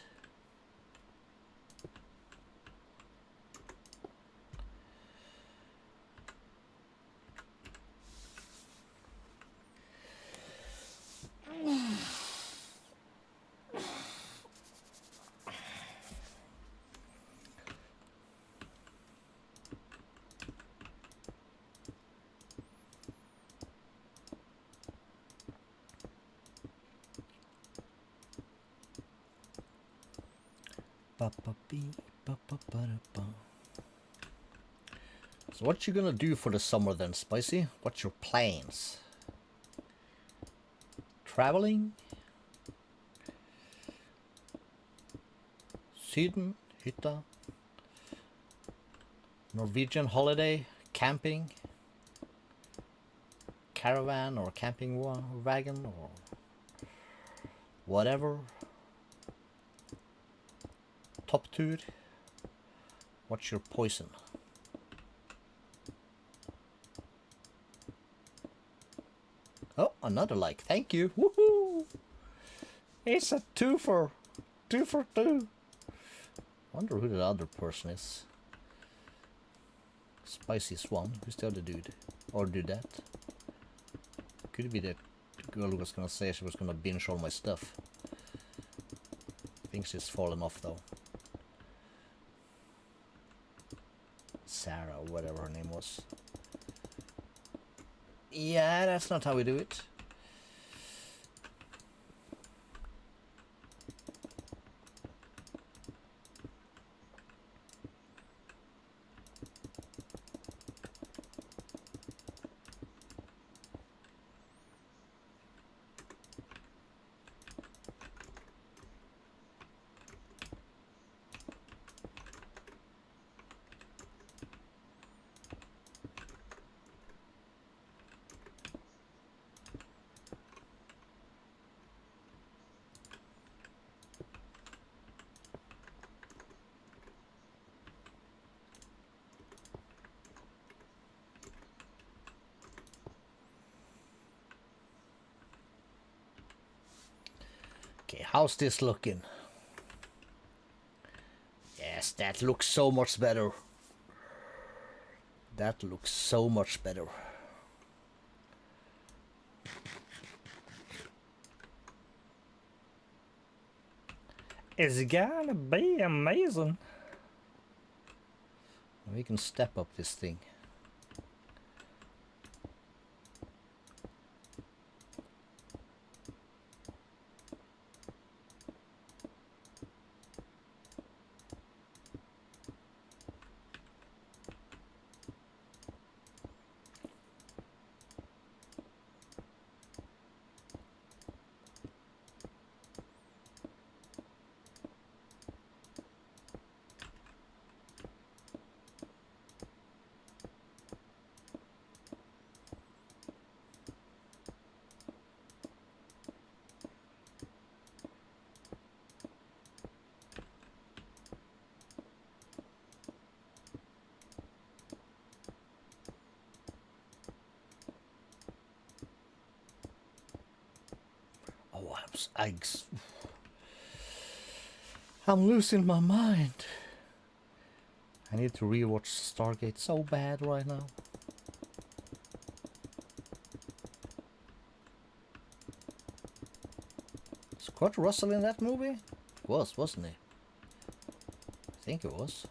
So what you gonna do for the summer then, Spicy? What's your plans? Traveling? Syden? Hytta? Norwegian holiday? Camping? Caravan or camping wagon or whatever? Top tour? What's your poison? Oh, another like. Thank you. Woohoo! It's a 2 for 2. Wonder who the other person is. Spicy Swan. Who's the other dude? Or do that? Could be the girl who was gonna say she was gonna binge all my stuff. I think she's fallen off though. Sarah, whatever her name was. Yeah, that's not how we do it. Okay, how's this looking? Yes, that looks so much better. That looks so much better. It's gonna be amazing. We can step up this thing. I'm losing my mind. I need to rewatch Stargate so bad right now. Was Kurt Russell in that movie? Wasn't he? I think it was.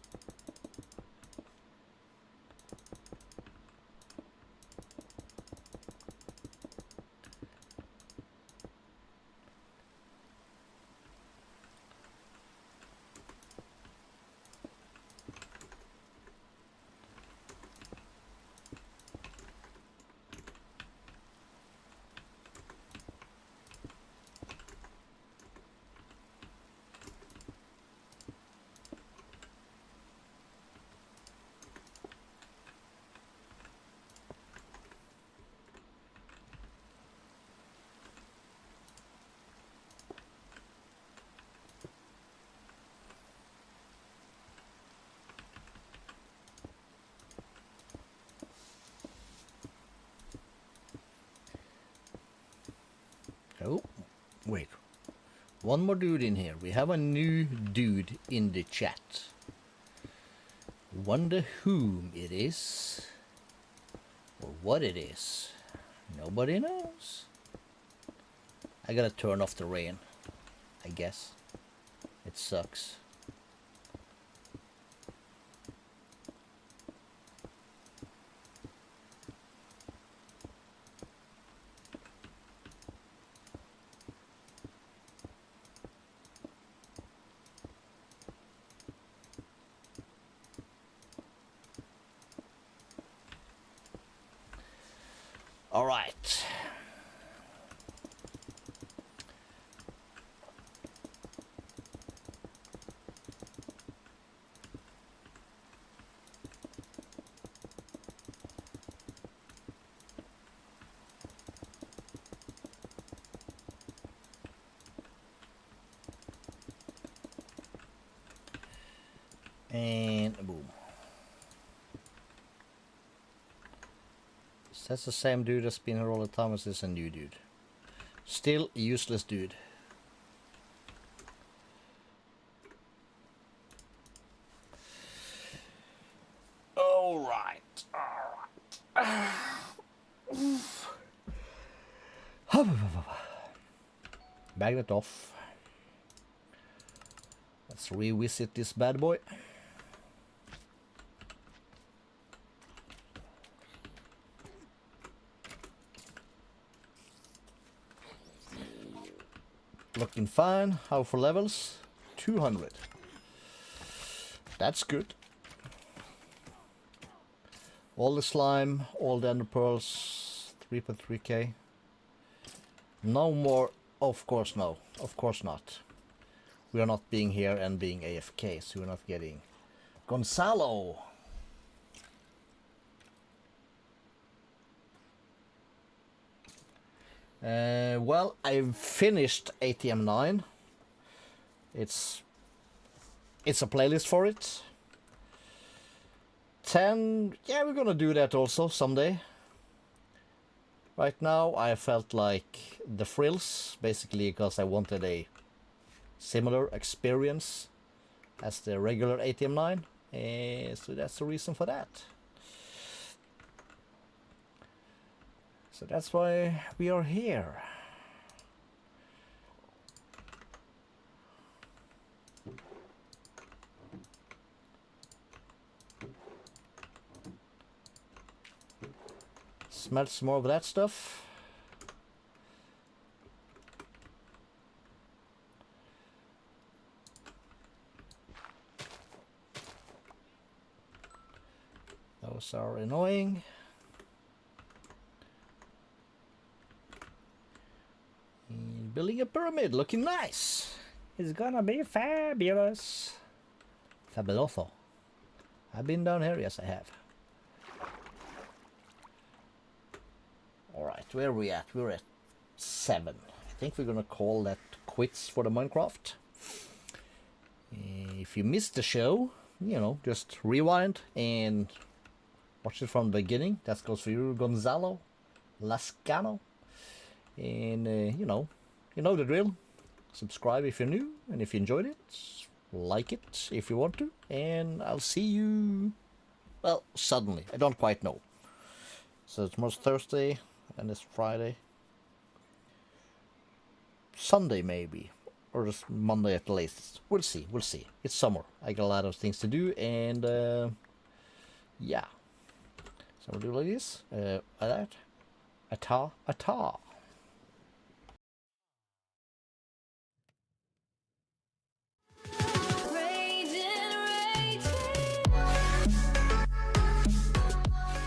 Oh, wait. One more dude in here. We have a new dude in the chat. Wonder whom it is. Or what it is. Nobody knows. I gotta turn off the rain, I guess. It sucks. All right. And boom. So that's the same dude that's been here all the time, as this a new dude. Still useless dude. Alright. Bag that off. Let's revisit this bad boy. Looking fine. How for levels? 200. That's good. All the slime, all the ender pearls, 3.3k. No more. Of course no. Of course not. We are not being here and being AFK, so we're not getting Gonzalo. Well, I've finished ATM 9. It's a playlist for it. 10, yeah, we're gonna do that also someday. Right now, I felt like the Frills, basically because I wanted a similar experience as the regular ATM 9. So that's the reason for that. So that's why we are here. Smell some more of that stuff. Those are annoying. Building a pyramid, looking nice. It's gonna be fabulous. Fabuloso. I've been down here, yes I have. Alright, where are we at? We're at 7. I think we're gonna call that quits for the Minecraft. If you missed the show, you know, just rewind and watch it from the beginning. That goes for you, Gonzalo Lascano. And, you know, you know the drill. Subscribe if you're new, and if you enjoyed it, like it if you want to, and I'll see you, well, suddenly. I don't quite know. So tomorrow's Thursday, and it's Friday. Sunday maybe, or just Monday at the latest. We'll see, we'll see. It's summer. I got a lot of things to do, and yeah. So we'll do like this. Like that. Ata.